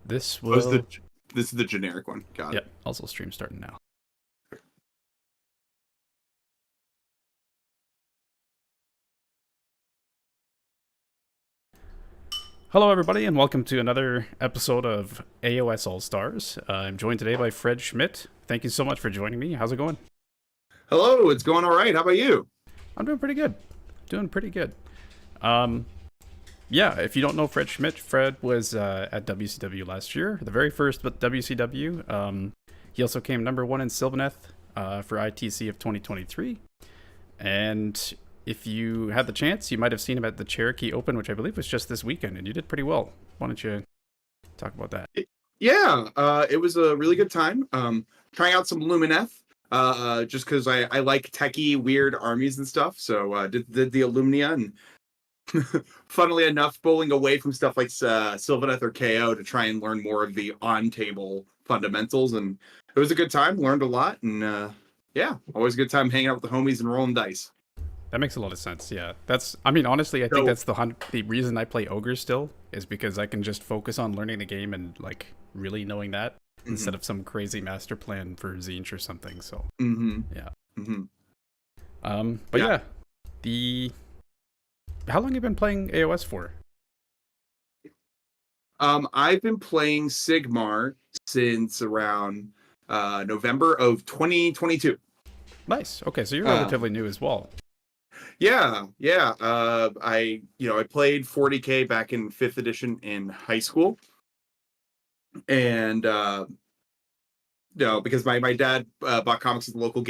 This Oh, will. this is the generic one. Got it. Yep. Also, stream starting now. Hello, everybody, and welcome to another episode of AOS All Stars. I'm joined today by Fred Schmidt. Thank you so much for joining me. How's it going? Hello, it's going all right. How about you? I'm doing pretty good. Doing pretty good. Yeah, if you don't know Fred Schmidt, Fred was at WCW last year, the very first WCW. He also came #1 in Sylvaneth for ITC of 2023. And if you had the chance, you might have seen him at the Cherokee Open, which I believe was just this weekend, and you did pretty well. Why don't you talk about that? Yeah, it was a really good time. Trying out some Lumineth, just because I like techie, weird armies and stuff. So did the Illumnia, and funnily enough, bowling away from stuff like Sylvaneth or KO to try and learn more of the on-table fundamentals. And it was a good time, learned a lot, and yeah, always a good time hanging out with the homies and rolling dice. That makes a lot of sense. Yeah, I mean, honestly, I think So- that's the reason I play Ogre still is because I can just focus on learning the game and like really knowing that instead of some crazy master plan for Zinch or something. So yeah. But yeah, how long have you been playing AOS for? I've been playing Sigmar since around November of 2022. Nice. Okay, so you're relatively new as well. Yeah. I played 40K back in 5th edition in high school, and because my dad bought comics at the local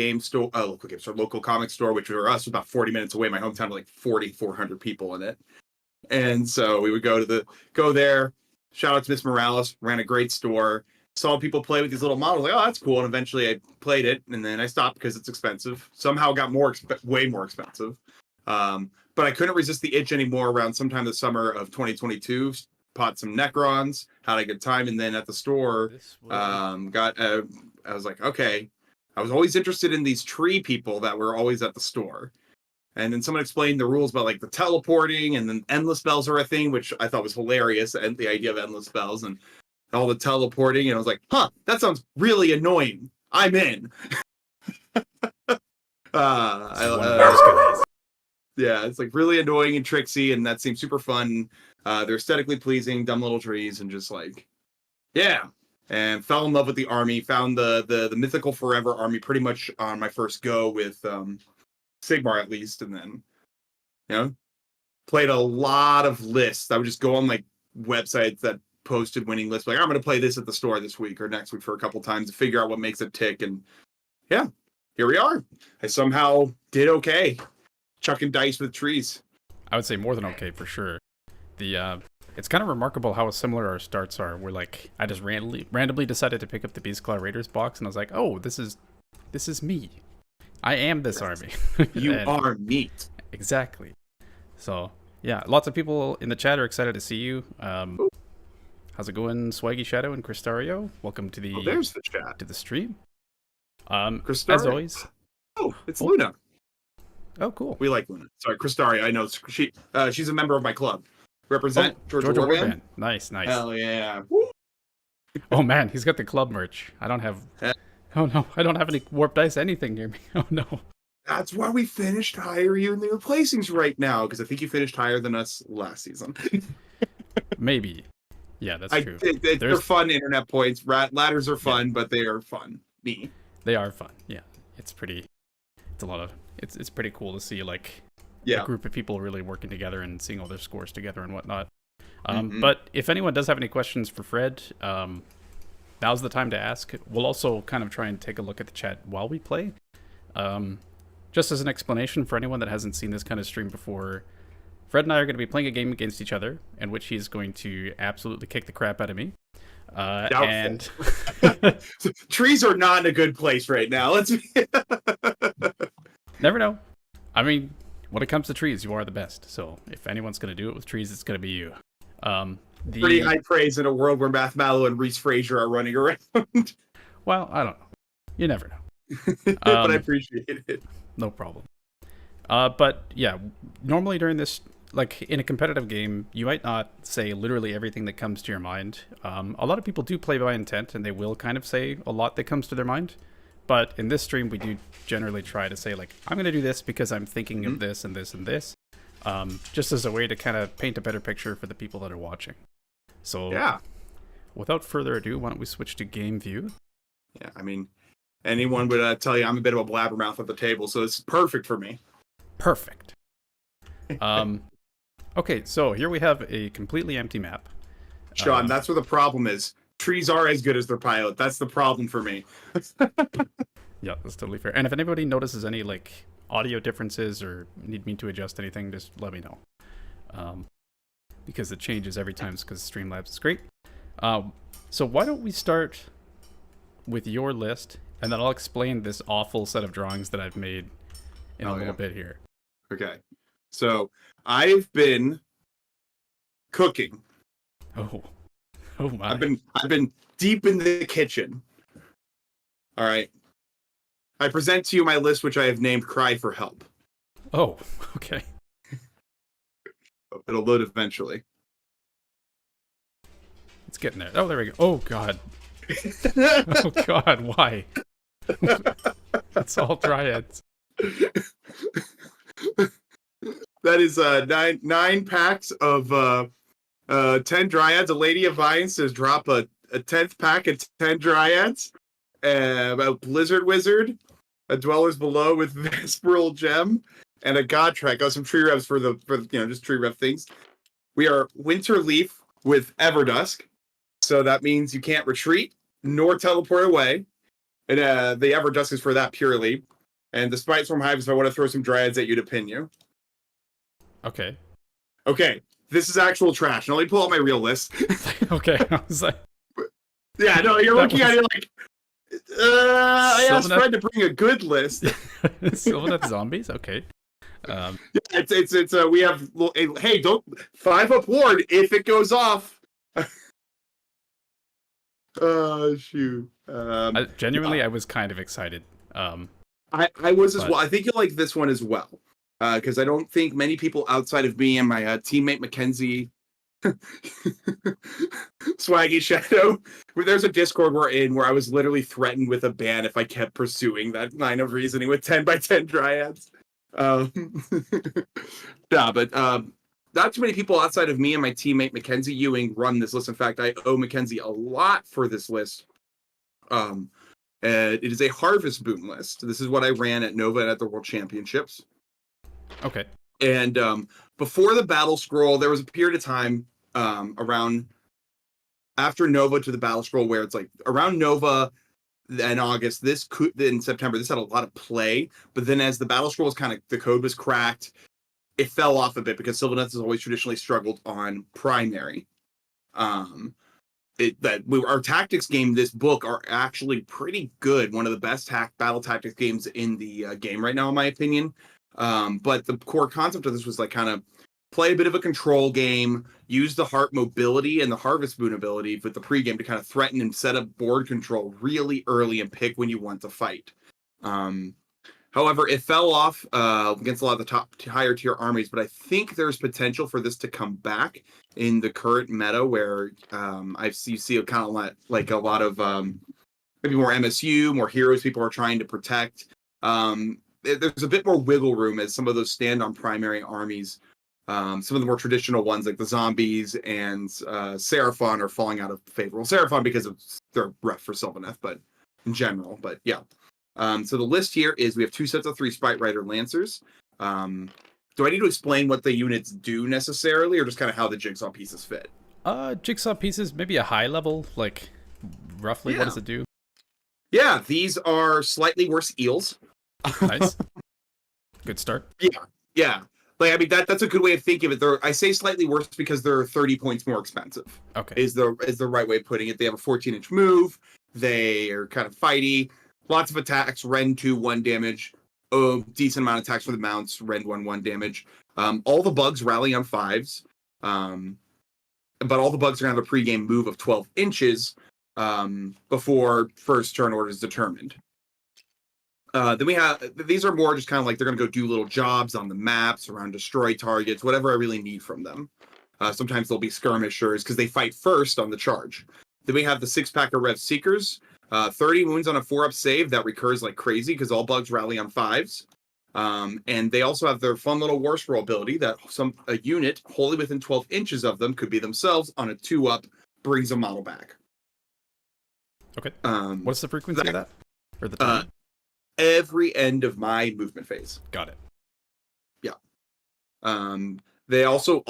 local comic store, which for us was about 40 minutes away. My hometown had like 4,400 people in it, and so we would go there. Shout out to Miss Morales, ran a great store. Saw people play with these little models, like, oh, that's cool. And eventually I played it, and then I stopped because it's expensive. Somehow got way more expensive. But I couldn't resist the itch anymore around sometime the summer of 2022. Bought some Necrons, had a good time. And then at the store, I was like, okay. I was always interested in these tree people that were always at the store. And then someone explained the rules about like the teleporting, and then endless spells are a thing, which I thought was hilarious. And the idea of endless spells and all the teleporting, and I was like, huh, that sounds really annoying. I'm in. Yeah, it's like really annoying and tricksy, and that seems super fun. They're aesthetically pleasing, dumb little trees, and just like, yeah. And fell in love with the army, found the mythical forever army pretty much on my first go with Sigmar at least, and then played a lot of lists. I would just go on like websites that posted winning lists, like I'm going to play this at the store this week or next week for a couple times to figure out what makes it tick. And yeah, here we are. I somehow did okay, chucking dice with trees. I would say more than okay for sure. It's kind of remarkable how similar our starts are. We're like, I just randomly decided to pick up the Beastclaw Raiders box, and I was like, oh, this is me. I am this army. You are neat. Exactly. So yeah, lots of people in the chat are excited to see you. How's it going, Swaggy Shadow and Cristario? Welcome to there's the chat. to the stream. Cristario. As always. Oh, it's Luna. Oh, cool. We like Luna. Sorry, Cristario. I know she's a member of my club. Represent Georgia Warband. Nice. Hell yeah. Woo. Oh man, he's got the club merch. I don't have. Oh no, I don't have any warp dice anything near me. Oh no. That's why we finished higher you in the replacings right now, because I think you finished higher than us last season. Maybe. Yeah, that's true. They're fun internet points. Ladders are fun, but they are fun. They are fun. Yeah, it's pretty cool to see like a group of people really working together and seeing all their scores together and whatnot. But if anyone does have any questions for Fred, now's the time to ask. We'll also kind of try and take a look at the chat while we play. Just as an explanation for anyone that hasn't seen this kind of stream before, Fred and I are going to be playing a game against each other, in which he's going to absolutely kick the crap out of me. And trees are not in a good place right now. Let's never know. I mean, when it comes to trees, you are the best. So if anyone's going to do it with trees, it's going to be you. Pretty high praise in a world where Math Mallow and Reese Frazier are running around. Well, I don't know. You never know. But I appreciate it. No problem. But yeah, normally during this like in a competitive game, you might not say literally everything that comes to your mind. A lot of people do play by intent, and they will kind of say a lot that comes to their mind. But in this stream, we do generally try to say, like, I'm going to do this because I'm thinking of this and this and this, just as a way to kind of paint a better picture for the people that are watching. So, yeah. Without further ado, why don't we switch to game view? Yeah, I mean, anyone would tell you I'm a bit of a blabbermouth at the table, so it's perfect for me. Perfect. Okay, so here we have a completely empty map. Sean, that's where the problem is. Trees are as good as their pilot. That's the problem for me. Yeah, that's totally fair. And if anybody notices any like audio differences or need me to adjust anything, just let me know. Because it changes every time because Streamlabs is great. So why don't we start with your list, and then I'll explain this awful set of drawings that I've made in a little bit here. Okay. So I've been cooking. Oh my. I've been deep in the kitchen. All right. I present to you my list, which I have named Cry for Help. Oh, okay. It'll load eventually. It's getting there. Oh, there we go. Oh, God. Oh, God, why? It's all dryads. That is nine packs of 10 dryads. A lady of Viance says drop a 10th pack of 10 dryads. A blizzard wizard, a dwellers below with vesperal gem, and a god trek. Got some tree revs for just tree rev things. We are winter leaf with everdusk, so that means you can't retreat nor teleport away. And the everdusk is for that purely. And the spite storm hives if I want to throw some dryads at you to pin you. Okay. This is actual trash. Now let me pull out my real list. Okay. I was like, yeah, no, you're looking at it like, I asked Fred to bring a good list. Sylvaneth zombies? Okay. Yeah, it's we have, hey, don't 5-up ward if it goes off. Shoot. Genuinely, I was kind of excited. I was as well. I think you'll like this one as well. Because I don't think many people outside of me and my teammate Mackenzie, Swaggy Shadow, where there's a Discord we're in where I was literally threatened with a ban if I kept pursuing that line of reasoning with 10 by 10 dryads. Yeah, but not too many people outside of me and my teammate Mackenzie Ewing run this list. In fact, I owe Mackenzie a lot for this list. It is a Harvest Boon list. This is what I ran at Nova and at the World Championships. Okay. And before the battle scroll, there was a period of time around after Nova to the battle scroll where it's like around Nova and August, in September, this had a lot of play. But then as the battle scroll was the code was cracked, it fell off a bit because Sylvaneth has always traditionally struggled on primary. Our tactics game, this book, are actually pretty good. One of the best battle tactics games in the game right now, in my opinion. But the core concept of this was like kind of play a bit of a control game, use the heart mobility and the harvest boon ability with the pregame to kind of threaten and set up board control really early and pick when you want to fight. However, it fell off against a lot of the higher tier armies, but I think there's potential for this to come back in the current meta where you see kind of like a lot of maybe more MSU, more heroes people are trying to protect. There's a bit more wiggle room as some of those stand on primary armies. Some of the more traditional ones like the zombies and Seraphon are falling out of favor. Well, Seraphon because of their ref for Sylvaneth, but in general, but yeah. So the list here is we have 2 sets of 3 Spite Rider Lancers. Do I need to explain what the units do necessarily, or just kind of how the jigsaw pieces fit? Jigsaw pieces, maybe a high level, like roughly what does it do? Yeah, these are slightly worse eels. Nice. Good start. Yeah. Like, I mean, that's a good way of thinking of it. I say slightly worse because they're 30 points more expensive. Okay. Is the right way of putting it. They have a 14-inch move. They are kind of fighty. Lots of attacks. Rend 2, 1 damage. Decent amount of attacks for the mounts. Rend 1, 1 damage. All the bugs rally on 5s. But all the bugs are going to have a pregame move of 12 inches before first turn order is determined. Then we have, these are more just kind of like they're going to go do little jobs on the maps around destroy targets, whatever I really need from them. Sometimes they'll be skirmishers because they fight first on the charge. Then we have the 6-pack of Rev Seekers, 30 wounds on a 4-up save that recurs like crazy because all bugs rally on 5s. And they also have their fun little war scroll ability that a unit wholly within 12 inches of them could be themselves on a 2-up brings a model back. Okay. What's the frequency of that? Or the time? Every end of my movement phase. Got it. Yeah. They also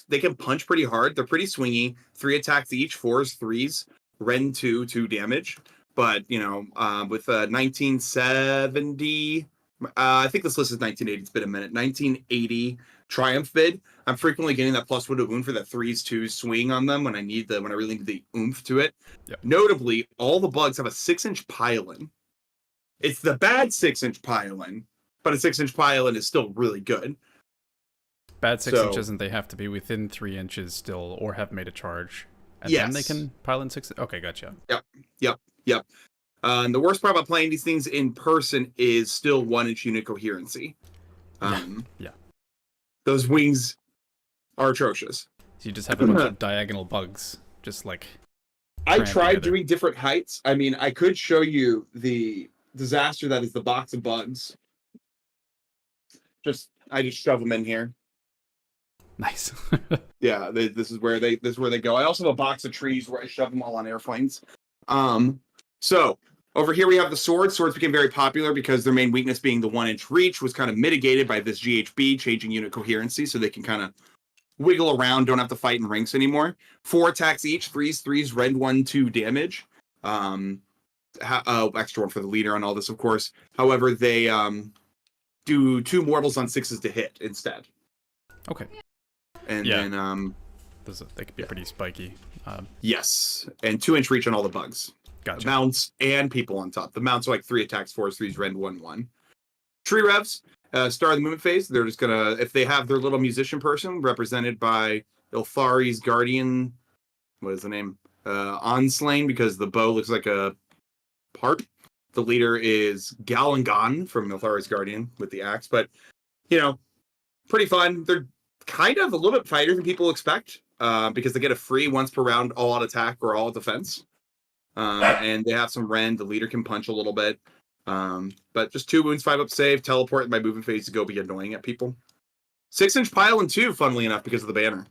they can punch pretty hard. They're pretty swingy. 3 attacks each, 4s, 3s, Ren 2 damage. But, with 1970, I think this list is 1980. It's been a minute. 1980 Triumph bid. I'm frequently getting that +1 to wound for that 3s, 2s swing on them when I really need the oomph to it. Yep. Notably, all the bugs have a 6-inch pile-in. It's the bad 6-inch pile-in, but a 6-inch pile-in is still really good. Bad 6 inches, and they have to be within 3 inches still, or have made a charge. And then they can pile in 6. Okay, gotcha. Yep. And the worst part about playing these things in person is still 1-inch unit coherency. Yeah. Those wings are atrocious. So you just have a bunch of diagonal bugs, just like. I tried doing different heights. I mean, I could show you the disaster that is the box of bugs. I just shove them in here. Nice. Yeah, this is where they go. I also have a box of trees where I shove them all on airplanes. So over here we have the swords. Swords became very popular because their main weakness being the 1-inch reach was kind of mitigated by this GHB, changing unit coherency, so they can kind of wiggle around, don't have to fight in ranks anymore. 4 attacks each, 3s, Rend 1, 2 damage. Extra 1 for the leader on all this, of course. However, they do 2 mortals on 6s to hit instead. Okay. And then they could be pretty spiky. Yes, and 2-inch reach on all the bugs. Gotcha. Mounts and people on top. The mounts are like 3 attacks, 4s, 3s, Rend 1, 1. Tree revs, start of the movement phase. They're just gonna, if they have their little musician person represented by Ilthari's guardian, what is the name? Onslain, because the bow looks like a harp. The leader is Galangon from Ilthari's guardian with the axe, but pretty fun. They're kind of a little bit fighter than people expect, because they get a free once per round all-out attack or all-out defense. And they have some rend. The leader can punch a little bit. But just 2 wounds, 5-up save, teleport in my movement phase to go be annoying at people. 6-inch pile-in 2, funnily enough, because of the banner.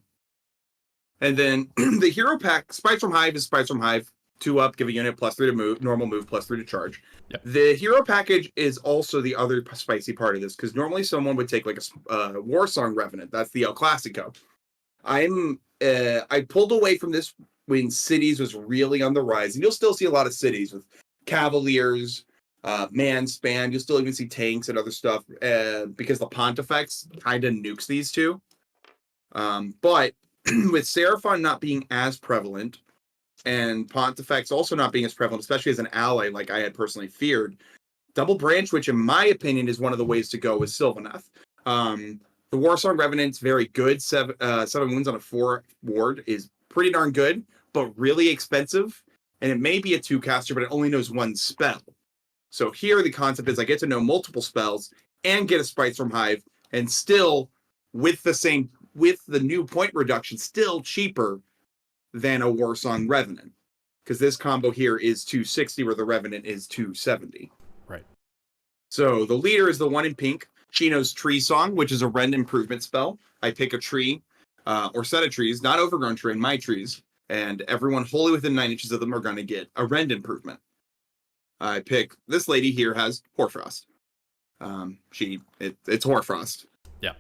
And then the hero pack, Spites from Hive is Spites from Hive. 2-up, give a unit +3 to move, normal move, +3 to charge. Yep. The hero package is also the other spicy part of this, because normally someone would take like a War Song Revenant. That's the El Clasico. I pulled away from this when cities was really on the rise, and you'll still see a lot of cities with cavaliers, man span. You'll still even see tanks and other stuff, because the Pontifex kind of nukes these two. But with Seraphon not being as prevalent, and Pontifex also not being as prevalent, especially as an ally like I had personally feared, Double Branch, which in my opinion is one of the ways to go with Sylvaneth. The Warsong Revenant's very good. 7 wounds on a 4 ward is pretty darn good, but really expensive. And it may be a 2-caster, but it only knows 1 spell. So here the concept is I get to know multiple spells and get a Spites from Hive, and still with the new point reduction, still cheaper than a Warsong Revenant. Because this combo here is 260, where the Revenant is 270. Right. So the leader is the one in pink. She knows Tree Song, which is a rend improvement spell. I pick a tree, or set of trees, not overgrown tree, in my trees, and everyone wholly within 9 inches of them are going to get a rend improvement. I pick, this lady here has Hoarfrost. It's Hoarfrost. Yeah.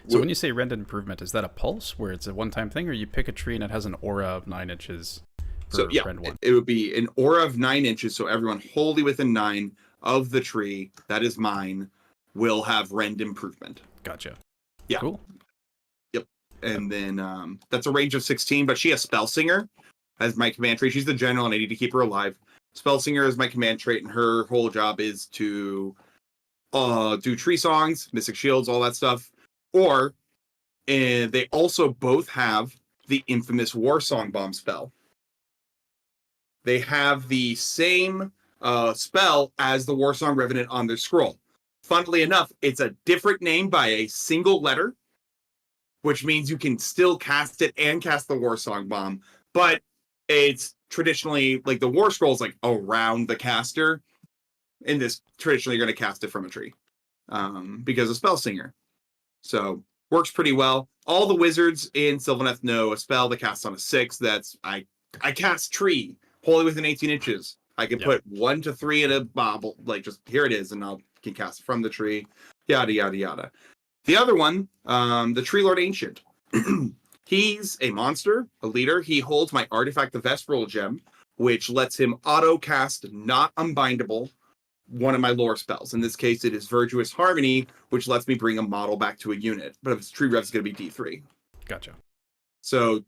So when you say rend improvement, is that a pulse where it's a one-time thing, or you pick a tree and it has an aura of 9 inches? So yeah, it would be an aura of 9 inches, so everyone wholly within 9 of the tree, that is mine, will have rend improvement. Gotcha. Yeah. Cool. Yep. And then that's a range of 16, but she has Spell Singer as my command trait. She's the general, and I need to keep her alive. Spell Singer is my command trait, and her whole job is to do tree songs, Mystic Shields, all that stuff. Or they also both have the infamous War Song Bomb spell. They have the same spell as the Warsong Revenant on their scroll. Funnily enough, it's a different name by a single letter, which means you can still cast it and cast the Warsong Bomb, but it's traditionally like the War Scroll is like around the caster. In this, traditionally, you're going to cast it from a tree because of Spell Singer. So works pretty well. All the wizards in Sylvaneth know a spell that casts on a 6. That's I cast tree wholly within 18 inches. I can put 1 to 3 in a bobble, like just here it is, and I can cast it from the tree. Yada yada yada. The other one, the Tree Lord Ancient. He's a monster, a leader. He holds my Artifact the Vestral Gem, which lets him auto cast not unbindable one of my lore spells. In this case, it is Virtuous Harmony, which lets me bring a model back to a unit. But if it's tree rev, it's going to be D3. Gotcha. So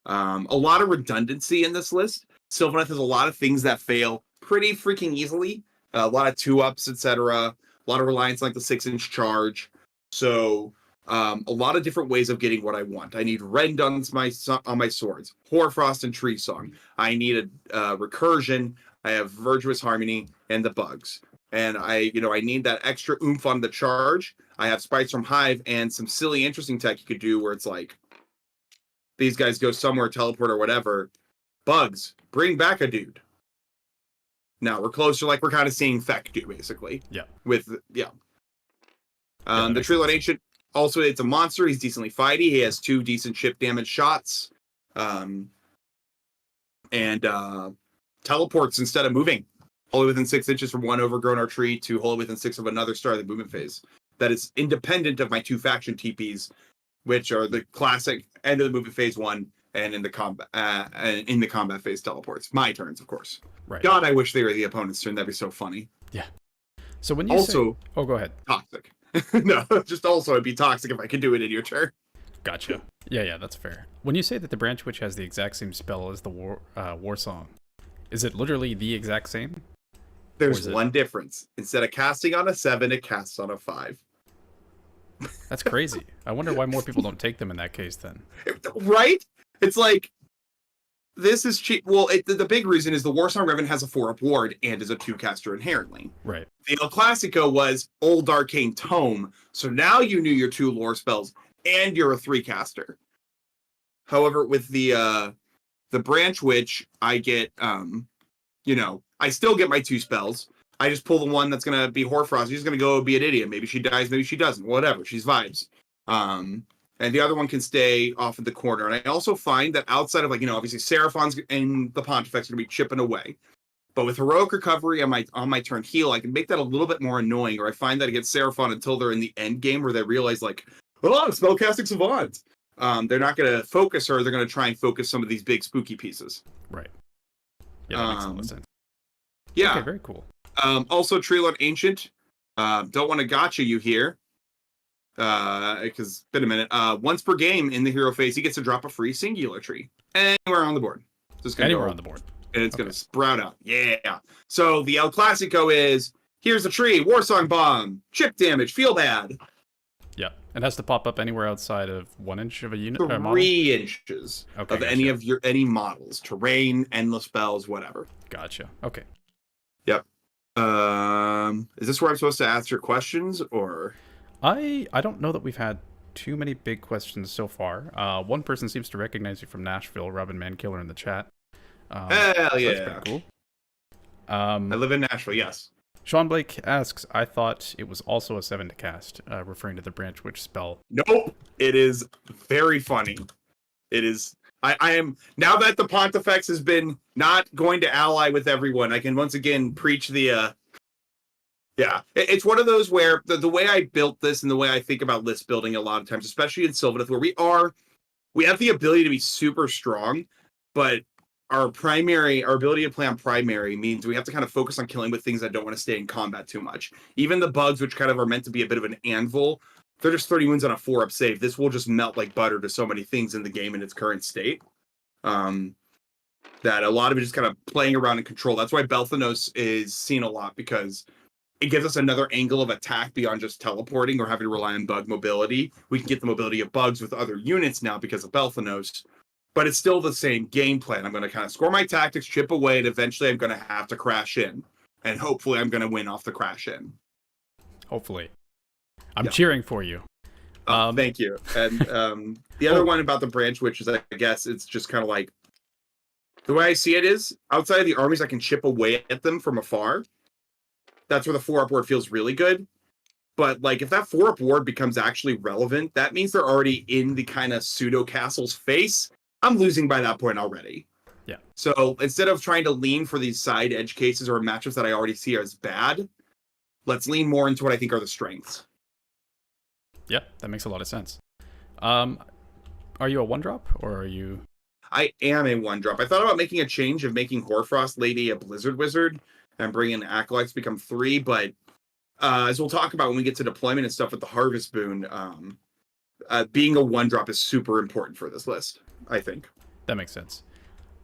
a lot of redundancy in this list. Sylvaneth has a lot of things that fail pretty freaking easily. A lot of 2-ups, etc. A lot of reliance on like the 6-inch charge. So a lot of different ways of getting what I want. I need Rend on my swords, Hoarfrost and Tree Song. I need a recursion. I have Virtuous Harmony and the bugs. And I need that extra oomph on the charge. I have Spites from Hive and some silly, interesting tech you could do where it's like, these guys go somewhere, teleport or whatever. Bugs, bring back a dude. Now we're closer, like we're kind of seeing Feck do, basically. Yeah. The Tree Lord Ancient, also, it's a monster. He's decently fighty. He has 2 decent chip damage shots. And teleports instead of moving. Wholly within 6 inches from one overgrown or tree to wholly within 6 of another star of the movement phase. That is independent of my 2 faction TPs, which are the classic end of the movement phase 1 and in the combat phase teleports. My turns, of course. Right. God, I wish they were the opponent's turn. That'd be so funny. Yeah. So when you say... Oh, go ahead. Toxic. No, just also it'd be toxic if I could do it in your turn. Gotcha. Yeah, that's fair. When you say that the Branch Witch has the exact same spell as the War Song, is it literally the exact same? There's one difference. Instead of casting on a 7, it casts on a 5. That's crazy. I wonder why more people don't take them in that case then. Right? It's like, this is cheap. Well, the big reason is the Warsong Revenant has a 4-up ward and is a 2-caster inherently. Right. The El Clasico was Old Arcane Tome, so now you knew your 2 lore spells and you're a 3-caster. However, with the Branch Witch, I get, I still get my 2 spells. I just pull the one that's going to be Hoarfrost. She's going to go be an idiot. Maybe she dies, maybe she doesn't. Whatever. She's vibes. And the other one can stay off in the corner. And I also find that outside of, obviously Seraphon's and the Pontifex are going to be chipping away. But with Heroic Recovery on my turn heal, I can make that a little bit more annoying. Or I find that against Seraphon until they're in the end game where they realize, spellcasting savant. They're not going to focus her. They're going to try and focus some of these big spooky pieces. Right. Yeah, that makes a lot of sense. Yeah. Okay, very cool. Also, Tree Lord Ancient. Don't want to gotcha you here. Because it's been a minute. Once per game in the hero phase, he gets to drop a free singular tree anywhere on the board. Just anywhere on the board. And it's going to sprout out. Yeah. So the El Clasico is, here's a tree, Warsong Bomb, chip damage, feel bad. Yeah. It has to pop up anywhere outside of 1 inch of a unit. 3 inches of any models, terrain, endless spells, whatever. Gotcha. Okay. Yep. Is this where I'm supposed to answer questions or? I don't know that we've had too many big questions so far. One person seems to recognize you from Nashville, Robin Mankiller in the chat. Hell yeah. That's pretty cool. I live in Nashville, yes. Sean Blake asks, I thought it was also a 7 to cast, referring to the Branch Witch spell. Nope. It is very funny. It is. I am, now that the Pontifex has been not going to ally with everyone, I can once again preach the, it's one of those where the way I built this and the way I think about list building a lot of times, especially in Sylvaneth, where we have the ability to be super strong, but our ability to play on primary means we have to kind of focus on killing with things that don't want to stay in combat too much. Even the bugs, which kind of are meant to be a bit of an anvil, they're just 30 wounds on a 4-up save. This will just melt like butter to so many things in the game in its current state. That a lot of it is kind of playing around in control. That's why Belthanos is seen a lot, because it gives us another angle of attack beyond just teleporting or having to rely on bug mobility. We can get the mobility of bugs with other units now because of Belthanos. But it's still the same game plan. I'm going to kind of score my tactics, chip away, and eventually I'm going to have to crash in. and hopefully I'm going to win off the crash in. Hopefully. I'm cheering for you. Thank you. And the other one about the branch witches, I guess it's just kind of like, the way I see it is, outside of the armies, I can chip away at them from afar. That's where the 4-up ward feels really good. But like, if that 4-up ward becomes actually relevant, that means they're already in the kind of pseudo castle's face. I'm losing by that point already. Yeah. So instead of trying to lean for these side edge cases or matchups that I already see as bad, let's lean more into what I think are the strengths. Yeah, that makes a lot of sense. Are you a 1-drop or are you? I am a 1-drop. I thought about making a change of making Hoarfrost Lady a Blizzard Wizard and bringing Acolytes to become 3, but as we'll talk about when we get to deployment and stuff with the Harvest Boon, being a 1-drop is super important for this list, I think. That makes sense.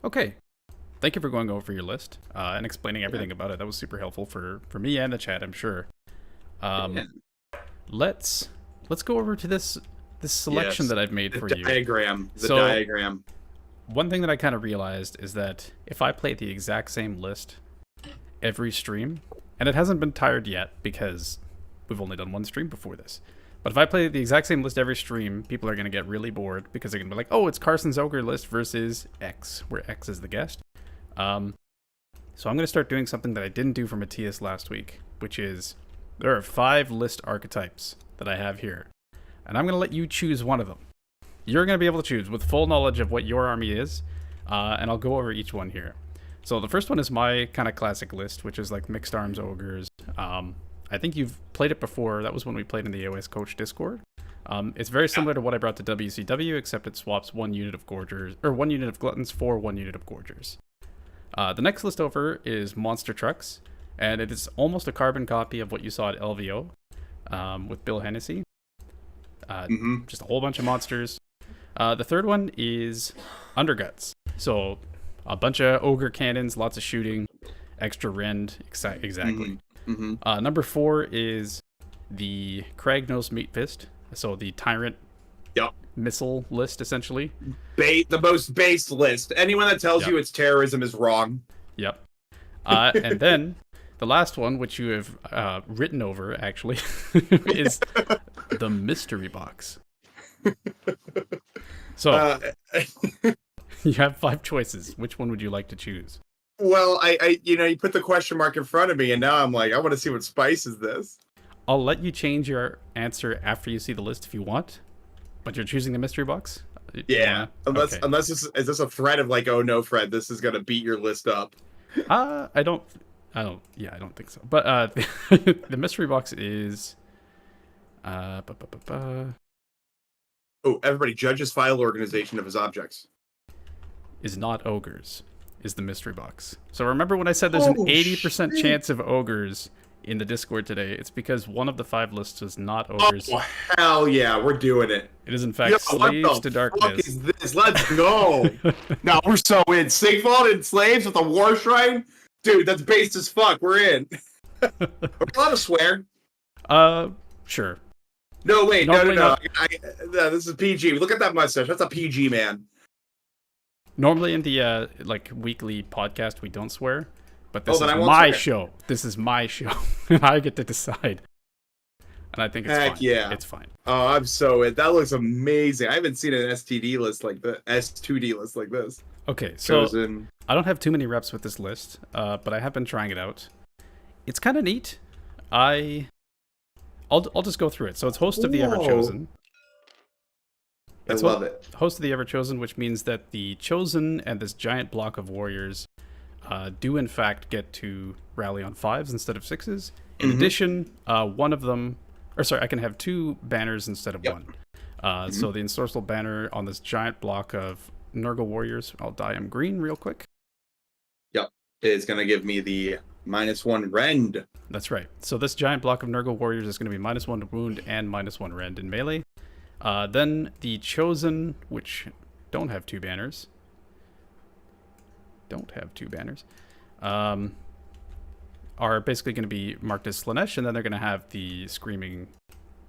Okay. Thank you for going over your list and explaining everything about it. That was super helpful for me and the chat, I'm sure. Let's go over to this selection that I've made for you. The diagram. One thing that I kind of realized is that if I play the exact same list every stream, and it hasn't been tired yet because we've only done one stream before this, but if I play the exact same list every stream, people are going to get really bored because they're going to be like, oh, it's Carson's Ogre list versus X, where X is the guest. So I'm going to start doing something that I didn't do for Matthias last week, which is there are 5 list archetypes that I have here, and I'm going to let you choose one of them. You're going to be able to choose with full knowledge of what your army is, and I'll go over each one here. So the first one is my kind of classic list, which is like mixed arms ogres. I think you've played it before. That was when we played in the AOS Coach Discord. It's very similar to what I brought to WCW, except it swaps 1 unit of Gorgers, or 1 unit of Gluttons for 1 unit of Gorgers. The next list over is Monster Trucks, and it is almost a carbon copy of what you saw at LVO with Bill Hennessy. Just a whole bunch of monsters. The third one is Underguts. So a bunch of ogre cannons, lots of shooting, extra rend, exactly. Number 4 is the Kragnos Meat Fist. So the Tyrant missile list, essentially. The most based list. Anyone that tells you it's terrorism is wrong. Yep. And then the last one, which you have written over, actually, is the Mystery Box. So you have 5 choices. Which one would you like to choose? Well, I you put the question mark in front of me, and now I'm like, I want to see what spice is this. I'll let you change your answer after you see the list if you want, but you're choosing the Mystery Box? Yeah, unless is this a threat of like, oh no, Fred, this is gonna beat your list up. I don't think so. But the Mystery Box is Oh, everybody, judge's file organization of his objects is not ogres, is the Mystery Box. So remember when I said there's an 80% chance of ogres in the Discord today? It's because one of the 5 lists is not ogres. Oh, hell yeah, we're doing it. It is in fact Slaves to Darkness. What is this? Let's go. Now we're so in. Sigmar and Slaves with a War Shrine? Dude, that's based as fuck. We're in. Are we allowed to swear? Sure. No, wait, no. This is PG. Look at that mustache. That's a PG, man. Normally in the weekly podcast we don't swear, but this is my show. This is my show, and I get to decide. And I think it's fine. Yeah, it's fine. Oh, I'm so in. That looks amazing. I haven't seen an STD list like the S2D list like this. Okay, so I don't have too many reps with this list, but I have been trying it out. It's kind of neat. I'll just go through it. So it's Host of the Everchosen. I love it. Host of the Everchosen, which means that the Chosen and this giant block of warriors do in fact get to rally on 5s instead of 6s. In addition, one of them, I can have 2 banners instead of 1. So the ensorcel banner on this giant block of Nurgle warriors, I'll dye them green real quick. Yep, it's going to give me the -1 rend. That's right. So this giant block of Nurgle warriors is going to be -1 to wound and -1 rend in melee. Then the Chosen, which don't have 2 banners. Are basically going to be marked as Slanesh, and then they're going to have the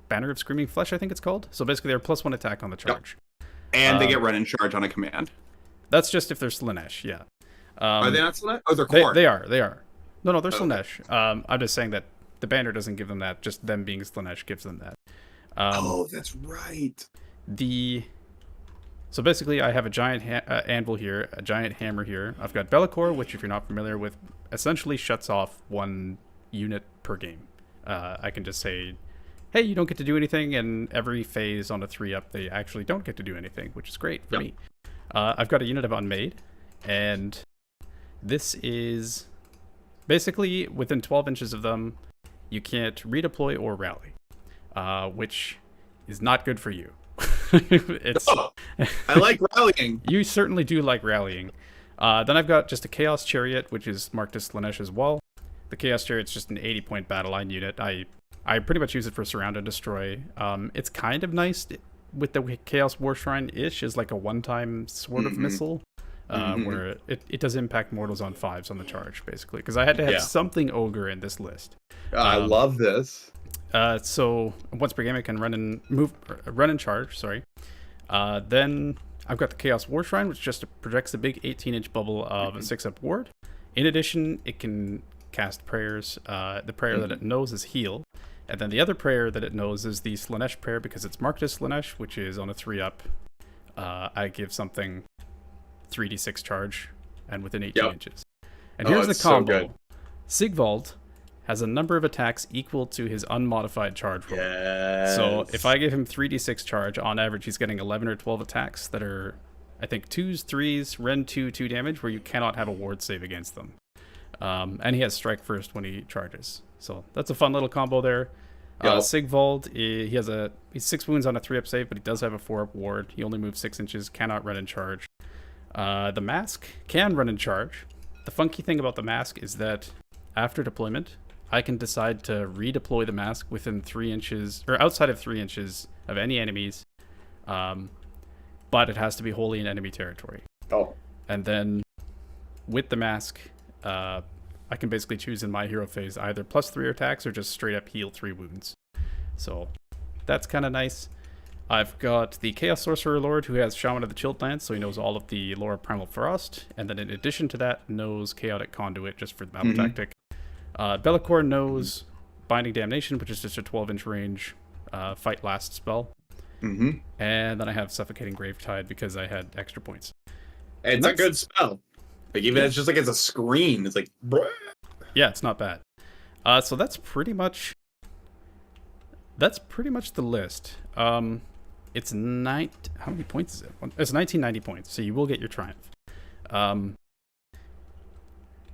Banner of Screaming Flesh, I think it's called. So basically they're +1 attack on the charge. Yep. And they get run and charge on a command. That's just if they're Slanesh, yeah. Are they not Slanesh? Oh, they're core. They are. No, they're Slaanesh. I'm just saying that the banner doesn't give them that. Just them being Slaanesh gives them that. That's right. So basically, I have a giant anvil here, a giant hammer here. I've got Be'lakor, which, if you're not familiar with, essentially shuts off one unit per game. I can just say, hey, you don't get to do anything, and every phase on a 3-up, they actually don't get to do anything, which is great for me. I've got a unit of Unmade, and this is basically within 12 inches of them, you can't redeploy or rally, which is not good for you. I like rallying. You certainly do like rallying. Then I've got just a Chaos Chariot, which is marked as Slaanesh as well. The Chaos Chariot's just an 80-point battle line unit. I pretty much use it for Surround and Destroy. It's kind of nice with the Chaos War Shrine-ish as like a one-time sort of missile, where it does impact mortals on 5s on the charge, basically. Because I had to have something Ogre in this list. I love this. So once per game, I can run and charge. Sorry. Then I've got the Chaos War Shrine, which just projects a big 18-inch bubble of a 6-up ward. In addition, it can cast prayers. The prayer that it knows is Heal, and then the other prayer that it knows is the Slaanesh prayer because it's marked as Slaanesh, which is on a 3-up. I give something 3d6 charge, and within 18 inches. And here's the combo: Sigvald has a number of attacks equal to his unmodified charge roll. Yes. So if I give him 3d6 charge, on average he's getting 11 or 12 attacks that are, I think, 2s, 3s, Ren 2 damage, where you cannot have a ward save against them. And he has strike first when he charges. So that's a fun little combo there. Sigvald, he's 6 wounds on a 3-up save, but he does have a 4-up ward. He only moves 6 inches, cannot run and charge. The Mask can run and charge. The funky thing about the Mask is that after deployment, I can decide to redeploy the Mask within 3 inches, or outside of 3 inches of any enemies, but it has to be wholly in enemy territory. And then with the Mask, I can basically choose in my hero phase either +3 attacks or just straight up heal 3 wounds. So that's kind of nice. I've got the Chaos Sorcerer Lord, who has Shaman of the Chilled Lands, so he knows all of the lore of Primal Frost, and then in addition to that, knows Chaotic Conduit just for the battle tactic. Be'lakor knows Binding Damnation, which is just a 12-inch range fight last spell. And then I have Suffocating Gravetide because I had extra points. And it's a good spell. Like, even it's just like it's a screen. It's like, bruh. Yeah, it's not bad. So that's pretty much the list. It's how many points is it? It's 1990 points, so you will get your triumph.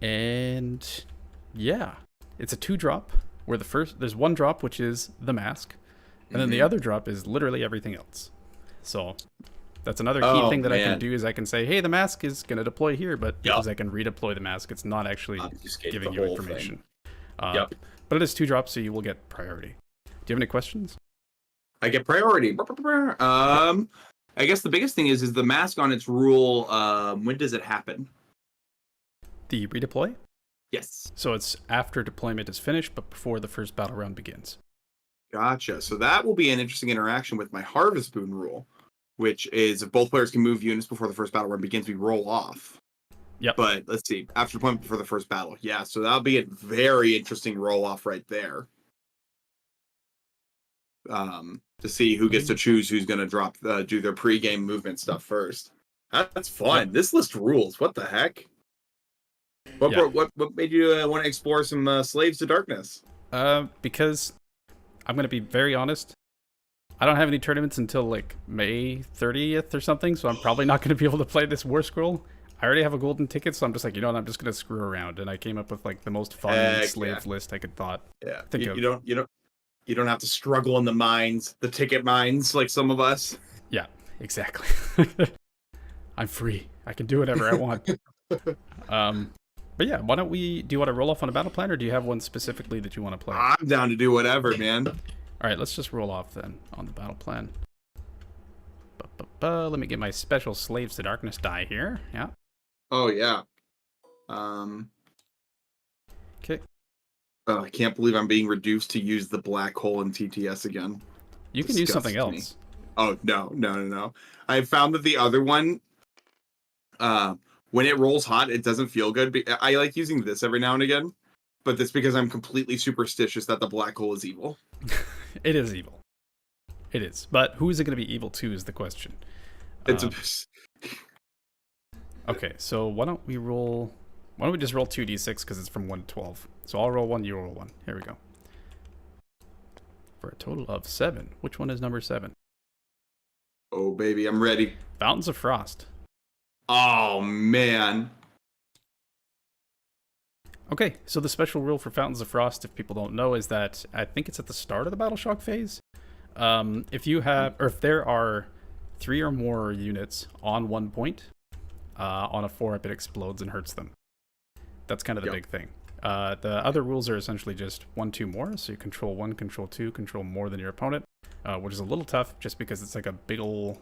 And yeah, it's a 2-drop where there's 1 drop, which is the Mask, and then the other drop is literally everything else. So that's another key thing that I can do is I can say, hey, the Mask is going to deploy here, but because I can redeploy the Mask, it's not actually giving you information. But it is 2 drops, so you will get priority. Do you have any questions? I get priority. I guess the biggest thing is the Mask on its rule. When does it happen? The redeploy? Yes. So it's after deployment is finished, but before the first battle round begins. Gotcha. So that will be an interesting interaction with my Harvest Boon rule, which is if both players can move units before the first battle round begins, we roll off. Yep. But let's see. After deployment before the first battle. Yeah, so that'll be a very interesting roll-off right there. To see who gets to choose who's going to do their pre-game movement stuff first. That's fun. This list rules. What the heck? What made you want to explore some Slaves to Darkness? Because I'm going to be very honest. I don't have any tournaments until like May 30th or something, so I'm probably not going to be able to play this War Scroll. I already have a golden ticket, so I'm just like, you know what, I'm just going to screw around, and I came up with like the most fun slave list I could think of. You don't have to struggle in the mines, the ticket mines, like some of us. Yeah, exactly. I'm free. I can do whatever I want. But yeah, why don't do you want to roll off on a battle plan, or do you have one specifically that you want to play? I'm down to do whatever, man. All right, let's just roll off then on the battle plan. Let me get my special Slaves to Darkness die here. Yeah. Oh, yeah. Okay. Oh, I can't believe I'm being reduced to use the black hole in TTS again. You can use something else. Oh, no. I found that the other one, when it rolls hot, it doesn't feel good. I like using this every now and again. but it's because I'm completely superstitious that the black hole is evil. It is evil. It is. But who is it going to be evil to is the question. Okay, so why don't we just roll 2d6 because it's from 1 to 12. So I'll roll 1, you roll 1. Here we go. For a total of 7. Which one is number 7? Oh, baby, I'm ready. Fountains of Frost. Oh, man. Okay, so the special rule for Fountains of Frost, if people don't know, is that I think it's at the start of the Battle Shock phase. If there are 3 or more units on 1 point, on a 4-up, it explodes and hurts them. That's kind of the big thing. The other rules are essentially just 1, 2 more. So you control 1, control 2, control more than your opponent, which is a little tough just because it's like a big ol'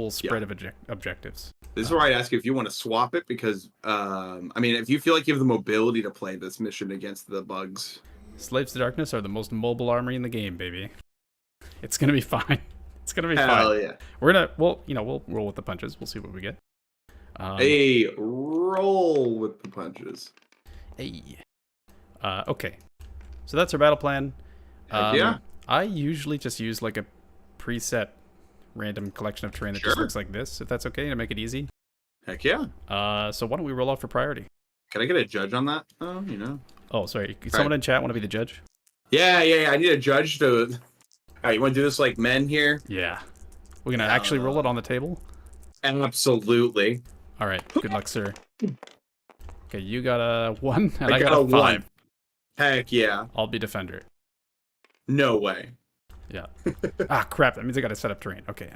spread of objectives. This is where I'd ask you if you want to swap it because, if you feel like you have the mobility to play this mission against the bugs. Slaves to Darkness are the most mobile army in the game, baby. It's gonna be fine. It's gonna be fine. Hell yeah. We'll roll with the punches. We'll see what we get. Roll with the punches. Hey. Okay. So that's our battle plan. Yeah. I usually just use like a preset random collection of terrain that just looks like this, if that's okay, to make it easy. Heck yeah. So why don't we roll out for priority? Can I get a judge on that? Oh, sorry. Someone in chat want to be the judge? Yeah. I need a judge to... All right, you want to do this like men here? Yeah. We're going to actually roll it on the table? Absolutely. All right. Good luck, sir. Okay, you got a 1, and I got a 5. 1. Heck yeah. I'll be defender. No way. Yeah. Crap. That means I got to set up terrain. Okay.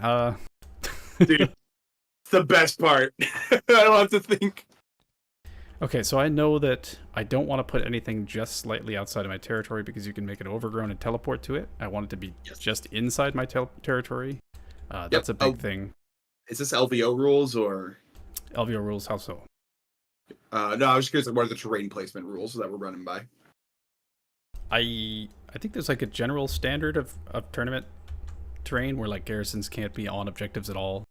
Dude, it's the best part. I don't have to think. Okay, so I know that I don't want to put anything just slightly outside of my territory because you can make it overgrown and teleport to it. I want it to be just inside my territory. That's a big thing. Is this LVO rules or? LVO rules, how so? No, I was just curious, what are the terrain placement rules that we're running by? I think there's like a general standard of tournament terrain where like garrisons can't be on objectives at all.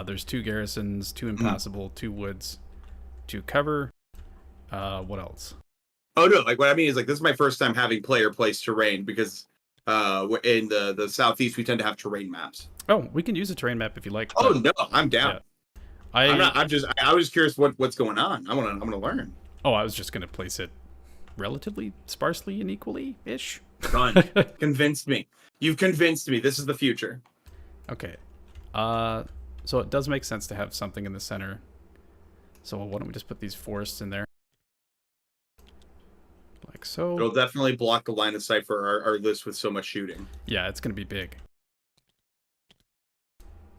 There's 2 garrisons, 2 impassable, 2 woods, 2 cover. What else? Oh no, like what I mean is like this is my first time having player place terrain because in the southeast we tend to have terrain maps. Oh, we can use a terrain map if you like. Oh no, I'm down. Yeah. I was curious what's going on. I want to learn. Oh, I was just gonna place it relatively sparsely and equally ish. Done. Convinced me. You've convinced me. This is the future. Okay. So it does make sense to have something in the center. So why don't we just put these forests in there? Like so. It'll definitely block the line of sight for our list with so much shooting. Yeah, it's going to be big.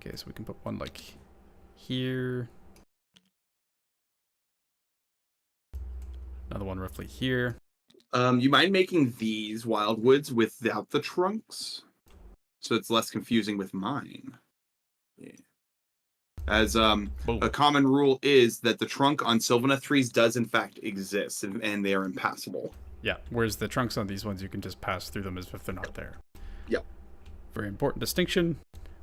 Okay, so we can put one like here. Another one roughly here. You mind making these wildwoods without the trunks? So it's less confusing with mine. Yeah. As a common rule is that the trunk on Sylvaneth trees does in fact exist, and they are impassable. Yeah, whereas the trunks on these ones, you can just pass through them as if they're not there. Yep. Very important distinction.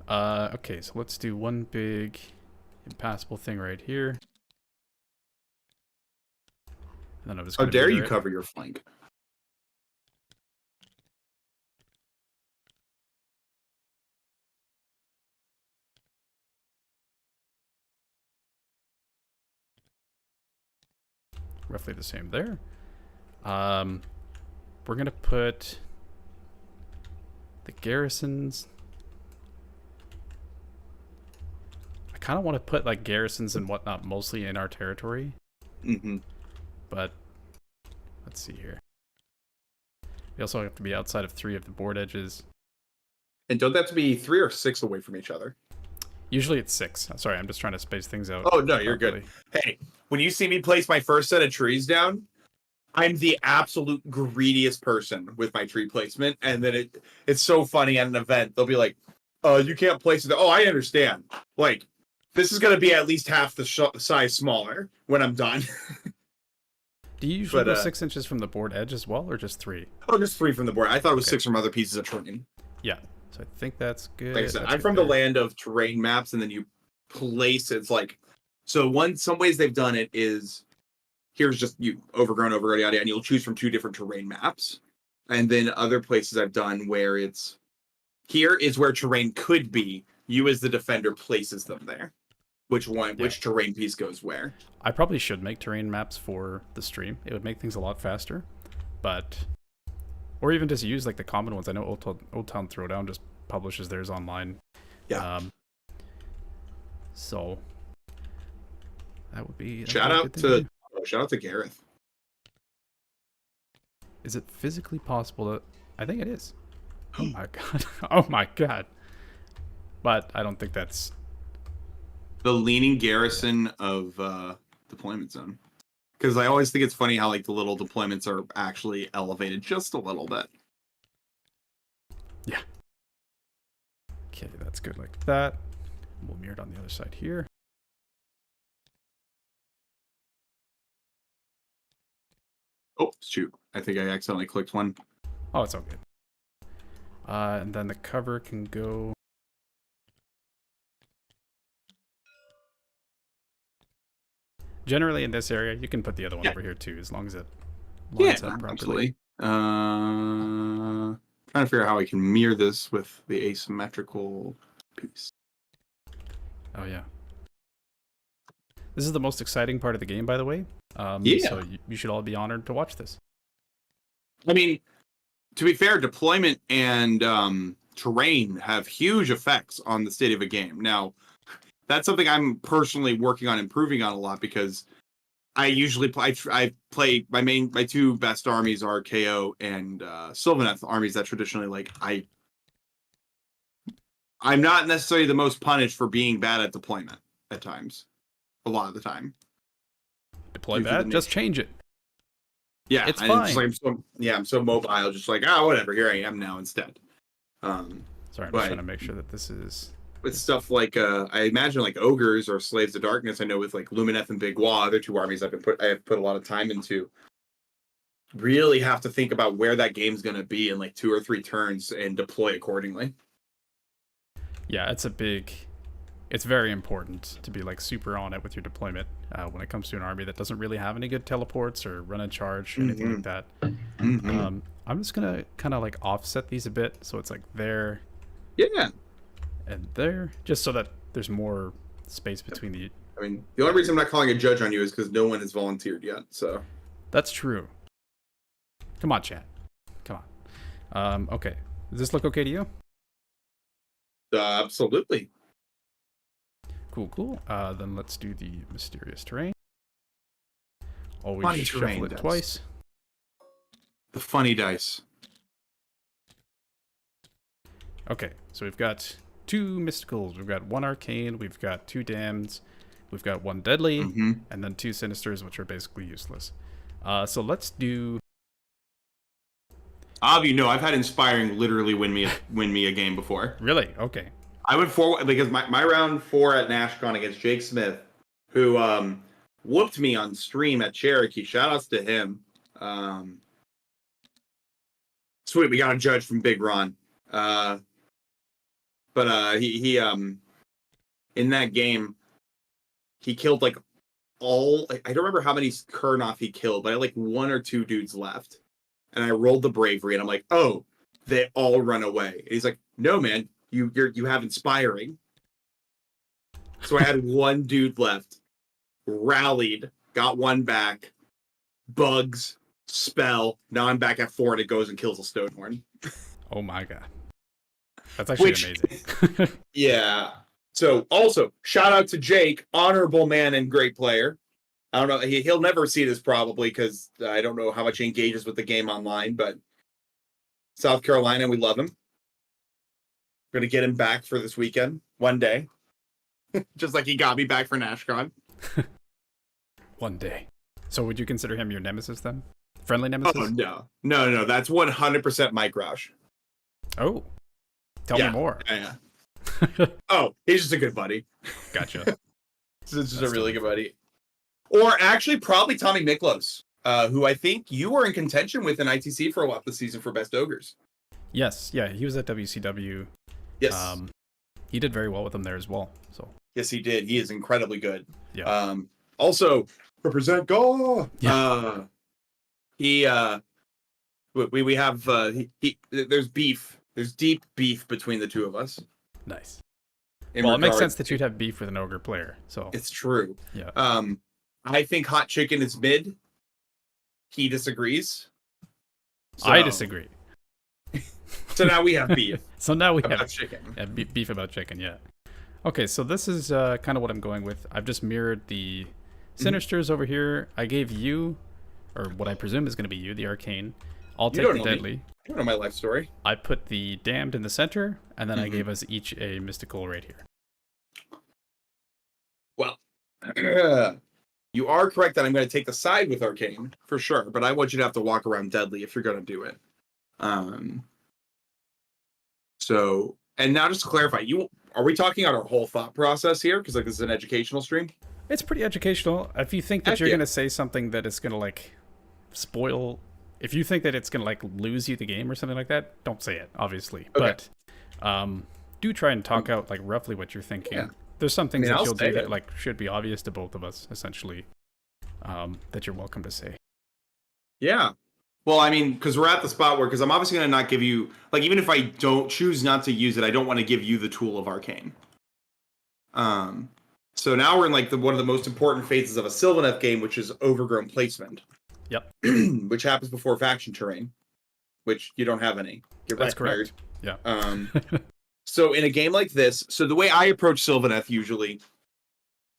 Okay, so let's do one big impassable thing right here. And then I was. How dare you cover your flank? Roughly the same there. We're gonna put the garrisons. I kind of want to put like garrisons and whatnot mostly in our territory. But let's see here. We also have to be outside of 3 of the board edges. And don't they have to be 3 or 6 away from each other? Usually it's 6. Sorry, I'm just trying to space things out. Oh no, you're good. Hey, when you see me place my first set of trees down, I'm the absolute greediest person with my tree placement, and then it's so funny at an event. They'll be like, you can't place it. Oh, I understand. Like, this is going to be at least half the size smaller when I'm done. Do you usually go 6 inches from the board edge as well, or just 3? Oh, just 3 from the board. I thought it was 6 from other pieces of terrain. Yeah, so I think that's good. Like I said, I'm from the land of terrain maps, and then you place it's like... So some ways they've done it is here's just you overgrown, yada, and you'll choose from 2 different terrain maps. And then other places I've done where it's here is where terrain could be. You as the defender places them there. Which terrain piece goes where. I probably should make terrain maps for the stream. It would make things a lot faster. But or even just use like the common ones. I know Old Town Throwdown just publishes theirs online. Yeah. So that would be shout out to Gareth. Is it physically possible to? I think it is. Oh my god. Oh my god. But I don't think that's the leaning garrison of deployment zone. Because I always think it's funny how like the little deployments are actually elevated just a little bit. Yeah. Okay, that's good like that. We'll mirror it on the other side here. Oh, shoot. I think I accidentally clicked one. Oh, it's all good. And then the cover can go... Generally in this area, you can put the other one over here too, as long as it lines up properly. Absolutely. Trying to figure out how I can mirror this with the asymmetrical piece. Oh, yeah. This is the most exciting part of the game, by the way. So you should all be honored to watch this. I mean, to be fair, deployment and terrain have huge effects on the state of a game. Now, that's something I'm personally working on improving on a lot because I usually I play my 2 best armies are KO and Sylvaneth armies that traditionally like I'm not necessarily the most punished for being bad at deployment at times. A lot of the time. Deploy bad? Just change it. Yeah, it's fine. Just like, I'm so mobile, just like, whatever, here I am now instead. Sorry, I'm just trying to make sure that this is... With stuff like, I imagine like Ogres or Slaves of Darkness, I know with like Lumineth and Big Wa, other 2 armies I have put a lot of time into, really have to think about where that game's going to be in like 2 or 3 turns and deploy accordingly. Yeah, it's very important to be like super on it with your deployment when it comes to an army that doesn't really have any good teleports or run and charge or anything like that. I'm just gonna kind of like offset these a bit so it's like there, and there, just so that there's more space between the... I mean, the only reason I'm not calling a judge on you is because no one has volunteered yet, so... That's true. Come on, chat. Come on. Okay. Does this look okay to you? Absolutely. Cool. Then let's do the mysterious terrain. Always funny shuffle terrain it dice. Twice. The funny dice. Okay, so we've got 2 mysticals. We've got 1 arcane. We've got 2 damneds. We've got 1 deadly, and then 2 sinisters, which are basically useless. So let's do... I've had Inspiring literally win me a game before. Really? Okay. I went forward because my round 4 at NashCon against Jake Smith, who whooped me on stream at Cherokee. Shout outs to him. Sweet, we got a judge from Big Ron. But he in that game, he killed like all... I don't remember how many Kurnoth he killed, but I had like 1 or 2 dudes left. And I rolled the bravery, and I'm like, oh, they all run away. And he's like, no, man, you have Inspiring. So I had 1 dude left, rallied, got 1 back, bugs, spell. Now I'm back at 4, and it goes and kills a Stonehorn. Oh my god, that's actually amazing. Yeah. So also, shout out to Jake, honorable man and great player. I don't know. He'll never see this probably because I don't know how much he engages with the game online, but South Carolina, we love him. We're going to get him back for this weekend, one day. Just like he got me back for NashCon. One day. So would you consider him your nemesis then? Friendly nemesis? Oh, no. That's 100% Mike Roush. Oh. Tell me more. Yeah. Oh, he's just a good buddy. Gotcha. This is a really good buddy. Or actually, probably Tommy Miklos, who I think you were in contention with in ITC for a lot this season for Best Ogres. Yes, yeah, he was at WCW. Yes. He did very well with them there as well. So. Yes, he did. He is incredibly good. Yeah. Also, represent Gaul. Yeah. We have there's beef. There's deep beef between the two of us. Nice. Well, it makes sense that you'd to, have beef with an ogre player. So it's true. Yeah. I think hot chicken is mid. He disagrees. So, I disagree. So now we have beef. So now we about have chicken. Beef about chicken. Yeah. Okay, so this is kind of what I'm going with. I've just mirrored the Sinisters over here. I gave you, or what I presume is going to be you, the arcane. I'll take the deadly. You don't know my life story. I put the damned in the center, and then I gave us each a mystical right here. Well, you are correct that I'm going to take the side with arcane for sure, but I want you to have to walk around deadly if you're going to do it. So, and now just to clarify, are we talking about our whole thought process here? Because like this is an educational stream. It's pretty educational. If you think that you're going to say something that is going to like spoil, if you think that it's going to like lose you the game or something like that, don't say it, obviously. Okay. But do try and talk out like roughly what you're thinking. Yeah. There's some things that you'll do that like should be obvious to both of us, essentially, that you're welcome to say. Yeah. Well, I mean, because we're at the spot where, because I'm obviously going to not give you, like, even if I don't choose not to use it, I don't want to give you the tool of arcane. So now we're in like one of the most important phases of a Sylvaneth game, which is overgrown placement. Yep. Which happens before faction terrain, which you don't have any. That's correct. Yeah. So in a game like this, so the way I approach Sylvaneth usually,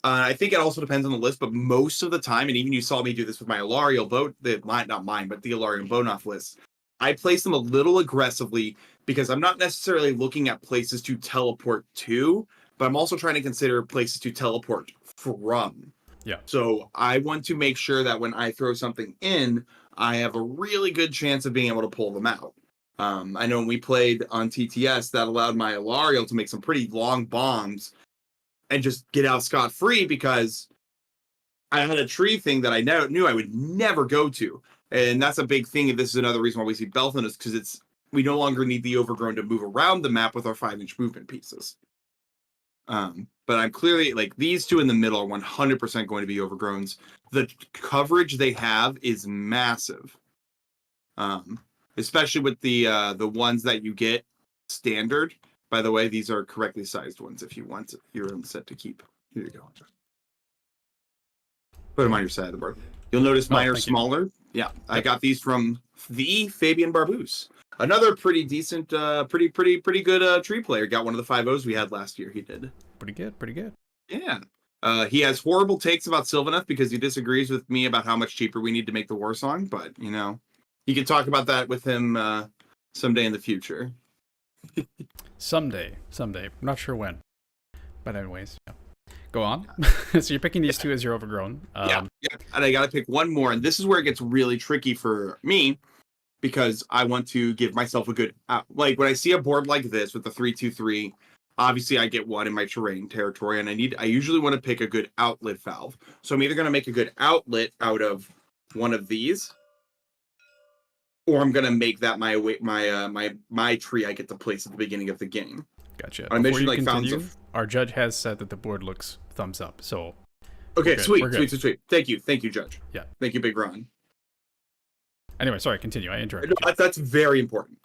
I think it also depends on the list, but most of the time, and even you saw me do this with my Alariel boat, not mine, but the Alariel Bonoff list, I place them a little aggressively because I'm not necessarily looking at places to teleport to, but I'm also trying to consider places to teleport from. Yeah. So I want to make sure that when I throw something in, I have a really good chance of being able to pull them out. I know when we played on TTS, that allowed my Alariel to make some pretty long bombs and just get out scot-free because I had a tree thing that I knew I would never go to. And that's a big thing. And this is another reason why we see Belthan is because we no longer need the overgrown to move around the map with our 5-inch movement pieces. But I'm clearly, like, these two in the middle are 100% going to be overgrowns. The coverage they have is massive. Especially with the ones that you get standard. By the way, these are correctly sized ones if you want your own set to keep. Here you go. Put them on your side of the board. You'll notice mine are smaller. Yeah, I got these from the Fabian Barbouz. Another pretty decent, pretty good tree player. Got one of the 5-0s we had last year. He did. Pretty good. Yeah. He has horrible takes about Sylvaneth because he disagrees with me about how much cheaper we need to make the war song. But, you know, you can talk about that with him someday in the future. Someday. I'm not sure when. But anyways, yeah. Go on. So you're picking these two as your overgrown. Yeah. And I got to pick one more. And this is where it gets really tricky for me because I want to give myself a good... like, when I see a board like this with the 3-2-3, obviously I get one in my terrain territory, and I usually want to pick a good outlet valve. So I'm either going to make a good outlet out of one of these, or I'm going to make that my tree I get to place at the beginning of the game. Gotcha. I mentioned like continue, our judge has said that the board looks thumbs up. So okay, sweet. Thank you, Judge. Yeah. Thank you, Big Ron. Anyway, sorry, continue. I interrupted you. That's very important.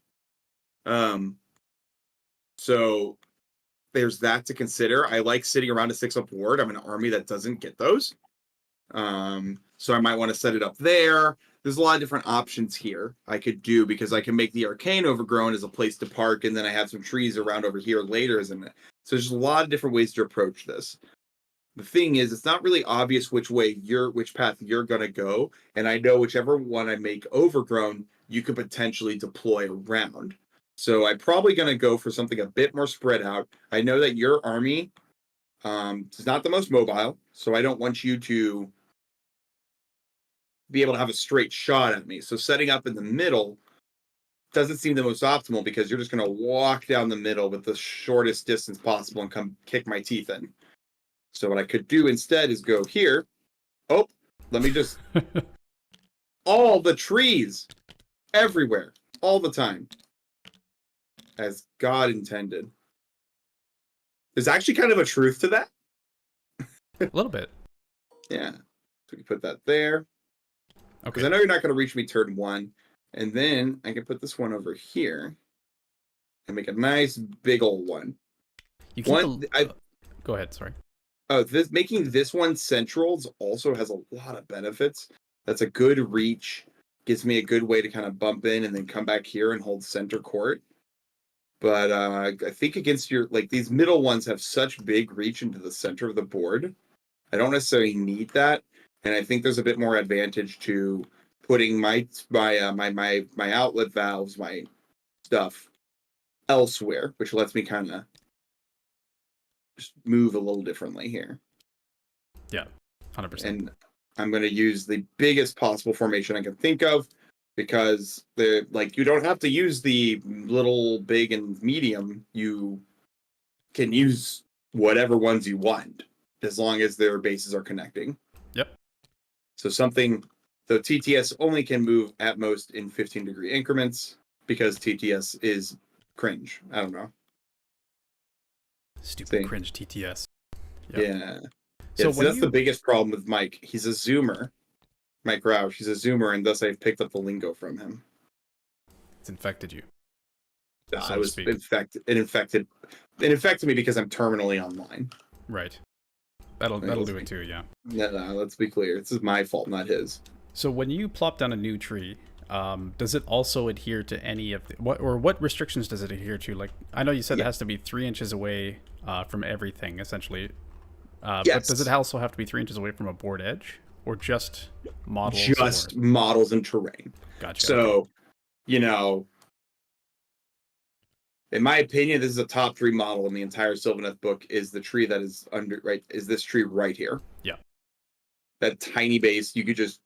So there's that to consider. I like sitting around a 6-up board. I'm an army that doesn't get those. So I might want to set it up there. There's a lot of different options here I could do because I can make the arcane overgrown as a place to park, and then I have some trees around over here later, isn't it? So there's a lot of different ways to approach this. The thing is, it's not really obvious which path you're gonna go, and I know whichever one I make overgrown, you could potentially deploy around. So I'm probably gonna go for something a bit more spread out. I know that your army is not the most mobile, so I don't want you to be able to have a straight shot at me. So setting up in the middle doesn't seem the most optimal because you're just going to walk down the middle with the shortest distance possible and come kick my teeth in. So what I could do instead is go here. Oh, let me just... all the trees everywhere, all the time, as God intended. There's actually kind of a truth to that. A little bit. Yeah. So we put that there. Because I know you're not going to reach me turn 1. And then I can put this one over here and make a nice big old one. You keep go ahead, sorry. Oh, making this one centrals also has a lot of benefits. That's a good reach. Gives me a good way to kind of bump in and then come back here and hold center court. But I think against these middle ones have such big reach into the center of the board. I don't necessarily need that. And I think there's a bit more advantage to putting my outlet valves, my stuff elsewhere, which lets me kind of just move a little differently here. Yeah, 100%. And I'm going to use the biggest possible formation I can think of, because you don't have to use the little, big, and medium. You can use whatever ones you want, as long as their bases are connecting. Yep. So TTS only can move at most in 15-degree increments, because TTS is cringe. I don't know. Stupid cringe TTS. Yep. Yeah. So that's the biggest problem with Mike. He's a zoomer. Mike Roush. He's a zoomer, and thus I've picked up the lingo from him. It's infected you. I was infected. It infected me because I'm terminally online. Right. That'll do it too. Yeah. No. Let's be clear. This is my fault, not his. So when you plop down a new tree, does it also adhere to any of what restrictions does it adhere to? Like, I know you said it has to be 3 inches away from everything, essentially. Yes. But does it also have to be 3 inches away from a board edge, or just models? Just models and terrain. Gotcha. So, in my opinion, this is a top 3 model in the entire Sylvaneth book. Is the tree that is is this tree right here? Yeah. That tiny base, you could just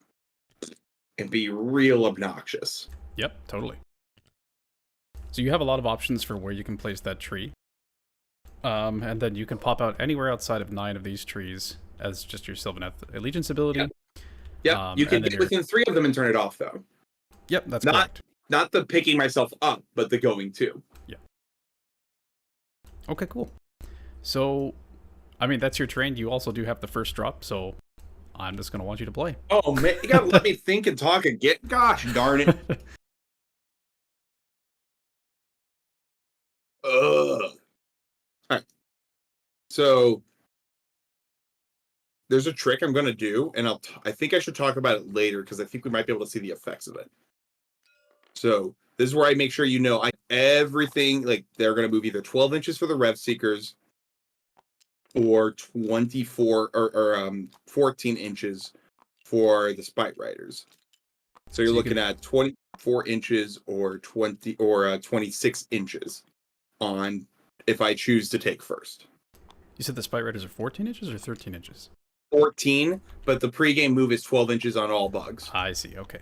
and be real obnoxious. Yep, totally. So you have a lot of options for where you can place that tree. And then you can pop out anywhere outside of 9 of these trees as just your Sylvaneth Allegiance ability. Yep. You can get within 3 of them and turn it off, though. Yep, that's correct. Not the picking myself up, but the going to. Yeah. Okay, cool. So, I mean, that's your terrain. You also do have the first drop, so I'm just going to want you to play. Oh, man, you got to let me think and talk again. Gosh darn it. Ugh. All right. So there's a trick I'm going to do, and I think I should talk about it later, because I think we might be able to see the effects of it. So this is where I make sure everything, they're going to move either 12 inches for the Rev Seekers or 24 or 14 inches for the Spite Riders. So you're looking at 24 inches or 26 inches on if I choose to take first. You said the Spite Riders are 14 inches or 13 inches? 14, but the pregame move is 12 inches on all bugs. I see, okay.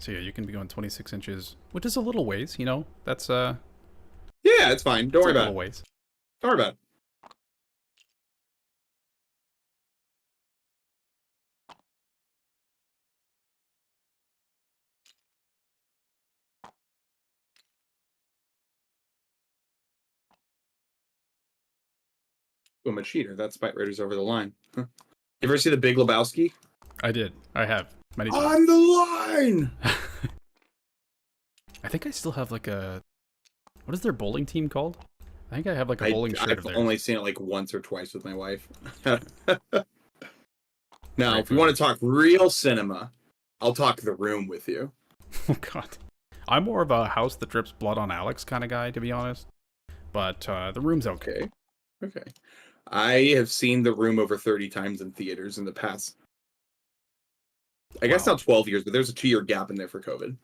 So yeah, you can be going 26 inches, which is a little ways, that's yeah, it's fine. Don't worry about it. Ways. Don't worry about it. I'm a cheater. That Spite Rider's over the line. Huh. You ever see The Big Lebowski? I did. I have. Many times. On the line! I think I still have what is their bowling team called? I think I have a bowling shirt of theirs. I've only seen it once or twice with my wife. Now, if you want to talk real cinema, I'll talk The Room with you. Oh, God. I'm more of a House That Drips Blood on Alex kind of guy, to be honest. But The Room's okay. Okay. I have seen The Room over 30 times in theaters in the past. I guess not 12 years, but there's a 2-year gap in there for COVID.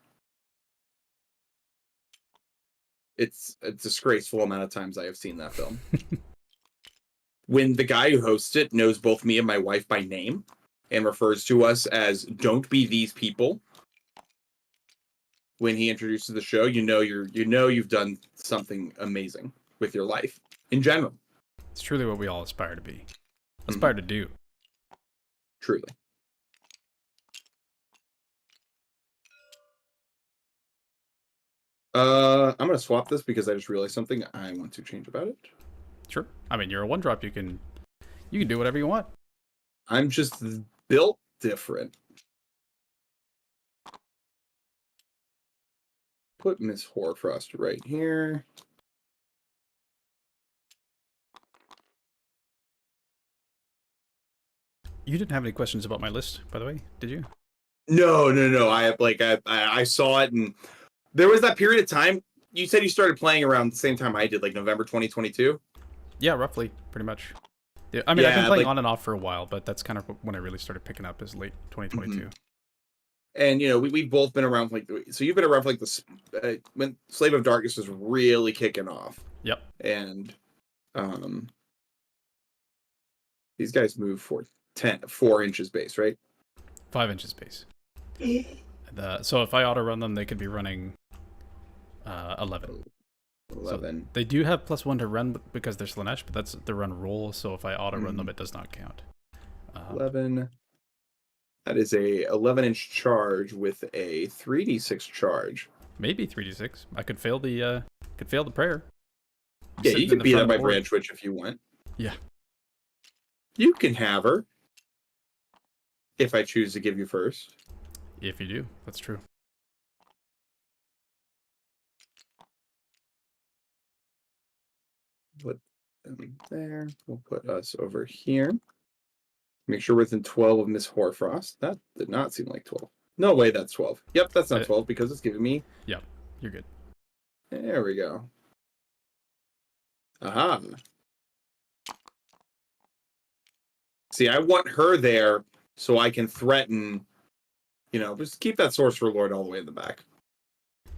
It's a disgraceful amount of times I have seen that film. When the guy who hosts it knows both me and my wife by name and refers to us as "don't be these people," when he introduces the show, you've done something amazing with your life in general. It's truly what we all aspire to be. Aspire to do. Truly. I'm going to swap this because I just realized something I want to change about it. Sure. I mean, you're a 1-drop. You can You can do whatever you want. I'm just built different. Put Miss Hoarfrost right here. You didn't have any questions about my list, by the way, did you? No. I saw it, and there was that period of time. You said you started playing around the same time I did, like November 2022. Yeah, roughly, pretty much. Yeah, I mean, I've been playing on and off for a while, but that's kind of when I really started picking up, is late 2022. Mm-hmm. And we've both been around so you've been around for like this when Slave of Darkness was really kicking off. Yep. And these guys move for 4 inches base, right? 5 inches base. So if I auto run them, they could be running 11. 11. So they do have +1 to run because they're Slaanesh, but that's the run roll. So if I auto run them, it does not count. 11. That is a 11-inch charge with a 3d6 charge. Maybe 3d6. I could fail the prayer. Yeah, you can beat that by branch witch if you want. Yeah. You can have her. If I choose to give you first. If you do, that's true. Put them there. We'll put us over here. Make sure we're within 12 of Miss Hoarfrost. That did not seem like 12. No way that's 12. Yep, that's not 12 because it's giving me... Yep, you're good. There we go. Aha. See, I want her there so I can threaten, just keep that Sorcerer Lord all the way in the back.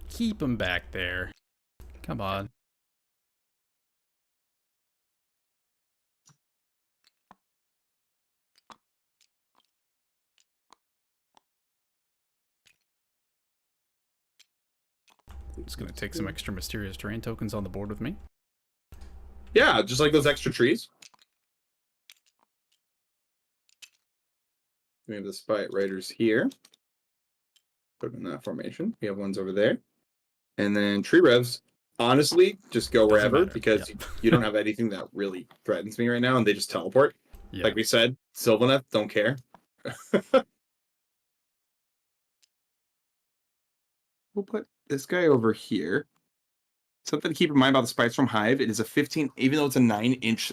Keep him back there. Come on. I'm just going to take some extra mysterious terrain tokens on the board with me. Yeah, just like those extra trees. We have the Spite Riders here. Put them in that formation. We have ones over there. And then Tree Revs, honestly, just go wherever because you don't have anything that really threatens me right now, and they just teleport. Yeah. Like we said, Sylvaneth, don't care. We'll put this guy over here. Something to keep in mind about the Spites from Hive, it is a 15, even though it's a 9-inch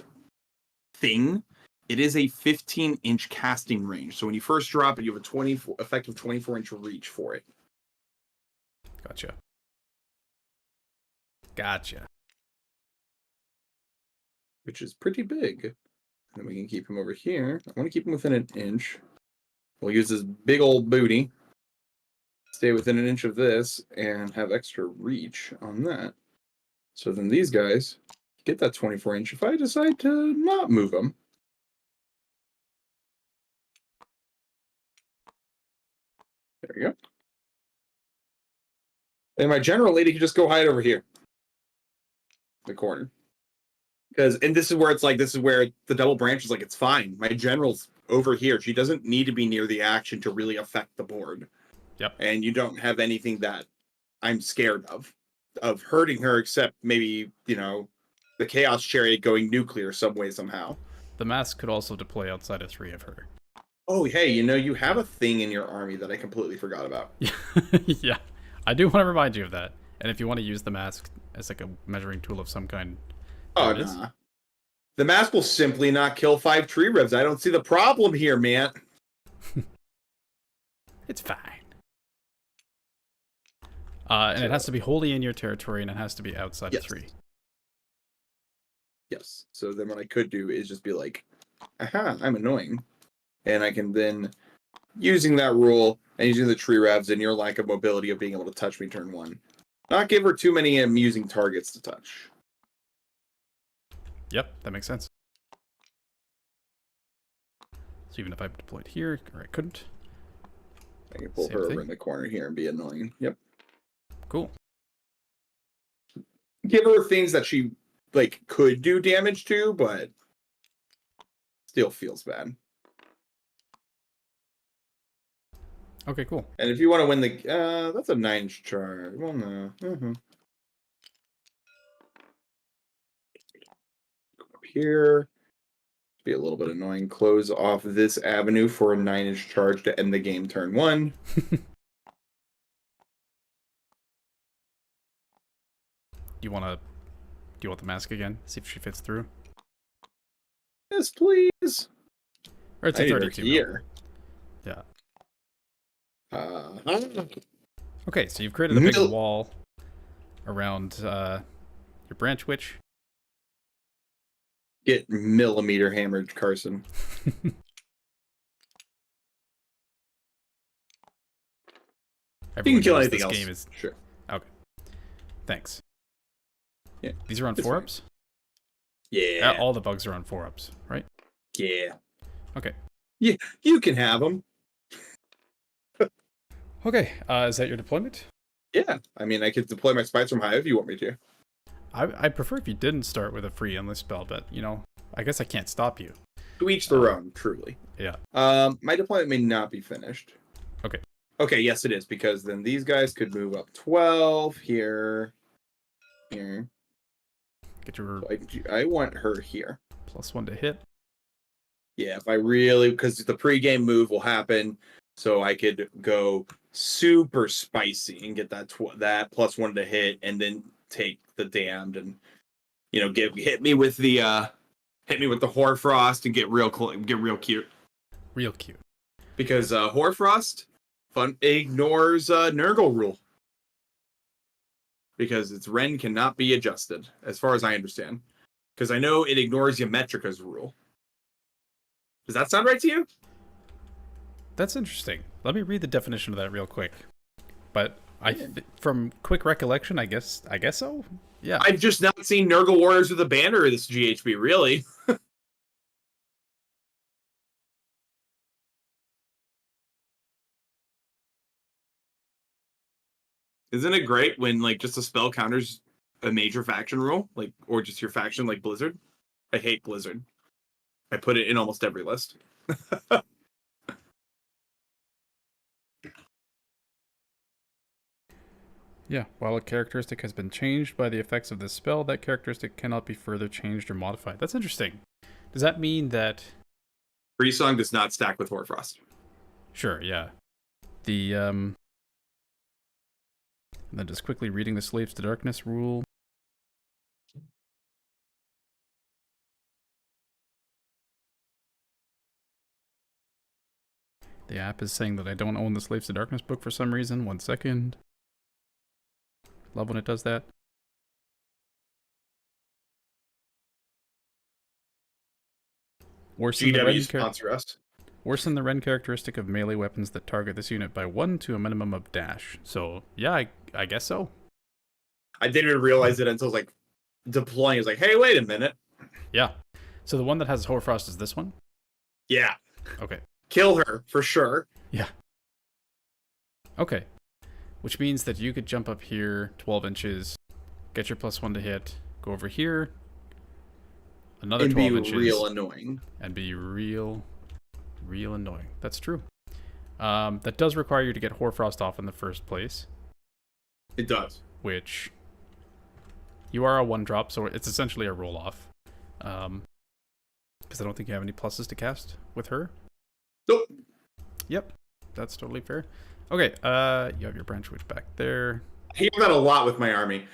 thing, it is a 15-inch casting range. So when you first drop it, you have a effective 24-inch reach for it. Gotcha. Which is pretty big. And we can keep him over here. I want to keep him within an inch. We'll use this big old booty. Stay within an inch of this and have extra reach on that. So then these guys get that 24-inch if I decide to not move them. There we go. And my general lady can just go hide over here. The corner. And this is where this is where the double branch is like, it's fine. My general's over here. She doesn't need to be near the action to really affect the board. Yep. And you don't have anything that I'm scared of hurting her, except maybe, the Chaos Chariot going nuclear some way, somehow. The mask could also deploy outside of 3 of her. Oh, hey, you have a thing in your army that I completely forgot about. Yeah, I do want to remind you of that. And if you want to use the mask as like a measuring tool of some kind. Oh, nah. The mask will simply not kill 5 Tree Revs. I don't see the problem here, man. It's fine. And it has to be wholly in your territory, and it has to be outside of 3. Yes. So then what I could do is just be like, aha, I'm annoying. And I can then, using that rule, and using the Tree Revs and your lack of mobility of being able to touch me turn 1, not give her too many amusing targets to touch. Yep, that makes sense. So even if I deployed here, or I couldn't. I can pull her over in the corner here and be annoying. Yep. Cool. Give her things that she could do damage to, but still feels bad. Okay, cool. And if you want to win that's a 9-inch charge. Well, no. Go up here. Be a little bit annoying. Close off this avenue for a 9-inch charge to end the game turn 1. Do you want the mask again? See if she fits through. Yes, please. Or it's a 32 here. Yeah. Uh, Okay, so you've created a big wall around your branch witch. Get millimeter hammered, Carson. You can kill anything else. Game is... Sure. Okay. Thanks. Yeah. These are on 4-ups? Yeah. All the bugs are on 4-ups, right? Yeah. Okay. Yeah, you can have them. Okay, is that your deployment? Yeah, I mean, I could deploy my spies from high if you want me to. I prefer if you didn't start with a free endless spell, but, I guess I can't stop you. To each their own, truly. Yeah. My deployment may not be finished. Okay. Okay, yes, it is, because then these guys could move up 12 here. Here. Get your... I want her here. +1 to hit. Yeah, if I really... Because the pregame move will happen, so I could go super spicy and get that +1 to hit, and then take the damned and hit me with the Hoarfrost and get real cute. Real cute. Because Hoarfrost ignores Nurgle rule. Because its Ren cannot be adjusted, as far as I understand. Because I know it ignores Ymetrica's rule. Does that sound right to you? That's interesting. Let me read the definition of that real quick. But from quick recollection, I guess so. Yeah. I've just not seen Nurgle Warriors with a banner in this GHB, really. Isn't it great when just a spell counters a major faction rule, or just your faction, like Blizzard? I hate Blizzard. I put it in almost every list. Yeah, while a characteristic has been changed by the effects of this spell, that characteristic cannot be further changed or modified. That's interesting. Does that mean that... Freesong does not stack with Hoarfrost. Sure, yeah. And then just quickly reading the Slaves to Darkness rule. The app is saying that I don't own the Slaves to Darkness book for some reason. 1 second. Love when it does that. Worsen the Ren characteristic of melee weapons that target this unit by 1 to a minimum of dash. So, yeah, I guess so. I didn't realize it until deploying. It's hey, wait a minute. Yeah. So the one that has Hoarfrost is this one? Yeah. Okay. Kill her, for sure. Yeah. Okay. Which means that you could jump up here 12 inches, get your +1 to hit, go over here, another 12 inches. And be real annoying. And be real annoying. That's true. That does require you to get Hoarfrost off in the first place. It does. Which, you are a 1-drop, so it's essentially a roll-off. Because I don't think you have any pluses to cast with her. Nope. Yep, that's totally fair. Okay, you have your branch witch back there. I hear that a lot with my army.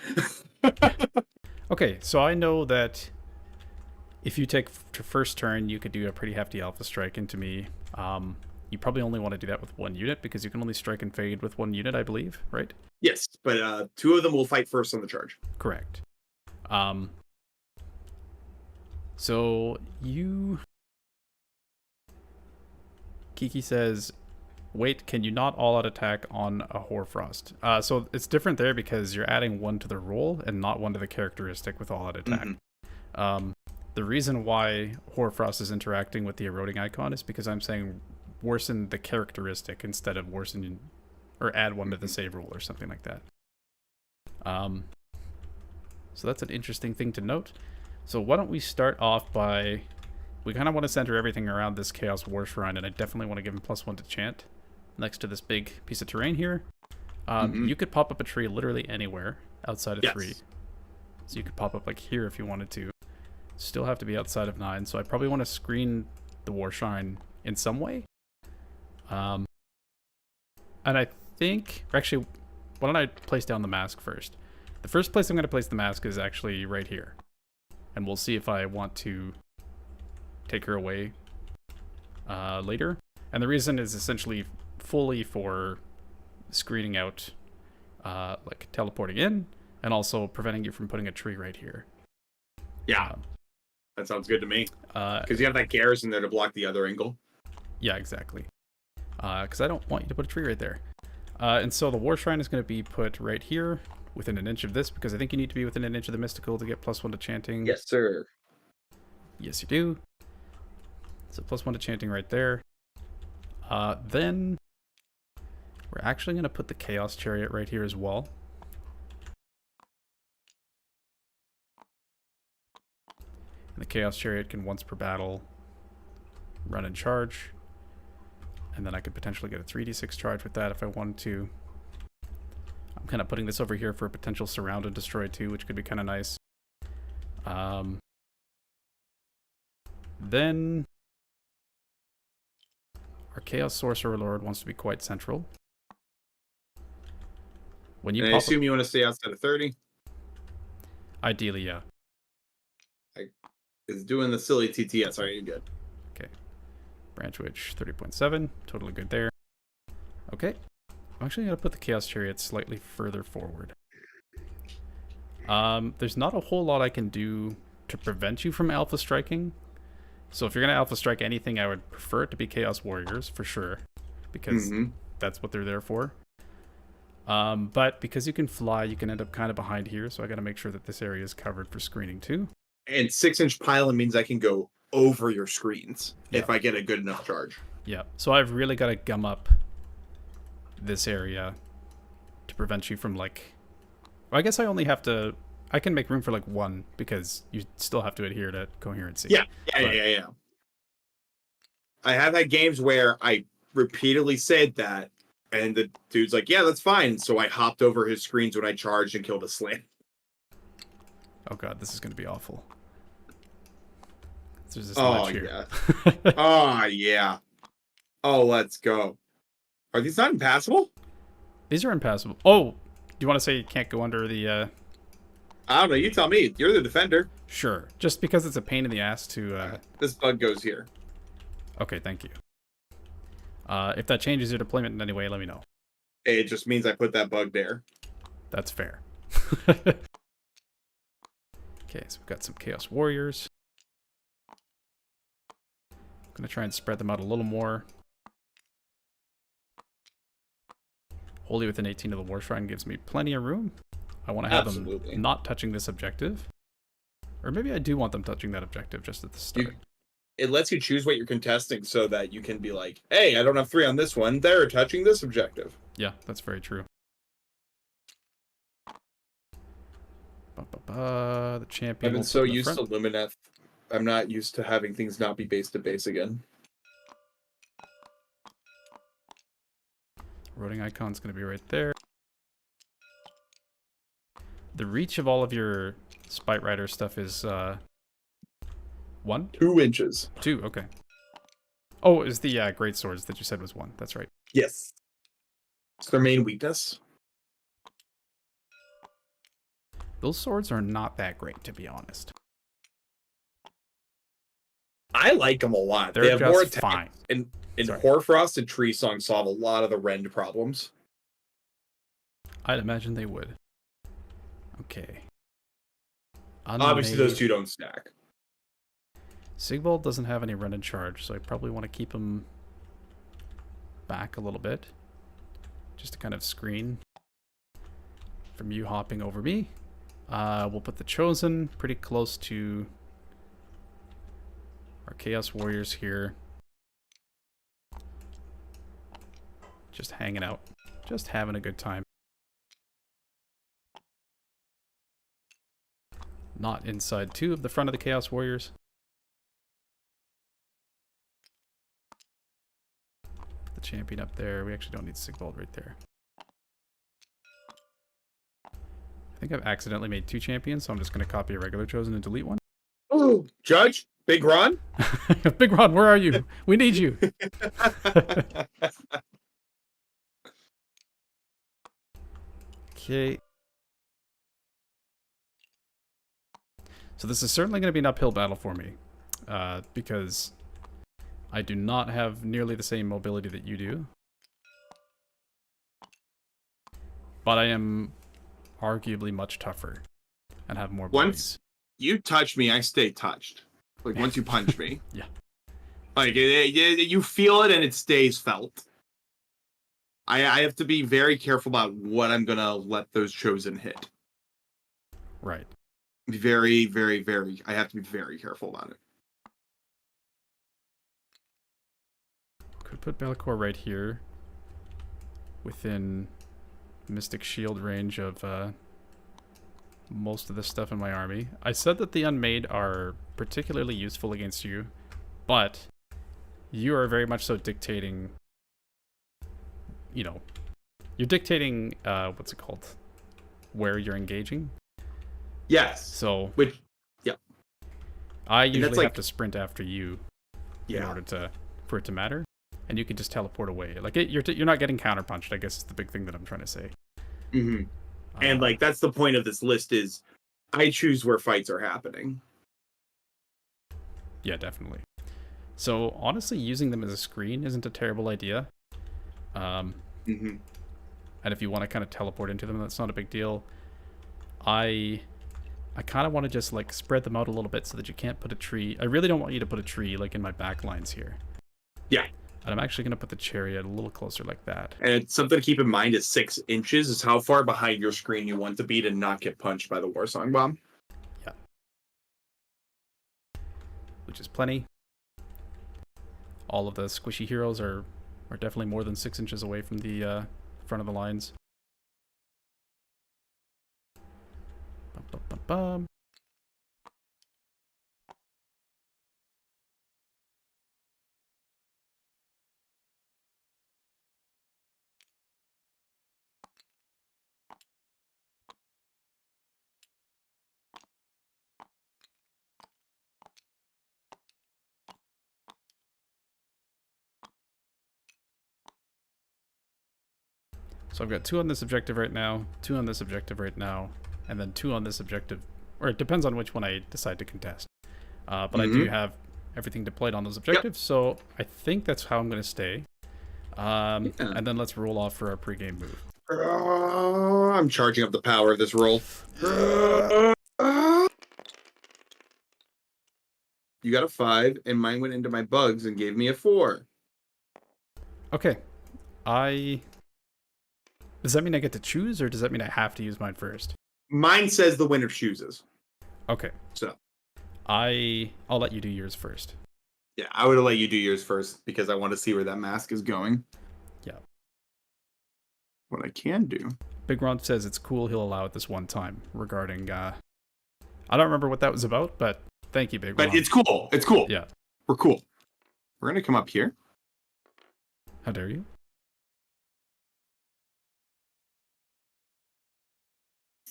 Okay, so I know that if you take first turn, you could do a pretty hefty alpha strike into me. You probably only want to do that with 1 unit because you can only strike and fade with 1 unit, I believe, right? Yes, but 2 of them will fight first on the charge. Correct. So you... Kiki says, wait, can you not all-out attack on a Hoarfrost? So it's different there because you're adding 1 to the roll and not 1 to the characteristic with all-out attack. Mm-hmm. The reason why Hoarfrost is interacting with the eroding icon is because I'm saying worsen the characteristic instead of worsen or add 1 to the save roll or something like that. So that's an interesting thing to note. So why don't we start off by... We kind of want to center everything around this Chaos War Shrine, and I definitely want to give him +1 to chant next to this big piece of terrain here. You could pop up a tree literally anywhere outside of 3. So you could pop up here if you wanted to. still have to be outside of 9, so I probably want to screen the war shrine in some way. And I think, actually, why don't I place down the mask first? The first place I'm going to place the mask is actually right here. And we'll see if I want to take her away later. And the reason is essentially fully for screening out, like teleporting in, and also preventing you from putting a tree right here. Yeah, that sounds good to me. Because you have that garrison there to block the other angle. Yeah, exactly. Because I don't want you to put a tree right there. And so the war shrine is going to be put right here, within an inch of this, because I think you need to be within an inch of the mystical to get +1 to chanting. Yes, sir. Yes, you do. So +1 to chanting right there. Then we're actually going to put the Chaos Chariot right here as well. And the Chaos Chariot can once per battle run and charge. And then I could potentially get a 3d6 charge with that if I wanted to. I'm kind of putting this over here for a potential surround and destroy too, which could be kind of nice. Then our Chaos Sorcerer Lord wants to be quite central. When you I assume you want to stay outside of 30? Ideally, yeah. Is doing the silly TTS. Are you good? Okay. Branch Witch 30.7. Totally good there. Okay. I'm actually going to put the Chaos Chariot slightly further forward. There's not a whole lot I can do to prevent you from alpha striking. So if you're going to alpha strike anything, I would prefer it to be Chaos Warriors, for sure. Because that's what they're there for. But because you can fly, you can end up kind of behind here. So I got to make sure that this area is covered for screening too. And 6-inch pylon means I can go over your screens if I get a good enough charge. Yeah. So I've really got to gum up this area to prevent you from like... Well, I guess I only have to... I can make room for like 1 because you still have to adhere to coherency. Yeah. I have had games where I repeatedly said that, and the dude's like, yeah, that's fine. So I hopped over his screens when I charged and killed a slam. Oh god, this is going to be awful. There's this ledge here. Yeah. Oh, yeah. Oh, let's go. Are these not impassable? These are impassable. Oh, do you want to say you can't go under the... I don't know. You tell me. You're the defender. Sure. Just because it's a pain in the ass to... This bug goes here. Okay, thank you. If that changes your deployment in any way, let me know. It just means I put that bug there. That's fair. Okay, so we've got some Chaos Warriors. I'm going to try and spread them out a little more. Wholly within 18 of the War Shrine gives me plenty of room. I want to have them not touching this objective. Or maybe I do want them touching that objective just at the start. It lets you choose what you're contesting so that you can be like, hey, I don't have 3 on this one. They're touching this objective. Yeah, that's very true. The champion. I've been so used to Lumineth. I'm not used to having things not be base to base again. Roading icon's going to be right there. The reach of all of your Spite Rider stuff is 1? 2 inches. 2, okay. Oh, it was the great swords that you said was 1. That's right. Yes. It's their main weakness. Those swords are not that great, to be honest. I like them a lot. They're just more fine. And Hoarfrost and Tree Song solve a lot of the rend problems. I'd imagine they would. Okay. Obviously, those 2 don't stack. Sigvald doesn't have any run and charge, so I probably want to keep him back a little bit. Just to kind of screen from you hopping over me. We'll put the Chosen pretty close to our Chaos Warriors here. Just hanging out. Just having a good time. Not inside 2 of the front of the Chaos Warriors. Put the champion up there. We actually don't need Sigvald right there. I think I've accidentally made 2 champions, so I'm just going to copy a regular Chosen and delete 1. Judge, Big Ron? Big Ron, where are you? We need you. Okay. So this is certainly going to be an uphill battle for me, because I do not have nearly the same mobility that you do. But I am arguably much tougher and have more Once bodies. You touch me, I stay touched. Like, once you punch me. Yeah. Like, you feel it and it stays felt. I have to be very careful about what I'm going to let those chosen hit. Right. Very, very, very. I have to be very careful about it. Could put Bellicor right here within Mystic Shield range of most of the stuff in my army. I said that the Unmade are particularly useful against you, but you are very much so dictating, you know, you're dictating, what's it called? Where you're engaging. Yes. So, yeah. I usually have to sprint after you in order for it to matter. And you can just teleport away. Like, you're not getting counterpunched, I guess is the big thing that I'm trying to say. Mm-hmm. And, like, that's the point of this list is I choose where fights are happening. Yeah, definitely. So, honestly, using them as a screen isn't a terrible idea. And if you want to kind of teleport into them, that's not a big deal. I kind of want to just, like, spread them out a little bit so that you can't put a tree. I really don't want you to put a tree, like, in my back lines here. Yeah. And I'm actually going to put the chariot a little closer like that. And it's something to keep in mind is 6 inches is how far behind your screen you want to be to not get punched by the Warsong Bomb. Yeah. Which is plenty. All of the squishy heroes are definitely more than 6 inches away from the front of the lines. Bum, bum, bum, bum. So I've got 2 on this objective right now, 2 on this objective right now, and then 2 on this objective. Or it depends on which one I decide to contest. But I do have everything deployed on those objectives, so I think that's how I'm going to stay. And then let's roll off for our pregame move. I'm charging up the power of this roll. You got a 5, and mine went into my bugs and gave me a 4. Okay. Does that mean I get to choose, or does that mean I have to use mine first? Mine says the winner chooses. Okay. So I'll let you do yours first. Yeah, I would have let you do yours first because I want to see where that mask is going. Yeah. What I can do. Big Ron says it's cool he'll allow it this one time regarding I don't remember what that was about, but thank you, Big Ron. But it's cool. It's cool. Yeah. We're cool. We're gonna come up here. How dare you?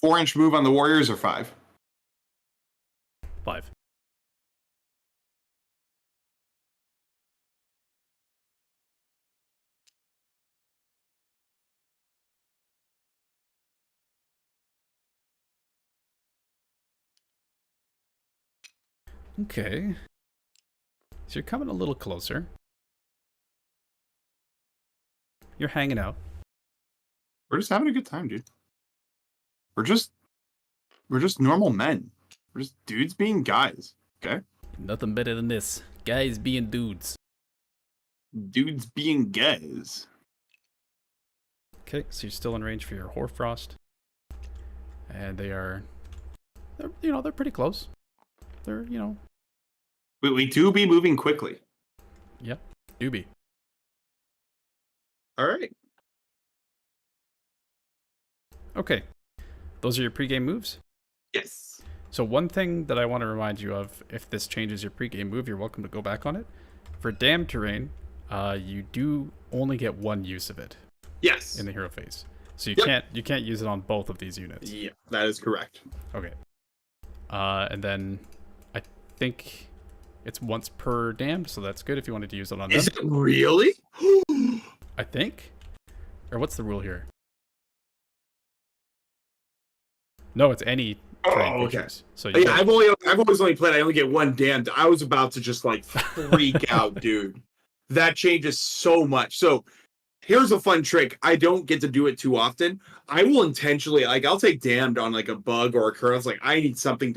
4-inch move on the Warriors or 5? 5. Okay. So you're coming a little closer. You're hanging out. We're just having a good time, dude. We're just normal men. We're just dudes being guys. Okay? Nothing better than this. Guys being dudes. Dudes being guys. Okay, so you're still in range for your Hoarfrost. And they're pretty close. They're, We do be moving quickly. Yep, do be. All right. Okay. Those are your pregame moves? Yes. So one thing that I want to remind you of, if this changes your pregame move, you're welcome to go back on it. For damned terrain, you do only get one use of it. Yes. In the hero phase. So you can't use it on both of these units. Yeah, that is correct. Okay. And then I think it's once per damned, so that's good if you wanted to use it on Is them. it really? I think. Or what's the rule here? No, it's any terrain features. So yeah, I've always only played. I only get one damned. I was about to just like freak out, dude. That changes so much. So here's a fun trick. I don't get to do it too often. I will intentionally, like, I'll take damned on like a bug or a occurrence. Like, I need something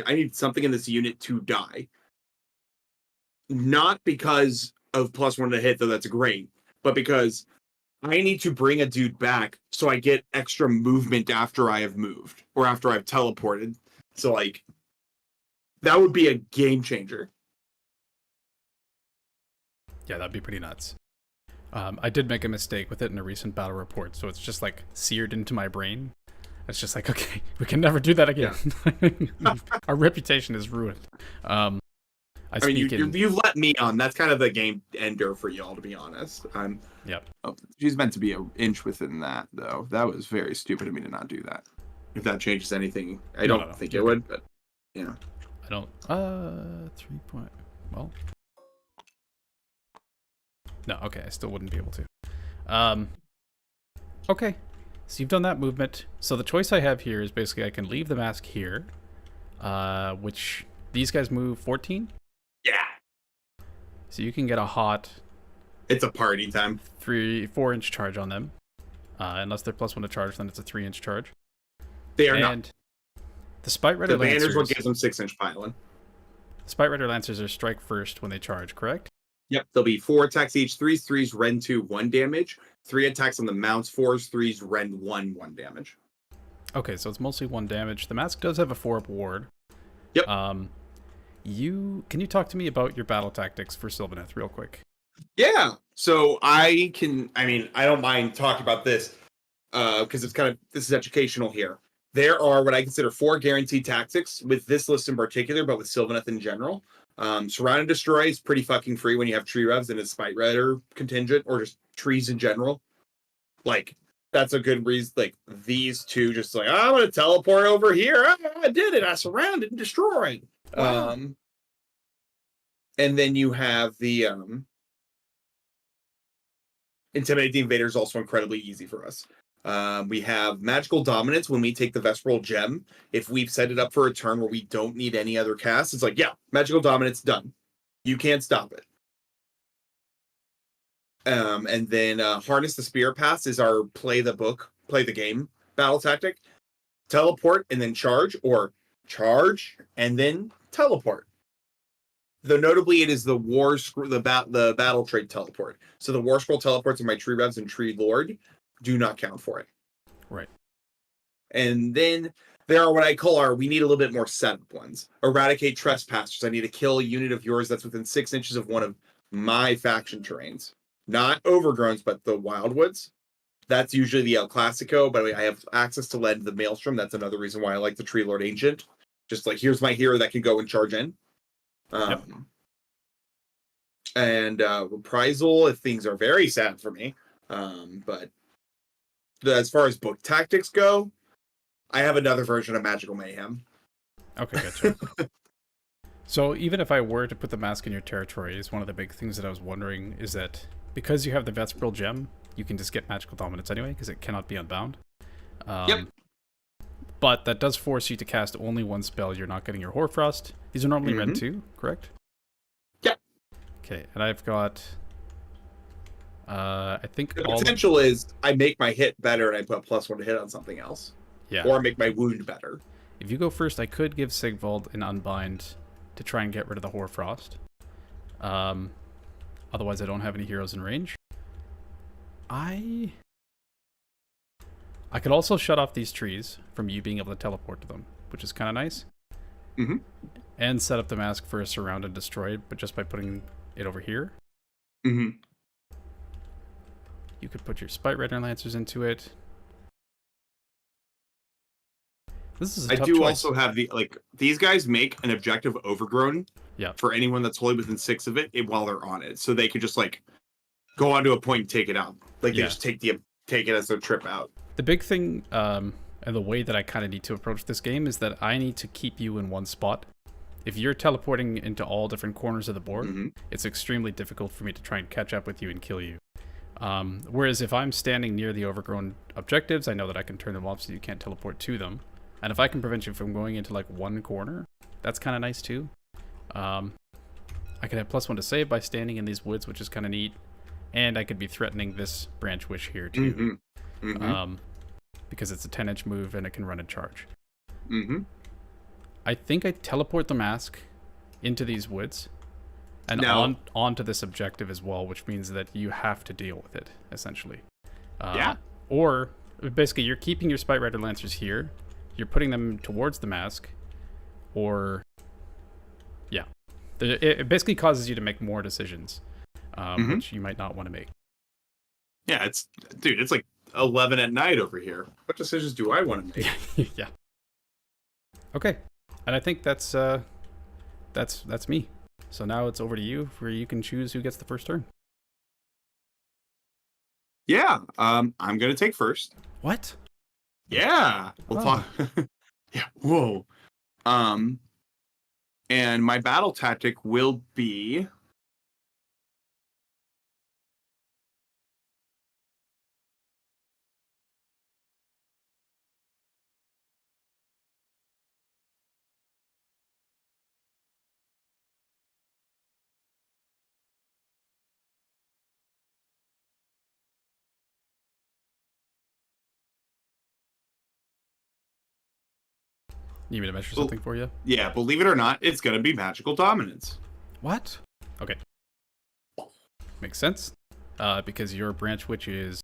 in this unit to die. Not because of +1 to hit, though that's great, but because I need to bring a dude back so I get extra movement after I have moved or after I've teleported. So, like, that would be a game changer. Yeah, that'd be pretty nuts. I did make a mistake with it in a recent battle report, so it's just like seared into my brain. It's just like, okay, we can never do that again. Yeah. Our reputation is ruined. I mean, you've let me on. That's kind of the game ender for y'all, to be honest. Yep. Oh, she's meant to be an inch within that, though. That was very stupid of me to not do that. If that changes anything, I don't think it would, but yeah. I don't. 3 point. Well. No, okay, I still wouldn't be able to. Okay, so you've done that movement. So the choice I have here is basically I can leave the mask here, which these guys move 14. Yeah. So you can get a hot. It's a party time. 4 inch charge on them, unless they're +1 to charge, then it's a 3 inch charge. They are not. The Spite Rider Lancers. The banner's what gives them 6 inch pylon. Spite Rider Lancers are strike first when they charge, correct? Yep, there'll be 4 attacks each, 3s, rend 2, 1 damage. 3 attacks on the mounts, 4s, 3s, rend 1 damage. Okay, so it's mostly 1 damage. The mask does have a 4-up ward. Yep. Can you talk to me about your battle tactics for Sylvaneth real quick? Yeah. So I don't mind talking about this because this is educational here. There are what I consider 4 guaranteed tactics with this list in particular, but with Sylvaneth in general. Surround and Destroy is pretty fucking free when you have tree revs and a Spite Rider contingent, or just trees in general. Like, that's a good reason. Like, these two, just like, I'm going to teleport over here. I did it. I surrounded and destroyed. Wow. And then you have the Intimidate the Invader is also incredibly easy for us. We have Magical Dominance when we take the Vesperal Gem. If we've set it up for a turn where we don't need any other casts, it's like, yeah, Magical Dominance, done. You can't stop it. And then Harness the Spirit Pass is our play the game battle tactic. Teleport and then charge, or charge and then teleport. Though notably, it is the the battle trait teleport. So the War Scroll teleports in my Tree Revs and Tree Lord do not count for it. Right. And then there are what I call we need a little bit more setup ones. Eradicate Trespassers. I need to kill a unit of yours that's within 6 inches of one of my faction terrains. Not Overgrowns, but the Wildwoods. That's usually the El Clasico, but I have access to Lead the Maelstrom. That's another reason why I like the Tree Lord Ancient. Just like, here's my hero that can go and charge in. Yep. And Reprisal, if things are very sad for me. But as far as book tactics go, I have another version of Magical Mayhem. Okay, gotcha. So even if I were to put the mask in your territory, is one of the big things that I was wondering is that because you have the Vesperal Gem, you can just get Magical Dominance anyway, because it cannot be unbound. Yep. But that does force you to cast only one spell. You're not getting your Hoarfrost. These are normally red 2, correct? Yeah. Okay, and I've got... I think the potential is I make my hit better and I put +1 to hit on something else. Yeah. Or I make my wound better. If you go first, I could give Sigvald an Unbind to try and get rid of the Hoarfrost. Otherwise, I don't have any heroes in range. I could also shut off these trees from you being able to teleport to them, which is kind of nice. Mm-hmm. And set up the mask for a Surround and Destroy, but just by putting it over here. Mm-hmm. You could put your Spite Rider Lancers into it. This is a tough choice. Also have these guys make an objective Overgrown for anyone that's wholly within 6 of it while they're on it. So they could just go onto a point and take it out. They just take it as their trip out. The big thing, and the way that I kind of need to approach this game is that I need to keep you in one spot. if you're teleporting into all different corners of the board, Mm-hmm. it's extremely difficult for me to try and catch up with you and kill you. Whereas if I'm standing near the overgrown objectives, I know that I can turn them off so you can't teleport to them. And if I can prevent you from going into like one corner, that's kind of nice too. I could have +1 to save by standing in these woods, which is kind of neat. And I could be threatening this branch witch here too. Mm-hmm. Mm-hmm. Because it's a 10-inch move and it can run and charge. Mm-hmm. I think I teleport the mask into these woods and onto this objective as well, which means that you have to deal with it, essentially. Yeah. Or, basically, you're keeping your Spite Rider Lancers here, you're putting them towards the mask, or... Yeah. It basically causes you to make more decisions, which you might not want to make. Yeah, it's like 11 at night over here. What decisions do I want to make? Yeah. Okay. And I think that's me. So now it's over to you, where you can choose who gets the first turn. Yeah, I'm gonna take first. What? Yeah, we'll talk. Yeah, whoa. And my battle tactic will be. You need me to measure something for you? Yeah, believe it or not, it's gonna be magical dominance. What? Okay. Makes sense. Because your branch witch is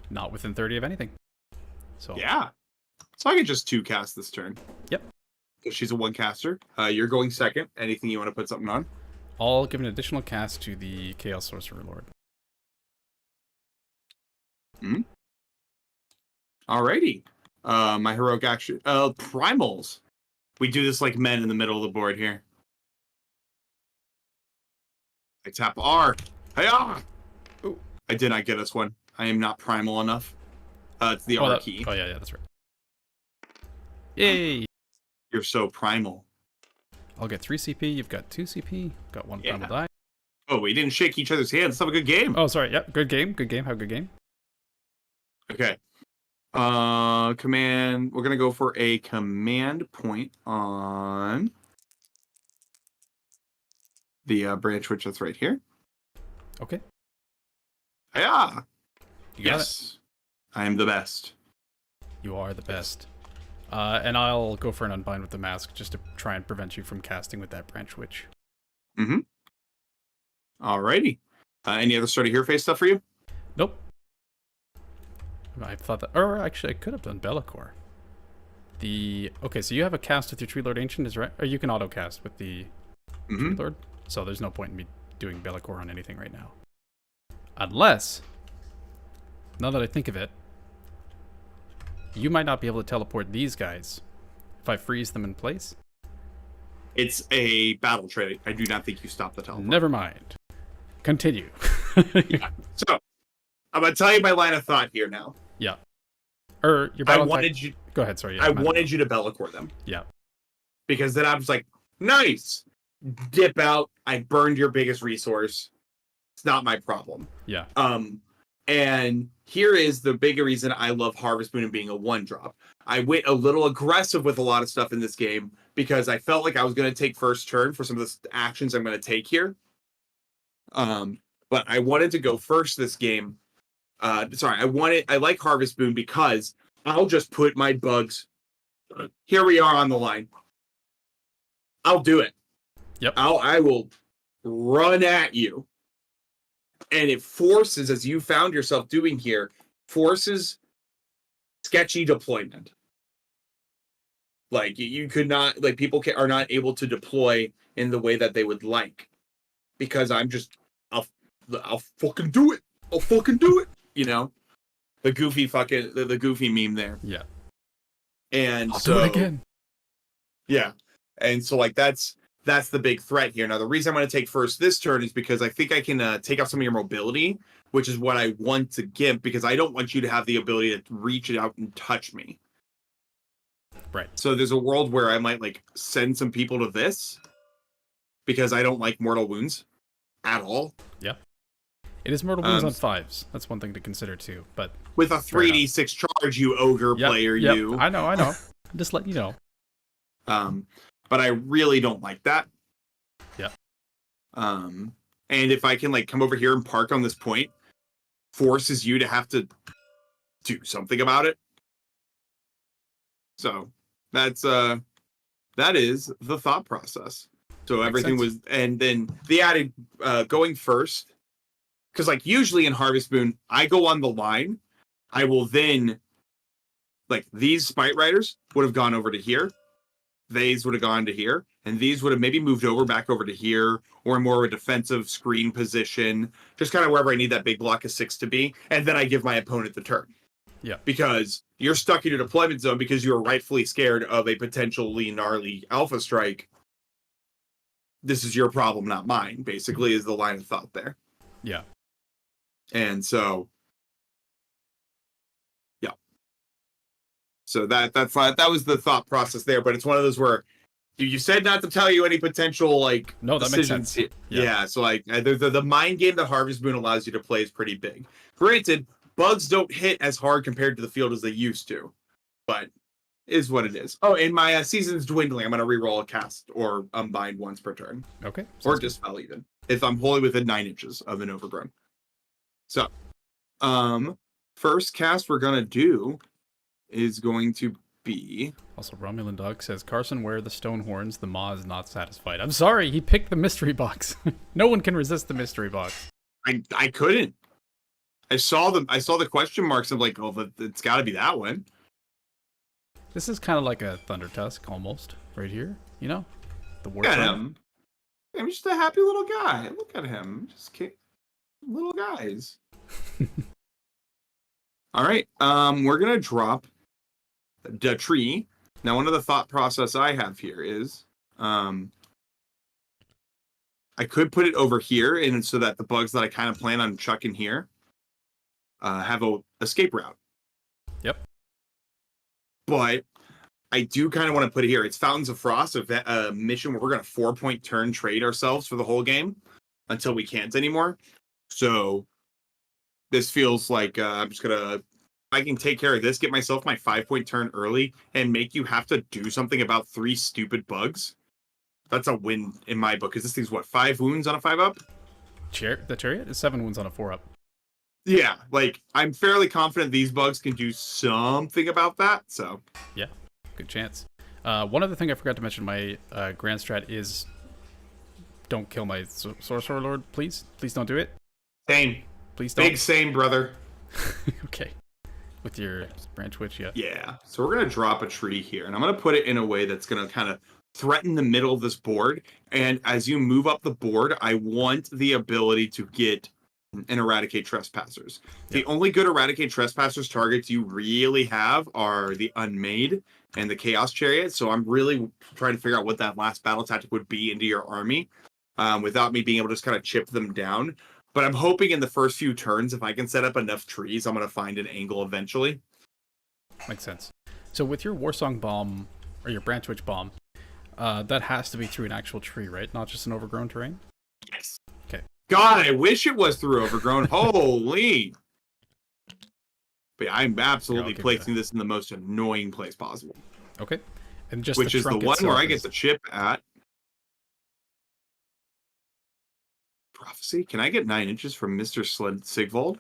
not within 30 of anything. So yeah. So I can just 2 cast this turn. Yep. Because she's a 1 caster. You're going second. Anything you want to put something on? I'll give an additional cast to the Chaos Sorcerer Lord. Alrighty. My heroic action. Primals. We do this like men in the middle of the board here. I tap R. Hi-yah! Ooh, I did not get this one. I am not primal enough. It's the R key. Oh, yeah, that's right. Yay! You're so primal. I'll get 3 CP. You've got 2 CP. Got 1 primal die. Oh, we didn't shake each other's hands. Let's have a good game. Oh, sorry. Yep, good game. Good game. Have a good game. Okay. Command. We're gonna go for a command point on the branch witch that's right here. Okay. Yeah. Yes. I am the best. You are the best. And I'll go for an unbind with the mask just to try and prevent you from casting with that branch witch. Mm-hmm. Alrighty. Any other sort of hero face stuff for you? Nope. I thought that, or actually, I could have done Be'lakor. Okay, so you have a cast with your Tree Lord Ancient, is right? Or you can auto cast with the Tree Lord, so there's no point in me doing Be'lakor on anything right now. Unless, now that I think of it, you might not be able to teleport these guys if I freeze them in place. It's a battle trait. I do not think you stop the teleport. Never mind. Continue. Yeah. So, I'm going to tell you my line of thought here now. Yeah. Or your battle you. Go ahead, sorry. Yeah, I wanted you to Be'lakor them. Yeah. Because then I was like, nice! Dip out. I burned your biggest resource. It's not my problem. Yeah. And here is the bigger reason I love Harvest Moon and being a 1-drop. I went a little aggressive with a lot of stuff in this game because I felt like I was going to take first turn for some of the actions I'm going to take here. But I wanted to go first this game. I like Harvest Moon because I'll just put my bugs. Here we are on the line. I'll do it. Yep. I will run at you. And it forces, as you found yourself doing here, forces sketchy deployment. Like you could not, like people are not able to deploy in the way that they would like, because I'll fucking do it. I'll fucking do it. You know, the goofy meme there. Yeah. And I'll do it again. Yeah. And so like that's the big threat here. Now, the reason I'm going to take first this turn is because I think I can take off some of your mobility, which is what I want to give, because I don't want you to have the ability to reach it out and touch me. Right. So there's a world where I might like send some people to this because I don't like mortal wounds at all. Yeah. It is mortal wounds on 5s. That's one thing to consider too. But with a 3d6 charge, you ogre player, you. I know. I'm just letting you know. But I really don't like that. Yeah. And if I can like come over here and park on this point, forces you to have to do something about it. So that is the thought process. So everything was, and then the added going first, because like usually in Harvest Moon, I go on the line. I will then, like these Spite Riders would have gone over to here. These would have gone to here, and these would have maybe moved over back over to here, or more of a defensive screen position, just kind of wherever I need that big block of 6 to be, and then I give my opponent the turn. Yeah. Because you're stuck in your deployment zone because you're rightfully scared of a potentially gnarly alpha strike. This is your problem, not mine, basically, is the line of thought there. Yeah. And so, yeah. So that was the thought process there, but it's one of those where you said not to tell you any potential like decisions. Makes sense. Yeah. So like the mind game that Harvest Moon allows you to play is pretty big. Granted, bugs don't hit as hard compared to the field as they used to, but is what it is. Oh, and my season's dwindling. I'm going to reroll a cast or unbind once per turn. Okay. Or dispel even, if I'm wholly within 9 inches of an overgrown. So, first cast we're going to do is going to be... Also, Romulan Dog says, Carson, where are the stone horns? The maw is not satisfied. I'm sorry, he picked the mystery box. No one can resist the mystery box. I couldn't. I saw the question marks. I'm like, oh, it's got to be that one. This is kind of like a Thunder Tusk, almost, right here. You know? The war Look at him. I'm just a happy little guy. Look at him. Just little guys. All right. We're going to drop the tree. Now, one of the thought process I have here is I could put it over here and so that the bugs that I kind of plan on chucking here have a escape route. Yep. But I do kind of want to put it here. It's Fountains of Frost, a mission where we're going to 4-point turn trade ourselves for the whole game until we can't anymore. So this feels like I'm just going to, I can take care of this, get myself my 5-point turn early, and make you have to do something about 3 stupid bugs. That's a win in my book. Because this thing's what, 5 wounds on a 5-up? The Chariot is 7 wounds on a 4-up. Yeah, like I'm fairly confident these bugs can do something about that. So yeah, good chance. One other thing I forgot to mention, my grand strat is don't kill my Sorcerer Lord, please. Please don't do it. Same. Please don't. Big same, brother. Okay. With your branch witch, yeah. Yeah. So we're gonna drop a tree here, and I'm gonna put it in a way that's gonna kind of threaten the middle of this board. And as you move up the board, I want the ability to get and eradicate trespassers. The only good eradicate trespassers targets you really have are the Unmade and the Chaos Chariot. So I'm really trying to figure out what that last battle tactic would be into your army without me being able to just kind of chip them down. But I'm hoping in the first few turns, if I can set up enough trees, I'm going to find an angle eventually. Makes sense. So with your Warsong Bomb or your Branch Witch Bomb, that has to be through an actual tree, right? Not just an overgrown terrain? Yes. Okay. God, I wish it was through overgrown. Holy. But yeah, I'm absolutely placing this in the most annoying place possible. Okay. And just which is the one where I get the chip at. Prophecy? Can I get 9 inches from Mr. Sigvald?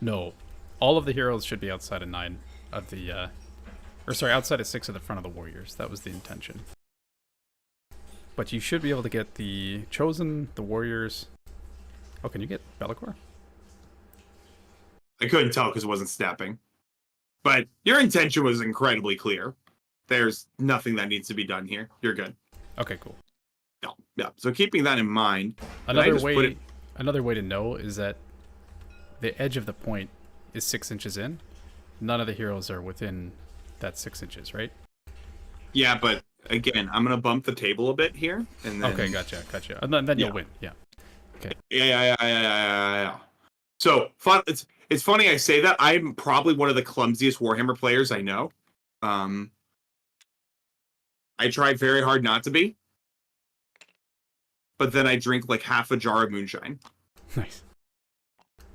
No. All of the heroes should be outside of 9 of the... outside of 6 of the front of the warriors. That was the intention. But you should be able to get the Chosen, the warriors... Oh, can you get Bellicor? I couldn't tell because it wasn't snapping. But your intention was incredibly clear. There's nothing that needs to be done here. You're good. Okay, cool. Yeah. So keeping that in mind, another way to know is that the edge of the point is 6 inches in. None of the heroes are within that 6 inches, right? Yeah, but again, I'm gonna bump the table a bit here, and then... Okay, gotcha. And then you'll win. Yeah. Okay. Yeah. So fun. It's funny I say that. I'm probably one of the clumsiest Warhammer players I know. I try very hard not to be. But then I drink like half a jar of moonshine. Nice.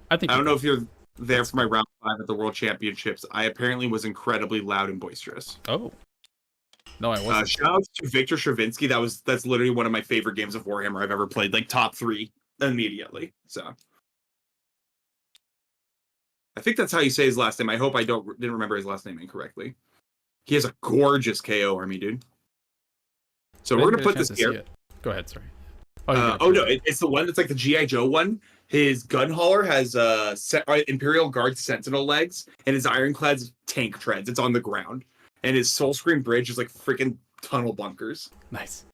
I don't know if you're there for my round 5 at the World Championships. I apparently was incredibly loud and boisterous. Oh. No, I wasn't. Shout out to Victor Stravinsky. That's literally one of my favorite games of Warhammer I've ever played. Like top 3 immediately. So I think that's how you say his last name. I hope I didn't remember his last name incorrectly. He has a gorgeous KO army, dude. So we're gonna put this here. Go ahead, sorry. No, it's the one that's like the G.I. Joe one. His gun hauler has Imperial Guard Sentinel legs, and his ironclad's tank treads. It's on the ground, and his Soul Scream bridge is like freaking tunnel bunkers. Nice.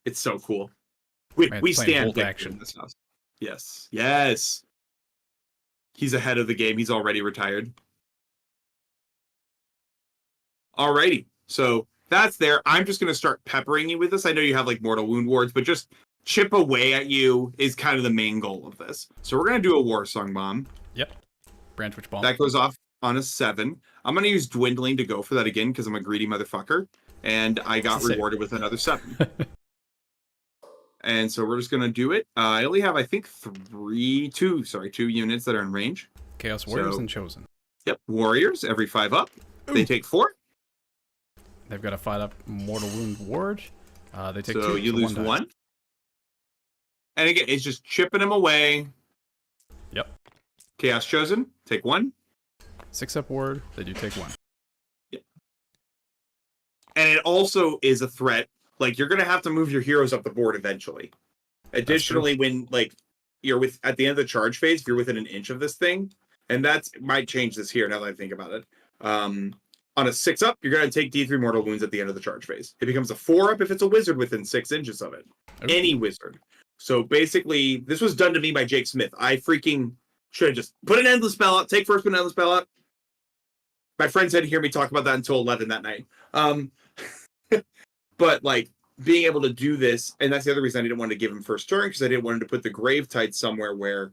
It's so cool. We stand action in this house. Yes. He's ahead of the game. He's already retired. Alrighty, so that's there. I'm just gonna start peppering you with this. I know you have like mortal wound wards, but just chip away at you is kind of the main goal of this. So we're going to do a war song bomb. Yep. Branch witch bomb. That goes off on a 7. I'm going to use dwindling to go for that again because I'm a greedy motherfucker. And I got rewarded with another 7. And so we're just going to do it. I only have, I think, 2 units that are in range. Chaos Warriors and Chosen. Yep. Warriors, every 5 up. Ooh. They take 4. They've got a 5 up mortal wound ward. They take 2. So you lose 1. And again, it's just chipping him away. Yep. Chaos Chosen, take 1. 6 up ward, they do take 1. Yep. And it also is a threat. Like, you're going to have to move your heroes up the board eventually. Additionally, when, like, you're at the end of the charge phase, if you're within an inch of this thing, and might change this here now that I think about it. On a 6 up, you're going to take D3 mortal wounds at the end of the charge phase. It becomes a 4 up if it's a wizard within 6 inches of it. Okay. Any wizard. So basically, this was done to me by Jake Smith. I freaking should have just put an endless spell out, take first, put an endless spell out. My friends had to hear me talk about that until 11 that night. But like being able to do this, and that's the other reason I didn't want to give him first turn, because I didn't want him to put the grave tide somewhere where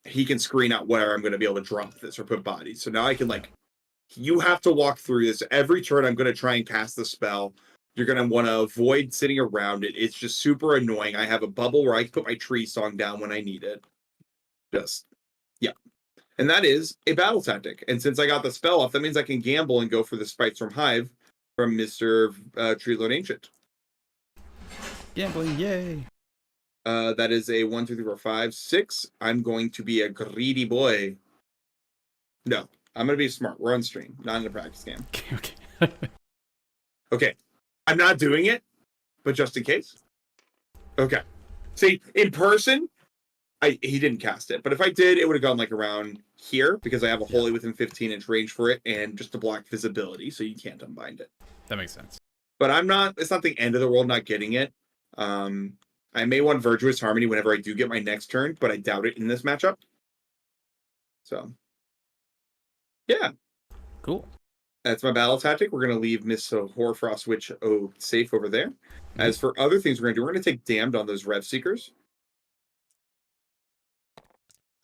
he can screen out where I'm going to be able to drop this or put bodies. So now I can you have to walk through this. Every turn I'm going to try and cast the spell. You're going to want to avoid sitting around it. It's just super annoying. I have a bubble where I can put my tree song down when I need it. Yeah. And that is a battle tactic. And since I got the spell off, that means I can gamble and go for the Spitestorm Hive from Mr. Treelord Ancient. Gambling, yay. That is a 1, 2, 3, 4, 5, 6. I'm going to be a greedy boy. No, I'm going to be smart. We're on stream, not in a practice game. Okay. Okay. I'm not doing it, but just in case. Okay. See, in person, he didn't cast it. But if I did, it would have gone like around here because I have a holy within 15-inch range for it and just to block visibility, so you can't unbind it. That makes sense. But it's not the end of the world not getting it. I may want Virtuous Harmony whenever I do get my next turn, but I doubt it in this matchup. So, yeah. Cool. That's my battle tactic. We're going to leave Miss Hoarfrost Witch safe over there. Mm-hmm. As for other things we're going to take Damned on those Rev Seekers.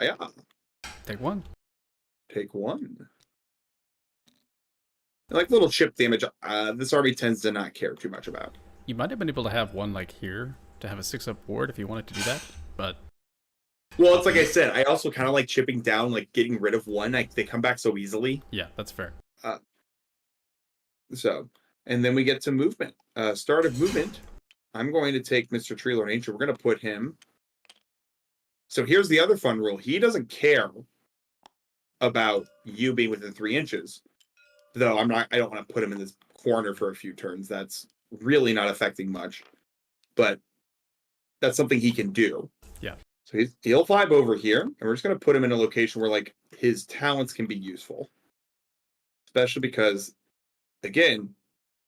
Yeah. Take 1. Take 1. Like little chip damage, this army tends to not care too much about. You might have been able to have one like here to have a 6-up ward if you wanted to do that, but... Well, it's like I said, I also kind of like chipping down, like getting rid of one. They come back so easily. Yeah, that's fair. And then we get to movement. Start of movement. I'm going to take Mr. Treelord Ancient. We're going to put him. So here's the other fun rule. He doesn't care about you being within 3 inches. Though I don't want to put him in this corner for a few turns. That's really not affecting much. But that's something he can do. Yeah. So he'll fly over here, and we're just going to put him in a location where like his talents can be useful. Especially because, again,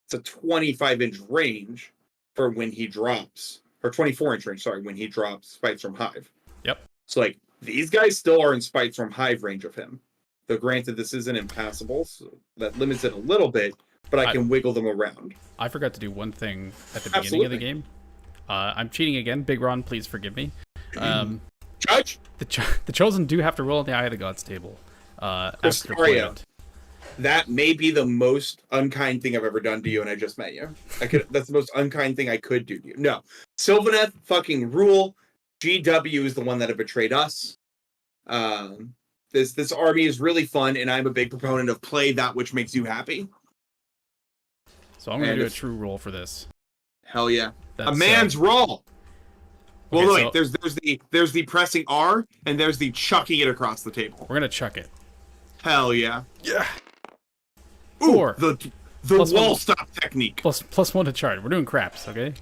it's a 25-inch range for when he drops, or 24-inch range, sorry, when he drops Spitestorm Hive. Yep. So, like, these guys still are in Spitestorm Hive range of him. Though, granted, this isn't impassable, so that limits it a little bit, but I can wiggle them around. I forgot to do one thing at the beginning of the game. I'm cheating again. Big Ron, please forgive me. Judge? The Chosen do have to roll on the Eye of the Gods table. After deployment. that may be the most unkind thing I've ever done to you, and I just met you. That's the most unkind thing I could do to you. No. Sylvaneth fucking rule. GW is the one that have betrayed us. This army is really fun, and I'm a big proponent of play that which makes you happy. So I'm going to do a true roll for this. Hell yeah. A man's roll. Well, okay, wait, so there's the pressing R, and there's the chucking it across the table. We're going to chuck it. Hell yeah. Yeah. Ooh, 4. The wall stop technique. Plus 1 to charge. We're doing craps, okay?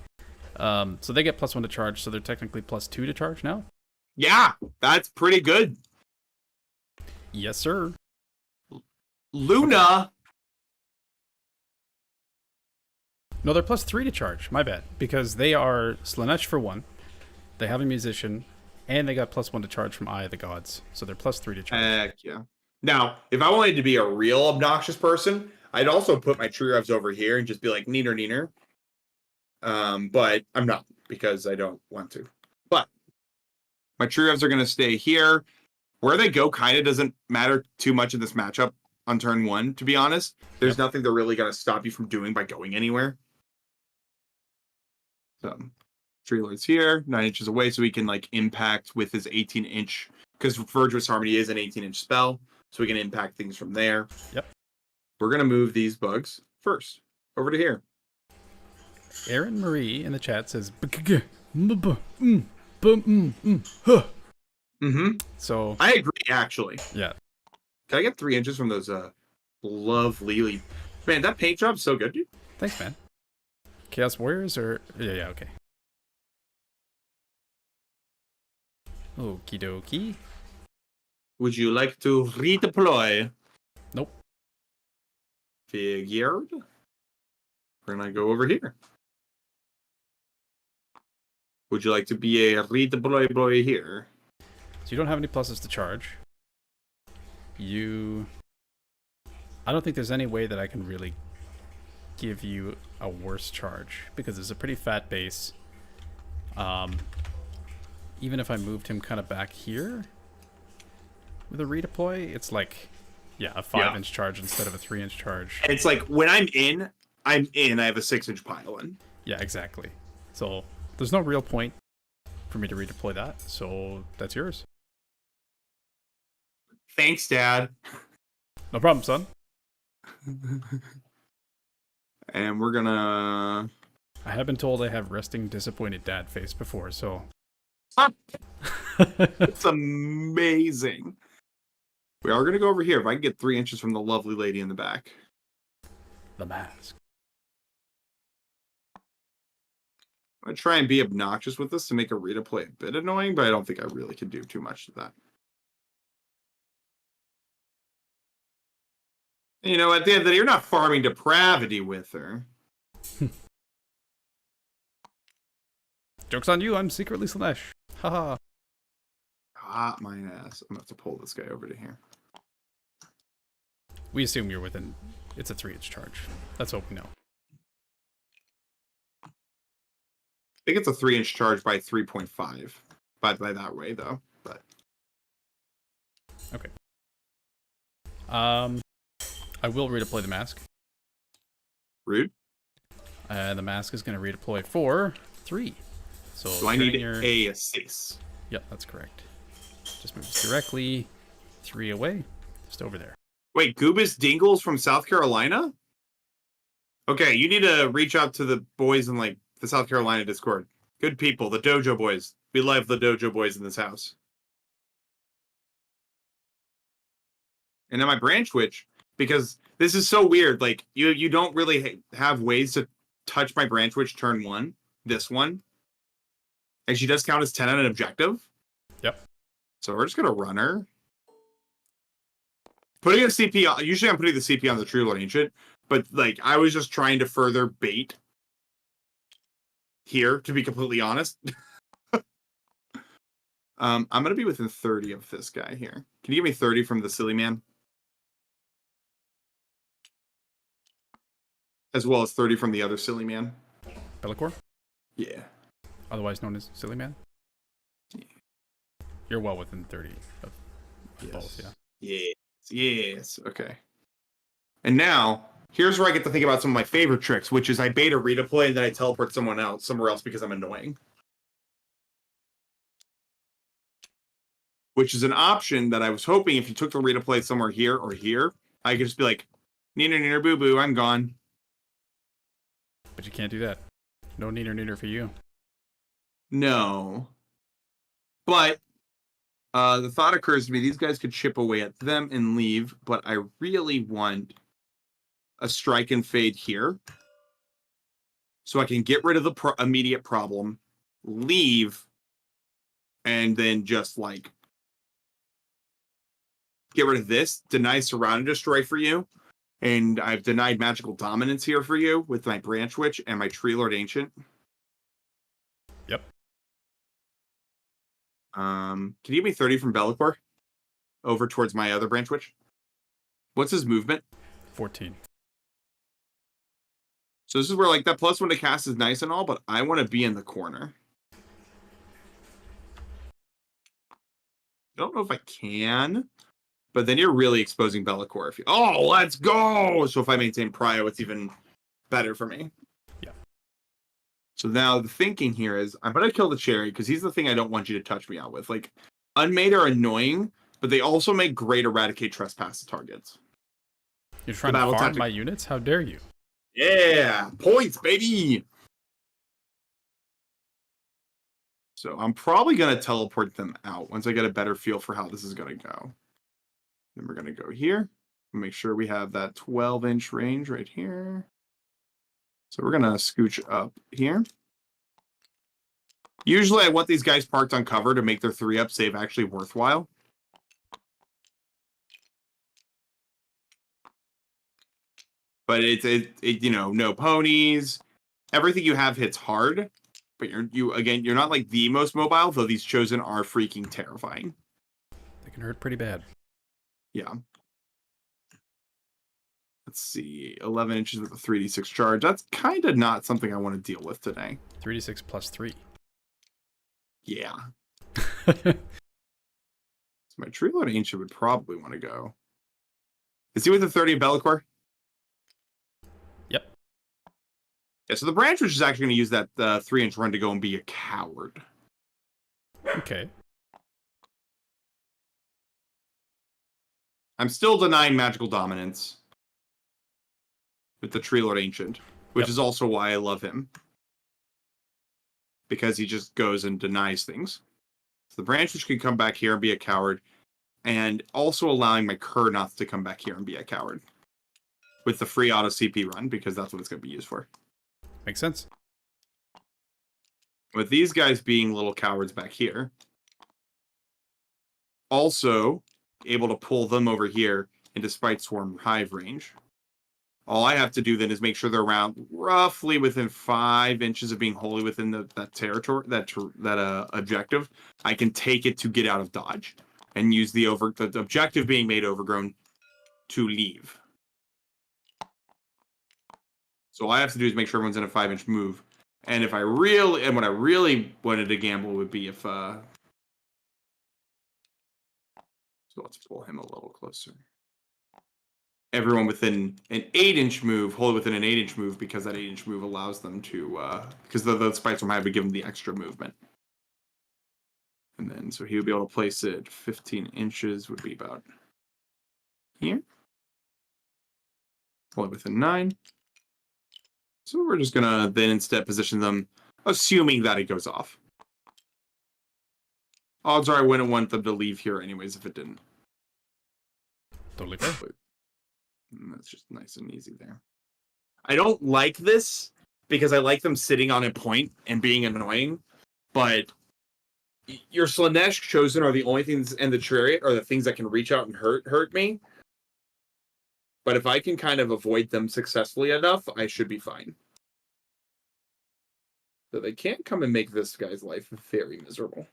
So they get +1 to charge, so they're technically +2 to charge now? Yeah, that's pretty good. Yes, sir. Luna. No, they're +3 to charge. My bad. Because they are Slaanesh for 1. They have a musician, and they got +1 to charge from Eye of the Gods. So they're +3 to charge. Heck yeah. Now, if I wanted to be a real obnoxious person, I'd also put my tree revs over here and just be like, neener. But I'm not, because I don't want to. But my tree revs are going to stay here. Where they go kind of doesn't matter too much in this matchup on turn 1, to be honest. There's nothing they're really going to stop you from doing by going anywhere. So, Tree Lord's here, 9 inches away, so he can like impact with his 18-inch, because Verdurous Harmony is an 18-inch spell, so we can impact things from there. Yep. We're going to move these bugs first, over to here. Erin Marie in the chat says, So I agree, actually. Yeah. Can I get 3 inches from those lovely... Man, that paint job's so good, dude. Thanks, man. Chaos Warriors or... Yeah, okay. Okie dokie. Would you like to redeploy? Nope. Figured. We're gonna go over here. Would you like to be a redeploy boy here? So you don't have any pluses to charge. I don't think there's any way that I can really give you a worse charge, because it's a pretty fat base. Even if I moved him kind of back here with a redeploy, it's like, yeah, a 5-inch charge instead of a 3-inch charge. It's like when I'm in. I have a 6-inch pile in. Yeah, exactly. So there's no real point for me to redeploy that. So that's yours. Thanks, Dad. No problem, son. And we're gonna... I have been told I have resting disappointed dad face before, so... It's amazing. We are gonna go over here. If I can get 3 inches from the lovely lady in the back. The mask. I'm gonna try and be obnoxious with this to make a redeploy a bit annoying, but I don't think I really can do too much to that. You know, at the end of the day, you're not farming depravity with her. Joke's on you, I'm secretly Slaanesh. Haha. Hot my ass. I'm gonna have to pull this guy over to here. We assume you're within... It's a 3-inch charge. That's what we know. I think it's a 3-inch charge by 3.5. By that way, though. But okay. I will redeploy the mask. Rude. The mask is going to redeploy for 3. So I need a 6. Yep, that's correct. Just moves directly 3 away. Just over there. Wait, Goobus Dingles from South Carolina? Okay, you need to reach out to the boys in like the South Carolina Discord. Good people, the Dojo boys. We love the Dojo boys in this house. And then my branch witch, because this is so weird. Like you don't really have ways to touch my branch witch turn 1. This one, and she does count as 10 on an objective. Yep. So we're just gonna run her. Putting a CP. Usually I'm putting the CP on the True Lord Ancient, but like I was just trying to further bait here, to be completely honest. I'm gonna be within 30 of this guy here. Can you give me 30 from the silly man? As well as 30 from the other silly man. Bellicor? Yeah. Otherwise known as Silly Man? Yeah. You're well within 30 of both, yeah. Yes. Okay. And now, here's where I get to think about some of my favorite tricks, which is I bait a redeploy and then I teleport someone else somewhere else because I'm annoying. Which is an option that I was hoping if you took the redeploy somewhere here or here, I could just be like, neener, neener, boo boo, I'm gone. But you can't do that. No neener, neener for you. No. But the thought occurs to me, these guys could chip away at them and leave, but I really want a strike and fade here. So I can get rid of the immediate problem, leave, and then just like get rid of this, deny surround and destroy for you. And I've denied magical dominance here for you with my Branch Witch and my Tree Lord Ancient. Yep. Can you give me 30 from Be'lakor over towards my other Branch Witch? What's his movement? 14. So this is where like that +1 to cast is nice and all, but I want to be in the corner. I don't know if I can, but then you're really exposing Be'lakor. If you, oh, let's go! So if I maintain Prio, it's even better for me. Yeah. So now the thinking here is I'm going to kill the Cherry because he's the thing I don't want you to touch me out with. Like, Unmade are annoying, but they also make great Eradicate Trespass targets. You're trying to farm my units? How dare you? Yeah! Points, baby! So I'm probably going to teleport them out once I get a better feel for how this is going to go. Then we're going to go here. Make sure we have that 12-inch range right here. So we're going to scooch up here. Usually I want these guys parked on cover to make their 3-up save actually worthwhile. But it's you know, no ponies. Everything you have hits hard. But you're not like the most mobile, though these Chosen are freaking terrifying. They can hurt pretty bad. Yeah. Let's see. 11 inches with a 3d6 charge. That's kind of not something I want to deal with today. 3d6 plus 3. Yeah. So my Tree Lord Ancient would probably want to go. Is he with the 30 of Be'lakor? Yep. Yeah, so the Branch Witch is actually going to use that 3-inch run to go and be a coward. Okay. I'm still denying magical dominance with the Tree Lord Ancient, which is also why I love him. Because he just goes and denies things. So the Branch Witch can come back here and be a coward, and also allowing my Kurnoth to come back here and be a coward. With the free auto CP run, because that's what it's going to be used for. Makes sense. With these guys being little cowards back here. Also able to pull them over here into Spite Swarm Hive range. All I have to do then is make sure they're around roughly within 5 inches of being wholly within that territory, that objective. I can take it to get out of dodge and use the objective being made overgrown to leave. So all I have to do is make sure everyone's in a 5-inch move. And what I really wanted to gamble would be if so let's pull him a little closer. Everyone within an 8-inch move, hold within an 8-inch move, because that 8-inch move allows them to because the Spite Swarm Hive would give them the extra movement. And then so he would be able to place it 15 inches would be about here. Hold within 9. So we're just gonna then instead position them, assuming that it goes off. Odds are I wouldn't want them to leave here anyways if it didn't. Totally fair. That's just nice and easy there. I don't like this because I like them sitting on a point and being annoying, but your Slaanesh Chosen are the only things, and the Chariot are the things that can reach out and hurt me. But if I can kind of avoid them successfully enough, I should be fine. So they can't come and make this guy's life very miserable.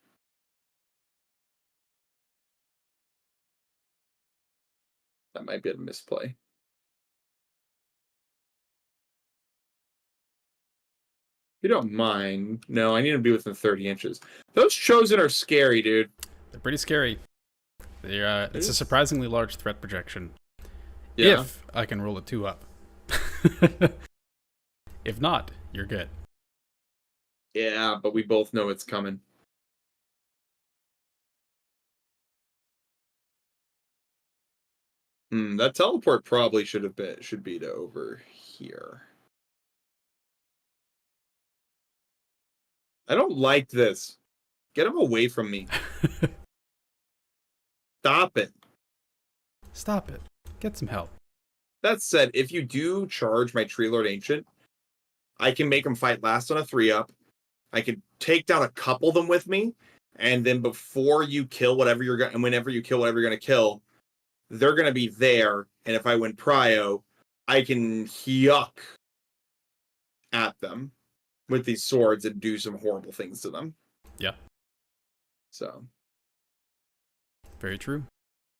That might be a misplay. If you don't mind. No, I need to be within 30 inches. Those Chosen are scary, dude. They're pretty scary. It's a surprisingly large threat projection. Yeah. If I can roll a 2 up. If not, you're good. Yeah, but we both know it's coming. That teleport probably should be to over here. I don't like this. Get him away from me. Stop it. Stop it. Get some help. That said, if you do charge my Tree Lord Ancient, I can make him fight last on a 3-up. I can take down a couple of them with me, and then before you kill whatever you're going, and whenever you kill whatever you're going to kill, they're going to be there. And if I win Prio, I can yuck at them with these swords and do some horrible things to them. Yeah. So. Very true.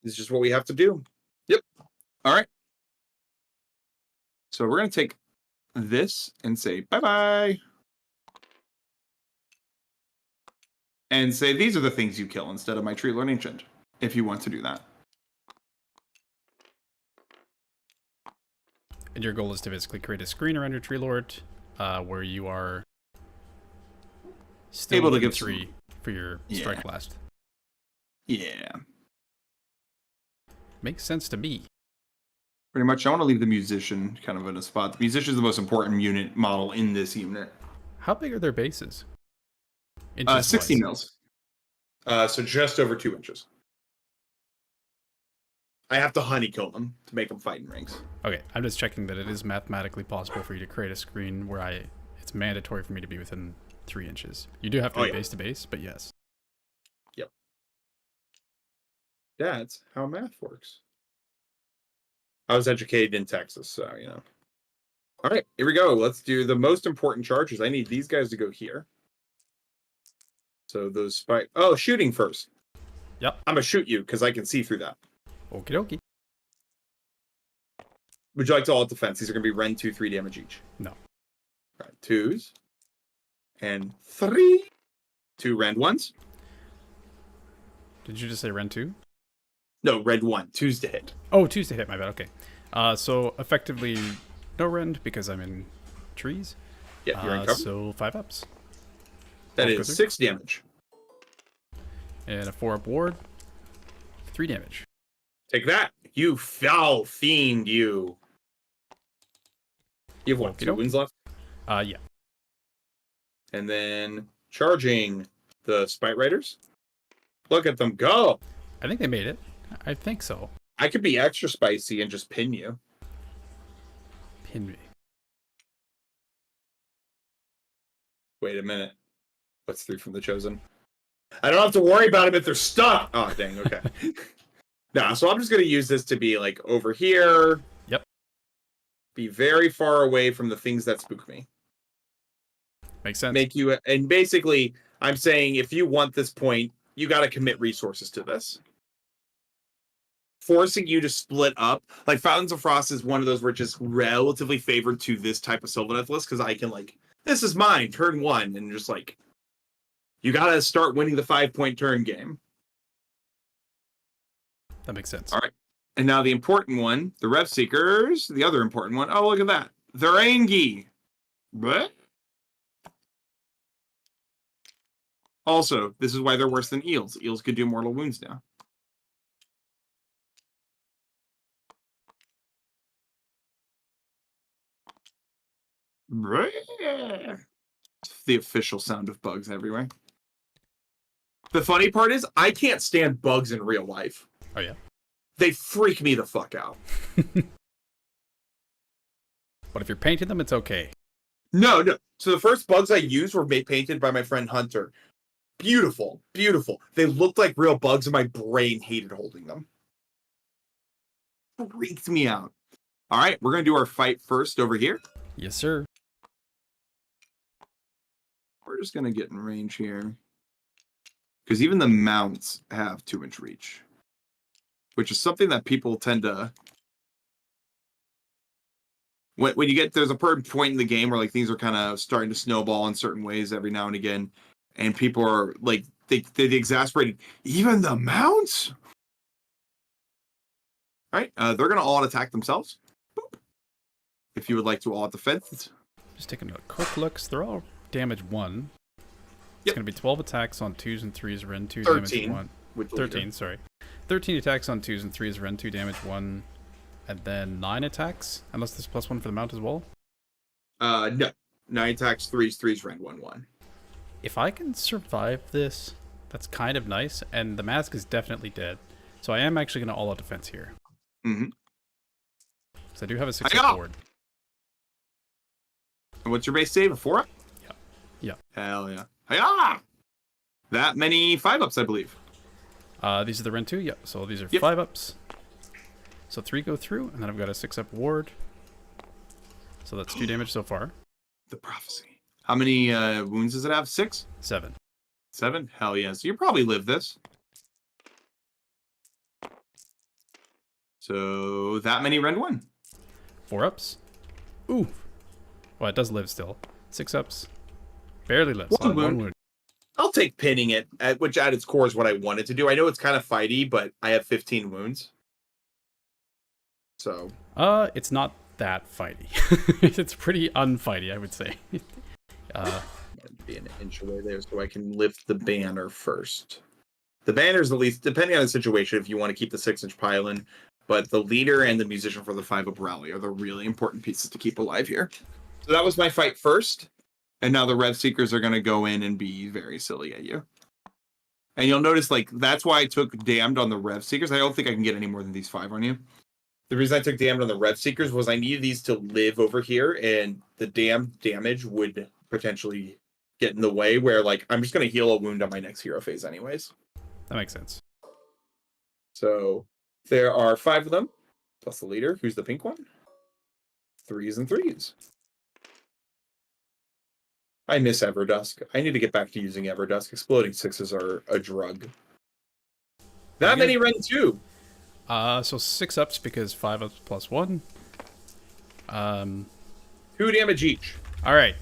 This is just what we have to do. Yep. All right. So we're going to take this and say bye-bye. And say these are the things you kill instead of my Tree Lord Ancient, if you want to do that. And your goal is to basically create a screen around your Tree Lord where you are still able to give 3 for your strike blast. Yeah. Makes sense to me. Pretty much. I want to leave the musician kind of in a spot. The musician is the most important unit model in this unit. How big are their bases? 60 mils. So just over 2 inches. I have to honeycomb them to make them fight in rings. Okay, I'm just checking that it is mathematically possible for you to create a screen where it's mandatory for me to be within 3 inches. You do have to be base to base, but yes. Yep. That's how math works. I was educated in Texas, so, you know. All right, here we go. Let's do the most important charges. I need these guys to go here. So those spike. Oh, shooting first. Yep. I'm going to shoot you because I can see through that. Okie dokie. Would you like to alt defense? These are going to be Ren 2, 3 damage each. No. All right, 2s. And 3. 2 Ren 1s. Did you just say Ren 2? No, Red 1. 2s to hit. Oh, 2s to hit, my bad. Okay. So effectively no rend because I'm in trees. Yeah, you're in cover. So 5 ups. That is 6 damage. And a 4-up ward. 3 damage. Take that, you foul fiend, you. You have what, 2 wounds left? Yeah. And then charging the Spite Riders. Look at them go. I think they made it. I think so. I could be extra spicy and just pin you. Pin me. Wait a minute. What's 3 from the Chosen? I don't have to worry about them if they're stuck. Oh, dang, okay. Nah, so I'm just going to use this to be like over here. Yep. Be very far away from the things that spook me. Makes sense. Make you, and basically, I'm saying if you want this point, you got to commit resources to this. Forcing you to split up. Like, Fountains of Frost is one of those where it's just relatively favored to this type of Sylvaneth list, because I can, like, this is mine, turn 1, and just, like, you got to start winning the 5-point turn game. That makes sense. All right. And now the important one, the Rev Seekers, the other important one. Oh, look at that. The Rangi. What? Also, this is why they're worse than eels. Eels could do mortal wounds now. The official sound of bugs everywhere. The funny part is, I can't stand bugs in real life. Oh, yeah? They freak me the fuck out. But if you're painting them, it's okay. No. So the first bugs I used were painted by my friend Hunter. Beautiful, beautiful. They looked like real bugs, and my brain hated holding them. Freaked me out. All right, we're going to do our fight first over here. Yes, sir. We're just going to get in range here. Because even the mounts have 2-inch reach. Which is something that people tend to... When you get... There's a certain point in the game where like things are kind of starting to snowball in certain ways every now and again. And people are like... They exasperated. Even the mounts? All right, they're going to all attack themselves. Boop. If you would like to all at defense. Just taking a quick look. So they're all damage 1. It's going to be 12 attacks on 2s and 3s, Ren 2 damage 1. 13, sorry. 13 attacks on 2s and 3s, Ren 2 damage 1. And then 9 attacks, unless there's +1 for the mount as well? No. 9 attacks, 3s, Ren 1/1. If I can survive this, that's kind of nice. And the mask is definitely dead. So I am actually going to all-out defense here. Mm-hmm. So I do have a 6-up board. And what's your base save? A 4-up? Yeah. Yeah. Hell yeah. Hiya! That many 5-ups, I believe. These are the Ren 2, yeah. So these are 5-ups. So 3 go through, and then I've got a 6-up ward. So that's 2 damage so far. The prophecy. How many wounds does it have? 6? 7. 7? Hell yeah. So you probably live this. So that many Ren 1. 4-ups. Ooh. Well, it does live still. 6-ups. Barely lives. 1 wound. I'll take pinning it, which at its core is what I wanted to do. I know it's kind of fighty, but I have 15 wounds. So. It's not that fighty. It's pretty unfighty, I would say. Be an inch away there so I can lift the banner first. The banner's the least, depending on the situation, if you want to keep the 6-inch pylon, but the leader and the musician for the 5-up rally are the really important pieces to keep alive here. So that was my fight first. And now the Rev Seekers are going to go in and be very silly at you. And you'll notice, like, that's why I took Damned on the Rev Seekers. I don't think I can get any more than these 5 on you. The reason I took Damned on the Rev Seekers was I needed these to live over here, and the Damned damage would potentially get in the way where, like, I'm just going to heal a wound on my next hero phase anyways. That makes sense. So there are 5 of them, plus the leader, who's the pink one. 3s and 3s. I miss Everdusk. I need to get back to using Everdusk. Exploding 6s are a drug. That many Ren 2. So 6-ups because 5-ups plus 1. 2 damage each. All right.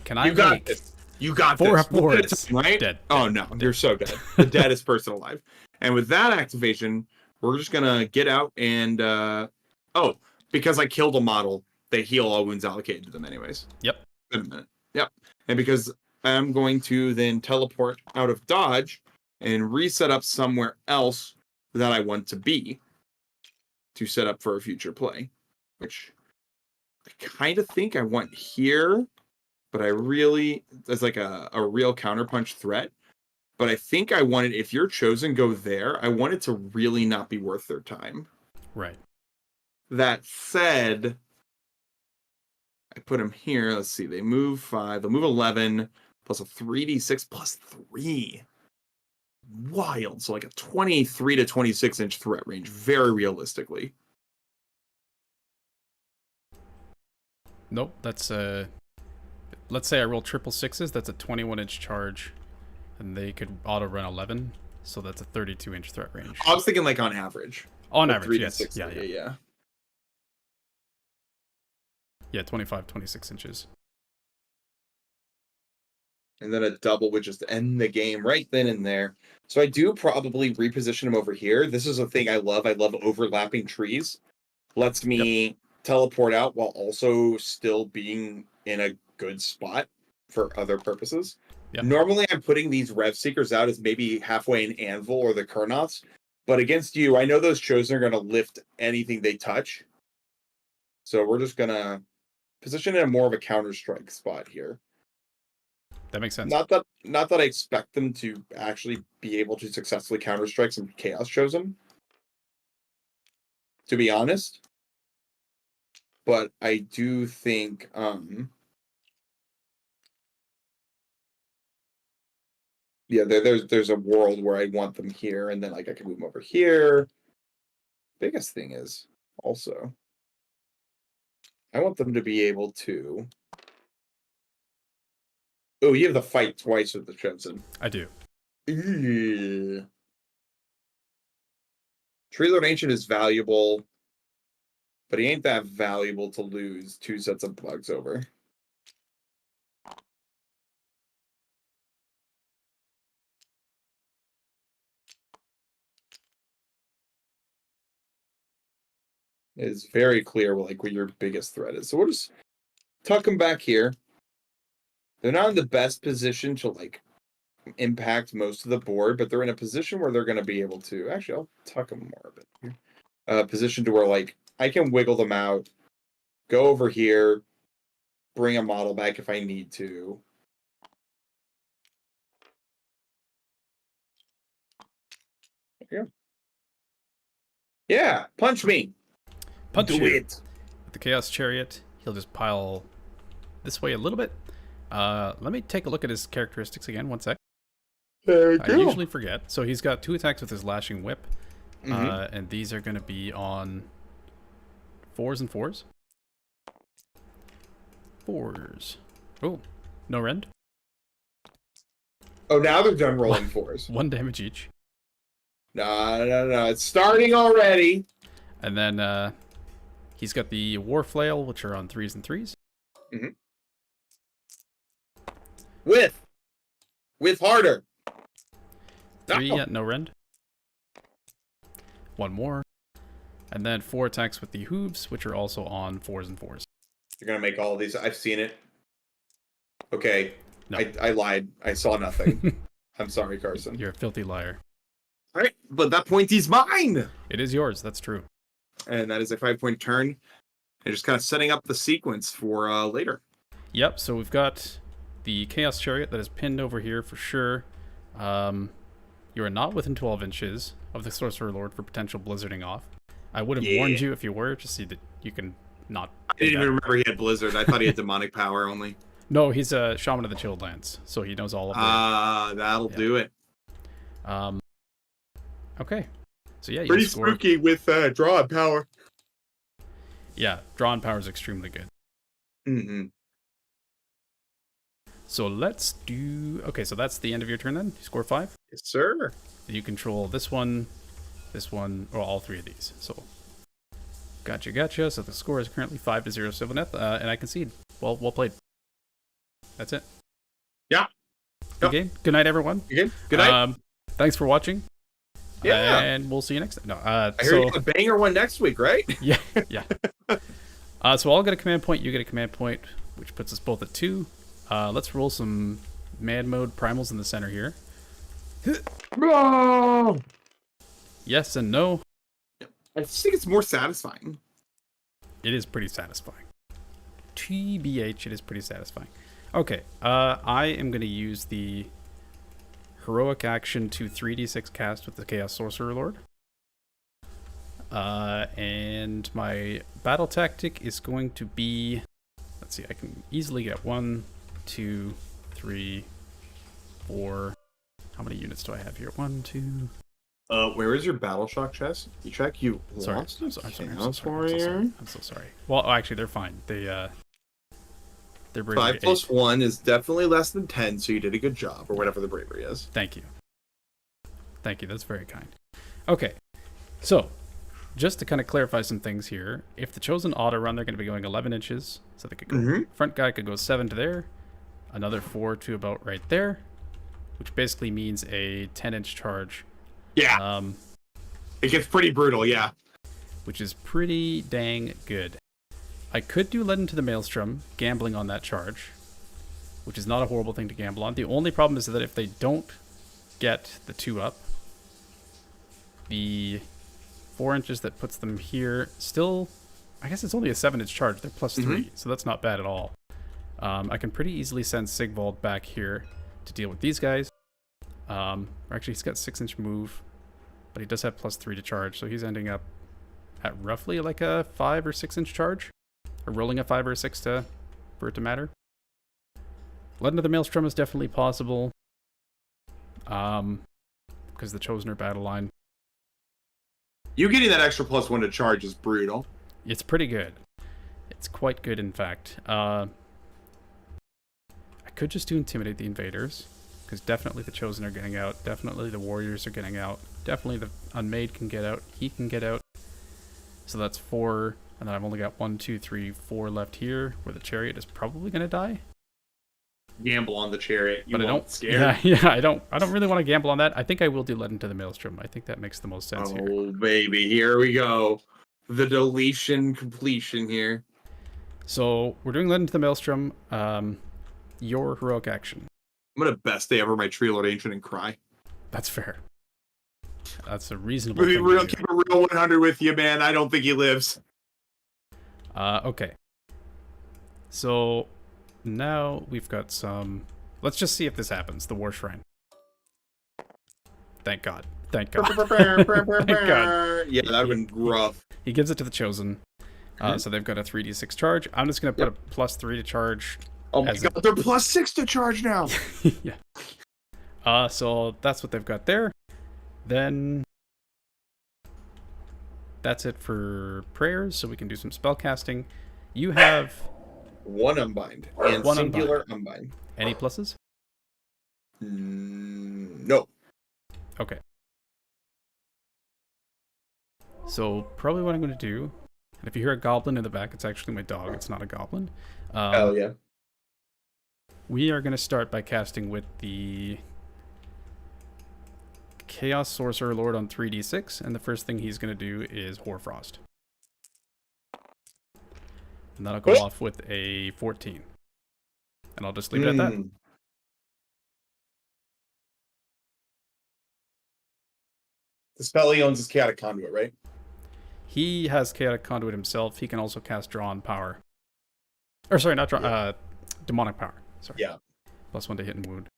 Can I? You got this. You got 4-up this. boards. Right? Dead. Oh no, you're so dead. The deadest person alive. And with that activation, we're just gonna get out and because I killed a model, they heal all wounds allocated to them anyways. Yep. In a minute. Yep. And because I'm going to then teleport out of dodge and reset up somewhere else that I want to be to set up for a future play, which I kind of think I want here, but I really, as like a real counterpunch threat. But I think I want it, if you're chosen, go there. I want it to really not be worth their time. Right. That said, I put them here. Let's see. They move 5. They'll move 11 plus a 3d6 plus 3. Wild. So like a 23 to 26 inch threat range, very realistically. Nope. That's let's say I roll triple 6s. That's a 21-inch charge, and they could auto run 11. So that's a 32-inch threat range. I was thinking like on average. On average, yes. 6, Yeah. Yeah, 25, 26 inches. And then a double would just end the game right then and there. So I do probably reposition him over here. This is a thing I love. I love overlapping trees. Lets me teleport out while also still being in a good spot for other purposes. Yep. Normally I'm putting these Rev Seekers out as maybe halfway in Anvil or the Kurnoths. But against you, I know those Chosen are going to lift anything they touch. So we're just going to position in more of a counter-strike spot here. That makes sense. Not that I expect them to actually be able to successfully counter-strike some Chaos Chosen, to be honest. But I do think there's a world where I want them here, and then like I can move them over here. Biggest thing is also I want them to be able to. Oh, you have the fight twice with the Chosen. I do. Ew. Treelord Ancient is valuable, but he ain't that valuable to lose 2 sets of bugs over. is very clear like what your biggest threat is. So we'll just tuck them back here. They're not in the best position to like impact most of the board, but they're in a position where they're going to be able to. Actually, I'll tuck them more a bit here. Position to where like I can wiggle them out, go over here, bring a model back if I need to. There you go. Yeah, punch me. Punch Do you. it. With the Chaos Chariot, he'll just pile this way a little bit. Let me take a look at his characteristics again. One sec. There we I go. usually forget. So he's got 2 attacks with his Lashing Whip. And these are going to be on 4s and 4s. 4s. Oh, no rend. Oh, now they're done rolling 4s. 1 damage each. No. It's starting already. And then he's got the War Flail, which are on 3s and 3s. With harder. 3 at no rend. 1 more. And then 4 attacks with the hooves, which are also on 4s and 4s. You're going to make all of these. I've seen it. Okay. No. I lied. I saw nothing. I'm sorry, Carson. You're a filthy liar. All right, but that point is mine. It is yours. That's true. And that is a 5-point turn. And just kind of setting up the sequence for later. Yep, so we've got the Chaos Chariot that is pinned over here for sure. You are not within 12 inches of the Sorcerer Lord for potential blizzarding off. I would have warned you if you were, just so that you can not... I didn't even remember he had Blizzard. I thought he had demonic power only. No, he's a Shaman of the Chilled Lands, so he knows all of that. That'll do it. Okay. So yeah, pretty spooky with draw and power. Yeah, draw and power is extremely good. So let's do... Okay, so that's the end of your turn then? You score 5? Yes, sir. You control this one, or all 3 of these. So, gotcha. So the score is currently 5-0 Sylvaneth, and I concede. Well played. That's it. Yeah. Good game. Good night, everyone. Good night. Thanks for watching. Yeah. And we'll see you next time. No, I heard you have a banger one next week, right? Yeah. So I'll get a command point, you get a command point, which puts us both at 2. Let's roll some Mad Mode Primals in the center here. No. Yes and no. I just think it's more satisfying. It is pretty satisfying. TBH, it is pretty satisfying. Okay, I am going to use the heroic action to 3d6 cast with the Chaos Sorcerer Lord. And my battle tactic is going to be... Let's see, I can easily get 1, 2, 3, 4... How many units do I have here? 1, 2... Where is your battle shock chest? You check you lost I'm so sorry. Well, actually, they're fine. They're 5 plus 1 is definitely less than 10, so you did a good job, or whatever the bravery is. Thank you. That's very kind. Okay, so just to kind of clarify some things here, if the chosen auto run, they're going to be going 11 inches, so they could go. Front guy could go 7 to there, another 4 to about right there, which basically means a 10-inch charge. Yeah. It gets pretty brutal, yeah. Which is pretty dang good. I could do Led into the Maelstrom, gambling on that charge, which is not a horrible thing to gamble on. The only problem is that if they don't get the 2 up, the 4 inches that puts them here still, I guess it's only a 7-inch charge. They're plus 3, so that's not bad at all. I can pretty easily send Sigvald back here to deal with these guys. Actually, he's got 6-inch move, but he does have plus 3 to charge, so he's ending up at roughly like a 5 or 6-inch charge, or rolling a 5 or a 6 for it to matter. Led into the Maelstrom is definitely possible, because the Chosener battle line. You getting that extra plus 1 to charge is brutal. It's pretty good. It's quite good, in fact. I could just do Intimidate the Invaders, because definitely the Chosen are getting out. Definitely the Warriors are getting out. Definitely the Unmade can get out. He can get out. So that's 4, and then I've only got 1, 2, 3, 4 left here, where the Chariot is probably going to die. Gamble on the Chariot. But I don't. Scare. Yeah. I don't really want to gamble on that. I think I will do Led into the Maelstrom. I think that makes the most sense here. Oh baby, here we go. the deletion completion here. So we're doing Led into the Maelstrom. Your heroic action. I'm gonna best day ever my Tree Lord Ancient and cry. That's fair. That's a reasonable Keep thing it to do. real 100 with you, man. I don't think he lives. Okay. So now we've got some. Let's just see if this happens. The War Shrine. Thank God. Thank God. Thank God. Yeah, that would have been rough. He gives it to the Chosen. So they've got a 3d6 charge. I'm just going to put a +3 to charge. Oh my God, they're +6 to charge now. Yeah. So that's what they've got there. Then that's it for prayers. So we can do some spell casting. You have 1 unbind and one singular unbind. Any pluses? No. Okay. So probably what I'm going to do, and if you hear a goblin in the back, it's actually my dog. It's not a goblin. Oh yeah. We are going to start by casting with the Chaos Sorcerer Lord on 3d6, and the first thing he's going to do is Hoarfrost. And that'll go off with a 14. And I'll just leave it at that. The spell he owns is Chaotic Conduit, right? He has Chaotic Conduit himself. He can also cast Draw on Power. Or sorry, not Draw, Demonic Power. Sorry. Yeah. +1 to hit and wound.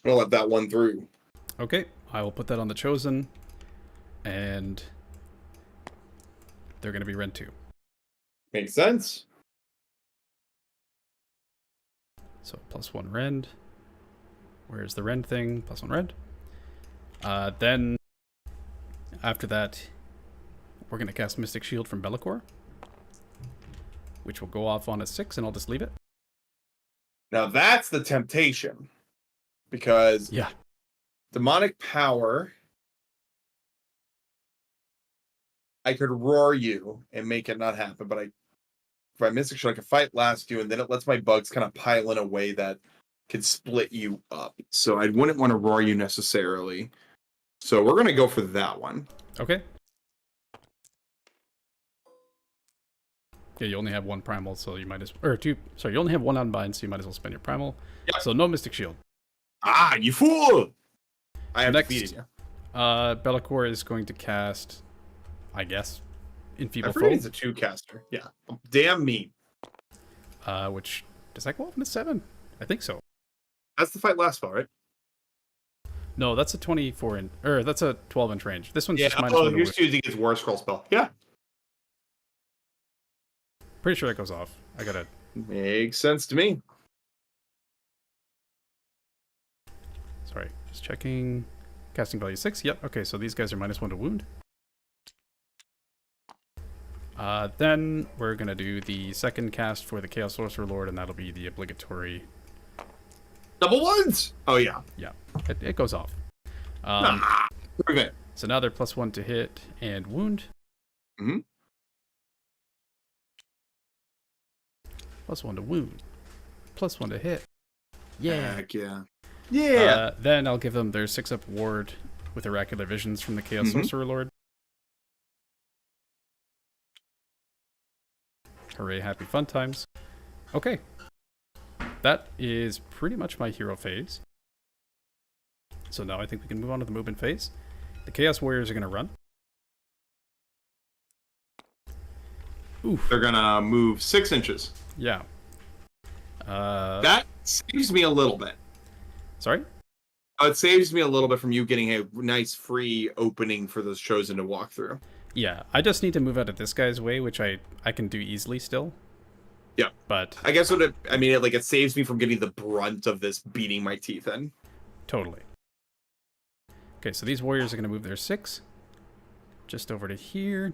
I'll let that one through. Okay, I will put that on the Chosen. And they're going to be Rend 2. Makes sense. So +1 Rend. Where's the Rend thing? +1 Rend. Then, after that, we're going to cast Mystic Shield from Be'lakor, which will go off on a 6, and I'll just leave it. Now that's the temptation. Because yeah, Demonic Power, I could roar you and make it not happen, but if I Mystic Shield, I can fight last you, and then it lets my bugs kind of pile in a way that could split you up. So I wouldn't want to roar you necessarily. So we're going to go for that one. Okay. Yeah, you only have 1 primal, so you might as or 2. Sorry, you only have 1 unbind, so you might as well spend your primal. Yep. So no Mystic Shield. Ah, you fool! I have defeated you. Be'lakor is going to cast, I guess, Enfeeble Foe. He's a 2 caster. Yeah. Damn me. Which does that go off into 7? I think so. That's the fight last spell, right? No, that's a 24 inch, or that's a 12-inch range. This one's just -1. You're using his War Scroll spell. Yeah. Pretty sure that goes off. I gotta. Makes sense to me. Sorry, just checking. Casting value 6. Yep. Okay, so these guys are -1 to wound. Then we're gonna do the second cast for the Chaos Sorcerer Lord, and that'll be the obligatory. Double ones. Oh yeah. Yeah, it goes off. Okay. So now they're +1 to hit and wound. Mm-hmm. +1 to wound. +1 to hit. Yeah. Heck yeah. Yeah. Then I'll give them their 6-up ward with Oracular Visions from the Chaos Sorcerer Lord. Hooray, happy fun times. Okay. That is pretty much my hero phase. So now I think we can move on to the movement phase. The Chaos Warriors are going to run. Oof. They're going to move 6 inches. Yeah. That saves me a little bit. Sorry? It saves me a little bit from you getting a nice free opening for those Chosen to walk through. Yeah, I just need to move out of this guy's way, which I can do easily still. Yeah. But I guess it saves me from getting the brunt of this beating my teeth in. Totally. Okay, so these warriors are going to move their 6 just over to here,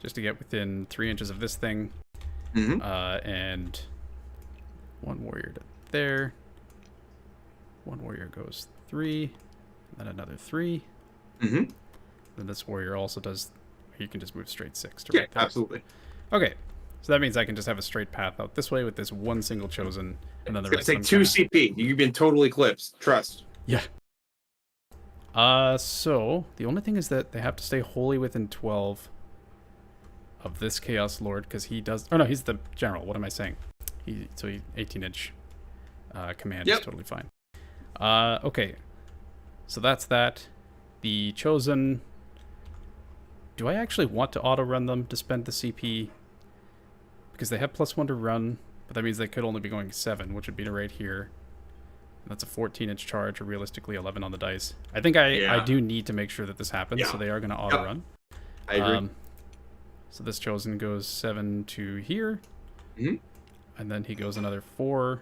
just to get within 3 inches of this thing. Mm-hmm. And 1 warrior to there. 1 warrior goes 3, then another 3. Mm-hmm. Then this warrior also does. He can just move straight 6 to right there. Absolutely. Okay, so that means I can just have a straight path out this way with this 1 single Chosen, And then the It's rest gonna of take them 2 CP. You've been totally eclipsed. Trust. Yeah. So the only thing is that they have to stay wholly within 12 of this Chaos Lord, because he does. Oh no, he's the general. What am I saying? So he 18-inch command is totally fine. Okay. So that's that. The Chosen. Do I actually want to auto run them to spend the CP? Because they have +1 to run, but that means they could only be going 7, which would be right here. And that's a 14-inch charge, or realistically 11 on the dice. I think I do need to make sure that this happens, so they are going to auto run. I agree. So this Chosen goes 7 to here, and then he goes another 4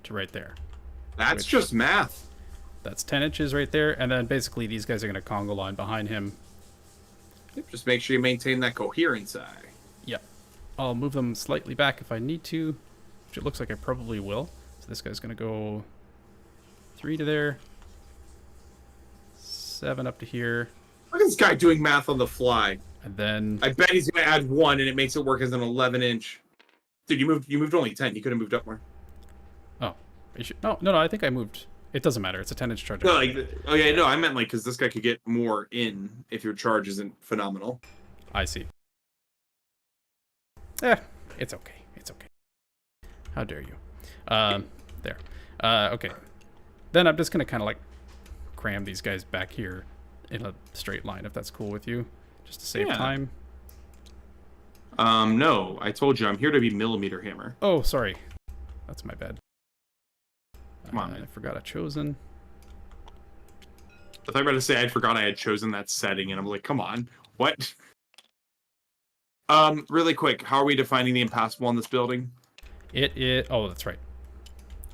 to right there. That's just math. That's 10 inches right there, and then basically these guys are going to Congo line behind him. Just make sure you maintain that coherence eye. Yep. I'll move them slightly back if I need to, which it looks like I probably will. So this guy's going to go 3 to there, 7 up to here. Look at this guy doing math on the fly. And then I bet he's going to add 1, and it makes it work as an 11-inch. Dude, you moved only 10. You could have moved up more. Oh, you should, no, I think I moved. It doesn't matter. It's a 10-inch charge. No, I meant because this guy could get more in if your charge isn't phenomenal. I see. It's okay. It's okay. How dare you? There. Okay. Then I'm just gonna kind of cram these guys back here in a straight line, if that's cool with you, just to save time. No, I told you I'm here to be millimeter hammer. Oh, sorry. That's my bad. Come on, man. I forgot a Chosen. I thought you were about to say I forgot I had chosen that setting, and I'm like, come on, what? Really quick, how are we defining the impassable in this building? Oh, that's right.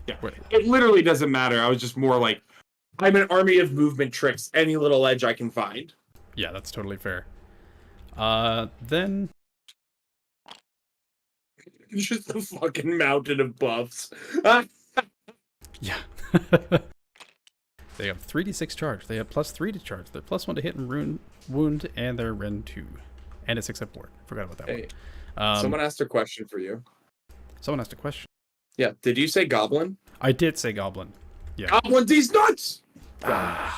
Yeah, it literally doesn't matter. I was just more like, I'm an army of movement tricks. Any little edge I can find. Yeah, that's totally fair. Then just a fucking mountain of buffs. Yeah. They have 3d6 charge. They have +3 to charge. They're +1 to hit and wound, and they're Ren 2. And a 6-up ward. Forgot about that one. Someone asked a question for you. Someone asked a question. Yeah. Did you say goblin? I did say goblin. Yeah. Goblin, these nuts! God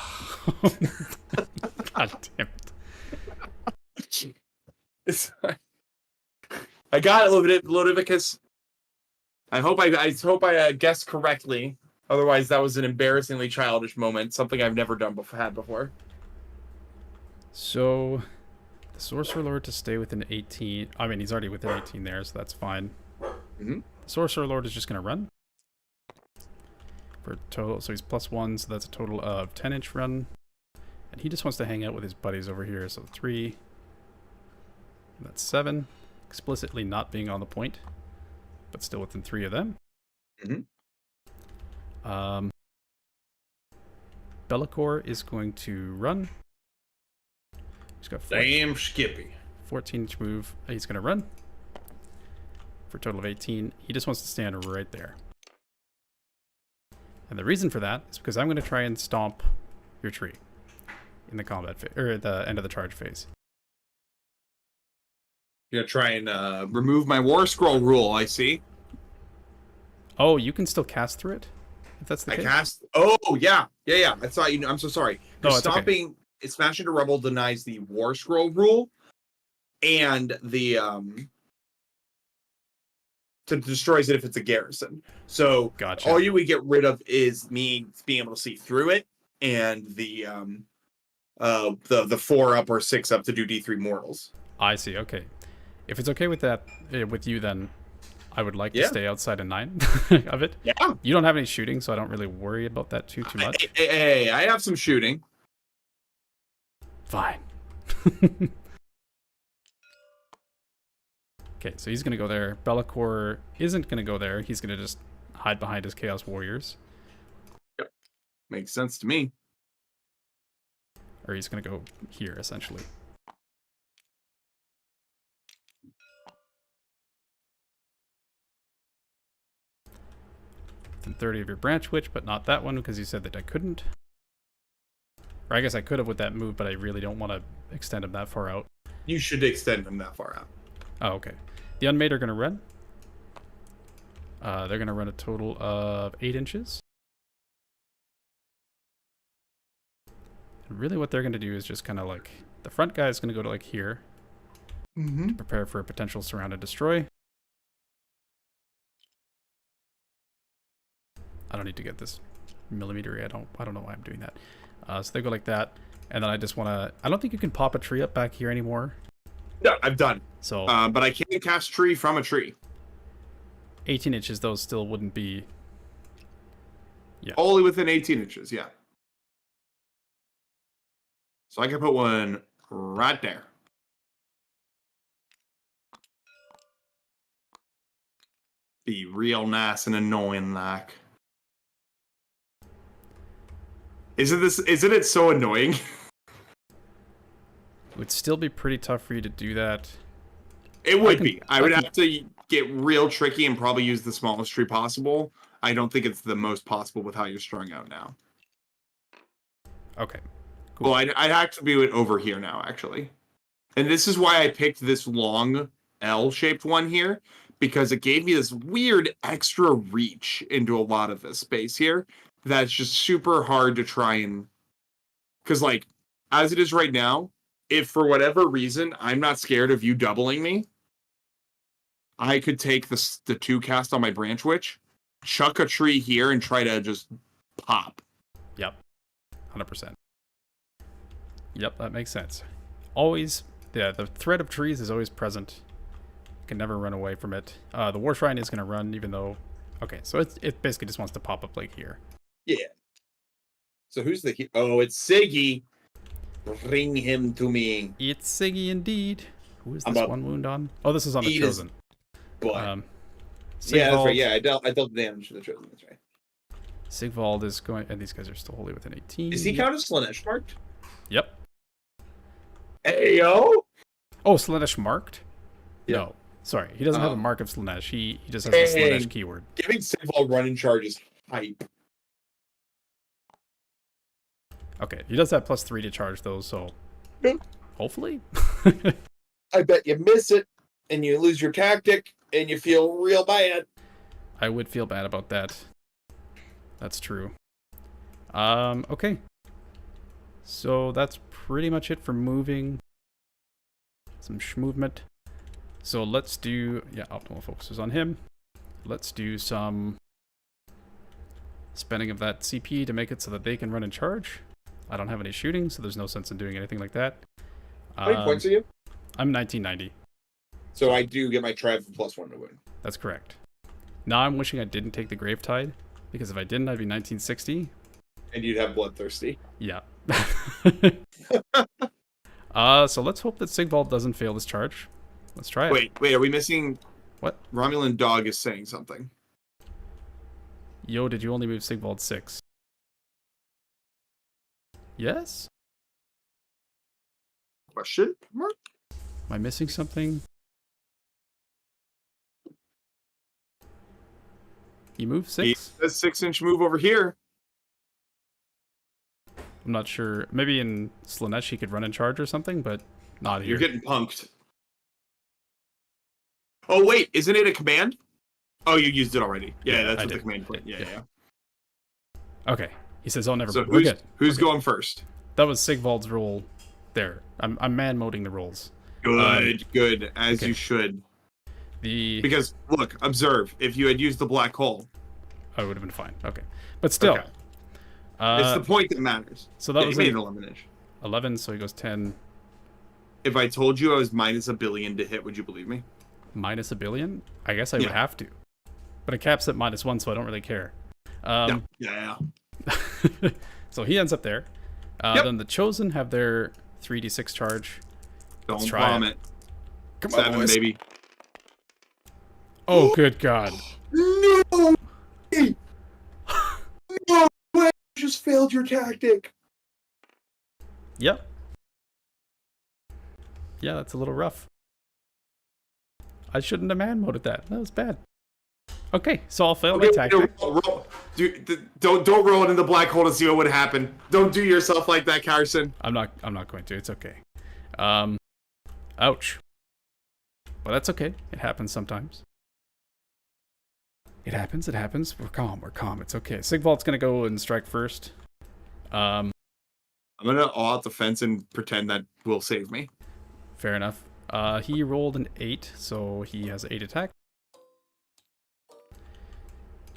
damn it. I got it, Ludovicus. I hope I guessed correctly. Otherwise, that was an embarrassingly childish moment. Something I've never had before. So, the Sorcerer Lord to stay within 18. I mean, he's already within 18 there, so that's fine. The Sorcerer Lord is just going to run. For a total, so he's +1, so that's a total of 10-inch run. And he just wants to hang out with his buddies over here, so 3. That's 7. Explicitly not being on the point, but still within 3 of them. Bellicor is going to run. He's got 14-inch move. He's going to run for a total of 18. He just wants to stand right there. And the reason for that is because I'm going to try and stomp your tree in the combat phase, or at the end of the charge phase. You're going to try and remove my War Scroll rule, I see. Oh, you can still cast through it? If that's the case? Cast. Oh, yeah. I thought I'm so sorry. No, stomping, it's Smashing to Rebel denies the War Scroll rule and the destroys it if it's a garrison. So gotcha. All you would get rid of is me being able to see through it and the 4-up or 6-up to do D3 mortals. I see. Okay. If it's okay with that, with you, then I would like to stay outside of 9 of it. Yeah. You don't have any shooting, so I don't really worry about that too much. Hey, I have some shooting. Fine. Okay, so he's going to go there. Bellicor isn't going to go there. He's going to just hide behind his Chaos Warriors. Yep. Makes sense to me. Or he's going to go here, essentially. Within 30 of your Branch Witch, but not that one because you said that I couldn't. Or I guess I could have with that move, but I really don't want to extend him that far out. You should extend him that far out. Oh, okay. The Unmade are going to run. They're going to run a total of 8 inches. And really what they're going to do is just kind of like, the front guy is going to go to like here. To prepare for a potential surround and destroy. I don't need to get this millimeter. I don't know why I'm doing that. So they go like that. And then I just want to... I don't think you can pop a tree up back here anymore. No, I'm done. So, but I can cast tree from a tree. 18 inches, though, still wouldn't be... Yeah. Only within 18 inches, yeah. So I can put one right there. Be real nice and annoying, like. Isn't it so annoying? It would still be pretty tough for you to do that. It would be. I would have to get real tricky and probably use the smallest tree possible. I don't think it's the most possible with how you're strung out now. Okay. Cool. Well, I'd have to do it over here now, actually. And this is why I picked this long L-shaped one here, because it gave me this weird extra reach into a lot of this space here that's just super hard to try and... Because, like, as it is right now, if for whatever reason I'm not scared of you doubling me, I could take the 2 cast on my branch witch, chuck a tree here, and try to just pop. Yep. 100%. Yep, that makes sense. Always, yeah, the threat of trees is always present. You can never run away from it. The War Shrine is going to run, even though... Okay, so it basically just wants to pop up like here. Yeah. So who's the... Oh, it's Siggy. Bring him to me. It's Siggy indeed. Who is this one wound on? Oh, this is on the Chosen. Yeah, that's right. Yeah, I dealt damage to the Chosen. That's right. Sigvald is going... And these guys are still wholly within 18. Is he count as Slaanesh marked? Yep. Hey, yo! Oh, Slaanesh marked? Yeah. No. Sorry, he doesn't have a mark of Slaanesh. He just has the Slaanesh keyword. Giving Sigvald running charge is hype. Okay, he does have +3 to charge, though, so... Hopefully? I bet you miss it, and you lose your tactic, and you feel real bad. I would feel bad about that. That's true. Okay. So that's pretty much it for moving. Some movement. So let's do... Yeah, optimal focus is on him. Let's do some spending of that CP to make it so that they can run and charge. I don't have any shooting, so there's no sense in doing anything like that. How many points are you? I'm 1990. So I do get my tribe for +1 to win. That's correct. Now I'm wishing I didn't take the Gravetide, because if I didn't, I'd be 1960. And you'd have Bloodthirsty. Yeah. So let's hope that Sigvald doesn't fail this charge. Let's try it. Wait, are we missing... What? Romulan Dog is saying something. Yo, did you only move Sigvald 6? Yes? Question mark? Am I missing something? You moved 6? A 6-inch move over here. I'm not sure. Maybe in Slaanesh he could run in charge or something, but not here. You're getting punked. Oh, wait. Isn't it a command? Oh, you used it already. Yeah, that's what the command point. Yeah. Okay. He says, "Oh, never." So We're good. Who's going first? That was Sigvald's roll. There. I'm man-moding the rolls. Good. As you should. Because look, observe. If you had used the black hole, I would have been fine. Okay, but still, it's the point that matters. So that was an 11. So he goes 10. If I told you I was minus $1 billion to hit, would you believe me? Minus $1 billion? I guess I would have to. But it caps at -1, so I don't really care. Yeah. So he ends up there. Then the Chosen have their 3d6 charge. Don't bomb it. Come on, 7, boys. baby. Oh, good God. No! No way! You just failed your tactic. Yep. Yeah, that's a little rough. I shouldn't have man-moded that. That was bad. Okay, so I'll fail my tactic. Don't roll it in the black hole to see what would happen. Don't do yourself like that, Carson. I'm not going to. It's okay. Ouch. But that's okay. It happens sometimes. It happens. It happens. We're calm. We're calm. It's okay. Sigvalt's gonna go and strike first. I'm gonna all out the fence and pretend that will save me. Fair enough. He rolled an 8, so he has 8 attack.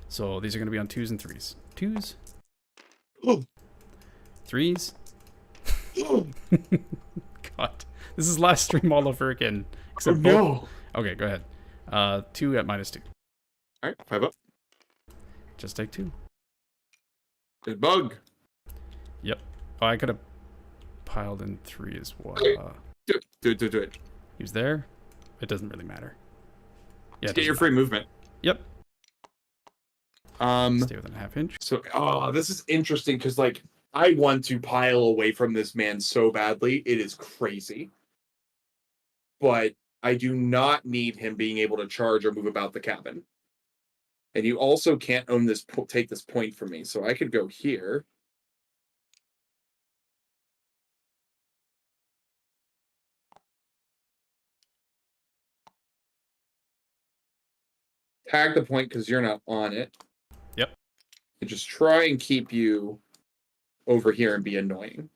So these are gonna be on 2s and 3s. 2s. Oh. 3s. God, this is last stream all over again. Except no. Okay, go ahead. 2 at -2. All right, 5 up. Just take 2. Good bug. Yep. Oh, I could have piled in 3 as well. Do it. He was there. It doesn't really matter. Yeah, get your free movement. Yep. Stay within a half inch. So, this is interesting because, like, I want to pile away from this man so badly. It is crazy. But I do not need him being able to charge or move about the cabin. And you also can't own this, take this point from me. So I could go here. Tag the point because you're not on it. Yep. And just try and keep you over here and be annoying.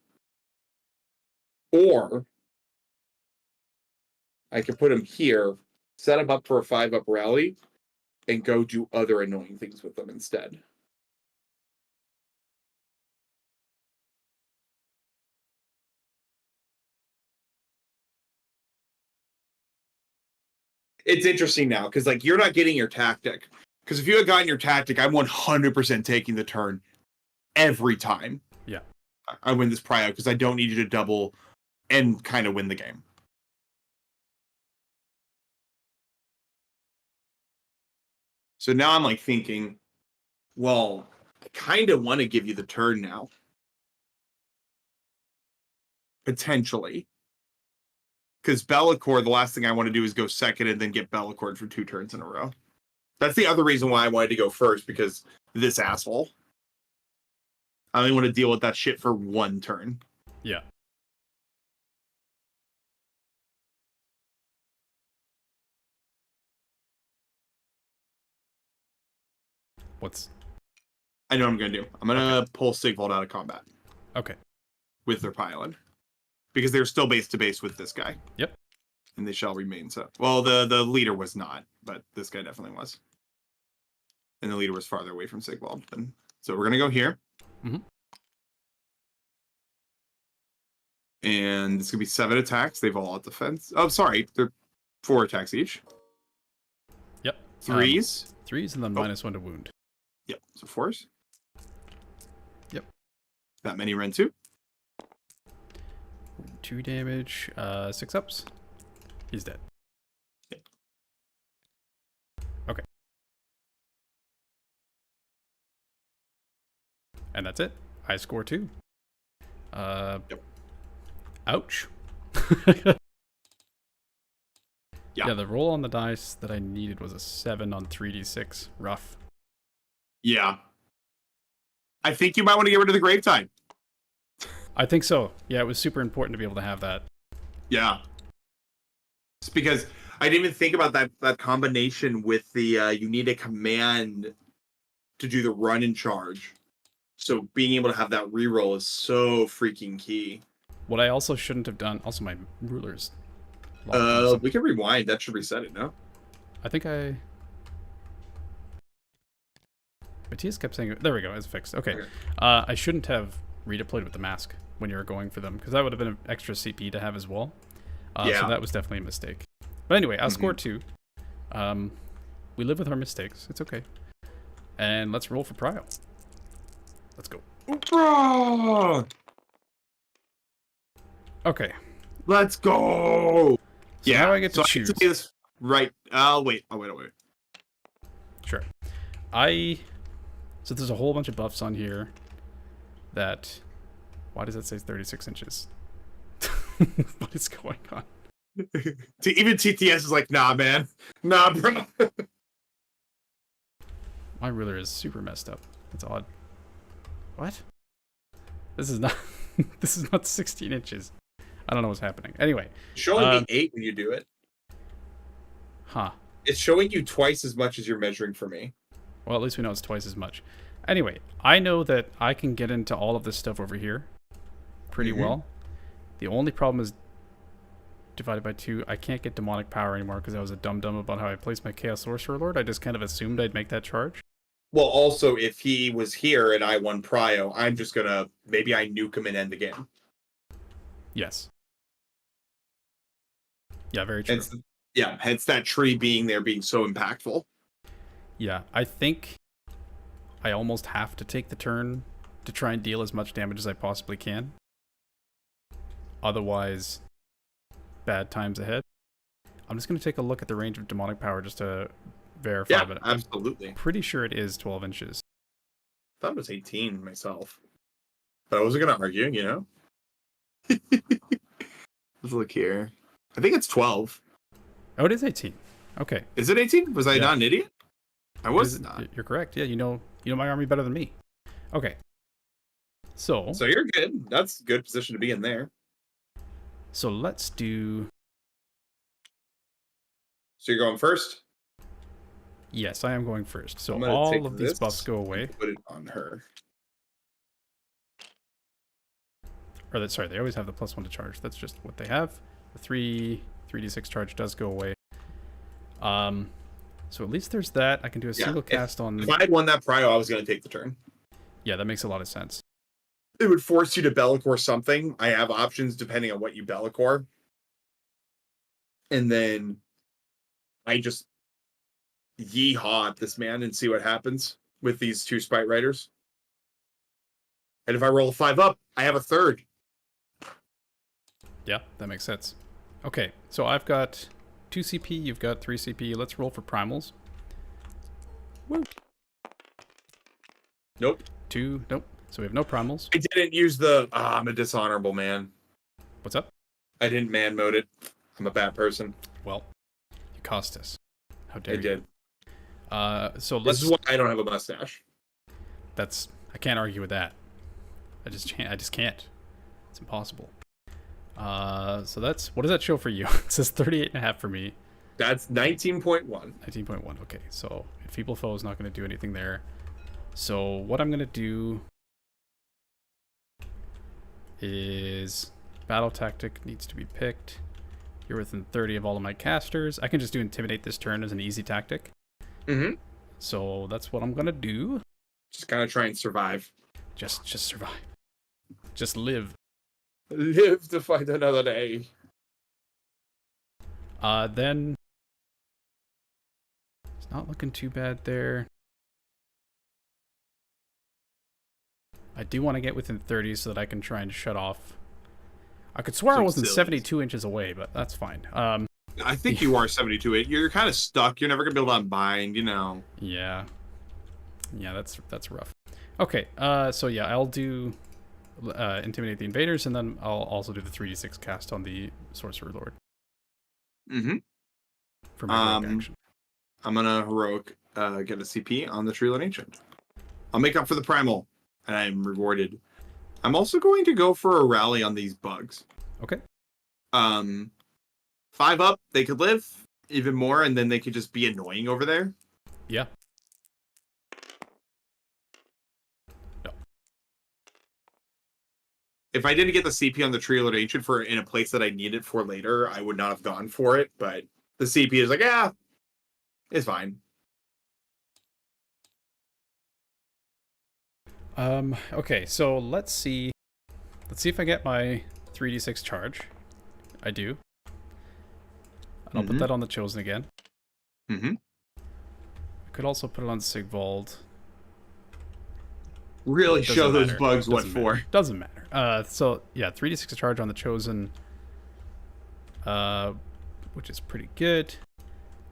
Or I could put him here, set him up for a 5-up rally, and go do other annoying things with them instead. It's interesting now, because like you're not getting your tactic. Because if you had gotten your tactic, I'm 100% taking the turn every time. Yeah. I win this prio because I don't need you to double and kind of win the game. So now I'm like thinking, well, I kind of want to give you the turn now. Potentially. Because Bellacord, the last thing I want to do is go second and then get Bellacord for 2 turns in a row. That's the other reason why I wanted to go first, because this asshole. I only want to deal with that shit for 1 turn. Yeah. I know what I'm going to do. I'm going to pull Sigvald out of combat. Okay. With their pylon. Because they're still base to base with this guy. Yep. And they shall remain so. Well, the leader was not, but this guy definitely was. And the leader was farther away from Sigvald. So we're going to go here. Mm-hmm. And it's going to be 7 attacks. They've all out defense. Oh, sorry. They're 4 attacks each. Yep. 3s. 3s and then -1 to wound. Yep. So 4s. Yep. That many rend 2. 2 damage. 6 ups. He's dead. Yep. Okay. And that's it. I score 2. Yep. Ouch. Yeah, the roll on the dice that I needed was a 7 on 3d6. Rough. Yeah. I think you might want to get rid of the Gravetide. I think so. Yeah, it was super important to be able to have that. Yeah. It's because I didn't even think about that combination with the you need a command to do the run and charge. So being able to have that reroll is so freaking key. What I also shouldn't have done. Also, my ruler's. We can rewind. That should reset it, no? I think Matthias kept saying. There we go. It's fixed. Okay. I shouldn't have redeployed with the mask when you were going for them, because that would have been an extra CP to have as well. Yeah. So that was definitely a mistake. But anyway, I'll score 2. We live with our mistakes. It's okay. And let's roll for prio. Let's go. Bro! Okay. Let's go! So now I get to choose. This right. I'll wait. Sure. So there's a whole bunch of buffs on here that... Why does that say 36 inches? What is going on? Even TTS is like, nah, man. Nah, bro. My ruler is super messed up. That's odd. What? This is not... This is not 16 inches. I don't know what's happening. Anyway. It's showing me 8 when you do it. Huh. It's showing you twice as much as you're measuring for me. Well, at least we know it's twice as much. Anyway, I know that I can get into all of this stuff over here pretty well. The only problem is divided by 2. I can't get demonic power anymore because I was a dum-dum about how I placed my Chaos Sorcerer Lord. I just kind of assumed I'd make that charge. Well, also, if he was here and I won Prio, I'm just going to... Maybe I nuke him and end the game. Yes. Yeah, very true. Hence that tree being there being so impactful. Yeah, I think I almost have to take the turn to try and deal as much damage as I possibly can. Otherwise, bad times ahead. I'm just going to take a look at the range of demonic power just to verify. Yeah, but absolutely. I'm pretty sure it is 12 inches. I thought it was 18 myself. But I wasn't going to argue, you know? Let's look here. I think it's 12. Oh, it is 18. Okay. Is it 18? Was I not an idiot? I was not. You're correct. Yeah, you know my army better than me. Okay. So you're good. That's a good position to be in there. So let's do... So you're going first? Yes, I am going first. So all of these buffs go away. Put it on her. Or sorry, they always have the +1 to charge. That's just what they have. The 3d6 charge does go away. So at least there's that. I can do a single cast on... If I had won that Prio, I was going to take the turn. Yeah, that makes a lot of sense. It would force you to Bellicor something. I have options depending on what you Bellicor. And then I just yeehaw at this man and see what happens with these 2 Spite Riders. And if I roll a 5 up, I have a 3rd. Yeah, that makes sense. Okay, so I've got 2 CP, you've got 3 CP. Let's roll for primals. Woo. Nope. 2, nope. So we have no primals. I didn't use the... I'm a dishonorable man. What's up? I didn't man mode it. I'm a bad person. Well, you cost us. How dare you? I did. So let's... This is why I don't have a mustache. I can't argue with that. I just can't. It's impossible. So that's... What does that show for you? It says 38.5 for me. That's 19.1. 19.1, okay. So Enfeeble Foe is not going to do anything there. So what I'm going to do is battle tactic needs to be picked. You're within 30 of all of my casters. I can just do Intimidate this turn as an easy tactic. Mm-hmm. So that's what I'm going to do. Just kind of try and survive. Just survive. Just live. Live to fight another day. Then it's not looking too bad there. I do want to get within 30 so that I can try and shut off. I could swear I wasn't 72 inches away, but that's fine. I think you are 72. You're kind of stuck. You're never gonna be able to unbind, you know. Yeah. Yeah, that's rough. Okay. So yeah, I'll do Intimidate the Invaders, and then I'll also do the 3d6 cast on the Sorcerer Lord. Mm-hmm. For my action. I'm gonna heroic get a CP on the Tree-Lord Ancient. I'll make up for the primal, and I'm rewarded. I'm also going to go for a rally on these bugs. Okay. 5 up, they could live even more, and then they could just be annoying over there. Yeah. No. If I didn't get the CP on the Tree-Lord Ancient for in a place that I need it for later, I would not have gone for it, but the CP is like, yeah, it's fine. Okay, so let's see if I get my 3d6 charge. I do. And I'll put that on the Chosen again. Mm-hmm. I could also put it on Sigvald. Really show those bugs what for. Doesn't matter. So yeah, 3d6 charge on the Chosen, which is pretty good.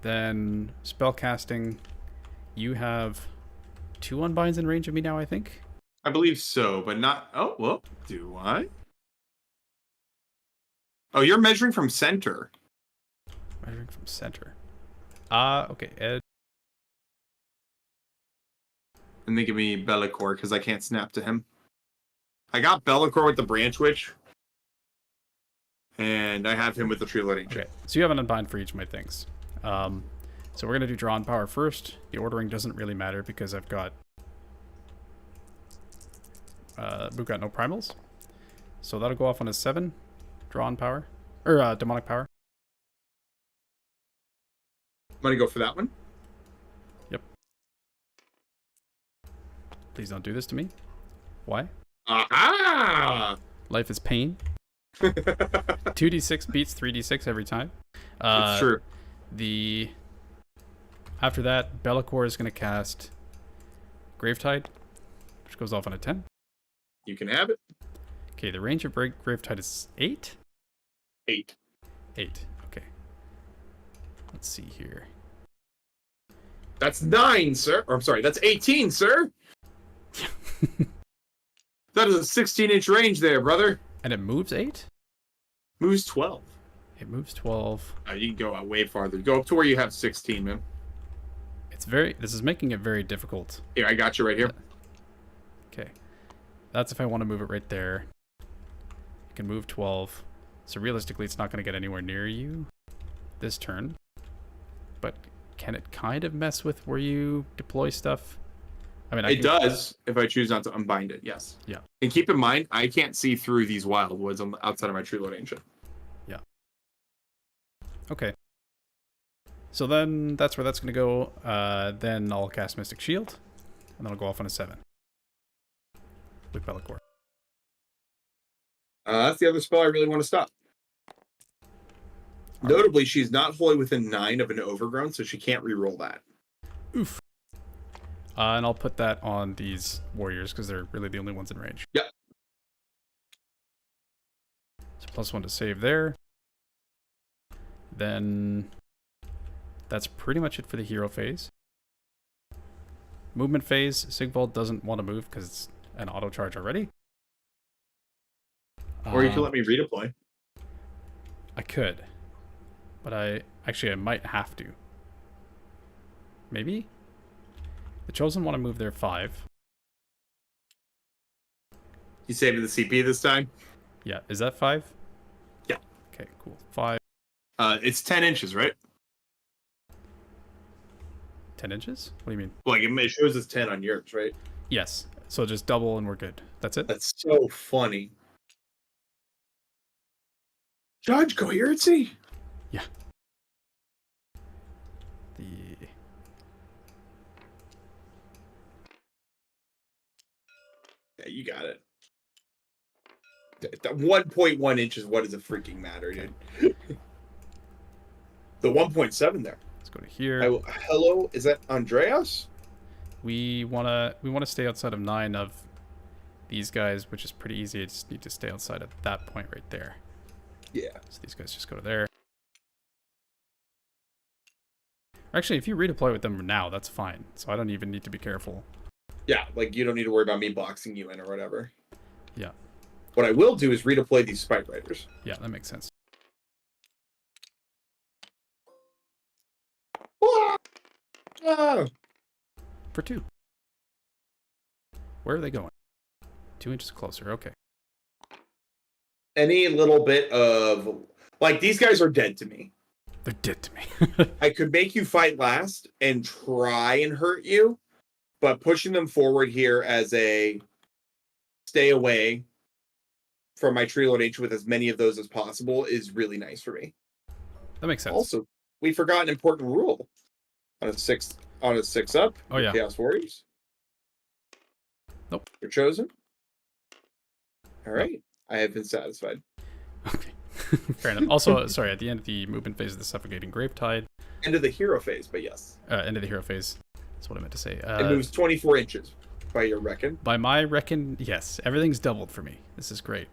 Then spell casting, you have 2 unbinds in range of me now, I think. I believe so, but not... Oh, well, do I? Oh, you're measuring from center. Measuring from center. Okay, Ed. And they give me Bellicor, because I can't snap to him. I got Bellicor with the Branch Witch. And I have him with the Tree-Lord Ancient. Okay, so you have an unbind for each of my things. So we're going to do draw on power first. The ordering doesn't really matter because we've got no primals. So that'll go off on a 7. Draw on power. Or demonic power. I'm going to go for that one. Yep. Please don't do this to me. Why? Aha! Life is pain. 2d6 beats 3d6 every time. That's true. After that, Be'lakor is going to cast Gravetide, which goes off on a 10. You can have it. Okay, the range of Gravetide is 8? 8. 8, okay. Let's see here. That's 9, sir. Or, I'm sorry, that's 18, sir. That is a 16-inch range there, brother. And it moves 8? Moves 12. It moves 12. You can go way farther. Go up to where you have 16, man. This is making it very difficult. Here, I got you right here. Okay. That's if I want to move it right there. You can move 12. So realistically, it's not going to get anywhere near you this turn. But can it kind of mess with where you deploy stuff? I mean, it does if I choose not to unbind it, yes. Yeah. And keep in mind, I can't see through these wildwoods outside of my tree lord ancient. Yeah. Okay. So then that's where that's going to go. Then I'll cast Mystic Shield. And then I'll go off on a 7. With Be'lakor. That's the other spell I really want to stop. Notably, she's not wholly within 9 of an overgrown, so she can't reroll that. Oof. And I'll put that on these warriors because they're really the only ones in range. Yep. So +1 to save there. Then that's pretty much it for the hero phase. Movement phase, Sigvald doesn't want to move because it's an auto charge already. Or you can let me redeploy. I could. But I might have to. Maybe? The Chosen want to move their 5. You saving the CP this time? Yeah. Is that 5? Yeah. Okay, cool. 5. It's 10 inches, right? 10 inches? What do you mean? Like, it shows us 10 on yours, right? Yes. So just double and we're good. That's it? That's so funny. Judge coherency? Yeah. Yeah, you got it. The 1.1 inches, what does it freaking matter, dude? The 1.7 there. Let's go to here. Hello, is that Andreas? We wanna stay outside of 9 of these guys, which is pretty easy. I just need to stay outside of that point right there. Yeah. So these guys just go to there. Actually, if you redeploy with them now, that's fine. So I don't even need to be careful. Yeah, like you don't need to worry about me boxing you in or whatever. Yeah. What I will do is redeploy these Spike Riders. Yeah, that makes sense. Ah! For 2. Where are they going? 2 inches closer. Okay. Any little bit of... Like, these guys are dead to me. They're dead to me. I could make you fight last and try and hurt you, but pushing them forward here as a stay away from my Tree Lord Ancient with as many of those as possible is really nice for me. That makes sense. Also, we forgot an important rule on a 6 up. Oh yeah. Chaos Warriors. Nope. You're chosen. All right. Nope. I have been satisfied. Okay. Fair enough. Also, sorry, at the end of the movement phase of the Suffocating Gravetide. End of the hero phase, but yes. End of the hero phase. That's what I meant to say. It moves 24 inches by your reckon. By my reckon, yes. Everything's doubled for me. This is great.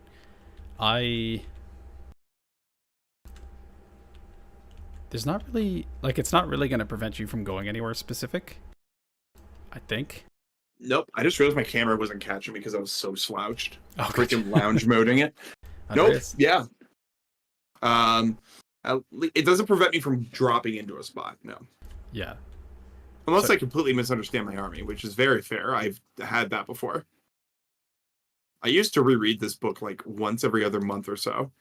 There's not really... Like, it's not really going to prevent you from going anywhere specific. I think. Nope. I just realized my camera wasn't catching me because I was so slouched. Oh, freaking lounge moding it. Nope. Yeah. It doesn't prevent me from dropping into a spot. No. Yeah. Unless I completely misunderstand my army, which is very fair. I've had that before. I used to reread this book like once every other month or so.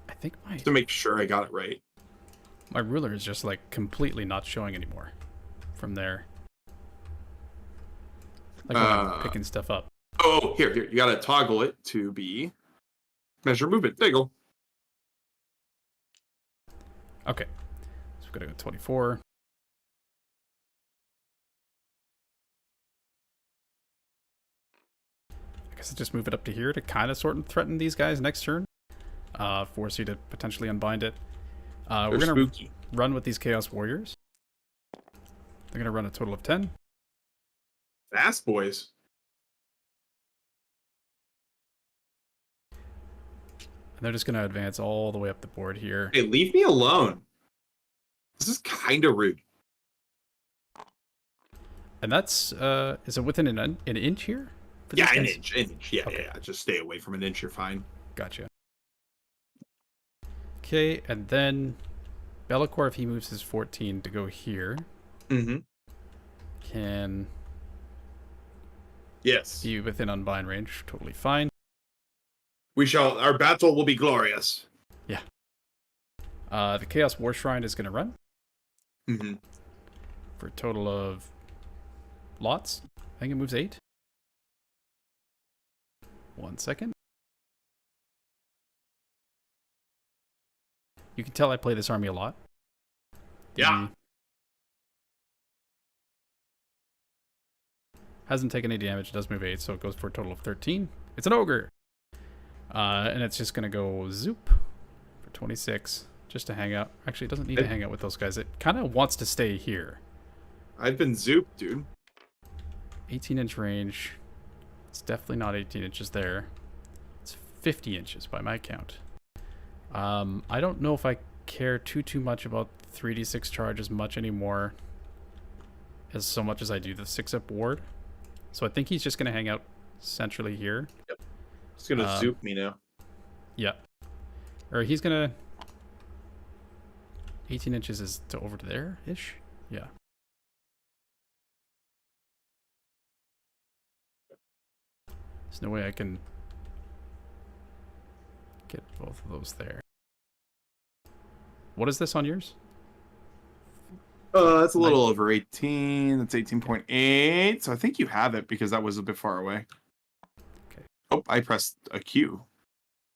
I think to make sure I got it right. My ruler is just like completely not showing anymore from there. Like when I'm picking stuff up. Oh, here. You gotta toggle it to be measure movement. There you go. Okay. So we've got to go 24. I guess I'll just move it up to here to kind of sort of threaten these guys next turn. Force you to potentially unbind it. We're going to run with these Chaos Warriors. They're going to run a total of 10. Fast boys. And they're just going to advance all the way up the board here. Hey, leave me alone. This is kind of rude. And that's, is it within an inch here? Yeah, an inch. Yeah, okay. Yeah. Just stay away from an inch. You're fine. Gotcha. Okay, and then Be'lakor, if he moves his 14 to go here, can be within unbind range. Totally fine. Our battle will be glorious. Yeah. The Chaos War Shrine is going to run. For a total of lots. I think it moves 8. 1 second. You can tell I play this army a lot. Yeah. Hasn't taken any damage. It does move 8, so it goes for a total of 13. It's an ogre. And it's just going to go zoop for 26 just to hang out. Actually, it doesn't need to hang out with those guys. It kind of wants to stay here. I've been zooped, dude. 18-inch range. It's definitely not 18 inches there. It's 50 inches by my count. I don't know if I care too much about 3d6 charge as much anymore as so much as I do the 6-up ward. So I think he's just going to hang out centrally here. Yep. He's going to zoop me now. Yeah. Or he's going to... 18 inches is to over to there-ish? Yeah. There's no way I can get both of those there. What is this on yours? That's a little over 18. That's 18.8. So I think you have it because that was a bit far away. Okay. Oh, I pressed a Q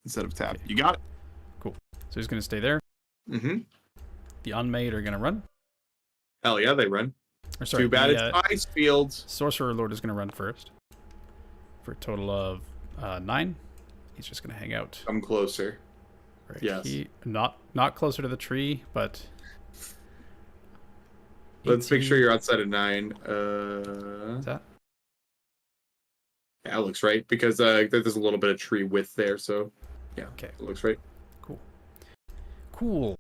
instead of tab. Okay. You got it. Cool. So he's going to stay there. The unmade are going to run. Hell yeah, they run. Or sorry, too bad it's ice fields. Sorcerer Lord is going to run first. For a total of 9. He's just going to hang out. Come closer. Right. Yes. Not closer to the tree, but... Let's make sure you're outside of 9. Is that? Yeah, that looks right. Because there's a little bit of tree width there, so... Yeah, okay. It looks right. Cool.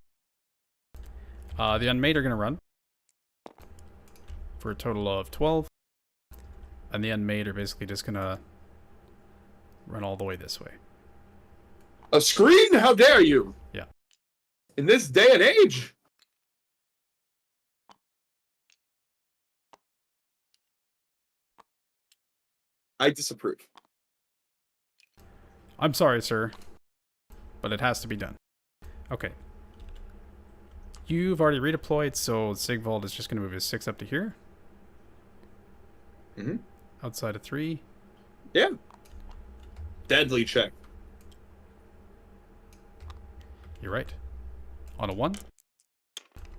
The unmade are going to run. For a total of 12. And the unmade are basically just going to run all the way this way. A screen? How dare you? Yeah. In this day and age. I disapprove. I'm sorry, sir. But it has to be done. Okay. You've already redeployed, so Sigvald is just going to move his 6 up to here. Outside of 3. Yeah. Deadly check. You're right. On a 1?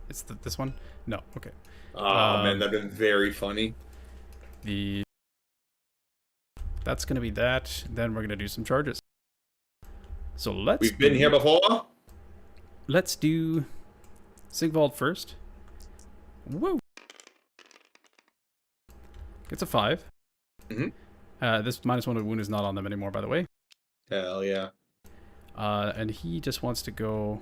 It's this one? No. Okay. Oh, man, that'd been very funny. That's going to be that. Then we're going to do some charges. So We've been here before? Let's do Sigvald first. Woo! It's a 5. This -1 wound is not on them anymore, by the way. Hell yeah. And he just wants to go...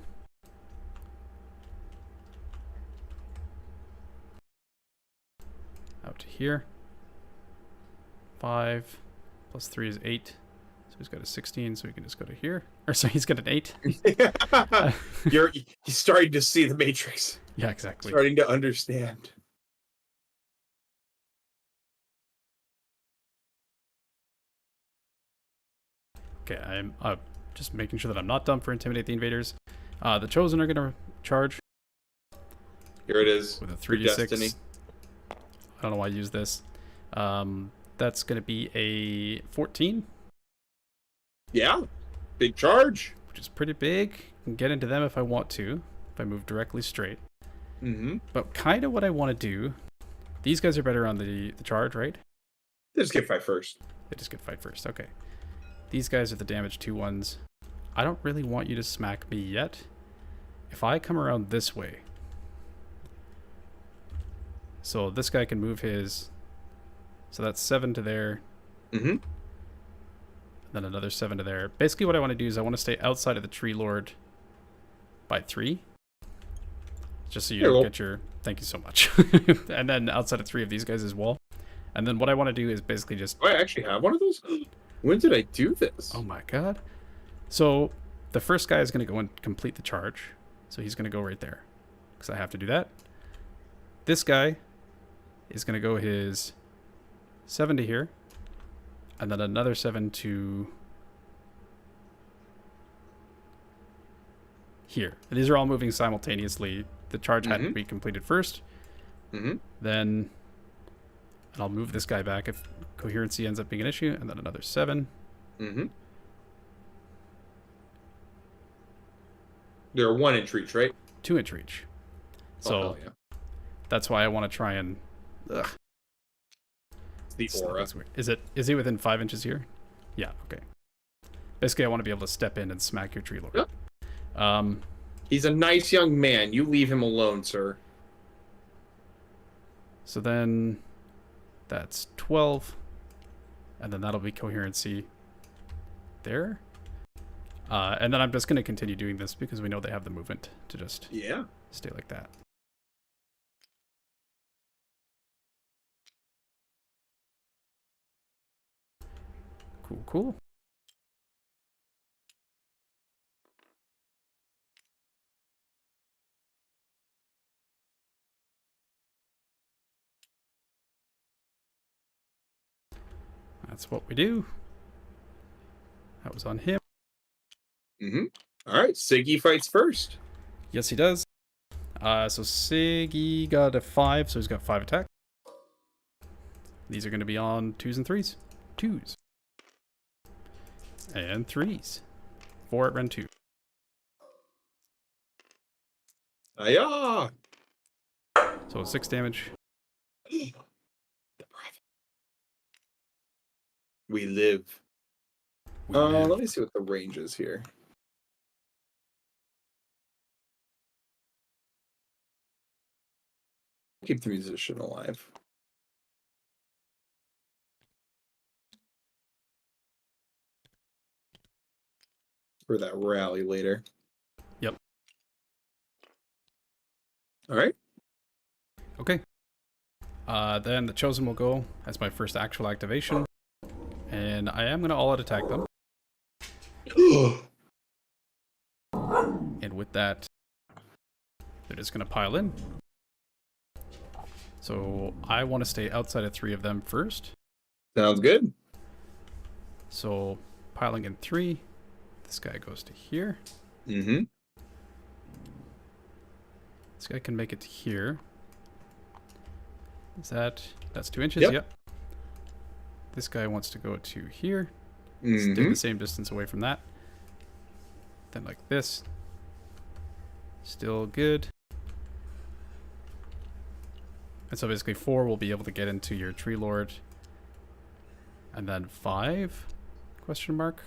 out to here. 5 plus 3 is 8. So he's got a 16, so he can just go to here. Or sorry, he's got an 8. He's starting to see the Matrix. Yeah, exactly. Starting to understand. Okay, I'm just making sure that I'm not dumb for Intimidate the Invaders. The Chosen are going to charge. Here it is. With a 3d6. I don't know why I use this. That's going to be a 14. Yeah. Big charge. Which is pretty big. I can get into them if I want to. If I move directly straight. But kind of what I want to do... These guys are better on the charge, right? They just get fight first. They just get fight first. Okay. These guys are the damage 2 ones. I don't really want you to smack me yet. If I come around this way... So this guy can move his... So that's 7 to there. Then another 7 to there. Basically what I want to do is I want to stay outside of the Tree Lord by 3. Just so you don't get your... Thank you so much. And then outside of 3 of these guys as well. And then what I want to do is basically just... Oh, I actually have one of those? When did I do this? Oh my god. So the first guy is going to go and complete the charge. So he's going to go right there. Because I have to do that. This guy is going to go his 7 to here. And then another 7 to here. And these are all moving simultaneously. The charge had to be completed first. Then I'll move this guy back if coherency ends up being an issue. And then another 7. They're 1 inch reach, right? 2 inch reach. So that's why I want to try and... Ugh. It's the aura. Is he within 5 inches here? Yeah, okay. Basically, I want to be able to step in and smack your Tree Lord. Yep. He's a nice young man. You leave him alone, sir. So then that's 12. And then that'll be coherency there. And then I'm just going to continue doing this because we know they have the movement to just stay like that. Cool. That's what we do. That was on him. All right, Siggy fights first. Yes, he does. So Siggy got a 5, so he's got 5 attack. These are going to be on 2s and 3s. 2s. And 3s. 4 at Ren 2. Ayah! So 6 damage. We live. Let me see what the range is here. Keep the musician alive. For that rally later. Yep. All right. Okay. Then the Chosen will go as my first actual activation. And I am going to all-out attack them. And with that, they're just going to pile in. So I want to stay outside of 3 of them first. Sounds good. So piling in 3. This guy goes to here. This guy can make it to here. That's 2 inches? Yep. Yep. This guy wants to go to here. Stay the same distance away from that. Then like this. Still good. And so basically 4 will be able to get into your Tree Lord. And then 5? Question mark.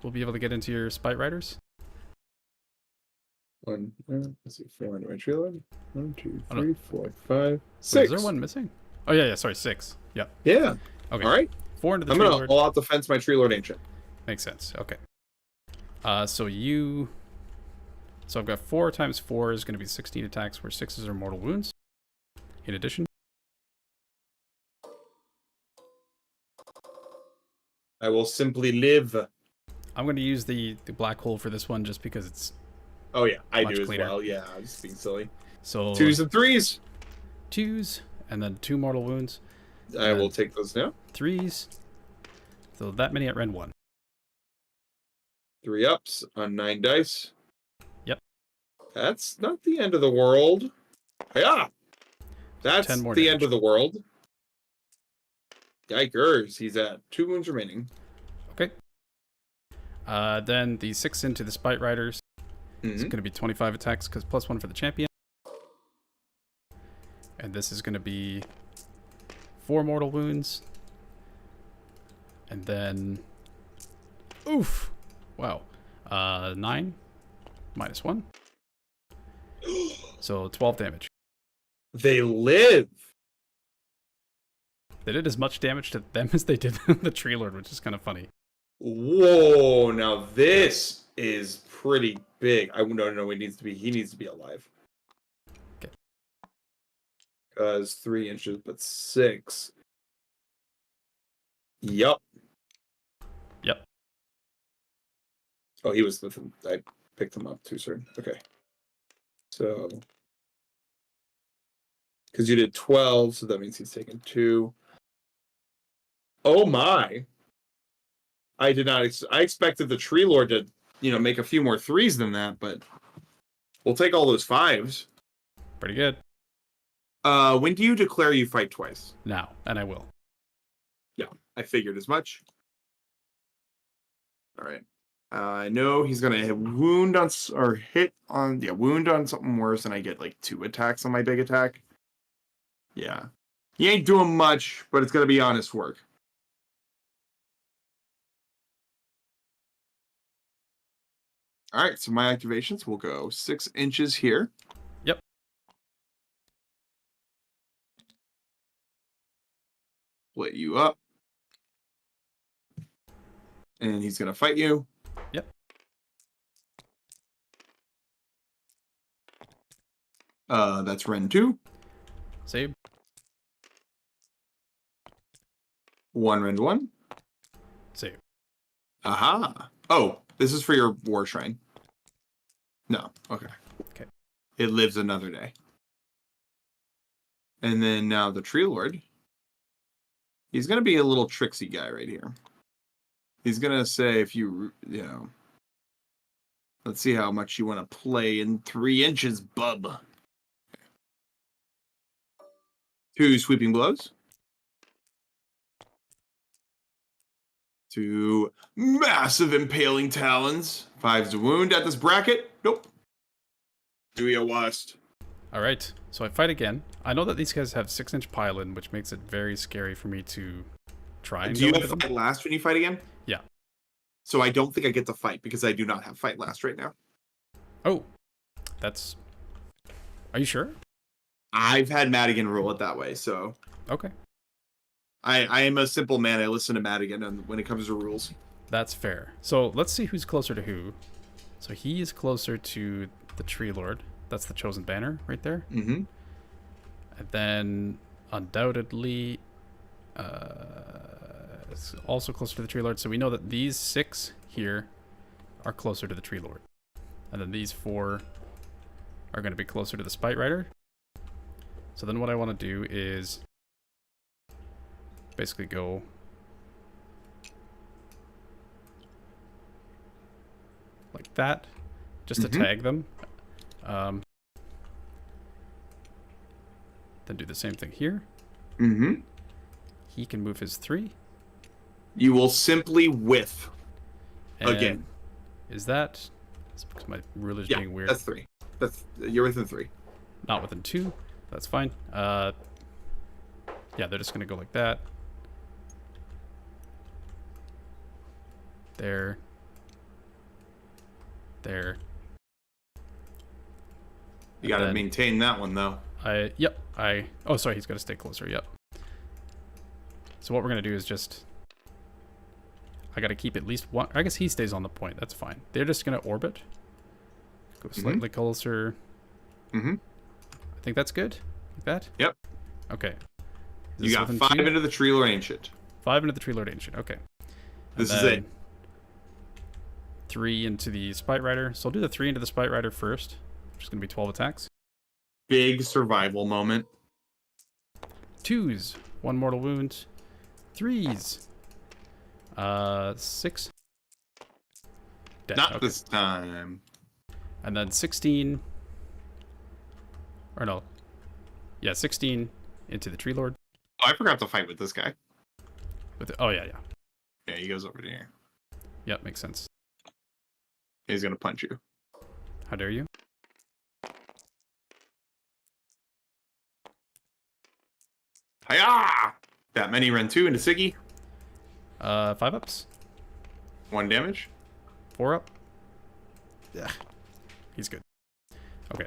We'll be able to get into your Spite Riders. Let's see, 4 into my Tree Lord. 1, 2, 3, 4, 5, 6. Is there one missing? Oh yeah, sorry, 6. Yep. Yeah. Okay. All right. 4 into the I'm Tree gonna Lord. all out defense my Tree Lord Ancient. Makes sense. Okay. So I've got 4 times 4 is going to be 16 attacks where 6s are mortal wounds. In addition. I will simply live. I'm going to use the black hole for this one just because it's Oh yeah, I much do cleaner. as well. Yeah, I'm just being silly. So 2s and 3s. 2s and then 2 mortal wounds. I will take those now. 3s. So that many at Ren 1. 3 ups on 9 dice. Yep. That's not the end of the world. Yeah. That's 10 more the damage. end of the world. Yikers. He's at 2 wounds remaining. Okay. Then the 6 into the Spite Riders. It's going to be 25 attacks because +1 for the champion. And this is going to be 4 mortal wounds. And then... Oof! Wow. 9 -1. So 12 damage. They live. They did as much damage to them as they did the Tree Lord, which is kind of funny. Whoa! Now this is pretty big. No. He needs to be alive. Okay. Because 3 inches, but 6. Yup. Yep. Oh, he was with him. I picked him up too soon. Okay. So, because you did 12, so that means he's taken 2. Oh my! I did not. I expected the Tree Lord to, make a few more 3s than that, but we'll take all those 5s. Pretty good. When do you declare you fight twice? Now, and I will. Yeah, I figured as much. All right. I know he's gonna hit wound on something worse, and I get like 2 attacks on my big attack. Yeah, he ain't doing much, but it's gonna be honest work. All right, so my activations will go 6 inches here. Yep. Split you up, and he's gonna fight you. Yep. That's Ren 2. Save. 1 Ren 1. Save. Aha. Oh, this is for your War Shrine. No. Okay. Okay. It lives another day. And then now the Tree Lord. He's going to be a little tricksy guy right here. He's going to say if let's see how much you want to play in 3 inches, bub. 2 sweeping blows. 2 massive impaling talons. 5's a wound at this bracket. Nope. Do you wust? All right. So I fight again. I know that these guys have 6-inch pylon, which makes it very scary for me to try and do you have fight last when you fight again? Yeah. So I don't think I get to fight because I do not have fight last right now. Oh, that's... Are you sure? I've had Madigan rule it that way, so... Okay. I am a simple man. I listen to Madigan when it comes to rules. That's fair. So let's see who's closer to who. So he is closer to the Tree Lord. That's the chosen banner right there. Mm-hmm. And then undoubtedly it's also closer to the Tree Lord. So we know that these 6 here are closer to the Tree Lord. And then these 4 are going to be closer to the Spite Rider. So then what I want to do is basically go like that, just to tag them. Then do the same thing here. Mm-hmm. He can move his 3. You will simply whiff again. Is that... It's because my ruler's being weird. That's 3. You're within 3. Not within 2. That's fine. Yeah, they're just going to go like that. There. There. You got to maintain that one, though. Oh, sorry, he's got to stay closer. Yep. So what we're going to do is just... I got to keep at least one... I guess he stays on the point. That's fine. They're just going to orbit. Go slightly closer. Mm-hmm. I think that's good. Like that? Yep. Okay. You got 5 into the Tree Lord Ancient. 5 into the Tree Lord Ancient. Okay. This is it. 3 into the Spite Rider. So I'll do the 3 into the Spite Rider first, which is going to be 12 attacks. Big survival moment. 2s, 1 mortal wound. 3s, 6. Dead. Not this time. And then 16 Or no. Yeah, 16 into the tree lord. Oh, I forgot to fight with this guy. Oh, yeah, yeah. Yeah, he goes over to here. Yep, makes sense. He's going to punch you. How dare you? Hiya! That many run 2 into Siggy. 5 ups. 1 damage. 4 up. Yeah. He's good. Okay.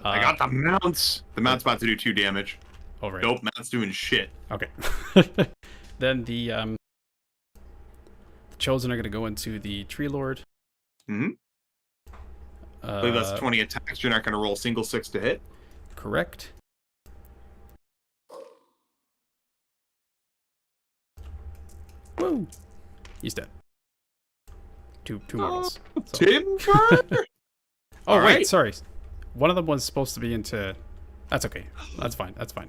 I got the mounts. The mount's about to do 2 damage. Oh, right. Nope, mount's doing shit. Okay. Then the Chosen are going to go into the Tree Lord. Mm-hmm. I believe that's 20 attacks. You're not going to roll single 6 to hit. Correct. Woo! He's dead. Two models. So. Timber? Oh, wait, right. Sorry. One of them was supposed to be into... That's okay. That's fine. That's fine.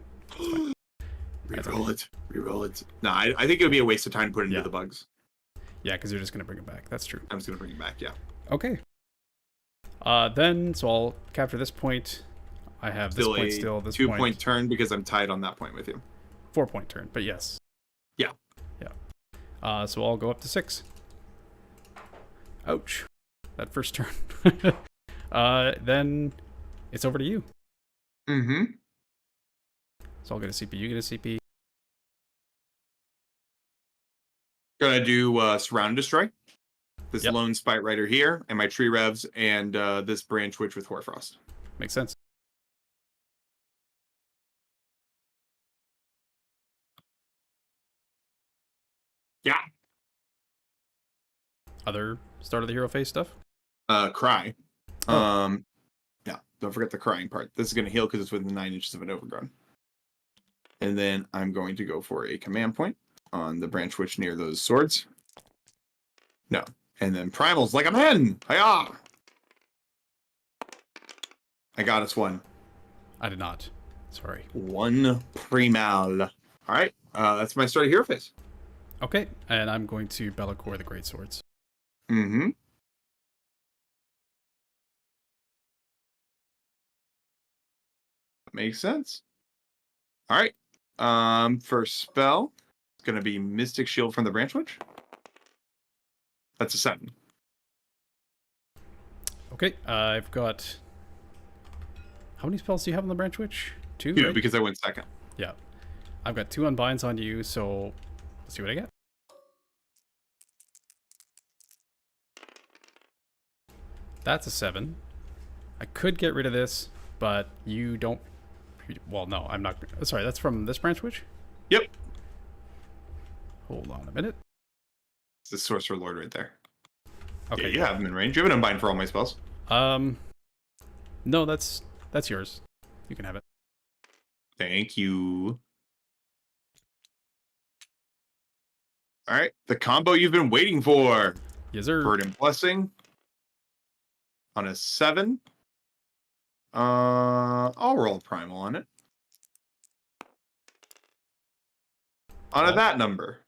Reroll it. Reroll it. No, I think it would be a waste of time to put it into the bugs. Yeah, because you're just going to bring it back. That's true. I'm just going to bring it back, yeah. Okay. Then, so I'll capture this point. I have this point still. This 2-point turn because I'm tied on that point with you. 4-point turn, but yes. Yeah. Yeah. So I'll go up to 6. Ouch. That first turn. Then it's over to you. Mm-hmm. So I'll get a CP. You get a CP. Gonna do Surround and Destroy. This lone spite rider here, and my tree revs, and this branch witch with Hoarfrost. Makes sense. Yeah. Other start of the hero phase stuff? Cry. Oh. Yeah, don't forget the crying part. This is going to heal because it's within 9 inches of an overgrown. And then I'm going to go for a command point on the branch witch near those swords. No. And then primals like a man. Hiya! I got us 1. I did not. Sorry. 1 primal. All right. That's my start of hero phase. Okay, and I'm going to Bellacore the Great Swords. Mm-hmm. Makes sense. All right. First spell, it's going to be Mystic Shield from the Branch Witch. That's a 7. Okay, I've got... How many spells do you have on the Branch Witch? 2, 2, right? because I went second. Yeah. I've got 2 unbinds on you, so let's see what I get. That's a 7. I could get rid of this, but you don't... Well, no, I'm not... Sorry, that's from this Branch Witch? Yep. Hold on a minute. It's the Sorcerer Lord right there. Okay. Yeah, you have him in range. You have an unbind for all my spells. No, that's yours. You can have it. Thank you. All right, the combo you've been waiting for. Yes, sir. Burden Blessing. On a 7. I'll roll Primal on it. On that number.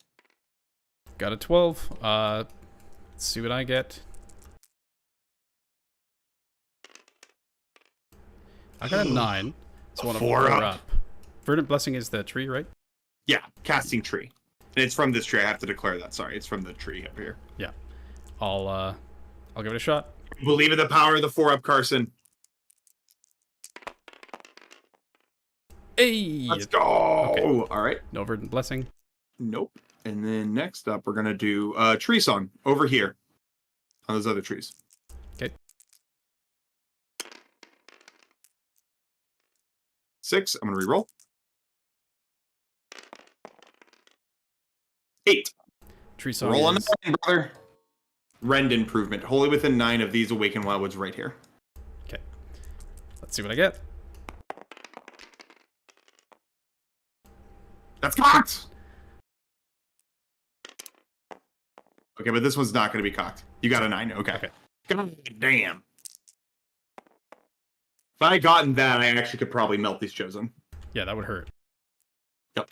Got a 12. Let's see what I get. I got a 9. So on a 4 up. Verdant Blessing is the tree, right? Yeah, casting tree. And it's from this tree. I have to declare that. Sorry, it's from the tree up here. Yeah. I'll give it a shot. Believe in the power of the 4-up, Carson. Hey! Let's go! Okay. All right. No Verdant Blessing. Nope. And then next up, we're going to do Tree Song over here on those other trees. Okay. 6. I'm going to reroll. 8. Tree Song Roll on the 9, brother. Rend improvement. Wholly within 9 of these Awakened Wildwoods right here. Okay. Let's see what I get. That's cocked! Okay, but this one's not going to be cocked. You got a 9? Okay. God damn. If I had gotten that, I actually could probably melt these Chosen. Yeah, that would hurt. Yep.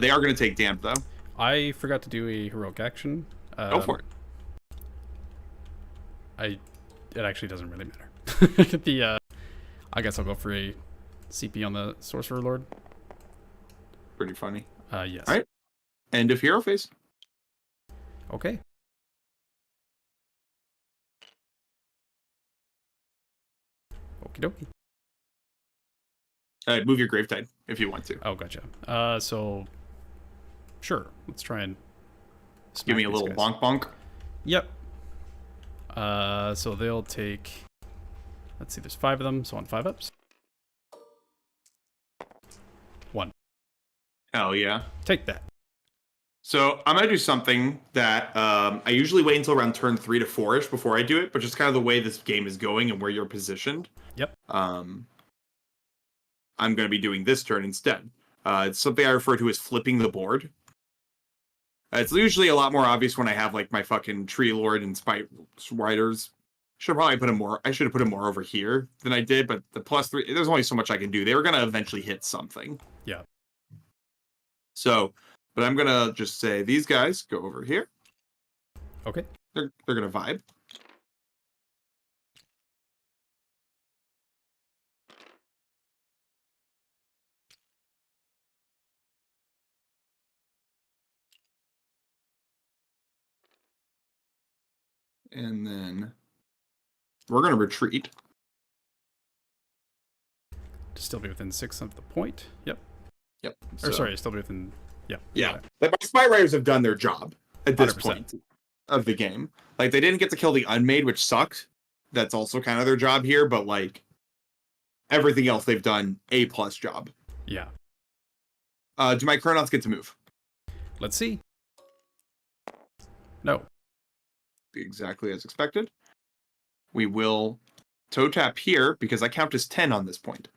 They are going to take damp, though. I forgot to do a heroic action. Go for it. It actually doesn't really matter. I guess I'll go for a CP on the Sorcerer Lord. Pretty funny. Yes. All right. End of hero phase. Okay. Okie dokie. Move your Gravetide if you want to. Oh, gotcha. So, sure. Let's try and give me a little bonk bonk. Yep. So they'll take. Let's see. There's 5 of them. So on 5-ups. 1. Hell yeah. Take that. So I'm gonna do something that I usually wait until around turn 3 to 4ish before I do it, but just kind of the way this game is going and where you're positioned. Yep. I'm going to be doing this turn instead. It's something I refer to as flipping the board. It's usually a lot more obvious when I have like my fucking Tree Lord and Spite Riders. Should probably put him more. I should have put him more over here than I did, but the +3. There's only so much I can do. They were going to eventually hit something. Yeah. So, but I'm going to just say these guys go over here. Okay. They're going to vibe. And then we're going to retreat. To still be within 6 of the point. Yep. Yep. Or sorry, still be within. Yeah. Yeah. Like my Spy Riders have done their job at this 100%. point of the game. Like they didn't get to kill the Unmade, which sucked. That's also kind of their job here, but like everything else they've done A+ job. Yeah. Do my Chronons get to move? Let's see. No. Exactly as expected. We will toe tap here because I count as 10 on this point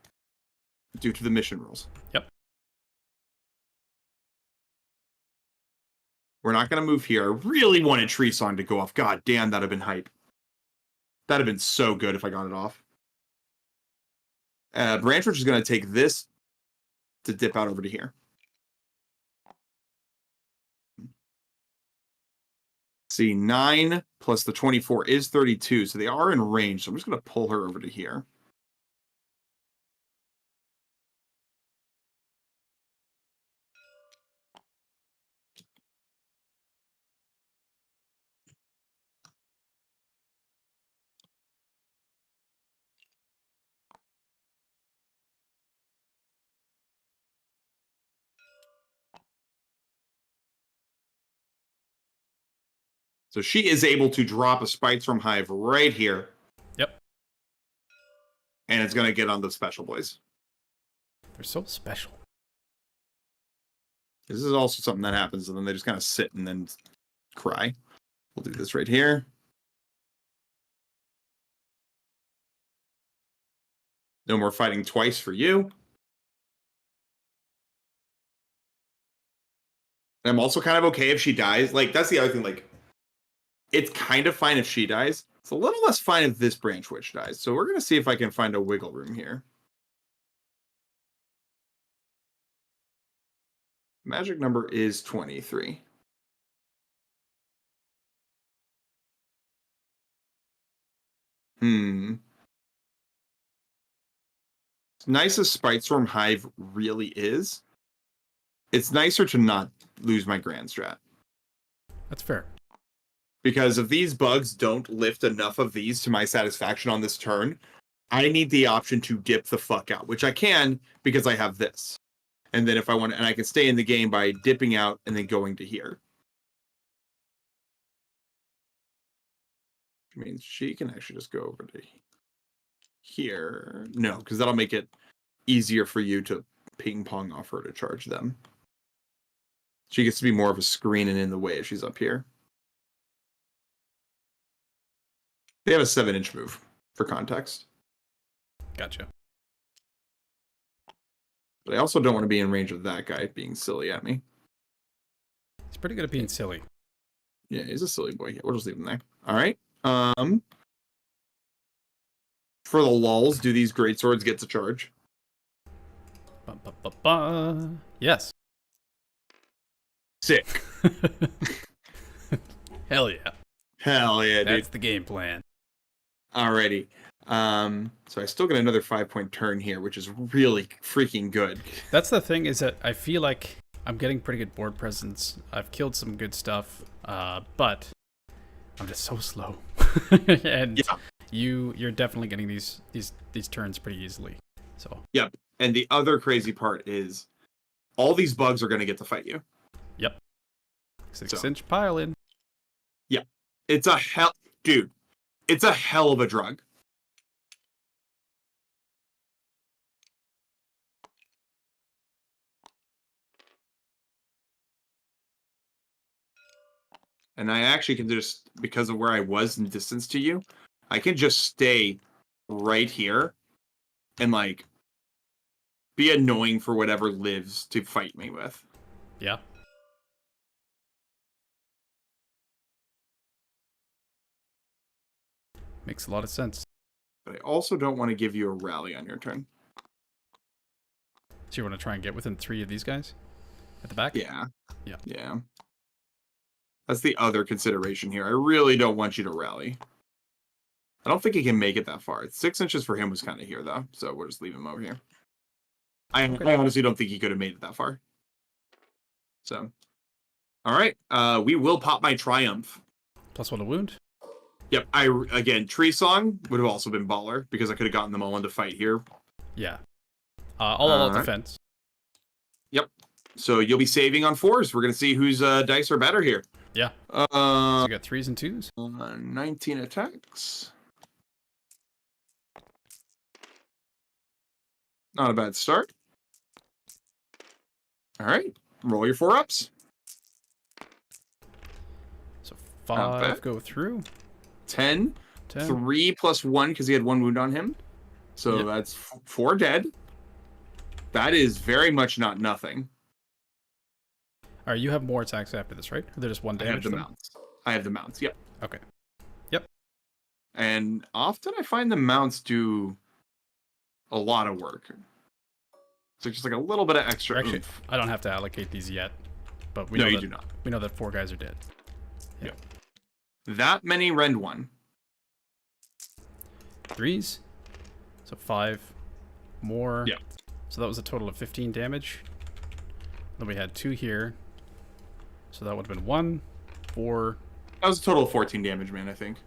due to the mission rules. Yep. We're not going to move here. I really wanted Tree Song to go off. God damn, that'd have been hype. That'd have been so good if I got it off. Branchwitch is going to take this to dip out over to here. See, 9 plus the 24 is 32, so they are in range. So I'm just going to pull her over to here. So she is able to drop a Spitestorm Hive right here. Yep. And it's going to get on the special boys. They're so special. This is also something that happens, and then they just kind of sit and then cry. We'll do this right here. No more fighting twice for you. And I'm also kind of okay if she dies. Like, that's the other thing. Like, it's kind of fine if she dies. It's a little less fine if this Branch Witch dies. So we're going to see if I can find a wiggle room here. Magic number is 23. As nice as Spitestorm Hive really is, it's nicer to not lose my Grand Strat. That's fair. Because if these bugs don't lift enough of these to my satisfaction on this turn, I need the option to dip the fuck out, which I can because I have this. And then if I want, and I can stay in the game by dipping out and then going to here. Which means she can actually just go over to here. No, because that'll make it easier for you to ping pong off her to charge them. She gets to be more of a screen and in the way if she's up here. They have a 7-inch move, for context. Gotcha. But I also don't want to be in range of that guy being silly at me. He's pretty good at being silly. Yeah, he's a silly boy. We'll just leave him there. All right. For the lulz, do these greatswords get to charge? Yes. Sick. Hell yeah. Hell yeah, dude. That's the game plan. Alrighty. So I still get another 5-point turn here, which is really freaking good. That's the thing, is that I feel like I'm getting pretty good board presence. I've killed some good stuff, but I'm just so slow. And yeah. you're definitely getting these turns pretty easily. So yep. And the other crazy part is all these bugs are going to get to fight you. Yep. 6-inch pile in. Yeah. It's a hell, dude. It's a hell of a drug. And I actually can just, because of where I was in distance to you, I can just stay right here and like be annoying for whatever lives to fight me with. Yeah. Makes a lot of sense. But I also don't want to give you a rally on your turn. So you want to try and get within 3 of these guys at the back? Yeah. Yeah. Yeah. That's the other consideration here. I really don't want you to rally. I don't think he can make it that far. 6 inches for him was kind of here, though. So we'll just leave him over here. I honestly don't think he could have made it that far. So, all right. We will pop my triumph. +1 to wound. Yep. Again, Tree Song would have also been baller because I could have gotten them all into fight here. Yeah. All out defense. Yep. So you'll be saving on 4s. We're gonna see whose dice are better here. Yeah. So you got 3s and 2s. 19 attacks. Not a bad start. All right. Roll your 4-ups. So 5 go through. 10. 10. 3 plus 1 because he had 1 wound on him. So that's 4 dead. That is very much not nothing. All right, you have more attacks after this, right? Or they're just 1 damage? I have the mounts. I have the mounts, yep. Okay. Yep. And often I find the mounts do a lot of work. So just like a little bit of extra Actually, oomph. I don't have to allocate these yet, but we No, know you do not. We know that 4 guys are dead. Yeah. That many rend 1. 3s. So 5 more. Yeah. So that was a total of 15 damage. Then we had 2 here. So that would have been 1, 4. That was a total of 14 damage, man, I think.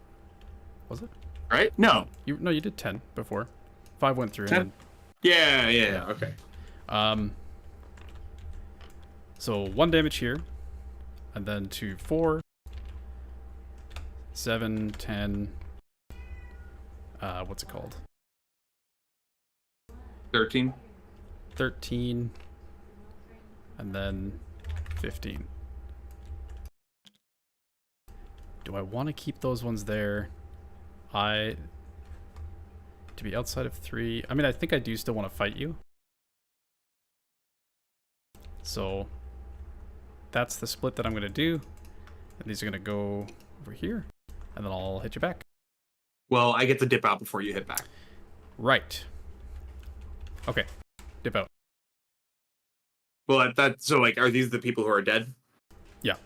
Was it? Right? No. You did 10 before. 5 went through. 10? And then... Yeah. Okay. So 1 damage here. And then 2, 4. 7, 10. What's it called? 13. 13. And then 15. Do I want to keep those ones there? To be outside of 3. I mean, I think I do still want to fight you. So that's the split that I'm going to do. And these are going to go over here. And then I'll hit you back. Well, I get to dip out before you hit back. Right. Okay. Dip out. Well, so like, are these the people who are dead? Yeah.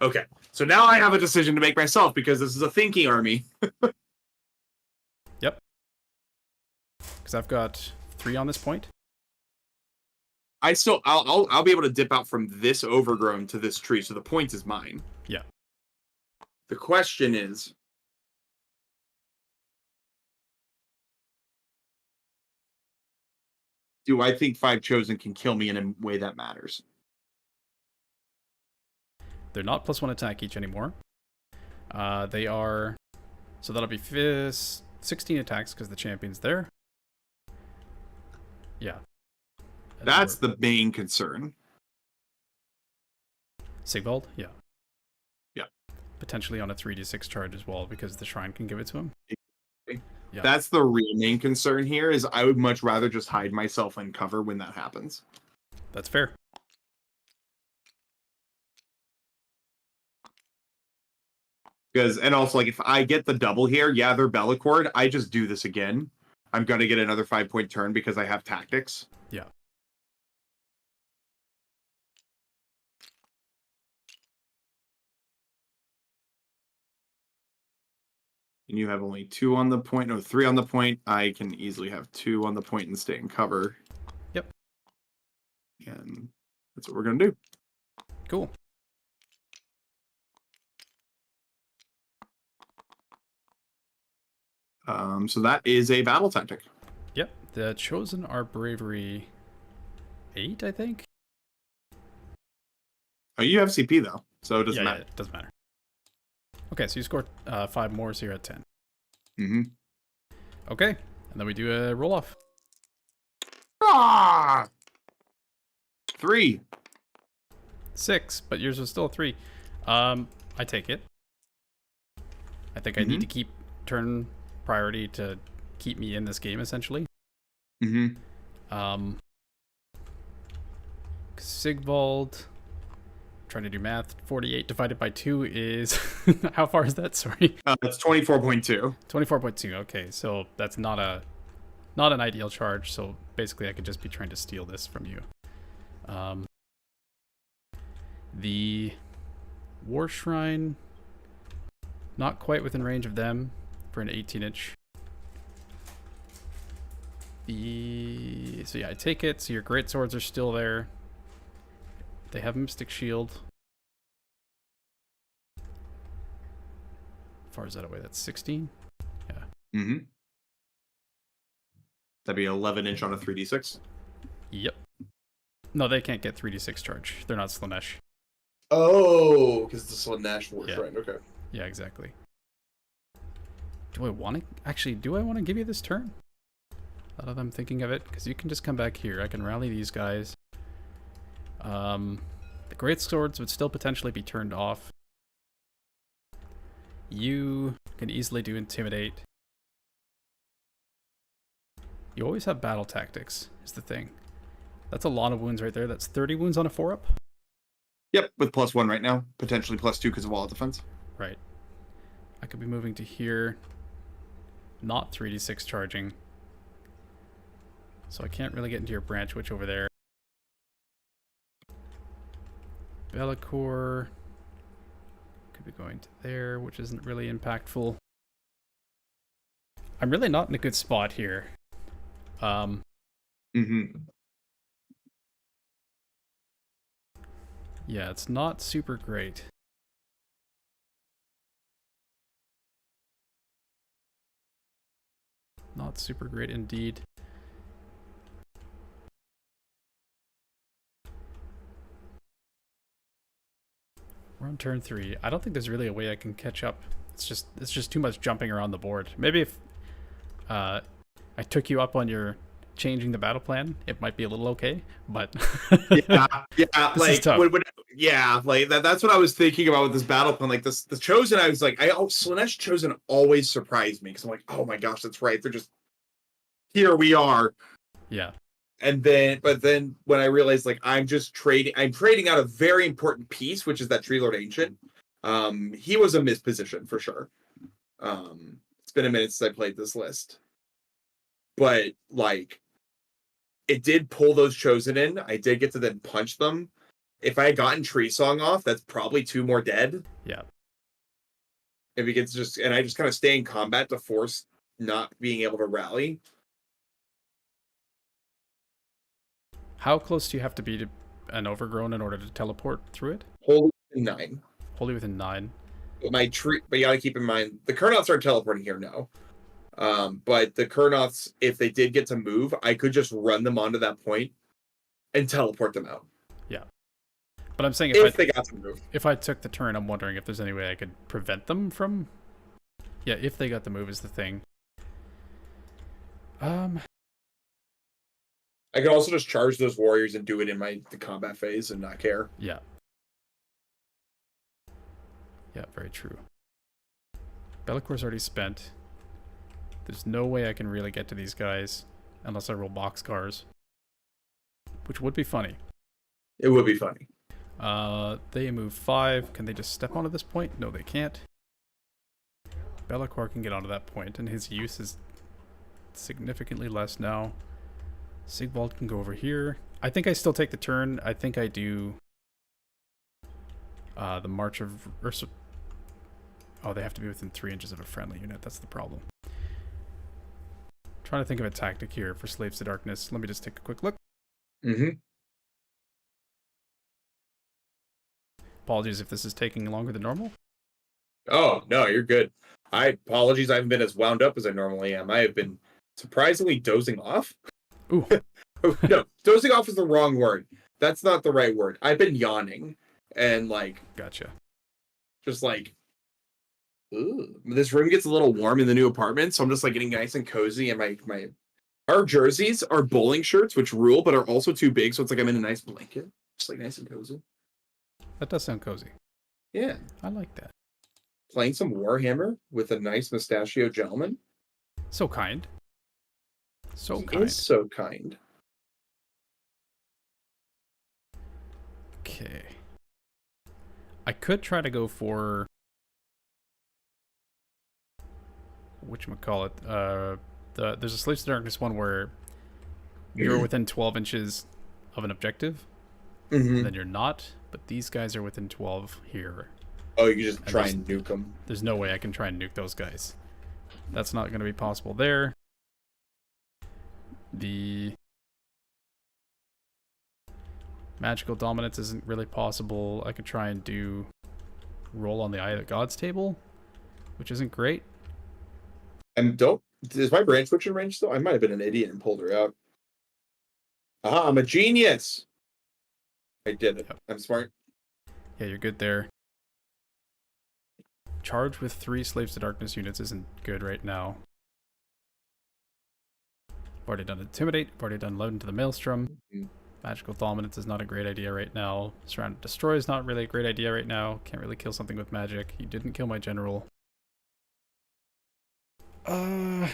Okay. So now I have a decision to make myself because this is a thinking army. Yep. Because I've got 3 on this point. I'll be able to dip out from this overgrown to this tree, so the point is mine. Yeah. The question is, do I think 5 chosen can kill me in a way that matters? They're not +1 attack each anymore. They are... So that'll be 16 attacks because the champion's there. Yeah. That's the main concern. Sigvald? Yeah. Yeah. Potentially on a 3d6 charge as well because the shrine can give it to him. Yeah. That's the real main concern here is I would much rather just hide myself in cover when that happens. That's fair. Because, and also, like, if I get the double here, yeah, they're Bellicord. I just do this again. I'm going to get another 5-point turn because I have tactics. Yeah. And you have only 2 on the point. No, 3 on the point. I can easily have 2 on the point and stay in cover. Yep. And that's what we're going to do. Cool. So that is a battle tactic. Yep. The Chosen are bravery 8, I think. Oh, you have CP though, so it doesn't matter. Yeah, it doesn't matter. Okay, so you scored 5 more, so you're at 10. Mm-hmm. Okay, and then we do a roll off. 3. 6, but yours was still a 3. I take it. I think I need to keep turn priority to keep me in this game, essentially. Sigvald, trying to do math, 48 divided by 2 is... How far is that? Sorry. It's 24.2. 24.2, okay, so that's not an ideal charge, so basically I could just be trying to steal this from you. The War Shrine, not quite within range of them for an 18-inch. So yeah, I take it. So your great swords are still there. They have Mystic Shield. How far is that away? That's 16? Yeah. That'd be 11-inch on a 3d6. Yep. No, they can't get 3d6 charge. They're not Slanesh. Oh, because the Slanesh War Shrine. Okay. Yeah, exactly. Do I want to... Actually, do I want to give you this turn? Now that I'm thinking of it, because you can just come back here. I can rally these guys. The great swords would still potentially be turned off. You can easily do intimidate. You always have battle tactics, is the thing. That's a lot of wounds right there. That's 30 wounds on a 4-up. Yep, with +1 right now. Potentially +2 because of wall defense. Right. I could be moving to here. Not 3d6 charging. So I can't really get into your branch witch over there. Bellicor could be going to there, which isn't really impactful. I'm really not in a good spot here. Yeah, it's not super great. Not super great indeed. We're on turn 3. I don't think there's really a way I can catch up. It's just too much jumping around the board. Maybe if I took you up on your changing the battle plan, it might be a little okay, but yeah, like that's what I was thinking about with this battle plan. Like the Chosen, I was like, Slanesh Chosen always surprised me because I'm like, oh my gosh, that's right. They're just here we are. Yeah. And then, but then when I realized like I'm trading out a very important piece, which is that Tree Lord Ancient. He was a misposition for sure. It's been a minute since I played this list. But like it did pull those Chosen in. I did get to then punch them. If I had gotten Tree Song off, that's probably 2 more dead. Yeah. If he gets and I just kind of stay in combat to force not being able to rally. How close do you have to be to an overgrown in order to teleport through it? Wholly within 9. Wholly within 9. But you gotta keep in mind the Kernauts aren't teleporting here now. But the Kernauts, if they did get to move, I could just run them onto that point and teleport them out. Yeah. But I'm saying if they got to move. If I took the turn, I'm wondering if there's any way I could prevent them from... Yeah, if they got the move is the thing. I could also just charge those warriors and do it in the combat phase and not care. Yeah. Yeah, very true. Bellicor's already spent. There's no way I can really get to these guys unless I roll boxcars. Which would be funny. It would be funny. They move 5. Can they just step onto this point? No, they can't. Bellicor can get onto that point, and his use is significantly less now. Sigvald can go over here. I think I still take the turn. I think I do the March of Ursa. Oh, they have to be within 3 inches of a friendly unit. That's the problem. Trying to think of a tactic here for Slaves to Darkness. Let me just take a quick look. Apologies if this is taking longer than normal. Oh, no, you're good. Apologies, I haven't been as wound up as I normally am. I have been surprisingly dozing off. Ooh. No, dozing off is the wrong word. That's not the right word. I've been yawning and like... Gotcha. Just like... Ooh. This room gets a little warm in the new apartment, so I'm just like getting nice and cozy, and our jerseys are bowling shirts, which rule, but are also too big, so it's like I'm in a nice blanket. Just like nice and cozy. That does sound cozy. Yeah. I like that. Playing some Warhammer with a nice mustachioed gentleman. So kind. So He kind. is so kind. Okay. I could try to go for... whatchamacallit? There's a Slaves to Darkness one where you're within 12 inches of an objective, and then you're not, but these guys are within 12 here. Oh, you can just try and nuke them. There's no way I can try and nuke those guys. That's not going to be possible there. The magical dominance isn't really possible. I could try and do roll on the Eye of the Gods table, which isn't great. And is my branch switch in range still? I might have been an idiot and pulled her out. Aha, I'm a genius! I did it. Yep. I'm smart. Yeah, you're good there. Charge with 3 Slaves to Darkness units isn't good right now. I've already done Intimidate. I've already done Load into the Maelstrom. Magical Dominance is not a great idea right now. Surround Destroy is not really a great idea right now. Can't really kill something with magic. You didn't kill my general. I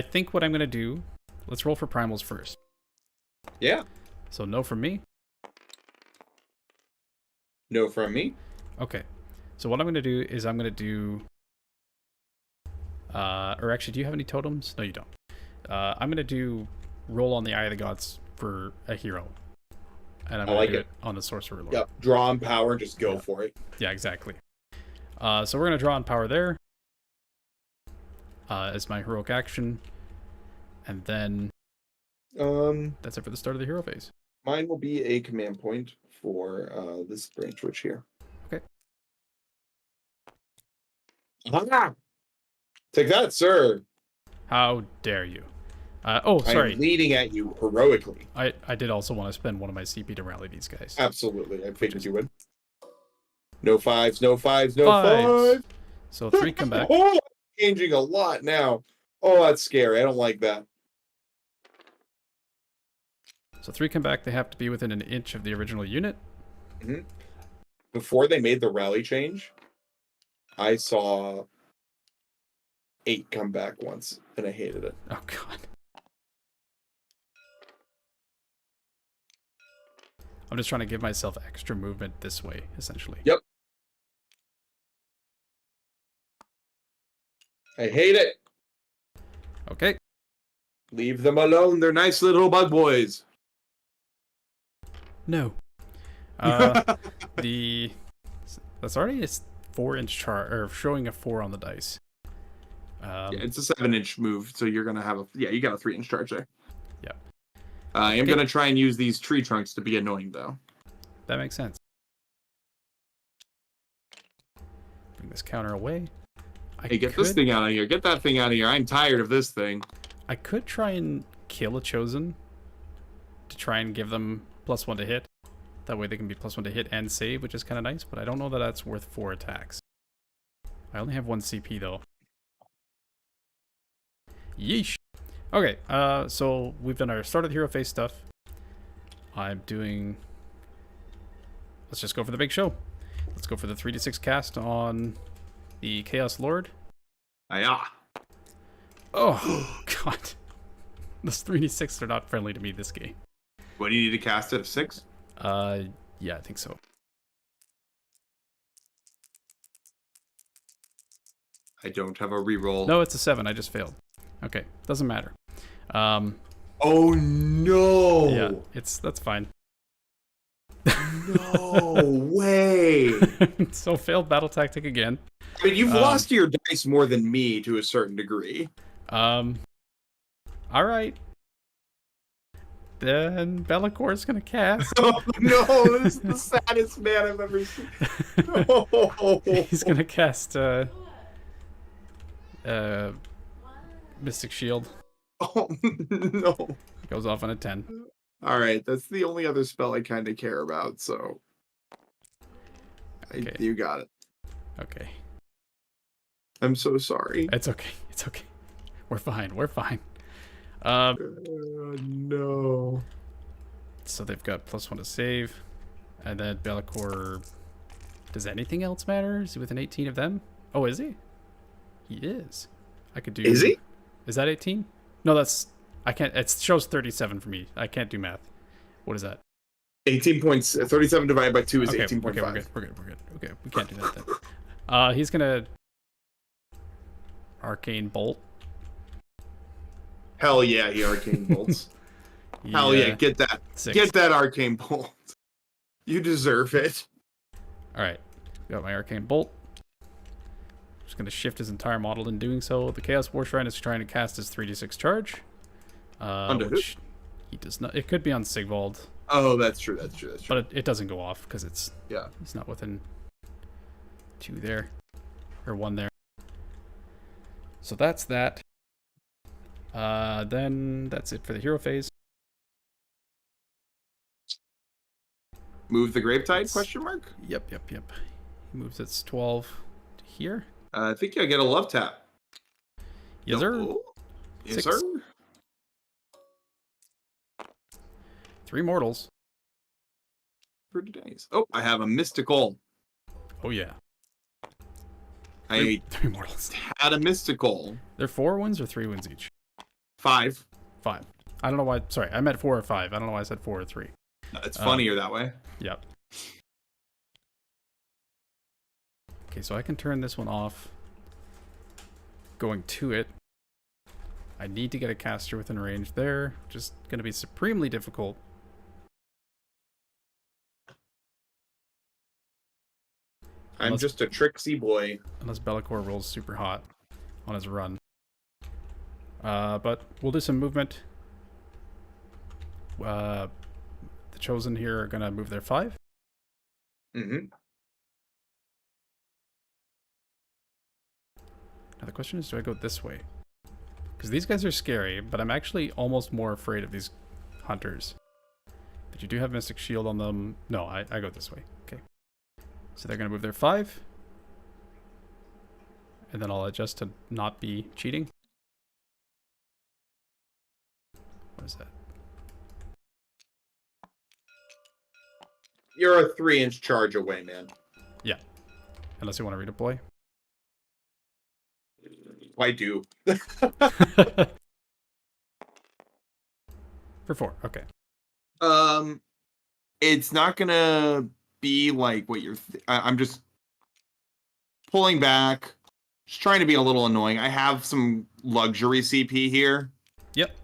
think what I'm going to do... Let's roll for primals first. Yeah. So no from me. No from me. Okay. So what I'm going to do is I'm going to do... or actually, do you have any totems? No, you don't. I'm going to do roll on the Eye of the Gods for a hero. And I'm going to do it on the Sorcerer Lord. Yep. Draw on power, just go for it. Yeah, exactly. So we're going to draw on power there. As my heroic action. And then... that's it for the start of the hero phase. Mine will be a command point for this branch switch here. Okay. Ah! Take that, sir. How dare you? Oh, sorry. I'm leading at you heroically. I did also want to spend one of my CP to rally these guys. Absolutely. I figured you would. No fives, no fives, no fives. So 3 come back. Oh, changing a lot now. Oh, that's scary. I don't like that. So 3 come back. They have to be within an inch of the original unit. Before they made the rally change, I saw 8 come back once, and I hated it. Oh, God. I'm just trying to give myself extra movement this way, essentially. Yep. I hate it. Okay. Leave them alone. They're nice little bug boys. No. That's already a 4-inch chart, or showing a 4 on the dice. Yeah, it's a 7-inch move, so you're gonna have you got a 3-inch charge there. Yeah. I am gonna try and use these tree trunks to be annoying, though. That makes sense. Bring this counter away. Hey, get this thing out of here. Get that thing out of here. I'm tired of this thing. I could try and kill a Chosen to try and give them +1 to hit. That way they can be +1 to hit and save, which is kind of nice, but I don't know that that's worth 4 attacks. I only have 1 CP, though. Yeesh. Okay, so we've done our start of the hero phase stuff. I'm doing... Let's just go for the big show. Let's go for the 3d6 cast on the Chaos Lord. Aye. Oh, God. Those 3d6 are not friendly to me this game. What do you need to cast it? 6? Yeah, I think so. I don't have a reroll. No, it's a 7. I just failed. Okay, doesn't matter. Oh no! Yeah, that's fine. No way. So failed battle tactic again. I mean, you've lost your dice more than me to a certain degree. All right. Then Bellacor's gonna cast. Oh no, this is the saddest man I've ever seen. Oh. He's gonna cast Mystic Shield. Oh no. Goes off on a 10. Alright, that's the only other spell I kinda care about, so okay. You got it. Okay. I'm so sorry. It's okay. It's okay. We're fine. We're fine. No. So they've got +1 to save. And then Be'lakor... Does anything else matter? Is he with an 18 of them? Oh, is he? He is. I could do... Is he? Is that 18? No, that's... I can't... It shows 37 for me. I can't do math. What is that? 18 points. 37 divided by 2 is okay, 18.5. Okay, we're good. Okay, we can't do that then. He's gonna... Arcane Bolt. Hell yeah, he arcane bolts. Hell yeah, get that. 6. Get that arcane bolt. You deserve it. Alright, got my arcane bolt. Just gonna shift his entire model in doing so. The Chaos War Shrine is trying to cast his 3d6 charge. Which he does not. It could be on Sigvald. Oh, that's true. That's true. But it doesn't go off because it's he's not within 2 there or 1 there. So that's that. Then that's it for the hero phase. Move the Gravetide? Question mark. Yep. He moves its 12 to here. I think you'll get a love tap. Yes, sir. Yes, 6. sir. 3 mortals. Pretty nice. Oh, I have a mystical. Oh yeah. I 3 mortals. had a mystical. They're 4 wounds or 3 wounds each? 5. 5. I don't know why. Sorry, I meant 4 or 5. I don't know why I said 4 or 3. It's funnier that way. Yep. Okay, so I can turn this one off. Going to it. I need to get a caster within range there, which is going to be supremely difficult. I'm just a tricksy boy. Unless Be'lakor rolls super hot on his run. But we'll do some movement. The Chosen here are going to move their 5. Mm-hmm. Now the question is, do I go this way? Because these guys are scary, but I'm actually almost more afraid of these hunters. But you do have Mystic Shield on them. No, I go this way. Okay. So they're going to move their 5. And then I'll adjust to not be cheating. What is that? You're a 3-inch charge away, man. Yeah. Unless you want to redeploy. I do. For 4, okay. It's not gonna be like what you're. I'm just pulling back, just trying to be a little annoying. I have some luxury CP here. Yep.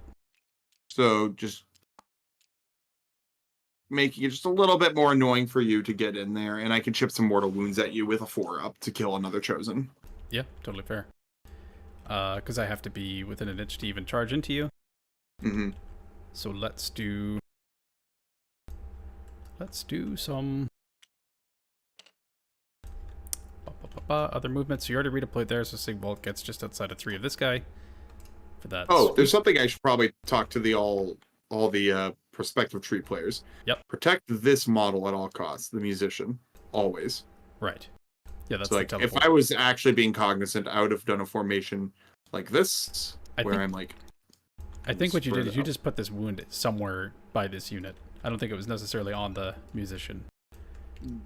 So just making it just a little bit more annoying for you to get in there, and I can chip some mortal wounds at you with a 4-up to kill another Chosen. Yeah, totally fair. Because I have to be within an inch to even charge into you. Mm-hmm. So let's do some other movements. So you already redeployed there, so Sigvald gets just outside of 3 of this guy for that. Oh, there's something I should probably talk to the all the prospective tree players. Yep. Protect this model at all costs, the musician, always. Right. Yeah, that's so, like, if I was actually being cognizant, I would have done a formation like this, I think what you did is you just put this wound somewhere by this unit. I don't think it was necessarily on the musician.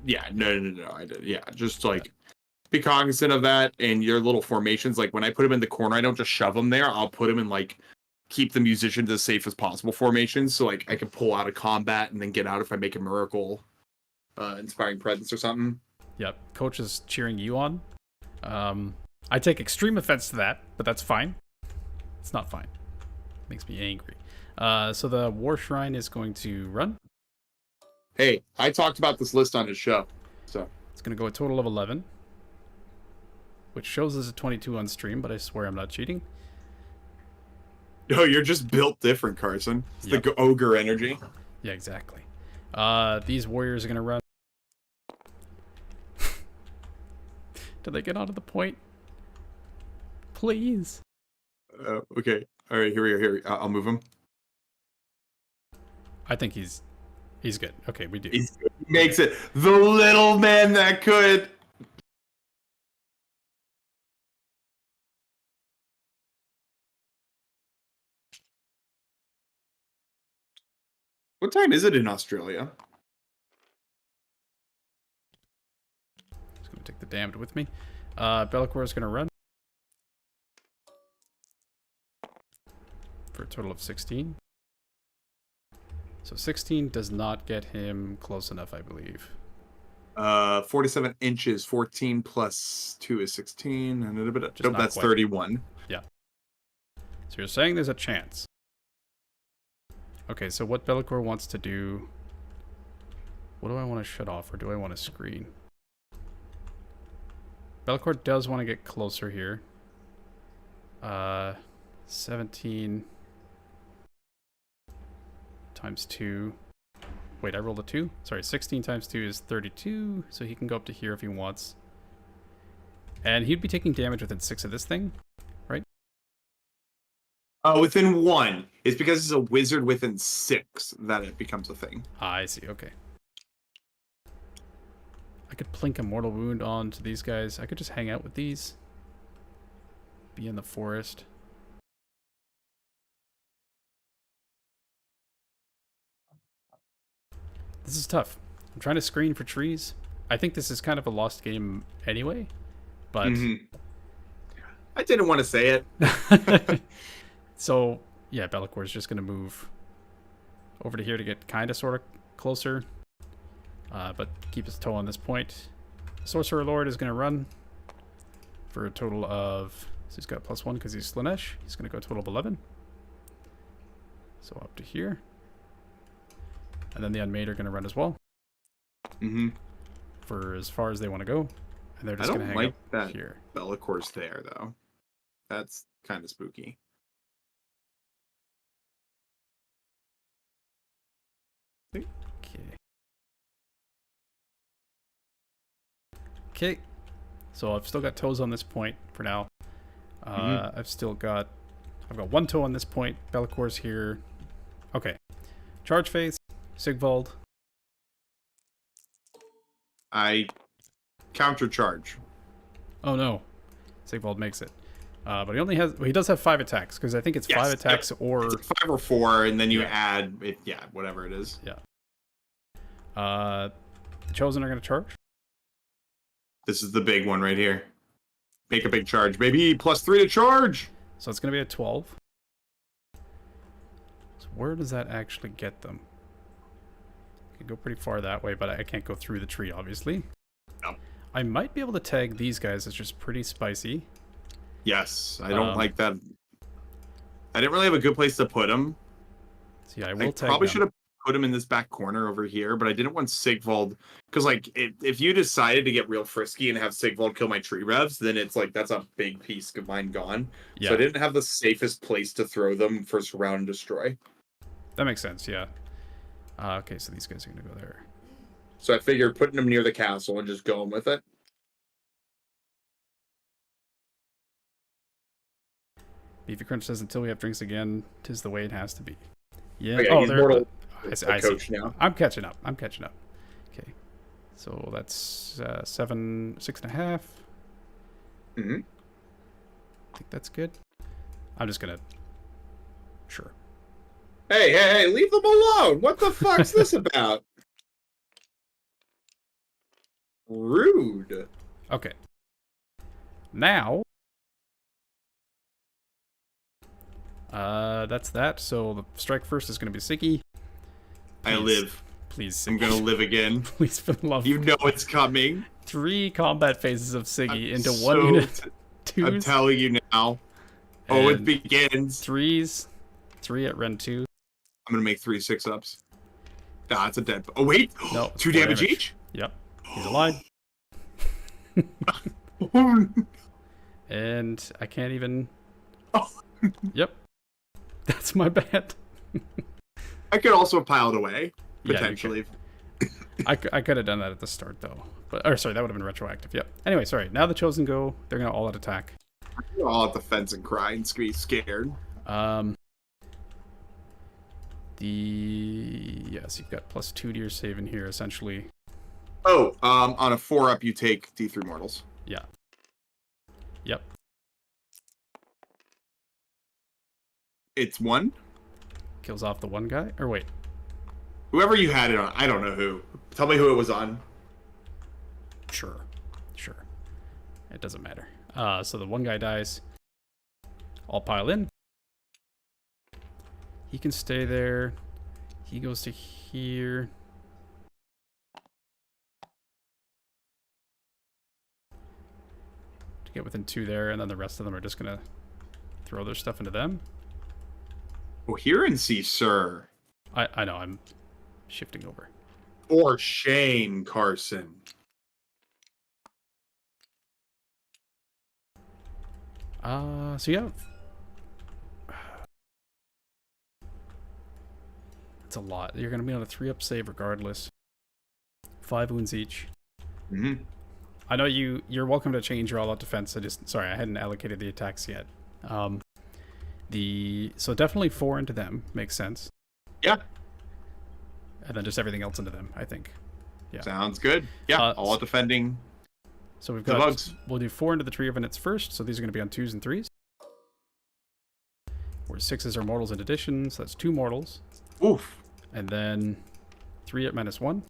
Yeah, no, I did. Yeah, just like be cognizant of that and your little formations. Like when I put him in the corner, I don't just shove him there. I'll put him in like keep the musicians as safe as possible formations, so like I can pull out of combat and then get out if I make a miracle, inspiring presence or something. Yep, coach is cheering you on. I take extreme offense to that, but that's fine. It's not fine. It makes me angry. So the War Shrine is going to run. Hey, I talked about this list on his show. So it's going to go a total of 11. Which shows as a 22 on stream, but I swear I'm not cheating. No, you're just built different, Carson. It's the ogre energy. Yeah, exactly. These warriors are going to run. Did they get onto the point? Please. Okay. All right, here we go. Here, I'll move him. I think he's good. Okay, we do. He makes it. The little man that could. What time is it in Australia? Just gonna take the damned with me. Bellicor is gonna run for a total of 16. So 16 does not get him close enough, I believe. 47 inches. 14 plus 2 is 16. And nope, that's quite. 31. Yeah. So you're saying there's a chance. Okay, so what Bellicor wants to do... What do I want to shut off, or do I want to screen? Bellicor does want to get closer here. 17... times 2. Wait, I rolled a 2? Sorry, 16 times 2 is 32, so he can go up to here if he wants. And he'd be taking damage within 6 of this thing, right? Within 1. It's because it's a wizard within 6 that it becomes a thing. I see, okay. I could plink a mortal wound onto these guys. I could just hang out with these. Be in the forest. This is tough. I'm trying to screen for trees. I think this is kind of a lost game anyway, but... I didn't want to say it. So, yeah, Bellicor is just going to move over to here to get kind of sort of closer, but keep his toe on this point. Sorcerer Lord is going to run for a total of... So he's got +1 because he's Slanesh. He's going to go a total of 11. So up to here. And then the Unmade are going to run as well. For as far as they want to go. And they're just going to hang out here. Bellicor's there, though. That's kind of spooky. Okay. So I've still got toes on this point for now. I've got 1 toe on this point. Bellicor's here. Okay. Charge phase. Sigvald. I counter charge. Oh no. Sigvald makes it. But he does have 5 attacks, because I think it's 5 attacks or... It's 5 or 4, and then you add, whatever it is. Yeah. The Chosen are going to charge. This is the big one right here. Make a big charge, baby. +3 to charge. So it's going to be a 12. So where does that actually get them? I can go pretty far that way, but I can't go through the tree, obviously. No. I might be able to tag these guys as just pretty spicy. Yes, I don't like that. I didn't really have a good place to put them. So yeah, I will tag probably them. should have put him in this back corner over here, but I didn't want Sigvald, because like if you decided to get real frisky and have Sigvald kill my tree revs, then it's like that's a big piece of mine gone. Yeah. So I didn't have the safest place to throw them for surround and destroy. That makes sense, yeah. Okay, so these guys are gonna go there. So I figured putting them near the castle and just going with it. Beefy Crunch says, until we have drinks again, 'tis the way it has to be. Yeah. Okay, he's mortal. I coach see. Now. I'm catching up. Okay. So that's 6.5. I think that's good. I'm just gonna... Sure. Hey, leave them alone! What the fuck's this about? Rude. Okay. Now... that's that. So the strike first is going to be Siggy. I live. Please, Siggy. I'm going to live again. Please, for the love of... You know it's coming. 3 combat phases of Siggy into 1 unit. 2s. I'm telling you now. Oh, it begins. 3s. 3 at Ren 2. I'm going to make 3 6-ups. Ah, it's a dead. Oh wait, No, 2 damage each. Yep, he's alive. And I can't even. Oh. Yep, that's my bad. I could also have piled away potentially. Yeah, I could have done that at the start though, but sorry, that would have been retroactive. Yep. Anyway, sorry. Now the chosen go. They're gonna all out attack. You're all at the fence and cry and scared. Yes, you've got +2 to your save in here essentially. Oh, on a 4-up, you take D3 mortals. Yeah. Yep. It's 1. Kills off the one guy. Or wait. Whoever you had it on, I don't know who. Tell me who it was on. Sure. It doesn't matter. So the one guy dies. I'll pile in. He can stay there. He goes to here. To get within 2 there, and then the rest of them are just gonna throw their stuff into them. Coherency, sir. I know, I'm shifting over. For shame, Carson. So yeah. That's a lot. You're gonna be on a 3-up save regardless. 5 wounds each. Mm-hmm. I know you're welcome to change your all-out defense. Sorry, I hadn't allocated the attacks yet. So definitely 4 into them makes sense. Yeah. And then just everything else into them, I think. Yeah. Sounds good. Yeah, all out defending. So we've got bugs. We'll do 4 into the tree of minutes first. So these are going to be on 2s and 3s. Where 6s are mortals in addition, so that's 2 mortals. Oof. And then 3 at -1.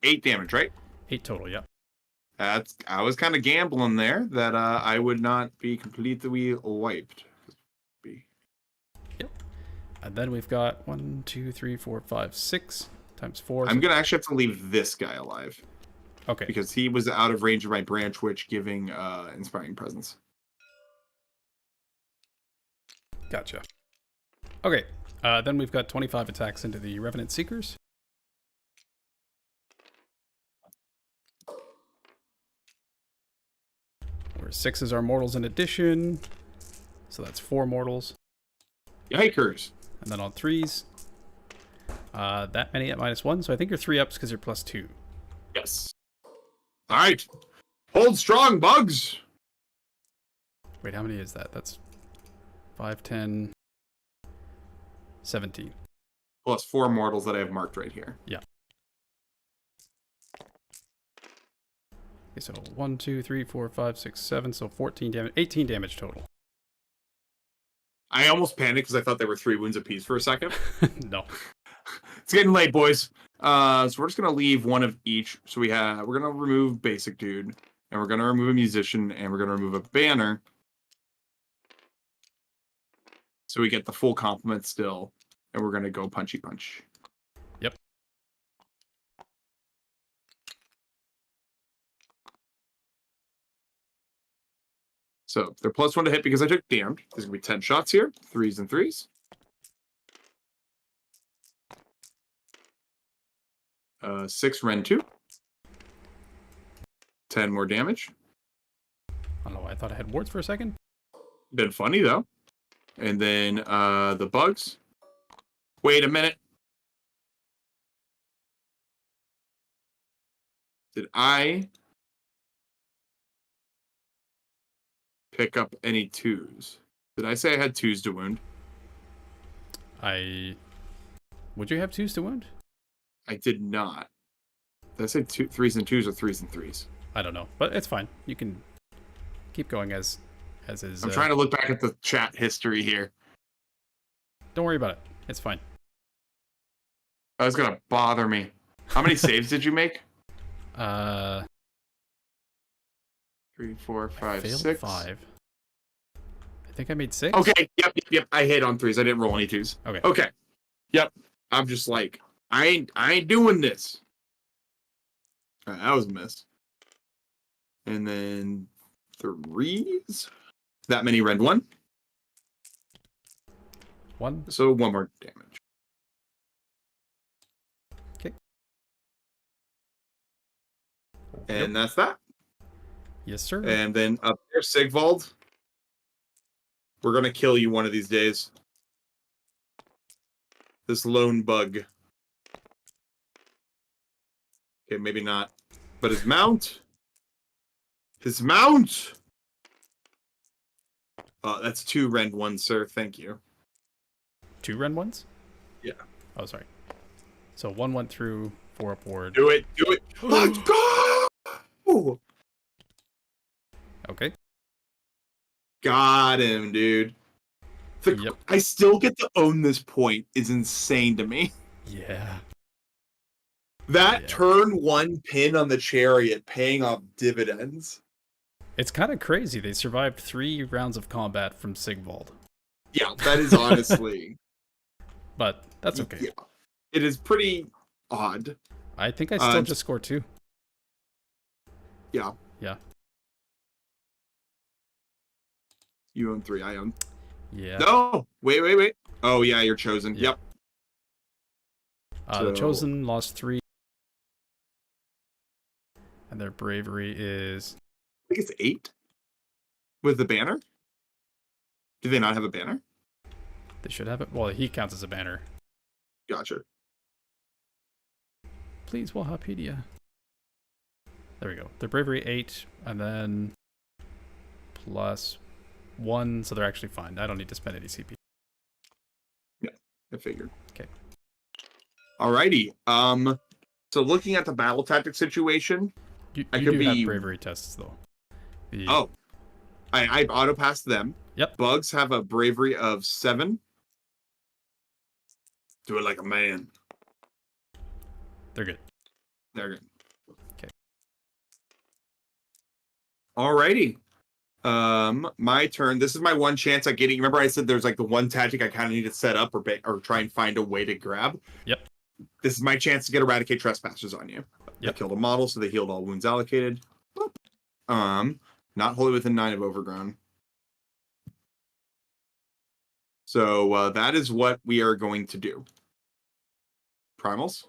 8 damage, right? 8 total, yeah. I was kind of gambling there that I would not be completely wiped. Yep. And then we've got 1, 2, 3, 4, 5, 6 times 4. I'm gonna actually have to leave this guy alive. Okay. Because he was out of range of my branch witch giving inspiring presence. Gotcha. Okay. Then we've got 25 attacks into the Revenant Seekers. Where 6s are mortals in addition. So that's 4 mortals. Yikers. And then on 3s, that many at -1. So I think you're 3 ups because you're +2. Yes. All right. Hold strong, bugs. Wait, how many is that? That's 5, 10, 17. Plus 4 mortals that I have marked right here. Yeah. Okay, so 1, 2, 3, 4, 5, 6, 7. So 14 damage, 18 damage total. I almost panicked because I thought they were 3 wounds apiece for a second. No. It's getting late, boys. So we're just gonna leave 1 of each. So we're gonna remove basic dude, and we're gonna remove a musician, and we're gonna remove a banner. So we get the full complement still, and we're gonna go punchy punch. Yep. So they're +1 to hit because I took damned. There's gonna be 10 shots here, 3s and 3s. 6 Ren 2. 10 more damage. I don't know why I thought I had wards for a second. Been funny though. And then the bugs. Wait a minute. Did I pick up any 2s? Did I say I had 2s to wound? Would you have 2s to wound? I did not. Did I say 3s and 2s or 3s and 3s? I don't know, but it's fine. You can keep going as is. I'm trying to look back at the chat history here. Don't worry about it. It's fine. Oh, it's gonna bother me. How many saves did you make? 3, 4, 5, 6. 5. I think I made 6. Okay. Yep. I hit on 3s. I didn't roll any 2s. Okay. Yep. I'm just like, I ain't doing this. That was a miss. And then 3s. That many Ren 1. 1. So 1 more damage. Okay. And that's that. Yes, sir. And then up there, Sigvald. We're going to kill you one of these days. This lone bug. Okay, maybe not. But his mount. His mount! That's 2 rend 1, sir. Thank you. 2 rend 1s? Yeah. Oh, sorry. So 1 went through, 4 upward. Do it. Do it. Let's go! Okay. Got him, dude. Yep. I still get to own this point is insane to me. Yeah. That turn 1 pin on the chariot paying off dividends. It's kind of crazy. They survived 3 rounds of combat from Sigvald. Yeah, that is honestly. But that's okay. Yeah. It is pretty odd. I think I still just scored 2. Yeah. Yeah. You own 3. I own. Yeah. No! Wait. Oh, yeah, you're chosen. Yeah. Yep. The chosen lost 3. And their bravery is... I think it's 8? With the banner? Do they not have a banner? They should have it. Well, he counts as a banner. Gotcha. Please, Wahapedia. There we go. Their bravery 8, and then plus 1, so they're actually fine. I don't need to spend any CP. Yeah, I figured. Okay. Alrighty. So looking at the battle tactic situation, you do have bravery tests though. I auto passed them. Yep. Bugs have a bravery of 7. Do it like a man. They're good. They're good. Okay. Alrighty. My turn. This is my one chance at getting. Remember, I said there's like the one tactic I kind of need to set up or try and find a way to grab. Yep. This is my chance to get Eradicate Trespassers on you. Yep. I killed a model, so they healed all wounds allocated. Not wholly within 9 of Overgrown. So that is what we are going to do. Primals.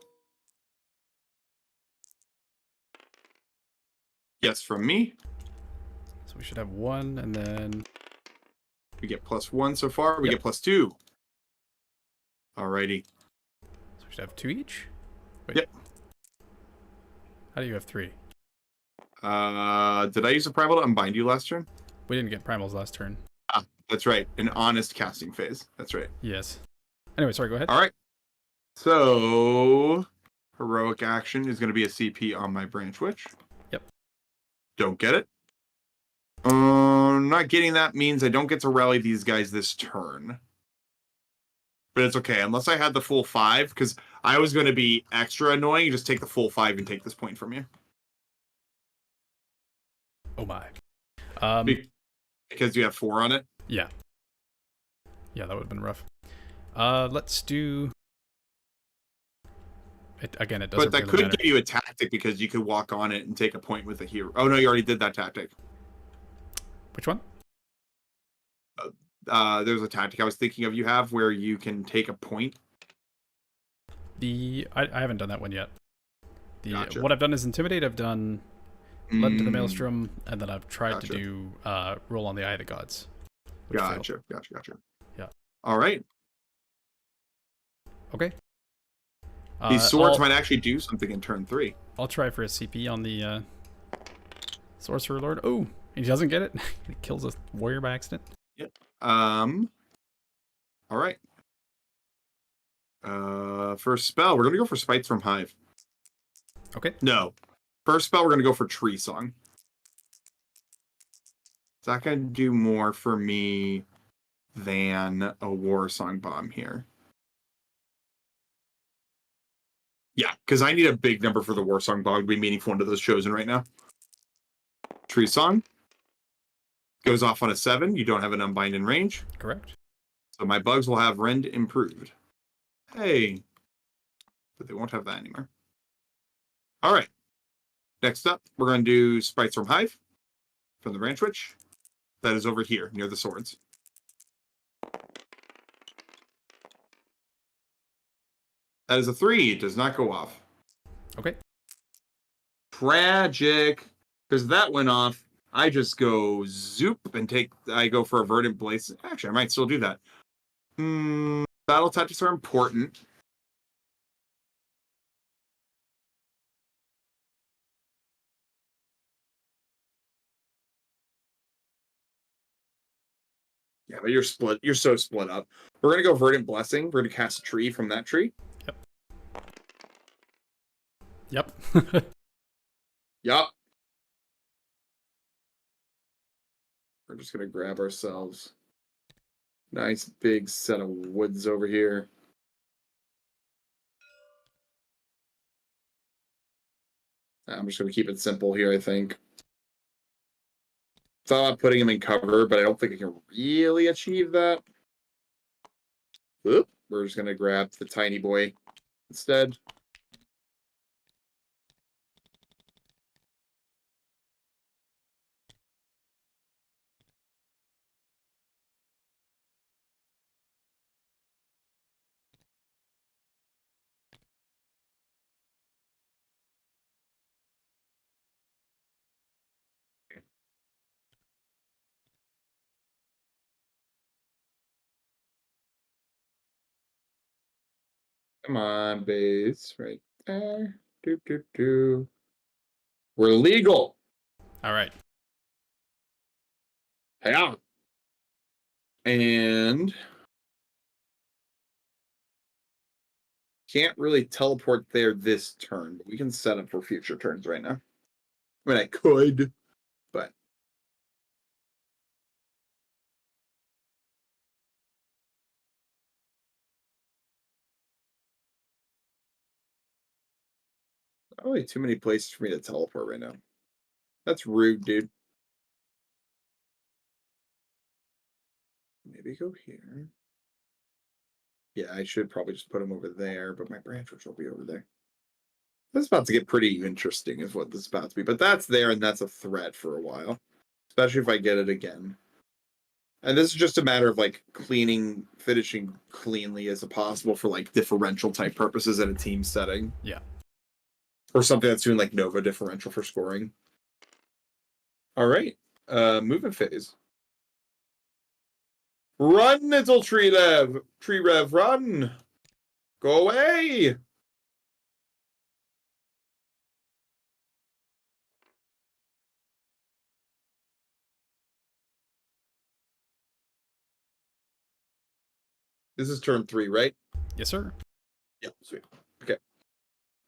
Yes, from me. So we should have 1, and then... We get +1 so far. We Yep. get +2. Alrighty. So we should have 2 each? Wait. Yep. How do you have 3? Did I use a primal to unbind you last turn? We didn't get primals last turn. Ah, that's right. An honest casting phase. That's right. Yes. Anyway, sorry, go ahead. All right. So, heroic action is going to be a CP on my branch witch. Yep. Don't get it. Not getting that means I don't get to rally these guys this turn. But it's okay, unless I had the full 5, because I was going to be extra annoying. Just take the full 5 and take this point from you. Oh my. Because you have 4 on it? Yeah. Yeah, that would have been rough. Let's do... Again, it doesn't But that really could matter. give you a tactic because you could walk on it and take a point with a hero. Oh, no, you already did that tactic. Which one? There's a tactic I was thinking of you have where you can take a point. I haven't done that one yet. Gotcha. What I've done is Intimidate, I've done Led into the Maelstrom, and then I've tried to do Roll on the Eye of the Gods. Gotcha. Yeah. All right. Okay. These swords might actually do something in turn 3. I'll try for a CP on the Sorcerer Lord. Oh, he doesn't get it. He kills a warrior by accident. Yep. All right. First spell, we're gonna go for Spites from Hive. Okay. No. First spell, we're gonna go for Tree Song. Is that gonna do more for me than a War Song Bomb here? Yeah, because I need a big number for the War Song Bomb to be meaningful into those chosen right now. Tree Song goes off on a 7. You don't have an Unbind in range. Correct. So my bugs will have Rend improved. Hey. But they won't have that anymore. All right. Next up, we're going to do Spites from Hive from the Branch Witch. That is over here near the swords. That is a 3. It does not go off. Okay. Tragic. Because that went off. I just go zoop and I go for a verdant blaze. Actually, I might still do that. Battle tactics are important. Yeah, but you're split. You're so split up. We're going to go verdant blessing. We're going to cast a tree from that tree. Yep. Yup. We're just going to grab ourselves nice big set of woods over here. I'm just going to keep it simple here, I think. Thought about putting him in cover, but I don't think I can really achieve that. Oop. We're just going to grab the tiny boy instead. Come on, base. Right there. We're legal. All right. Yeah. And can't really teleport there this turn, but we can set up for future turns right now. I mean, I could, but not really too many places for me to teleport right now. That's rude, dude. Maybe go here. Yeah, I should probably just put him over there, but my branch will be over there. This is about to get pretty interesting, is what this is about to be. But that's there, and that's a threat for a while, especially if I get it again. And this is just a matter of like finishing cleanly as possible for like differential type purposes in a team setting. Yeah. Or something that's doing like Nova differential for scoring. All right. Movement phase. Run, little tree rev. Tree rev, run. Go away. This is turn 3, right? Yes, sir. Yep, sweet. Okay.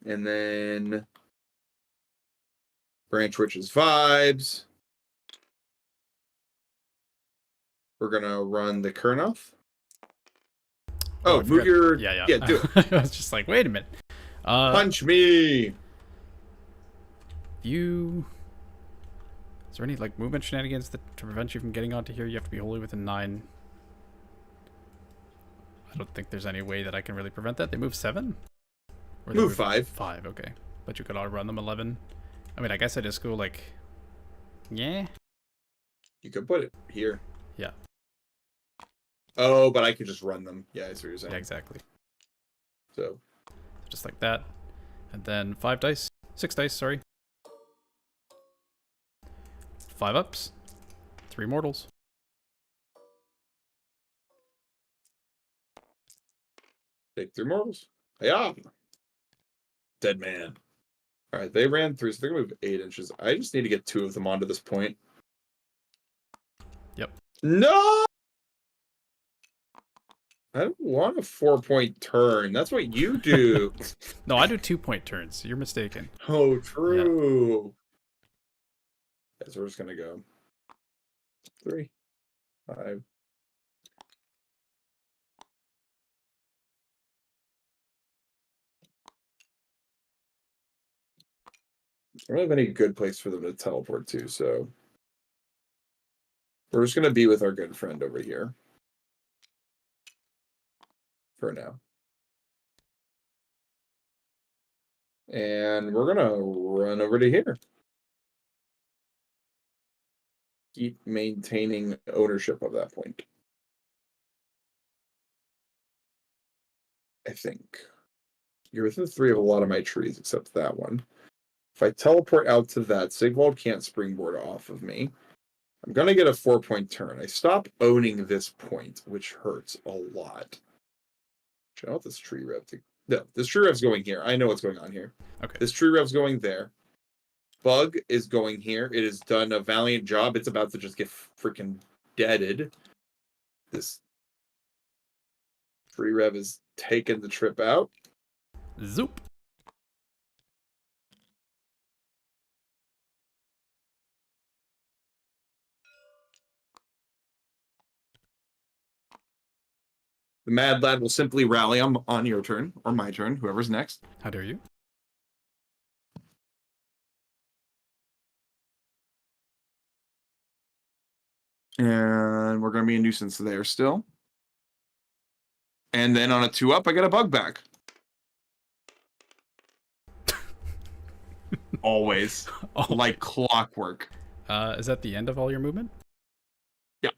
And then Branch Witch's Vibes. We're gonna run the Kurnoth. Oh, move your... Yeah. Yeah, do it. I was just like, wait a minute. Punch me! Is there any like movement shenanigans to prevent you from getting onto here? You have to be wholly within 9. I don't think there's any way that I can really prevent that. They move 7? Or they move 5. 5, okay. But you could outrun them 11. I mean, I guess I just go like... Yeah? You could put it here. Yeah. Oh, but I could just run them. Yeah, I see what you're saying. Yeah, exactly. So. Just like that. And then 5 dice. 6 dice, sorry. 5 ups. 3 mortals. Take 3 mortals. Yeah. Dead man. All right, they ran through, so they're going to move 8 inches. I just need to get 2 of them onto this point. Yep. No! I don't want a 4-point turn. That's what you do. No, I do 2-point turns. You're mistaken. Oh, true. Yeah, so we're just going to go 3, 5. I don't have any good place for them to teleport to, so we're just going to be with our good friend over here for now. And we're going to run over to here. Keep maintaining ownership of that point. I think. You're within 3 of a lot of my trees, except that one. If I teleport out to that, Sigmar can't springboard off of me. I'm going to get a 4-point turn. I stop owning this point, which hurts a lot. I want this tree rev to... No, this tree rev's going here. I know what's going on here. Okay. This tree rev's going there. Bug is going here. It has done a valiant job. It's about to just get freaking deaded. This tree rev is taking the trip out. Zoop. The Mad Lad will simply rally on your turn, or my turn, whoever's next. How dare you? And we're going to be a nuisance there still. And then on a 2-up, I get a bug back. Always. Like clockwork. Is that the end of all your movement? Yeah.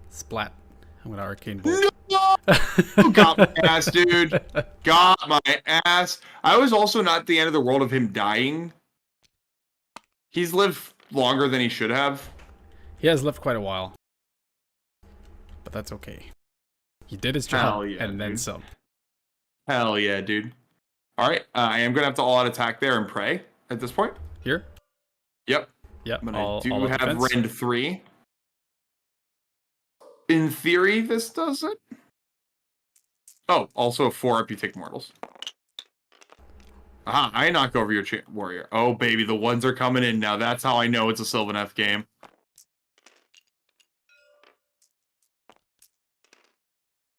Splat. I'm going to arcane bolt. No! Got my ass, dude. Got my ass. I was also not at the end of the world of him dying. He's lived longer than he should have. He has lived quite a while. But that's okay. He did his job, yeah, and then some. Hell yeah, dude. Alright, I am going to have to all-out attack there and pray at this point. Here? Yep. Yep. But I do have Rend 3. In theory, this does it. Oh, also a 4-up, you take mortals. Aha, I knock over your warrior. Oh, baby, the ones are coming in now. That's how I know it's a Sylvaneth game.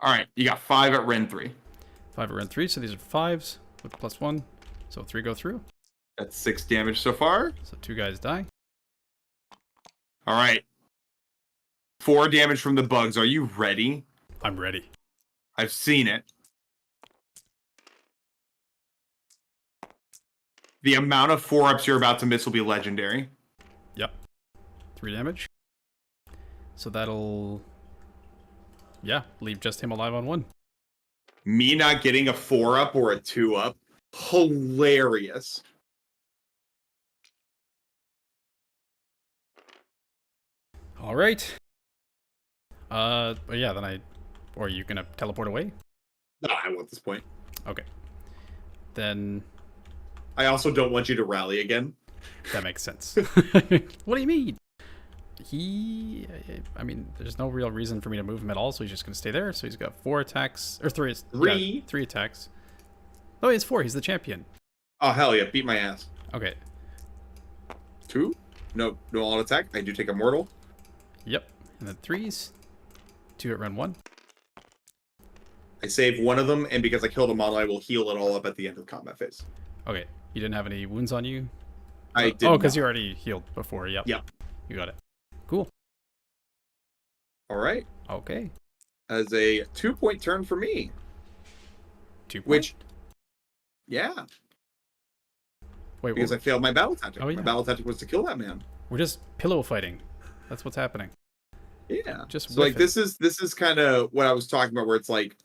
Alright, you got 5 at Rend 3. 5 at Rend 3, so these are 5s with +1. So 3 go through. That's 6 damage so far. So 2 guys die. Alright. 4 damage from the bugs. Are you ready? I'm ready. I've seen it. The amount of 4-ups you're about to miss will be legendary. Yep. 3 damage. So that'll... yeah, leave just him alive on 1. Me not getting a 4-up or a 2-up. Hilarious. All right. But yeah, then I... or are you going to teleport away? No, I won't at this point. Okay. Then... I also don't want you to rally again. That makes sense. What do you mean? I mean, there's no real reason for me to move him at all, so he's just going to stay there. So he's got 4 attacks, or 3. 3? Yeah, 3 attacks. Oh, he has 4. He's the champion. Oh, hell yeah. Beat my ass. Okay. 2? No all attack. I do take a mortal. Yep. And then 3s. 2 at Rend 1. I save one of them, and because I killed a model, I will heal it all up at the end of the combat phase. Okay. You didn't have any wounds on you? I did. Oh, because you already healed before. Yep. Yep. You got it. Cool. All right. Okay. As a 2-point turn for me. 2 points? Which, yeah. Wait, because I failed my battle tactic. Oh, yeah. My battle tactic was to kill that man. We're just pillow fighting. That's what's happening. Yeah. Just so like this is kind of what I was talking about, where it's like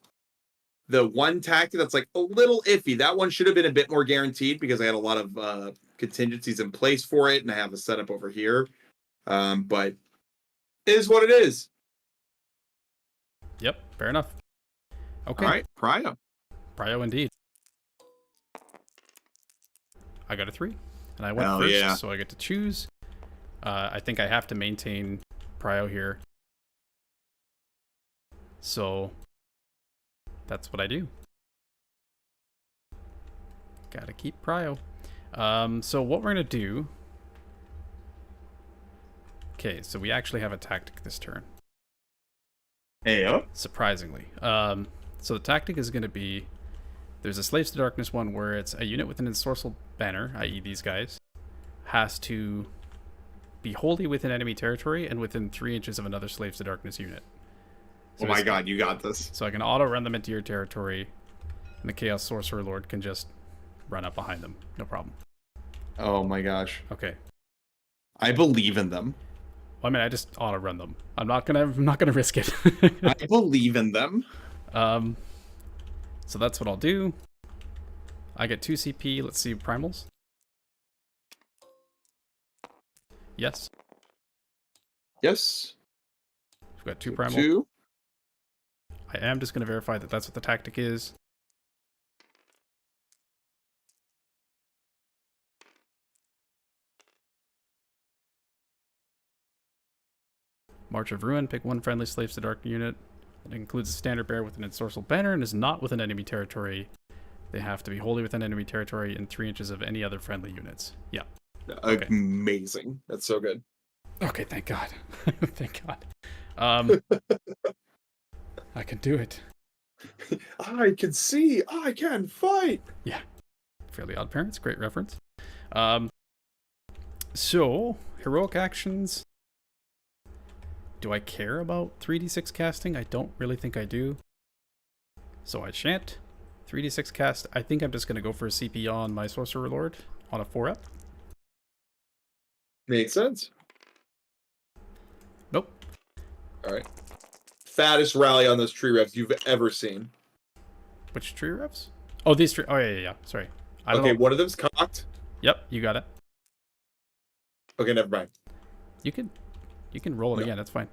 the one tactic that's like a little iffy. That one should have been a bit more guaranteed because I had a lot of contingencies in place for it, and I have a setup over here. But it is what it is. Yep, fair enough. Okay. All right, Prio. Prio indeed. I got a 3, and I went Hell first, yeah. so I get to choose. I think I have to maintain Prio here. So that's what I do. Gotta keep Prio. So what we're gonna do... Okay, so we actually have a tactic this turn. Heyo. Surprisingly. So the tactic is going to be... There's a Slaves to Darkness one where it's a unit with an ensorcelled banner, i.e. these guys, has to be wholly within enemy territory and within 3 inches of another Slaves to Darkness unit. So oh my god, you got this. So I can auto-run them into your territory, and the Chaos Sorcerer Lord can just run up behind them. No problem. Oh my gosh. Okay. I believe in them. Well, I mean, I just auto-run them. I'm not gonna risk it. I believe in them. So that's what I'll do. I get 2 CP. Let's see primals. Yes. Yes. We've got 2 primal. 2. I am just going to verify that that's what the tactic is. March of Ruin. Pick 1 friendly slaves to dark unit. It includes a standard bearer with an ensorcel banner and is not within enemy territory. They have to be wholly within enemy territory in 3 inches of any other friendly units. Yeah. Okay. Amazing. That's so good. Okay, thank God. Thank God. I can do it. I can see. I can fight. Yeah. Fairly Odd Parents. Great reference. So, heroic actions. Do I care about 3d6 casting? I don't really think I do. So I shan't. 3d6 cast. I think I'm just going to go for a CP on my Sorcerer Lord on a 4-up. Makes sense. Nope. All right. Fattest rally on those tree revs you've ever seen. Which tree revs? Oh, these tree. Oh, yeah. Sorry. Okay, one of them's cocked. Yep, you got it. Okay, never mind. You can roll it again. That's fine.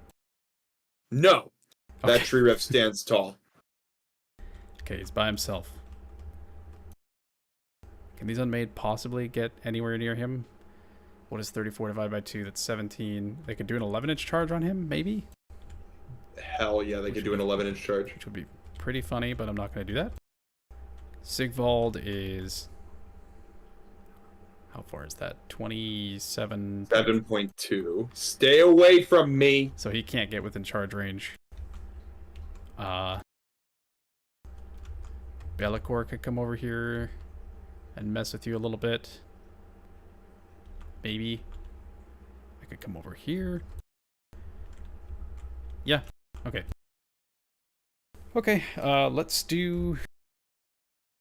No. That tree rev stands tall. Okay, he's by himself. Can these unmade possibly get anywhere near him? What is 34 divided by 2? That's 17. They could do an 11-inch charge on him, maybe? Hell yeah, they could do an 11-inch charge. Which would be pretty funny, but I'm not going to do that. Sigvald is... How far is that? 27... 7.2. Stay away from me! So he can't get within charge range. Bellicor could come over here and mess with you a little bit. Maybe. I could come over here. Yeah. Okay. Okay, let's do...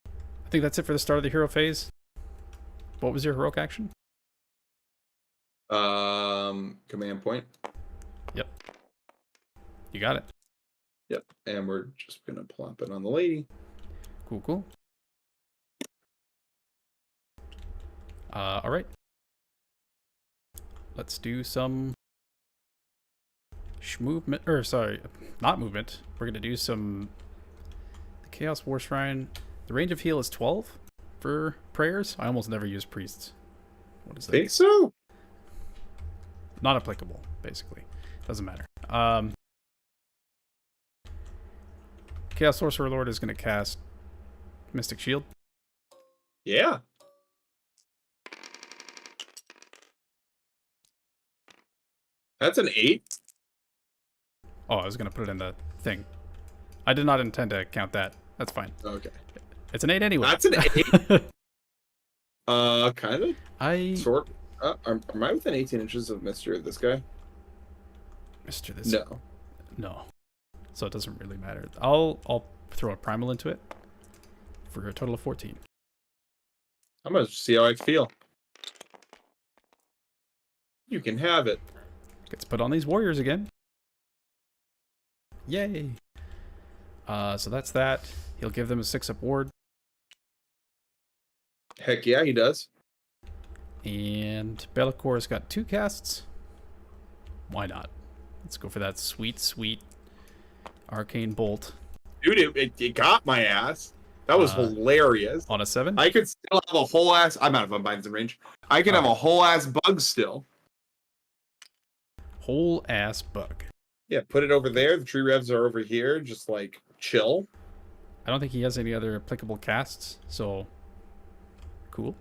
I think that's it for the start of the hero phase. What was your heroic action? Command point. Yep. You got it. Yep, and we're just gonna plop it on the lady. Cool. Alright. Let's do some... movement, or sorry, not movement. We're gonna do some... The Chaos War Shrine. The range of heal is 12 for prayers. I almost never use priests. What is that? Think so? Not applicable, basically. Doesn't matter. Chaos Sorcerer Lord is gonna cast Mystic Shield. Yeah. That's an 8. Oh, I was gonna put it in the thing. I did not intend to count that. That's fine. Okay. It's an 8 anyway. That's an 8. Kind of. Sort. Am I within 18 inches of Mr. This guy? Mr. This. No. So it doesn't really matter. I'll throw a primal into it for a total of 14. I'm gonna see how I feel. You can have it. Gets put on these warriors again. Yay. So that's that. He'll give them a 6-up ward. Heck yeah, he does. And Bellicor's got 2 casts. Why not? Let's go for that sweet arcane bolt. Dude, it got my ass. That was hilarious. On a 7? I could still have a whole ass... I'm out of unbinds in range. I can have a whole ass bug still. Whole ass bug. Yeah, put it over there. The tree revs are over here. Just like chill. I don't think he has any other applicable casts, so cool.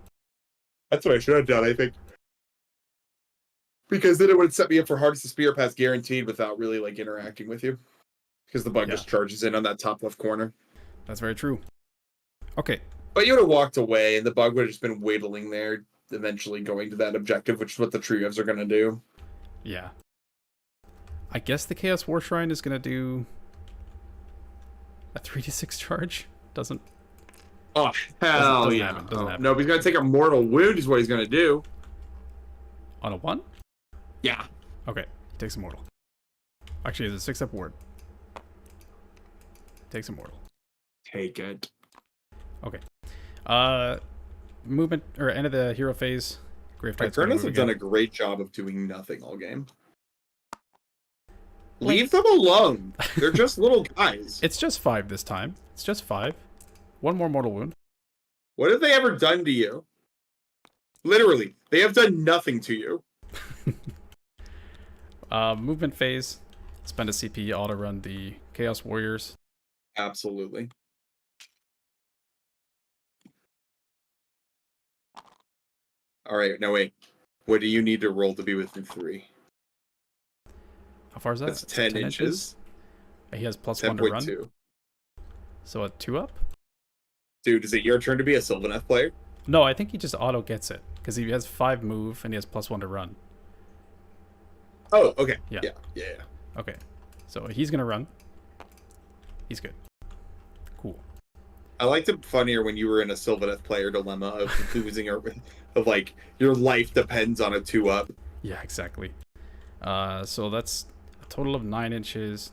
That's what I should have done, I think. Because then it would set me up for Harvest the Spear Pass guaranteed without really like interacting with you. Because the bug just charges in on that top left corner. That's very true. Okay. But you would have walked away and the bug would have just been waddling there, eventually going to that objective, which is what the tree revs are going to do. Yeah. I guess the Chaos War Shrine is going to do a 3d6 charge. Doesn't. Oh, hell doesn't yeah. happen. Doesn't happen. No, but he's going to take a mortal wound is what he's going to do. On a 1? Yeah. Okay. He takes a mortal. Actually, it's a 6-up ward. Takes a mortal. Take it. Okay. Movement or end of the hero phase. My Colonels have done a great job of doing nothing all game. Leave them alone. They're just little guys. It's just 5 this time. It's just 5. 1 more mortal wound. What have they ever done to you? Literally, they have done nothing to you. Movement phase. Spend a CP, auto run the Chaos Warriors. Absolutely. All right, no wait. What do you need to roll to be within 3? How far is that? That's 10 inches. He has +1 to run. 10.2. So a 2-up? Dude, is it your turn to be a Sylvaneth player? No, I think he just auto gets it. Because he has 5 move and he has +1 to run. Oh, okay. Yeah. Okay. So he's going to run. He's good. Cool. I liked it funnier when you were in a Sylvaneth player dilemma of losing of like your life depends on a 2-up. Yeah, exactly. So that's a total of 9 inches.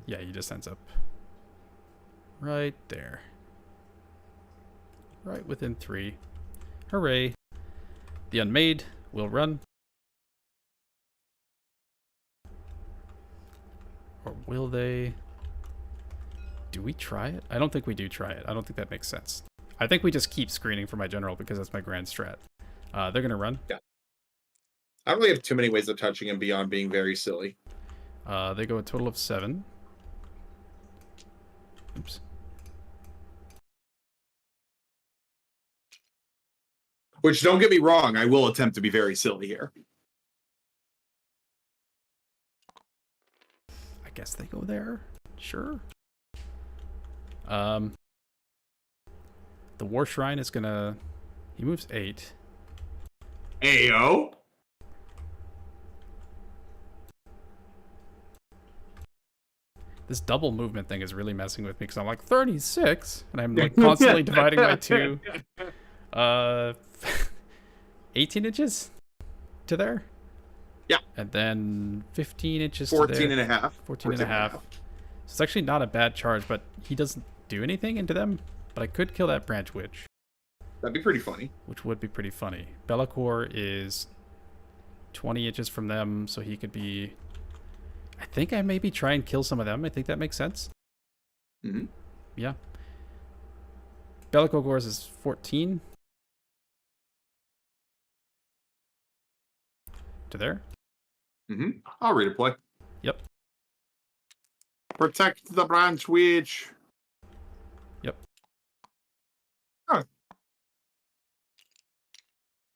Yeah, he just ends up right there. Right within 3. Hooray. The Unmade will run. Or will they? Do we try it? I don't think we do try it. I don't think that makes sense. I think we just keep screening for my general because that's my grand strat. They're going to run. Yeah. I don't really have too many ways of touching him beyond being very silly. They go a total of 7. Oops. Which, don't get me wrong, I will attempt to be very silly here. I guess they go there. Sure. The War Shrine is gonna... He moves 8. Ayo! This double movement thing is really messing with me because I'm like 36 and I'm like constantly dividing by 2. 18 inches to there. Yeah. And then 15 inches 14 to there. and a half. 14 and a half. So it's actually not a bad charge, but he doesn't do anything into them. But I could kill that Branch Witch. That'd be pretty funny. Which would be pretty funny. Be'lakor is 20 inches from them, so he could be... I think I maybe try and kill some of them. I think that makes sense. Mm-hmm. Yeah. Be'lakor's is 14. To there. Mm-hmm. I'll redeploy. Yep. Protect the Branch Witch. Yep. Oh.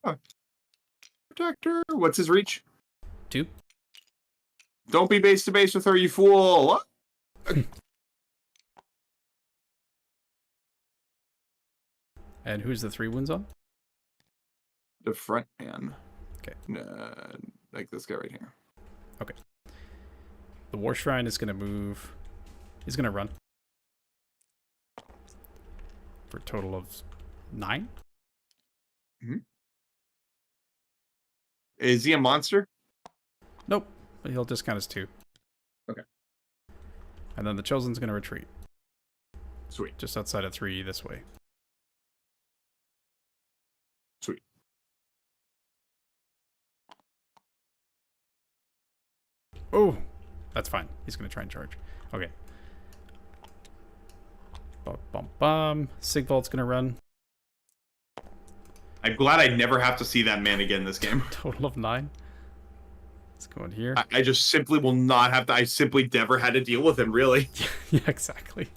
Oh. Protector. What's his reach? 2. Don't be base to base with her, you fool. And who's the 3 wounds on? The front man. Okay. Like this guy right here. Okay. The War Shrine is going to move. He's going to run. For a total of 9. Mm-hmm. Is he a monster? Nope. But he'll discount his 2. Okay. And then the Chosen's going to retreat. Sweet. Just outside of 3 this way. Sweet. Oh, that's fine. He's going to try and charge. Okay. Bum, bum, bum. Sigvald's going to run. I'm glad I never have to see that man again this game. Total of 9. Let's go in here. I just simply will not have to. I simply never had to deal with him, really. Yeah, exactly.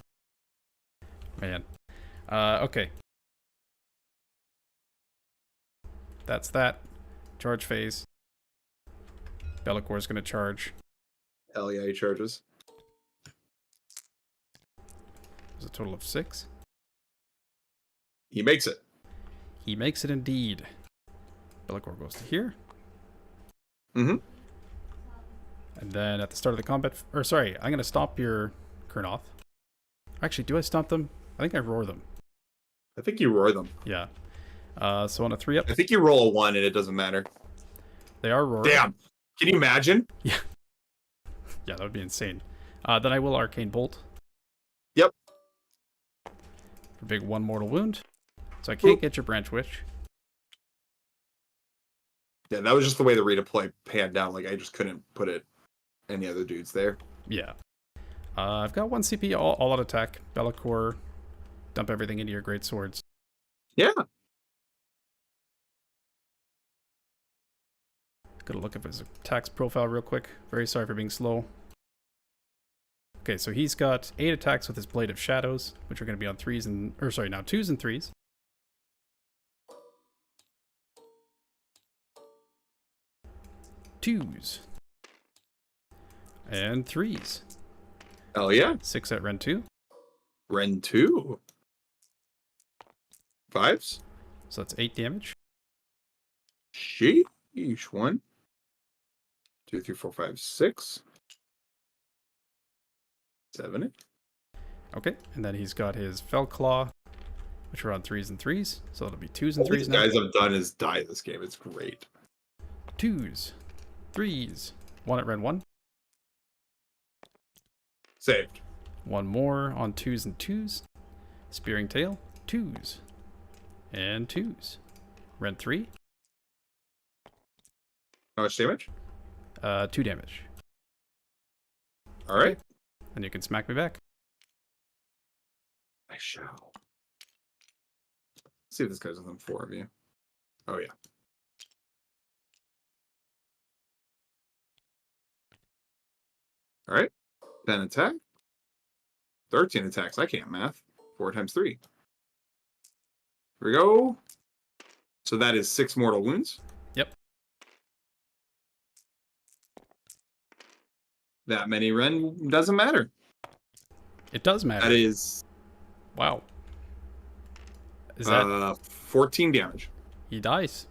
Man. Okay. That's that. Charge phase. Be'lakor's going to charge. Hell yeah, he charges. There's a total of 6. He makes it. He makes it indeed. Be'lakor goes to here. Mm-hmm. And then at the start of the combat... Or sorry, I'm going to stop your Kurnoth. Actually, do I stop them? I think I roar them. I think you roar them. Yeah. So on a 3-up... I think you roll a 1 and it doesn't matter. They are roared. Damn. Can you imagine? Yeah. Yeah, that would be insane. Then I will Arcane Bolt. Yep. for big 1 mortal wound. So I can't get your Branch Witch. Yeah, that was just the way the redeploy panned out. Like, I just couldn't put it any other dudes there. Yeah. I've got 1 CP, all out attack. Bellacore, dump everything into your great swords. Yeah. Gotta look at his attacks profile real quick. Very sorry for being slow. Okay, so he's got 8 attacks with his Blade of Shadows, which are going to be on 2s and 3s. 2s. And 3s. Hell yeah. 6 at Ren 2. Ren 2. 5s. So that's 8 damage. Sheesh. 1, 2, 3, 4, 5, 6. 7. Okay, and then he's got his Fell Claw, which are on 3s and 3s. So it'll be 2s and 3s All these now. guys have done is die this game. It's great. 2s. 3s. 1 at Ren 1. Saved. 1 more on 2s and 2s. Spearing Tail. 2s. And 2s. Ren 3. How much damage? 2 damage. All right. And you can smack me back. I shall. See if this guy's within 4 of you. Oh, yeah. All right. 10 attack. 13 attacks. I can't math. 4 times 3. Here we go. So that is 6 mortal wounds. Yep. That many Ren doesn't matter. It does matter. That is... Wow. Is that... 14 damage. He dies.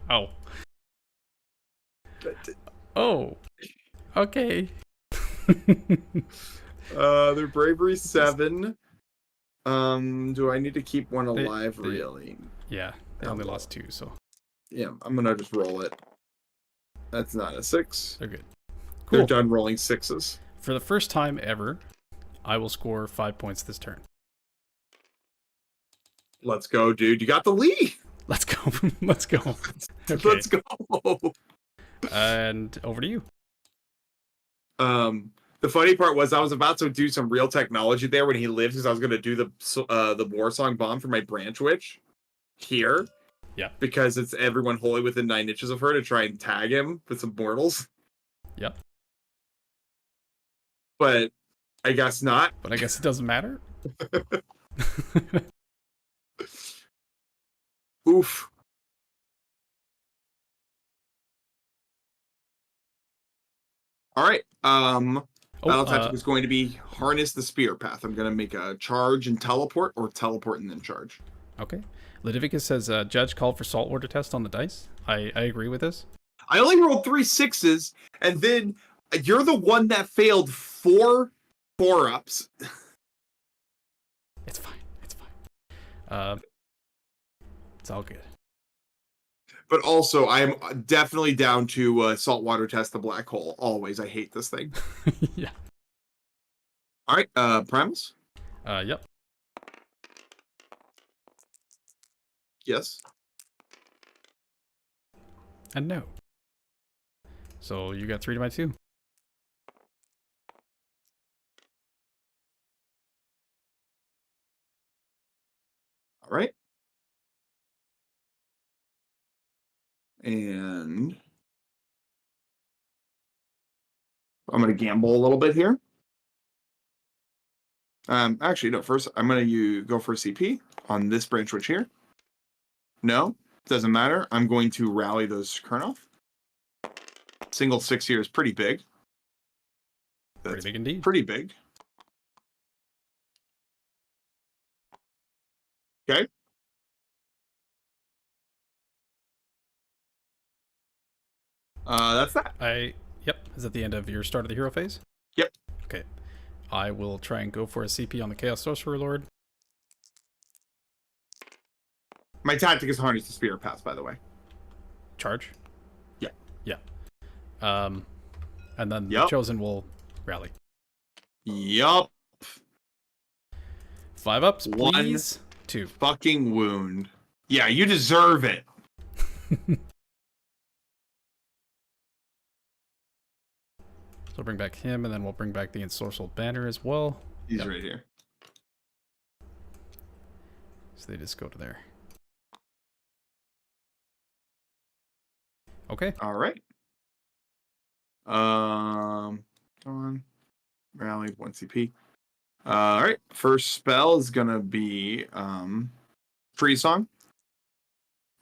Wow. Oh. Okay. Their bravery 7. Do I need to keep one alive? Really? Yeah, they only lost 2, so. Yeah, I'm gonna just roll it. That's not a 6. They're good. Cool. They're done rolling 6s. For the first time ever, I will score 5 points this turn. Let's go, dude. You got the lead. Let's go. Let's go. Okay. Let's go. And over to you. The funny part was I was about to do some real technology there when he lived, because I was going to do the war song bomb for my Branch Witch here. Yeah. Because it's everyone wholly within 9 inches of her to try and tag him with some mortals. Yep. But I guess not. But I guess it doesn't matter. Oof. All right. Battle tactic is going to be harness the spear path. I'm going to make a charge and teleport, or teleport and then charge. Okay. Ludivicus says, Judge called for saltwater test on the dice. I agree with this. I only rolled 3 6s, and then you're the one that failed 4 4-ups. It's fine. It's fine. It's all good. But also, I'm definitely down to saltwater test the black hole. Always. I hate this thing. Yeah. All right. Primus? Yep. Yes. And no. So you got 3 to my 2. All right. And I'm going to gamble a little bit here. Actually, no. First, I'm going to go for a CP on this Branch Witch here. No, doesn't matter. I'm going to rally those Kurnoff. Single 6 here is pretty big. That's pretty big indeed. Pretty big. Okay. That's that. Yep. Is that the end of your start of the hero phase? Yep. Okay. I will try and go for a CP on the Chaos Sorcerer Lord. My tactic is harness the spear path, by the way. Charge? Yeah. Yeah. And then the Chosen will rally. Yup. 5 ups, One please. 2. fucking wound. Yeah, you deserve it. So we'll bring back him, and then we'll bring back the ensorcelled banner as well. He's right here. So they just go to there. Okay. All right. On rally 1 CP. All right. First spell is gonna be Tree Song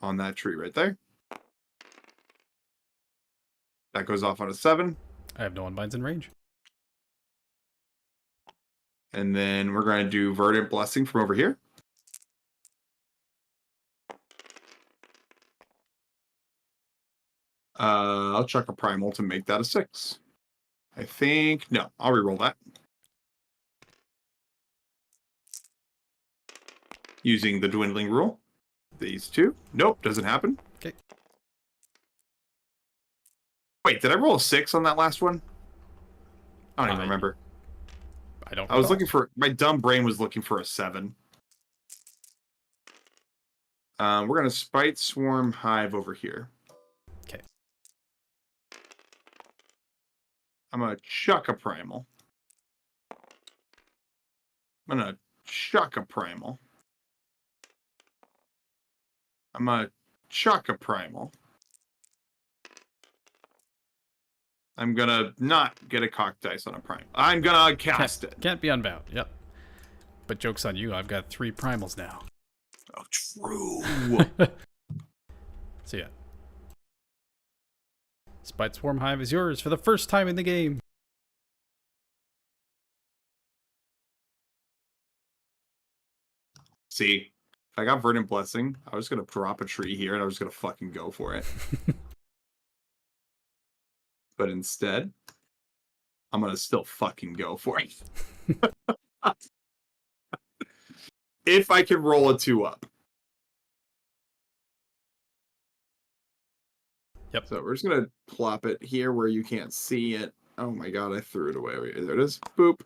on that tree right there. That goes off on a 7. I have no unbinds in range. And then we're going to do Verdant Blessing from over here. I'll chuck a Primal to make that a 6. I think... No, I'll reroll that. Using the Dwindling Rule. These 2. Nope, doesn't happen. Okay. Wait, did I roll a 6 on that last one? I don't even remember. I was looking for... My dumb brain was looking for a 7. We're going to Spite Swarm Hive over here. Okay. I'm going to chuck a Primal. I'm going to chuck a Primal. I'm going to chuck a Primal. I'm going to not get a cock dice on a Primal. I'm going to cast it. Can't be unbound. Yep. But joke's on you. I've got 3 primals now. Oh, true. So yeah. Spite Swarm Hive is yours for the first time in the game. See, if I got Verdant Blessing, I was going to drop a tree here and I was going to fucking go for it. But instead, I'm going to still fucking go for it. If I can roll a 2-up. Yep. So we're just going to plop it here where you can't see it. Oh my god, I threw it away. There it is. Boop.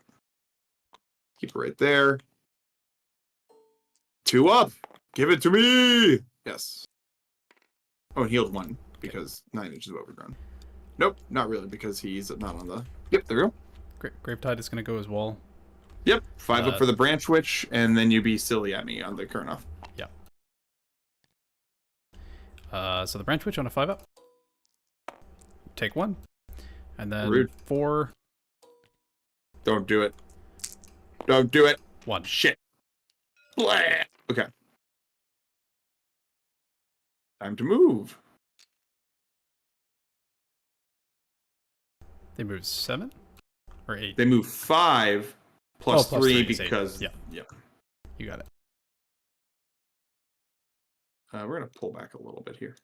Keep it right there. 2-up. Give it to me. Yes. Oh, and healed 1 because 9 inches of overgrown. Nope, not really because he's not on the... Yep, there we go. Gravetide is going to go as well. Yep, 5 up for the Branch Witch, and then you be silly at me on the Kurnoff. Yeah. So the Branch Witch on a 5-up. Take 1. And then Rude. 4. Don't do it. Don't do it. 1. Shit. Blah. Okay. Time to move. They move 7? Or 8? They move 5 plus 3 3 because... Yeah. Yep. You got it. We're going to pull back a little bit here.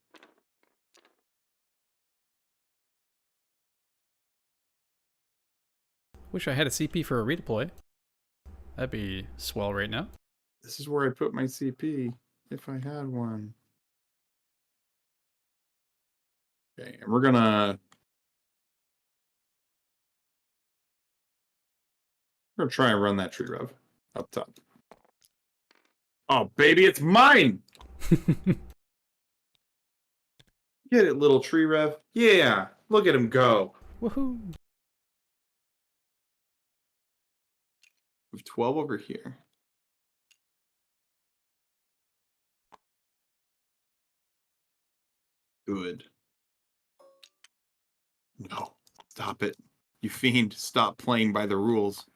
Wish I had a CP for a redeploy. That'd be swell right now. This is where I put my CP, if I had one. Okay, and we're gonna try and run that tree rev up top. Oh, baby, it's mine! Get it, little tree rev. Yeah, look at him go. Woohoo! We have 12 over here. Good. No, stop it. You fiend, stop playing by the rules.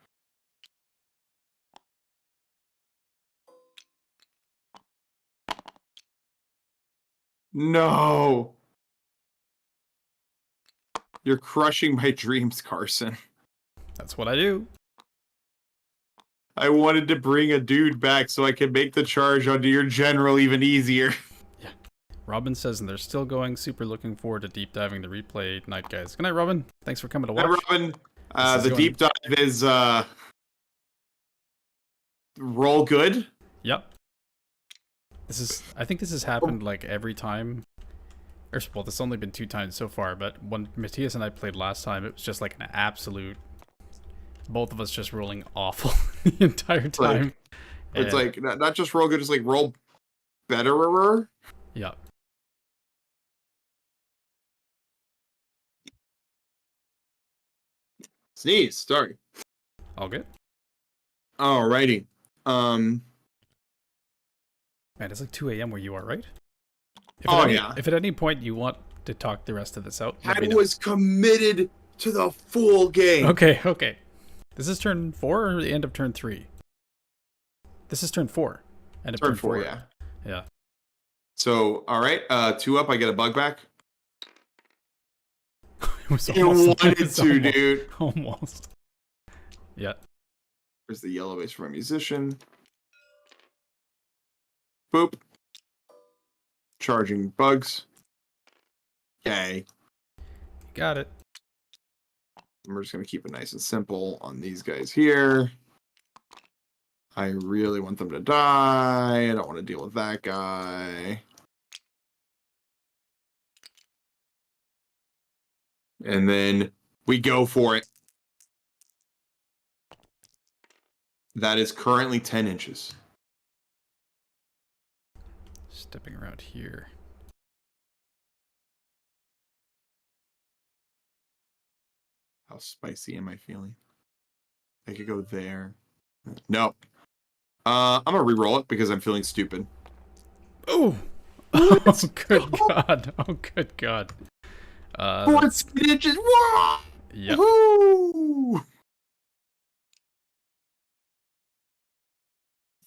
No! You're crushing my dreams, Carson. That's what I do. I wanted to bring a dude back so I could make the charge onto your general even easier. Yeah. Robin says, and they're still going. Super looking forward to deep diving the replay night, guys. Good night, Robin. Thanks for coming to watch. Hi, Robin. The deep dive is roll good. Yep. I think this has happened like every time. Well, this has only been 2 times so far, but when Matthias and I played last time, it was just like an absolute... Both of us just rolling awful the entire time. It's like not just roll good, just like roll betterer. Yeah. Sneeze. Sorry. All good. Alrighty. Man, it's like 2 a.m. where you are, right? If at any point you want to talk the rest of this out, I was committed to the full game. Okay. This is turn 4 or the end of turn 3? This is turn 4. End of turn 4, yeah. Yeah. So, all right, 2 up, I get a bug back. You wanted to, dude. Almost. Yeah. There's the yellow base for a musician. Boop. Charging bugs. Yay. Got it. We're just going to keep it nice and simple on these guys here. I really want them to die. I don't want to deal with that guy. And then we go for it. That is currently 10 inches. Stepping around here. How spicy am I feeling? I could go there. No. I'm gonna re-roll it because I'm feeling stupid. Oh! Oh, good God. Oh, good God. 14 inches! Whoa! Yep. Woo!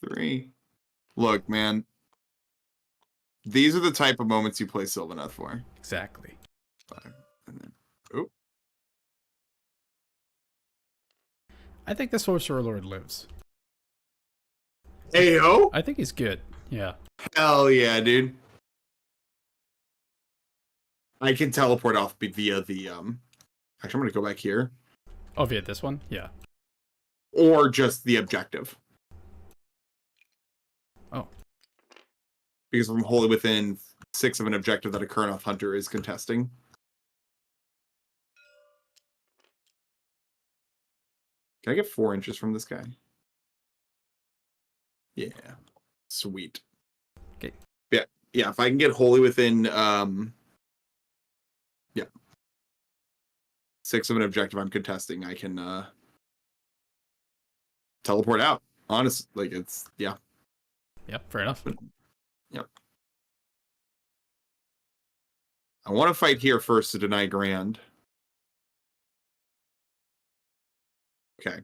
3. Look, man. These are the type of moments you play Sylvaneth for. Exactly. 5. And then, oh. I think the Sorcerer Lord lives. Ayo! I think he's good. Yeah. Hell yeah, dude. I can teleport off via the Actually, I'm gonna go back here. Oh, via this one? Yeah. Or just the objective. Oh. Because I'm wholly within 6 of an objective that a Kurnoth Hunter is contesting. Can I get 4 inches from this guy? Yeah. Sweet. Okay. Yeah, if I can get wholly within 6 of an objective I'm contesting, I can teleport out. Honest, like it's Yep, fair enough. Yep. I want to fight here first to deny Grand. Okay.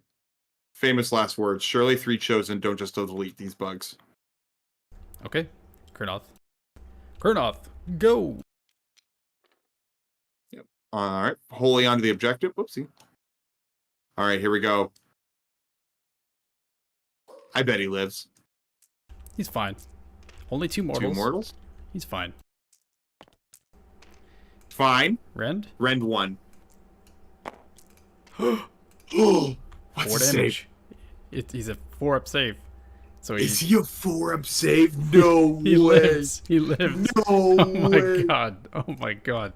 Famous last words. Surely 3 chosen. Don't just delete these bugs. Okay. Kurnoth, go! Yep. All right. Wholly onto the objective. Whoopsie. All right, here we go. I bet he lives. He's fine. Only 2 mortals. 2 mortals? He's fine. Fine. Rend? Rend 1. Oh, what's 4 damage. He's a 4-up save. So is he a 4-up save? No he way. Lives. He lives. No oh my way. God. Oh my God.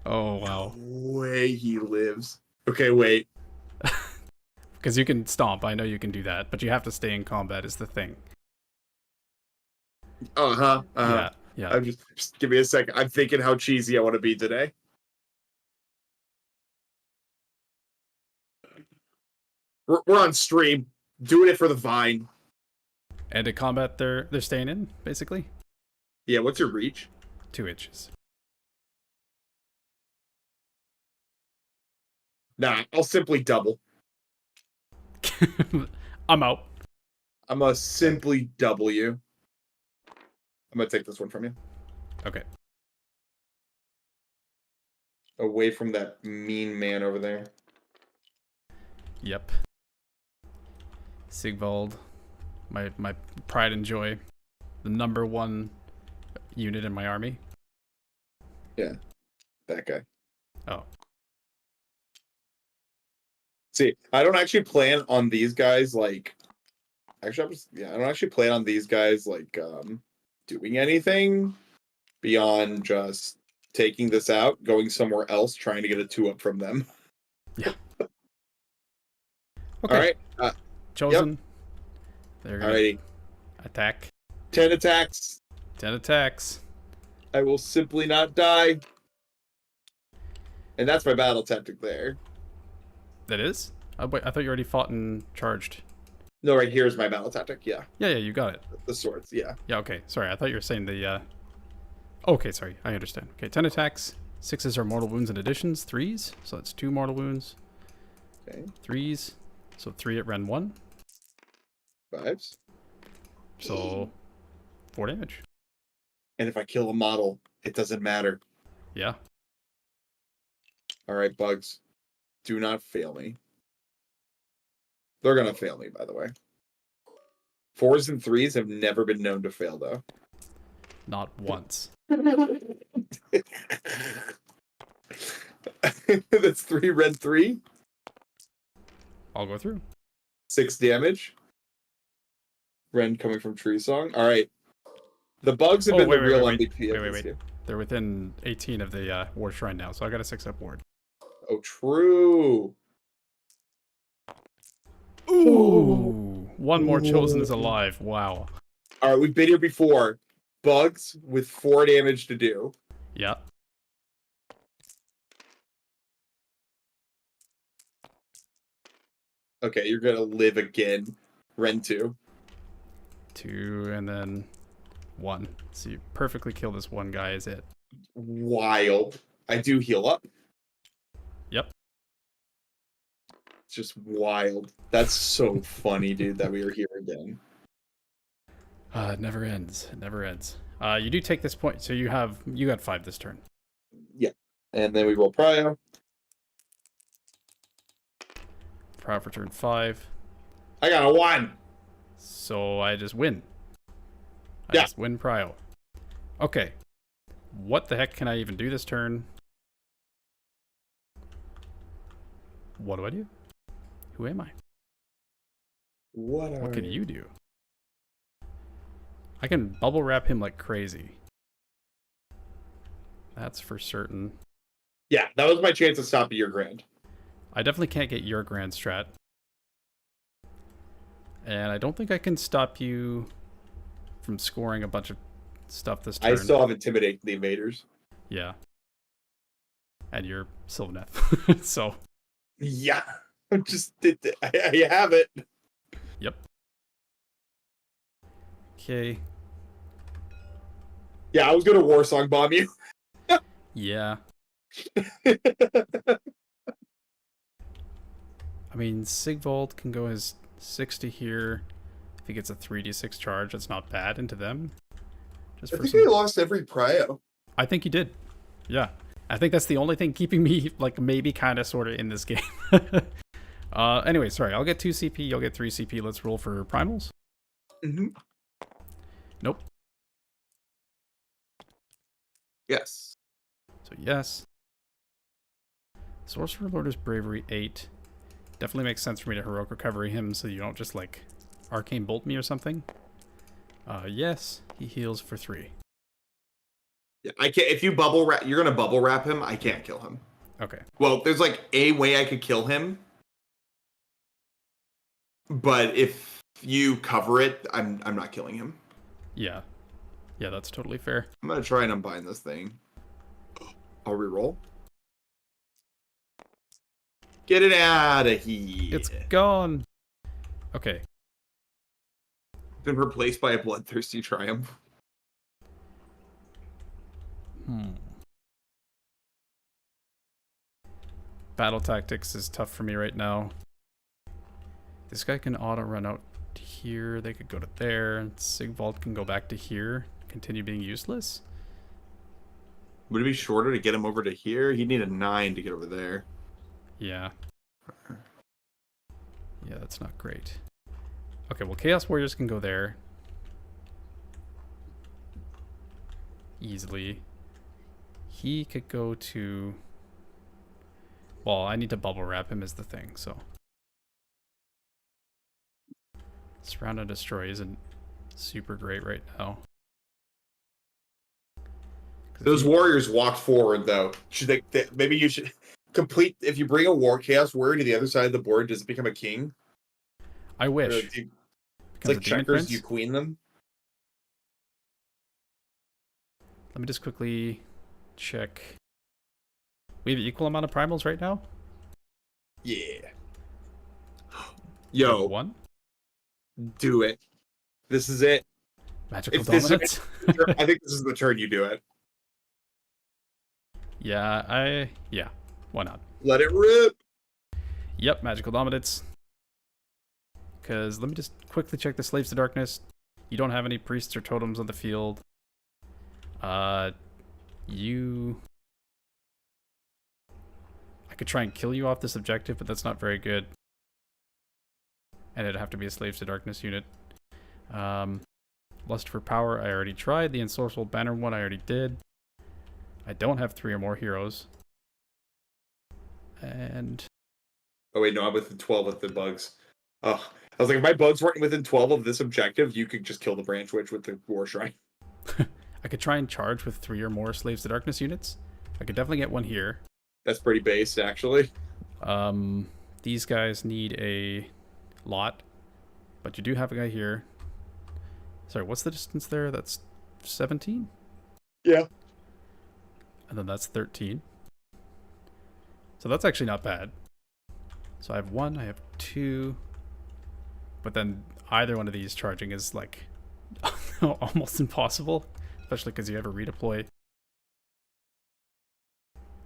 Oh wow. No way he lives. Okay, wait. Because you can stomp. I know you can do that, but you have to stay in combat is the thing. Yeah. I'm just give me a second. I'm thinking how cheesy I want to be today. We're on stream, doing it for the Vine. And to combat, they're staying in basically. Yeah. What's your reach? 2 inches. Nah, I'll simply double. I'm out. I'm gonna simply double you. I'm gonna take this one from you. Okay. Away from that mean man over there. Yep. Sigvald, my pride and joy, the #1 unit in my army. Yeah, that guy. Oh. See, I don't actually plan on these guys like. Actually, I don't actually plan on these guys like doing anything beyond just taking this out, going somewhere else, trying to get a 2-up from them. Yeah. Okay. All right. Chosen. They're gonna Alrighty. attack. 10 attacks. 10 attacks. I will simply not die. And that's my battle tactic there. That is? Oh, wait, I thought you already fought and charged. No, right here is my battle tactic. Yeah. Yeah, you got it. The swords. Yeah. Yeah, okay. Sorry, I thought you were saying the... Okay, sorry. I understand. Okay, 10 attacks. 6s are mortal wounds and additions. 3s. So that's 2 mortal wounds. Okay. 3s. So 3 at Ren 1. 5s. So 4 damage. And if I kill a model, it doesn't matter. Yeah. All right, bugs. Do not fail me. They're going to fail me, by the way. 4s and 3s have never been known to fail, though. Not once. That's 3 red 3. I'll go through. 6 damage. Ren coming from Tree Song. All right. The bugs have been the real MVP of this game. They're within 18 of the War Shrine now, so I got a 6-up ward. Oh, true. Ooh. One more chosen is alive. Wow. All right, we've been here before. Bugs with 4 damage to do. Yeah. Okay, you're going to live again. Ren 2. 2 and then 1. So you perfectly kill this one guy, is it? Wild. I do heal up. Yep. It's just wild. That's so funny, dude, that we are here again. It never ends. It never ends. You do take this point, so you got 5 this turn. Yeah. And then we roll Prio. Prio for turn 5. I got a 1. So I just win. I Yeah. just win Prio. Okay. What the heck can I even do this turn? What do I do? Who am I? What can you do? I can bubble wrap him like crazy. That's for certain. Yeah, that was my chance to stop your grand. I definitely can't get your grand strat. And I don't think I can stop you from scoring a bunch of stuff this turn. I still have Intimidate the Invaders. Yeah. And you're Sylvaneth. So. Yeah. I have it. Yep. Okay. Yeah, I was going to War Song bomb you. Yeah. I mean, Sigvald can go his 60 here. If he gets a 3d6 charge, that's not bad into them. I think he lost every prio. I think he did. Yeah. I think that's the only thing keeping me, like, maybe kind of sort of in this game. Anyway, sorry. I'll get 2 CP. You'll get 3 CP. Let's roll for primals. Mm-hmm. Nope. Yes. So, yes. Sorcerer Lord is Bravery 8. Definitely makes sense for me to Heroic Recovery him so you don't just, like, Arcane Bolt me or something. Yes. He heals for 3. Yeah, I can't. If you bubble wrap, you're gonna bubble wrap him. I can't kill him. Okay. Well, there's like a way I could kill him, but if you cover it, I'm not killing him. Yeah. Yeah, that's totally fair. I'm gonna try and unbind this thing. I'll reroll. Get it out of here. It's gone. Okay. Been replaced by a bloodthirsty triumph. Battle tactics is tough for me right now. This guy can auto run out to here. They could go to there. And Sigvald can go back to here. Continue being useless. Would it be shorter to get him over to here? He'd need a 9 to get over there. Yeah. Yeah, that's not great. Okay, well, Chaos Warriors can go there. Easily. He could go to... Well, I need to bubble wrap him is the thing, so... Surround and Destroy isn't super great right now. Those warriors walked forward, though. Should they maybe you should complete... If you bring a Chaos Warrior to the other side of the board, does it become a king? I wish. becomes like a demon checkers, prince. you queen them. Let me just quickly check. We have equal amount of primals right now? Yeah. Yo, one? Do it. This is it. Magical If this dominance? I think this is the turn you do it. Yeah, why not? Let it rip. Yep, magical dominance. Because let me just quickly check the Slaves to Darkness. You don't have any priests or totems on the field. You... I could try and kill you off this objective, but that's not very good. And it'd have to be a Slaves to Darkness unit. Lust for Power, I already tried. The Ensorcelled Banner one, I already did. I don't have 3 or more heroes. And... Oh wait, no, I'm within 12 with the bugs. Oh, I was like, if my bugs weren't within 12 of this objective, you could just kill the Branch Witch with the War Shrine. I could try and charge with 3 or more Slaves to Darkness units. I could definitely get one here. That's pretty base, actually. These guys need a lot, but you do have a guy here. Sorry, what's the distance there? That's 17? Yeah. And then that's 13. So that's actually not bad. So I have 1, I have 2. But then either one of these charging is like almost impossible, especially because you have a redeploy.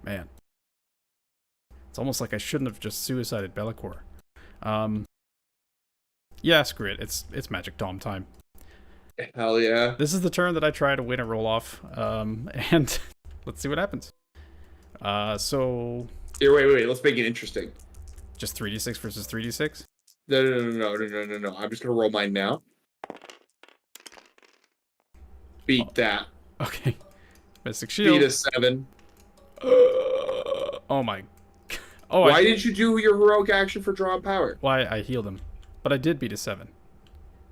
Man. It's almost like I shouldn't have just suicided Bellicor. Yeah, screw it. It's Magic Dom time. Hell yeah. This is the turn that I try to win a roll-off, and let's see what happens. So... Here, wait. Let's make it interesting. Just 3d6 versus 3d6? No. I'm just going to roll mine now. Beat that. Okay. Mystic Shield. Beat a 7. Oh my... Oh, why did you do your heroic action for draw power? Why, I healed him. But I did beat a 7.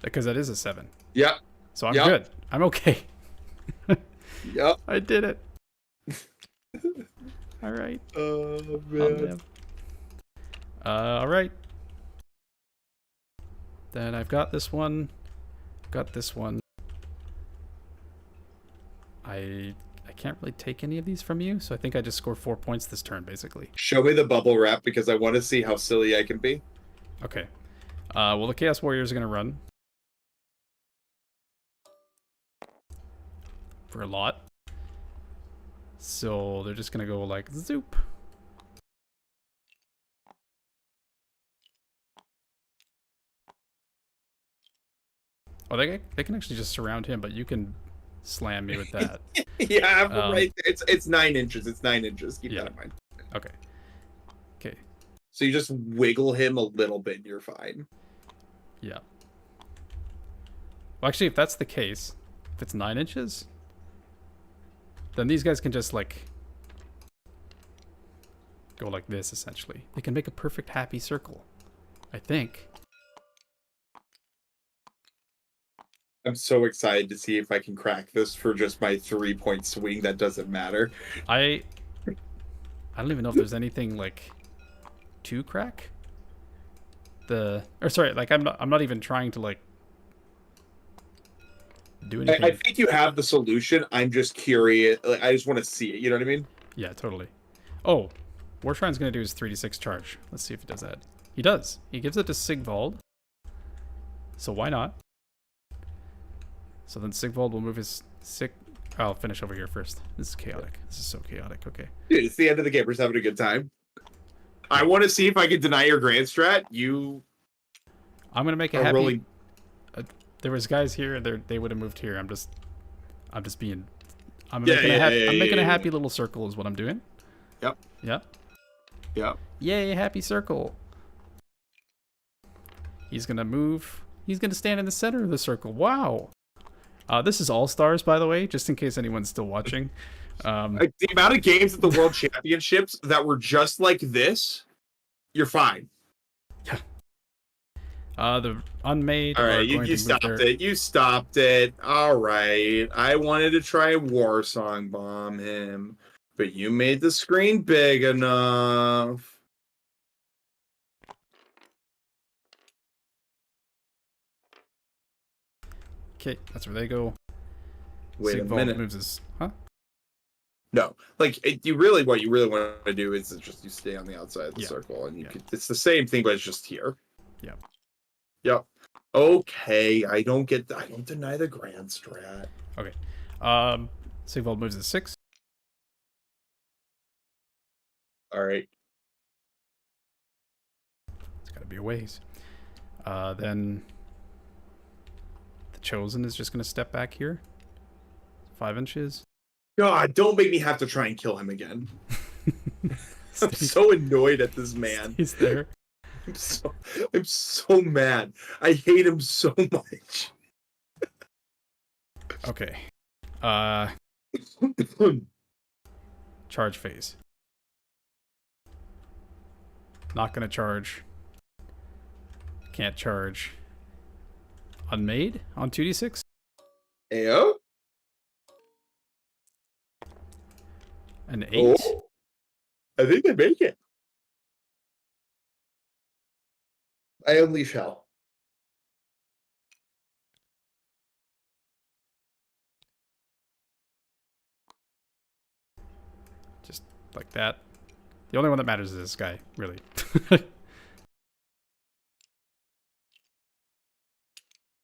Because that is a 7. Yep. So I'm good. I'm okay. Yep. I did it. All right. Oh, man. All right. Then I've got this one. Got this one. I can't really take any of these from you, so I think I just score 4 points this turn, basically. Show me the bubble wrap, because I want to see how silly I can be. Okay. Well, the Chaos Warriors are going to run. For a lot. So they're just going to go like zoop. Oh, they can actually just surround him, but you can slam me with that. Yeah, right. It's 9 inches. It's 9 inches. Keep that in mind. Okay. Okay. So you just wiggle him a little bit, and you're fine. Yeah. Well, actually, if that's the case, if it's 9 inches, then these guys can just like go like this. Essentially, they can make a perfect happy circle. I think. I'm so excited to see if I can crack this for just my 3-point swing. That doesn't matter. I don't even know if there's anything like to crack. Like I'm not even trying to like do anything. I think you have the solution. I'm just curious. Like, I just want to see it. You know what I mean? Yeah, totally. Oh, War Shrine's gonna do his 3d6 charge. Let's see if he does that. He does. He gives it to Sigvald. So why not? So then Sigvald will move his I'll finish over here first. This is chaotic. This is so chaotic. Okay. Dude, it's the end of the game. We're just having a good time. I want to see if I can deny your grand strat. I'm gonna make a happy. Rolling... there was guys here. They would have moved here. I'm just being. I'm making a happy little circle is what I'm doing. Yep. Yep. Yep. Yay! Happy circle. He's gonna move. He's gonna stand in the center of the circle. Wow. This is All Stars, by the way, just in case anyone's still watching. The amount of games at the World Championships that were just like this, you're fine. Yeah. The unmade. All right, you stopped it. You stopped it. All right. I wanted to try War Song Bomb him, but you made the screen big enough. Okay, that's where they go. Wait a minute. Moves his... Huh? No, like what you really want to do is just you stay on the outside of the circle, and it's the same thing, but it's just here. Yep. Yep. Okay, I don't deny the grand strat. Okay. Sigvold moves his 6. All right. It's got to be a ways. Then the Chosen is just going to step back here. 5 inches. God, don't make me have to try and kill him again. I'm so annoyed at this man. He's there. I'm so mad. I hate him so much. Okay. Charge phase. Not gonna charge. Can't charge. Unmade on 2d6. Ayo. An 8. Oh, I think they make it. I unleash hell. Just like that. The only one that matters is this guy, really.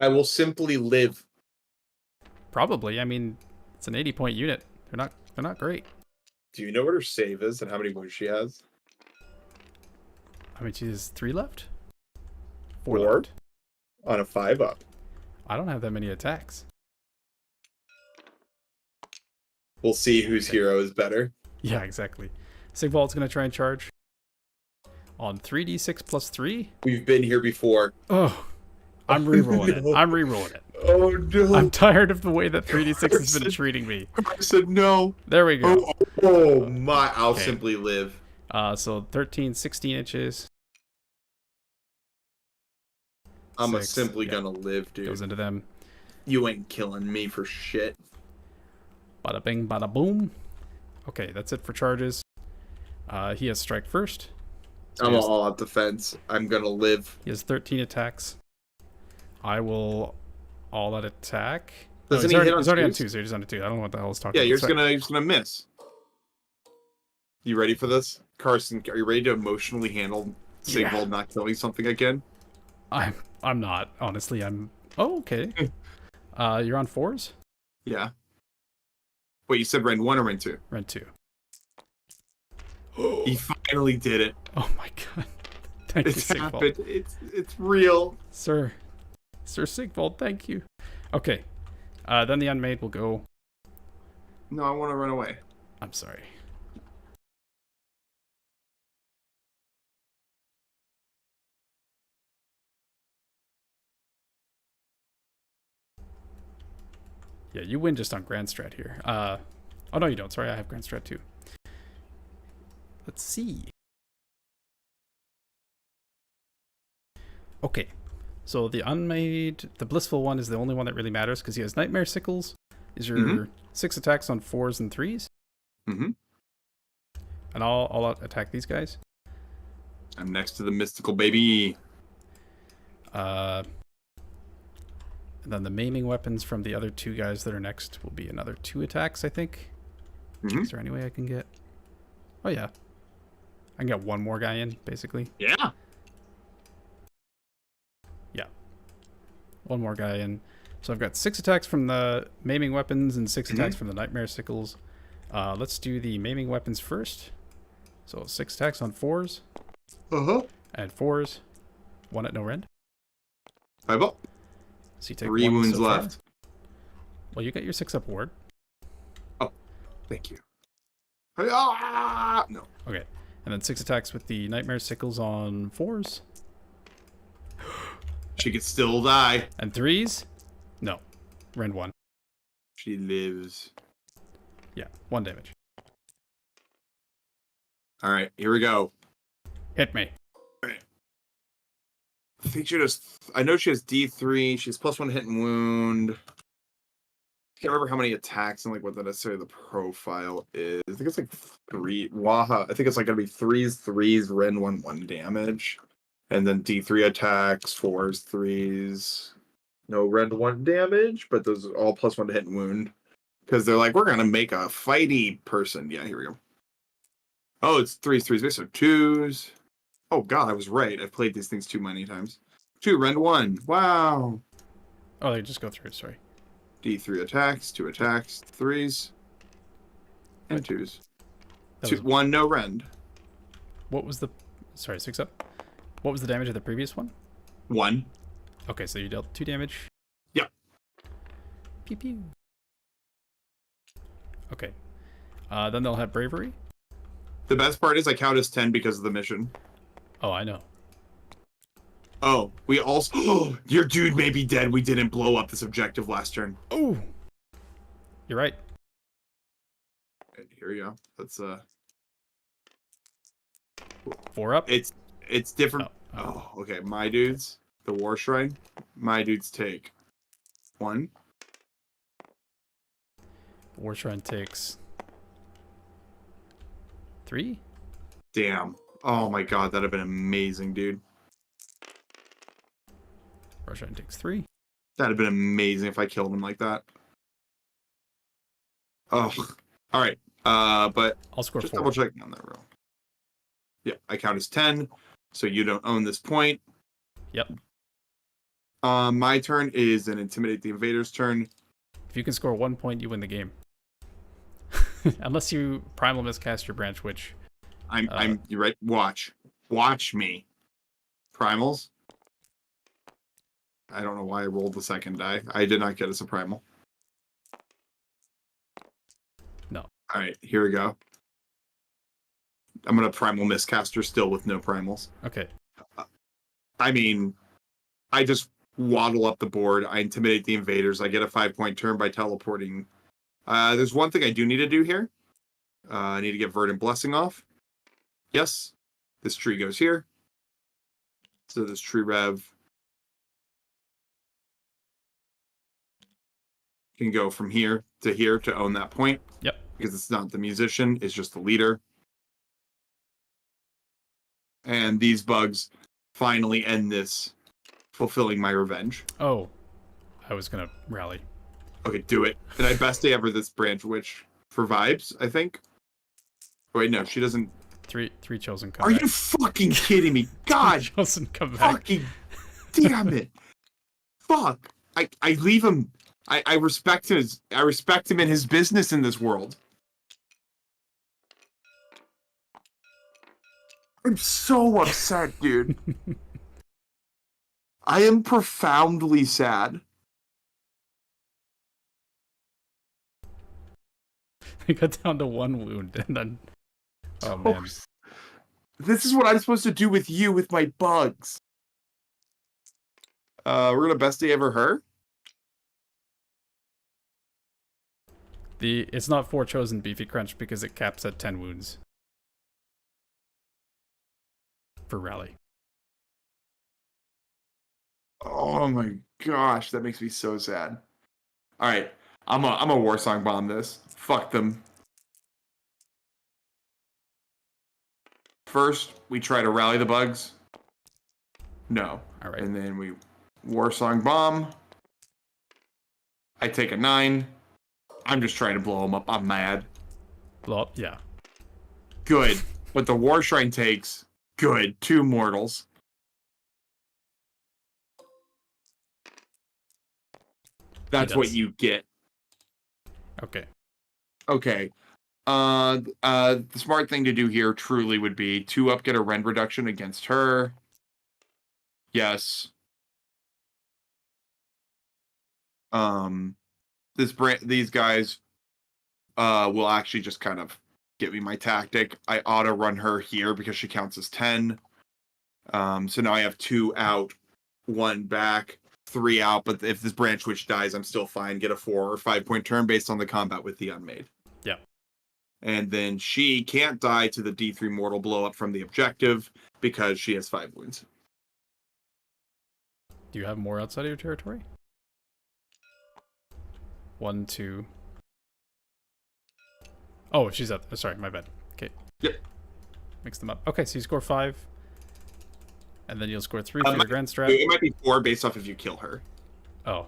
I will simply live. Probably. I mean, it's an 80-point unit. They're not great. Do you know what her save is and how many wounds she has? I mean, she has 3 left? 4 left. On a 5-up. I don't have that many attacks. We'll see whose hero is better. Yeah, exactly. Sigvald's going to try and charge on 3d6 plus 3. We've been here before. Oh, I'm rerolling it. I'm rerolling it. Oh, no. I'm tired of the way that 3d6 has been treating me. Carson, no. There we go. Oh my. I'll simply live. So 13, 16 inches. I'm simply gonna live, dude. Goes into them. You ain't killing me for shit. Bada bing, bada boom. Okay, that's it for charges. He has strike first. So I'm all out defense. I'm gonna live. He has 13 attacks. I will all out attack. Doesn't he hit on he's already on 2, 2s? so he's on 2. I don't know what the hell he's talking Yeah, about. you're just gonna miss. You ready for this? Carson, are you ready to emotionally handle Sigvold not killing something again? I'm not. Honestly, I'm... Oh, okay. You're on 4s? Yeah. Wait, you said Ren 1 or Ren 2? Ren 2. He finally did it. Oh my god. Thank you, Sigvold. Happened. It's real. Sir Sigvold, thank you. Okay. Then the unmade will go... No, I want to run away. I'm sorry. Yeah, you win just on Grand Strat here. Oh, no, you don't. Sorry, I have Grand Strat too. Let's see. Okay. So the unmade, the blissful one is the only one that really matters because he has Nightmare Sickles. Is your 6 attacks on 4s and 3s. Mm-hmm. And I'll attack these guys. I'm next to the mystical baby. And then the maiming weapons from the other 2 guys that are next will be another 2 attacks, I think. Is there any way I can get... Oh, yeah. I can get one more guy in, basically. Yeah. Yeah. One more guy in. So I've got 6 attacks from the maiming weapons and 6 attacks from the nightmare sickles. Let's do the maiming weapons first. So 6 attacks on 4s. And 4s. 1 at no rend. 5-up. So you take 3 wounds left. Well, you got your 6-up ward. Oh, thank you. No. Okay. And then 6 attacks with the nightmare sickles on 4s. She could still die. And 3s? No. Rend 1. She lives. Yeah, 1 damage. All right, here we go. Hit me. I think she does. I know she has D3. She has +1 hit and wound. I can't remember how many attacks and like what the necessarily the profile is. I think it's like 3. Waha. I think it's like gonna be 3s, Ren 1 damage, and then D3 attacks, 4s, 3s. No rend 1 damage, but those are all +1 to hit and wound. Because they're like, we're going to make a fighty person. Yeah, here we go. Oh, it's 3s, 3s, so 2s. Oh, God, I was right. I've played these things too many times. 2, rend 1. Wow. Oh, they just go through, sorry. D3 attacks, 2 attacks, 3s, and 2s. Was... 1, no rend. What was the... Sorry, 6 up. What was the damage of the previous one? 1. Okay, so you dealt 2 damage. Yep. Pew pew. Okay. Then they'll have bravery. The best part is I count as 10 because of the mission. Oh, I know. Oh, we also... Oh, your dude may be dead. We didn't blow up this objective last turn. Oh! You're right. Okay, here we go. Let's, 4 up? It's different. Oh, okay. My dudes, the War Shrine, my dudes take 1. War Shrine takes 3? Damn. Oh my god, that'd have been amazing, dude. War Shrine takes 3. That'd have been amazing if I killed him like that. Oh, all right. But I'll score just 4. double checking on that roll. Yeah, I count as 10, so you don't own this point. Yep. My turn is an Intimidate the Invader's turn. If you can score 1 point, you win the game. Unless you primal miscast your branch witch. You're right. Watch me. Primals. I don't know why I rolled the second die. I did not get us a primal. No. All right, here we go. I'm gonna primal miscaster still with no primals. Okay. I mean, I just waddle up the board. I intimidate the invaders. I get a 5-point turn by teleporting. There's one thing I do need to do here. I need to get Verdant Blessing off. Yes. This tree goes here. So this tree rev can go from here to own that point. Yep. Because it's not the musician, it's just the leader. And these bugs finally end this, fulfilling my revenge. Oh, I was gonna rally. Okay, do it. And I best day ever this branch witch for vibes, I think. Wait, no, she doesn't. Three chosen come Are back. you fucking kidding me? God, chosen come back. Fucking damn it! Fuck! I leave him. I respect his. I respect him in his business in this world. I'm so upset, dude. I am profoundly sad. They got down to 1 wound, and then... Oh, man. This is what I'm supposed to do with you with my bugs. We're gonna best day ever her. It's not 4 chosen beefy crunch because it caps at 10 wounds. For rally. Oh my gosh, that makes me so sad. All right, I'm a war song bomb this. Fuck them. First, we try to rally the bugs. No. All right. And then we war song bomb. I take a 9. I'm just trying to blow them up. I'm mad. Blow up? Yeah. Good. But the war shrine takes. Good. 2 mortals. That's what you get. Okay. Okay. The smart thing to do here truly would be 2 up, get a rend reduction against her. Yes. These guys will actually just kind of give me my tactic. I auto run her here because she counts as 10. So now I have 2 out, 1 back, 3 out, but if this branch witch dies, I'm still fine. Get a 4 or 5-point turn based on the combat with the unmade. Yeah. And then she can't die to the D3 mortal blow up from the objective because she has 5 wounds. Do you have more outside of your territory? 1, 2. Oh, she's up. Sorry, my bad. Okay. Yep. Mix them up. Okay, so you score 5. And then you'll score 3 for your grand strat. It might be 4 based off if you kill her. Oh,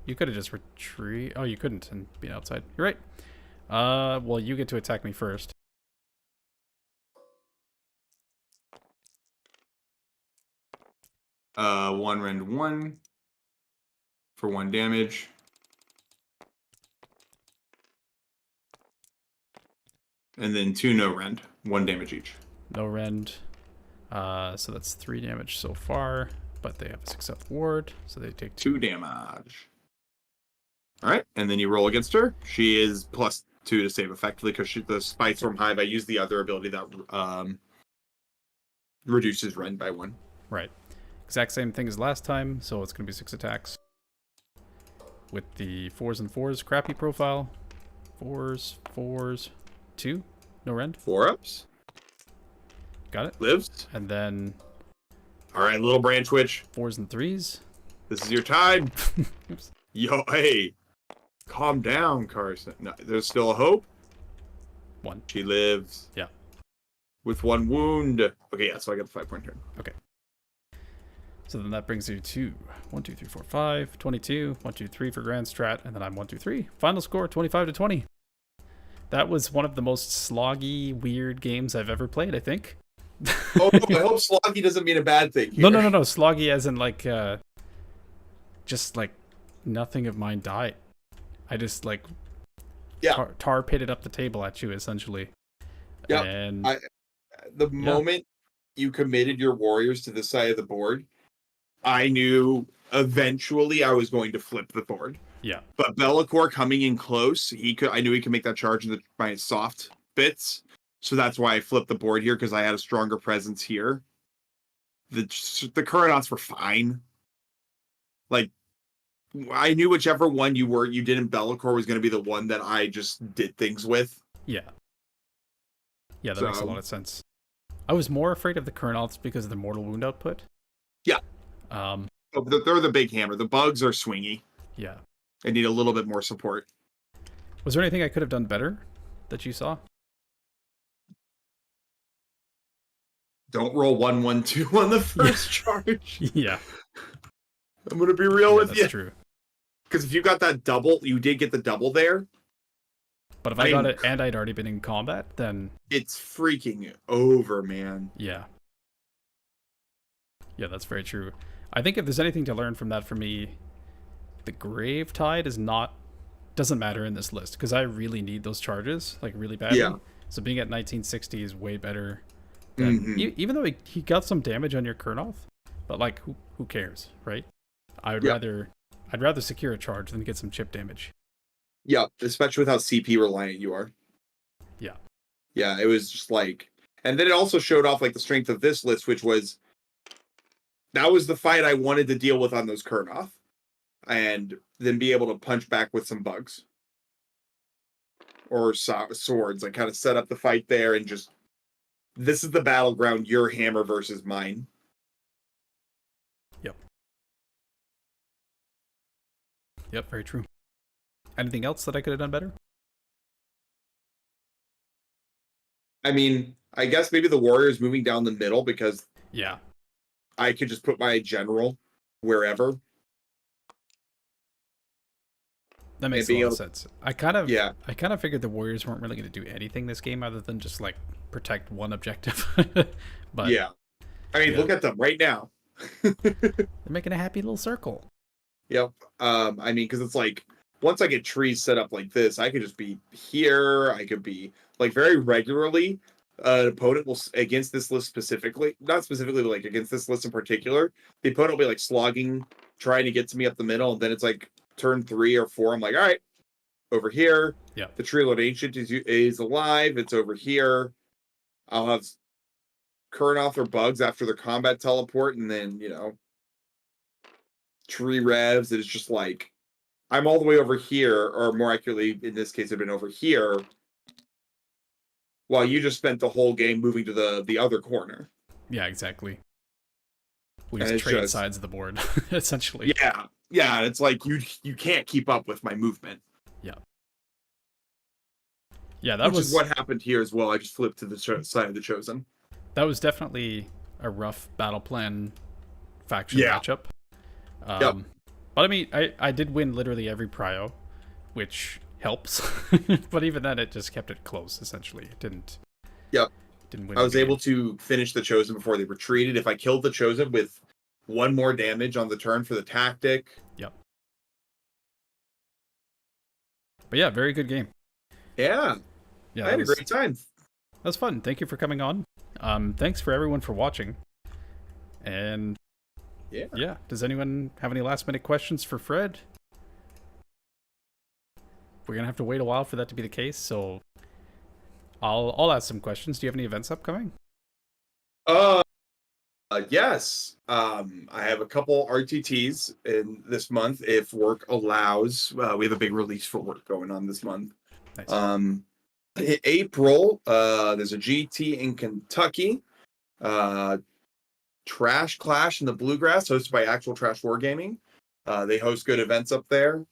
you could have just retreat. Oh, you couldn't and be outside. You're right. Well, you get to attack me first. One rend 1 for 1 damage. And then 2 no rend, 1 damage each. No rend. So that's 3 damage so far, but they have a 6-up ward, so they take 2 damage. All right, and then you roll against her. She is +2 to save effectively because the Spite Storm Hive. I use the other ability that reduces rend by 1. Right. Exact same thing as last time, so it's going to be 6 attacks. With the 4s and 4s crappy profile. 4s, 4s, 2. No rend. 4-ups. Got it. Lives. And then... All right, little branch witch. 4s and 3s. This is your time. Oops. Yo, hey. Calm down, Carson. No, there's still a hope. 1. She lives. Yeah. With 1 wound. Okay, yeah, so I get the 5-point turn. Okay. So then that brings you to 1, 2, 3, 4, 5, 22, 1, 2, 3 for Grand Strat, and then I'm 1, 2, 3. Final score 25 to 20. That was one of the most sloggy, weird games I've ever played, I think. Oh, I hope sloggy doesn't mean a bad thing here. No. Sloggy as in like, just like nothing of mine died. I just like tar pitted up the table at you essentially. Yeah. And the moment you committed your warriors to this side of the board, I knew eventually I was going to flip the board. Yeah. But Be'lakor coming in close, I knew he could make that charge in my soft bits. So that's why I flipped the board here, because I had a stronger presence here. The Kurnoths were fine. Like, I knew whichever one you did in Be'lakor was going to be the one that I just did things with. Yeah. Yeah, that makes a lot of sense. I was more afraid of the Kurnoths because of the mortal wound output. Yeah. They're the big hammer. The bugs are swingy. Yeah. I need a little bit more support. Was there anything I could have done better that you saw? Don't roll 1, 1, 2 on the first charge. Yeah. I'm going to be real with you. That's true. Because if you got that double, you did get the double there. But if I got it and I'd already been in combat, then... It's freaking over, man. Yeah. Yeah, that's very true. I think if there's anything to learn from that for me, the Grave Tide doesn't matter in this list, because I really need those charges, like really badly. Yeah. So being at 1960 is way better. Even though he got some damage on your Kurnoth, but like who cares, right? I'd rather secure a charge than get some chip damage. Yeah, especially with how CP reliant you are. Yeah. Yeah, it was just like, and then it also showed off like the strength of this list, which was that was the fight I wanted to deal with on those Kurnoth, and then be able to punch back with some bugs or swords. I kind of set up the fight there and just, this is the battleground, your hammer versus mine. Yep, very true. Anything else that I could have done better? I mean, I guess maybe the Warriors moving down the middle, because I could just put my general wherever. That makes a lot of sense. I kind of figured the Warriors weren't really going to do anything this game other than just like protect one objective. But yeah, I mean, look at them right now. They're making a happy little circle. Yep. I mean, because it's like, once I get trees set up like this, I could just be here. I could be like very regularly. An opponent will, against this list specifically, not specifically, but like against this list in particular, the opponent will be like slogging, trying to get to me up the middle, and then it's like turn 3 or 4. I'm like, all right, over here. Yeah. The Tree Lord Ancient is alive. It's over here. I'll have Kurnoth or bugs after their combat teleport, and then tree revs. It's just like, I'm all the way over here, or more accurately, in this case, I've been over here, while you just spent the whole game moving to the other corner. Yeah, exactly. We just trade sides of the board, essentially. Yeah. It's like you can't keep up with my movement. Yeah, that was what happened here as well. I just flipped to the side of the Chosen. That was definitely a rough battle plan faction matchup. But I mean, I did win literally every prio, which helps. But even then, it just kept it close. Essentially, it didn't. Yep. Didn't win. I was able to finish the Chosen before they retreated. If I killed the Chosen with one more damage on the turn for the tactic. Yep. But yeah, very good game. Yeah. I had a great time. That's fun. Thank you for coming on. Thanks for everyone for watching. And yeah. Does anyone have any last minute questions for Fred? We're gonna have to wait a while for that to be the case, so I'll ask some questions. Do you have any events upcoming? Yes. I have a couple RTTs in this month if work allows. We have a big release for work going on this month. Nice. April, there's a GT in Kentucky. Trash Clash in the Bluegrass, hosted by Actual Trash Wargaming. They host good events up there.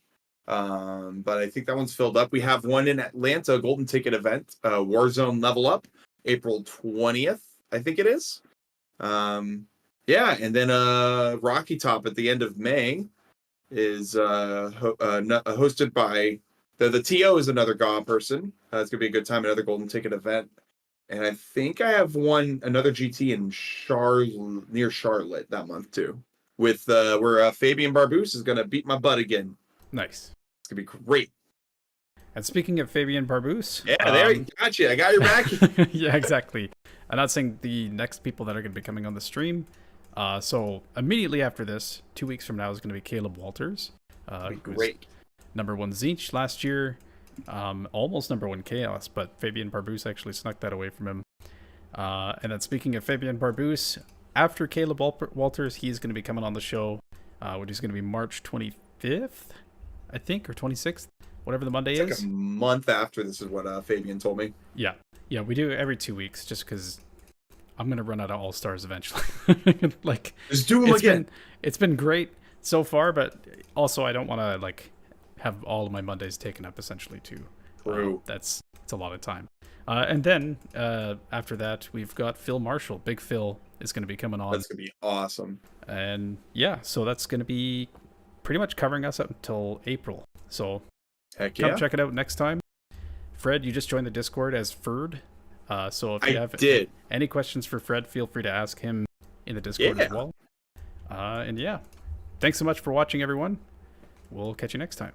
But I think that one's filled up. We have one in Atlanta, a golden ticket event, Warzone Level Up, April 20th, I think it is. Yeah, and then Rocky Top at the end of May is hosted by the TO is another GAW person. It's gonna be a good time, another golden ticket event. And I think I have another GT in near Charlotte that month too, with where Fabian Barbouse is gonna beat my butt again. Nice. It's gonna be great. And speaking of Fabian Barbouse, yeah, there you got you. I got your back. Yeah, exactly. I'm not saying the next people that are going to be coming on the stream. So immediately after this, 2 weeks from now, is going to be Caleb Walters. Great. #1 Zinch last year. Almost #1 Chaos, but Fabian Barbouse actually snuck that away from him. And then speaking of Fabian Barbouse, after Caleb Walters, he's going to be coming on the show, which is going to be March 25th, I think, or 26th. Whatever the Monday is. Like a month after this is what Fabian told me. Yeah. Yeah, we do it every 2 weeks just because I'm going to run out of All-Stars eventually. Like, just do them again. It's been great so far, but also I don't want to, like, have all of my Mondays taken up essentially too. True. It's a lot of time. And then after that, we've got Phil Marshall. Big Phil is going to be coming on. That's going to be awesome. And yeah, so that's going to be pretty much covering us up until April. So come check it out next time. Fred, you just joined the Discord as Ferd. So if you have any questions for Fred, feel free to ask him in the Discord as well. And yeah, thanks so much for watching, everyone. We'll catch you next time.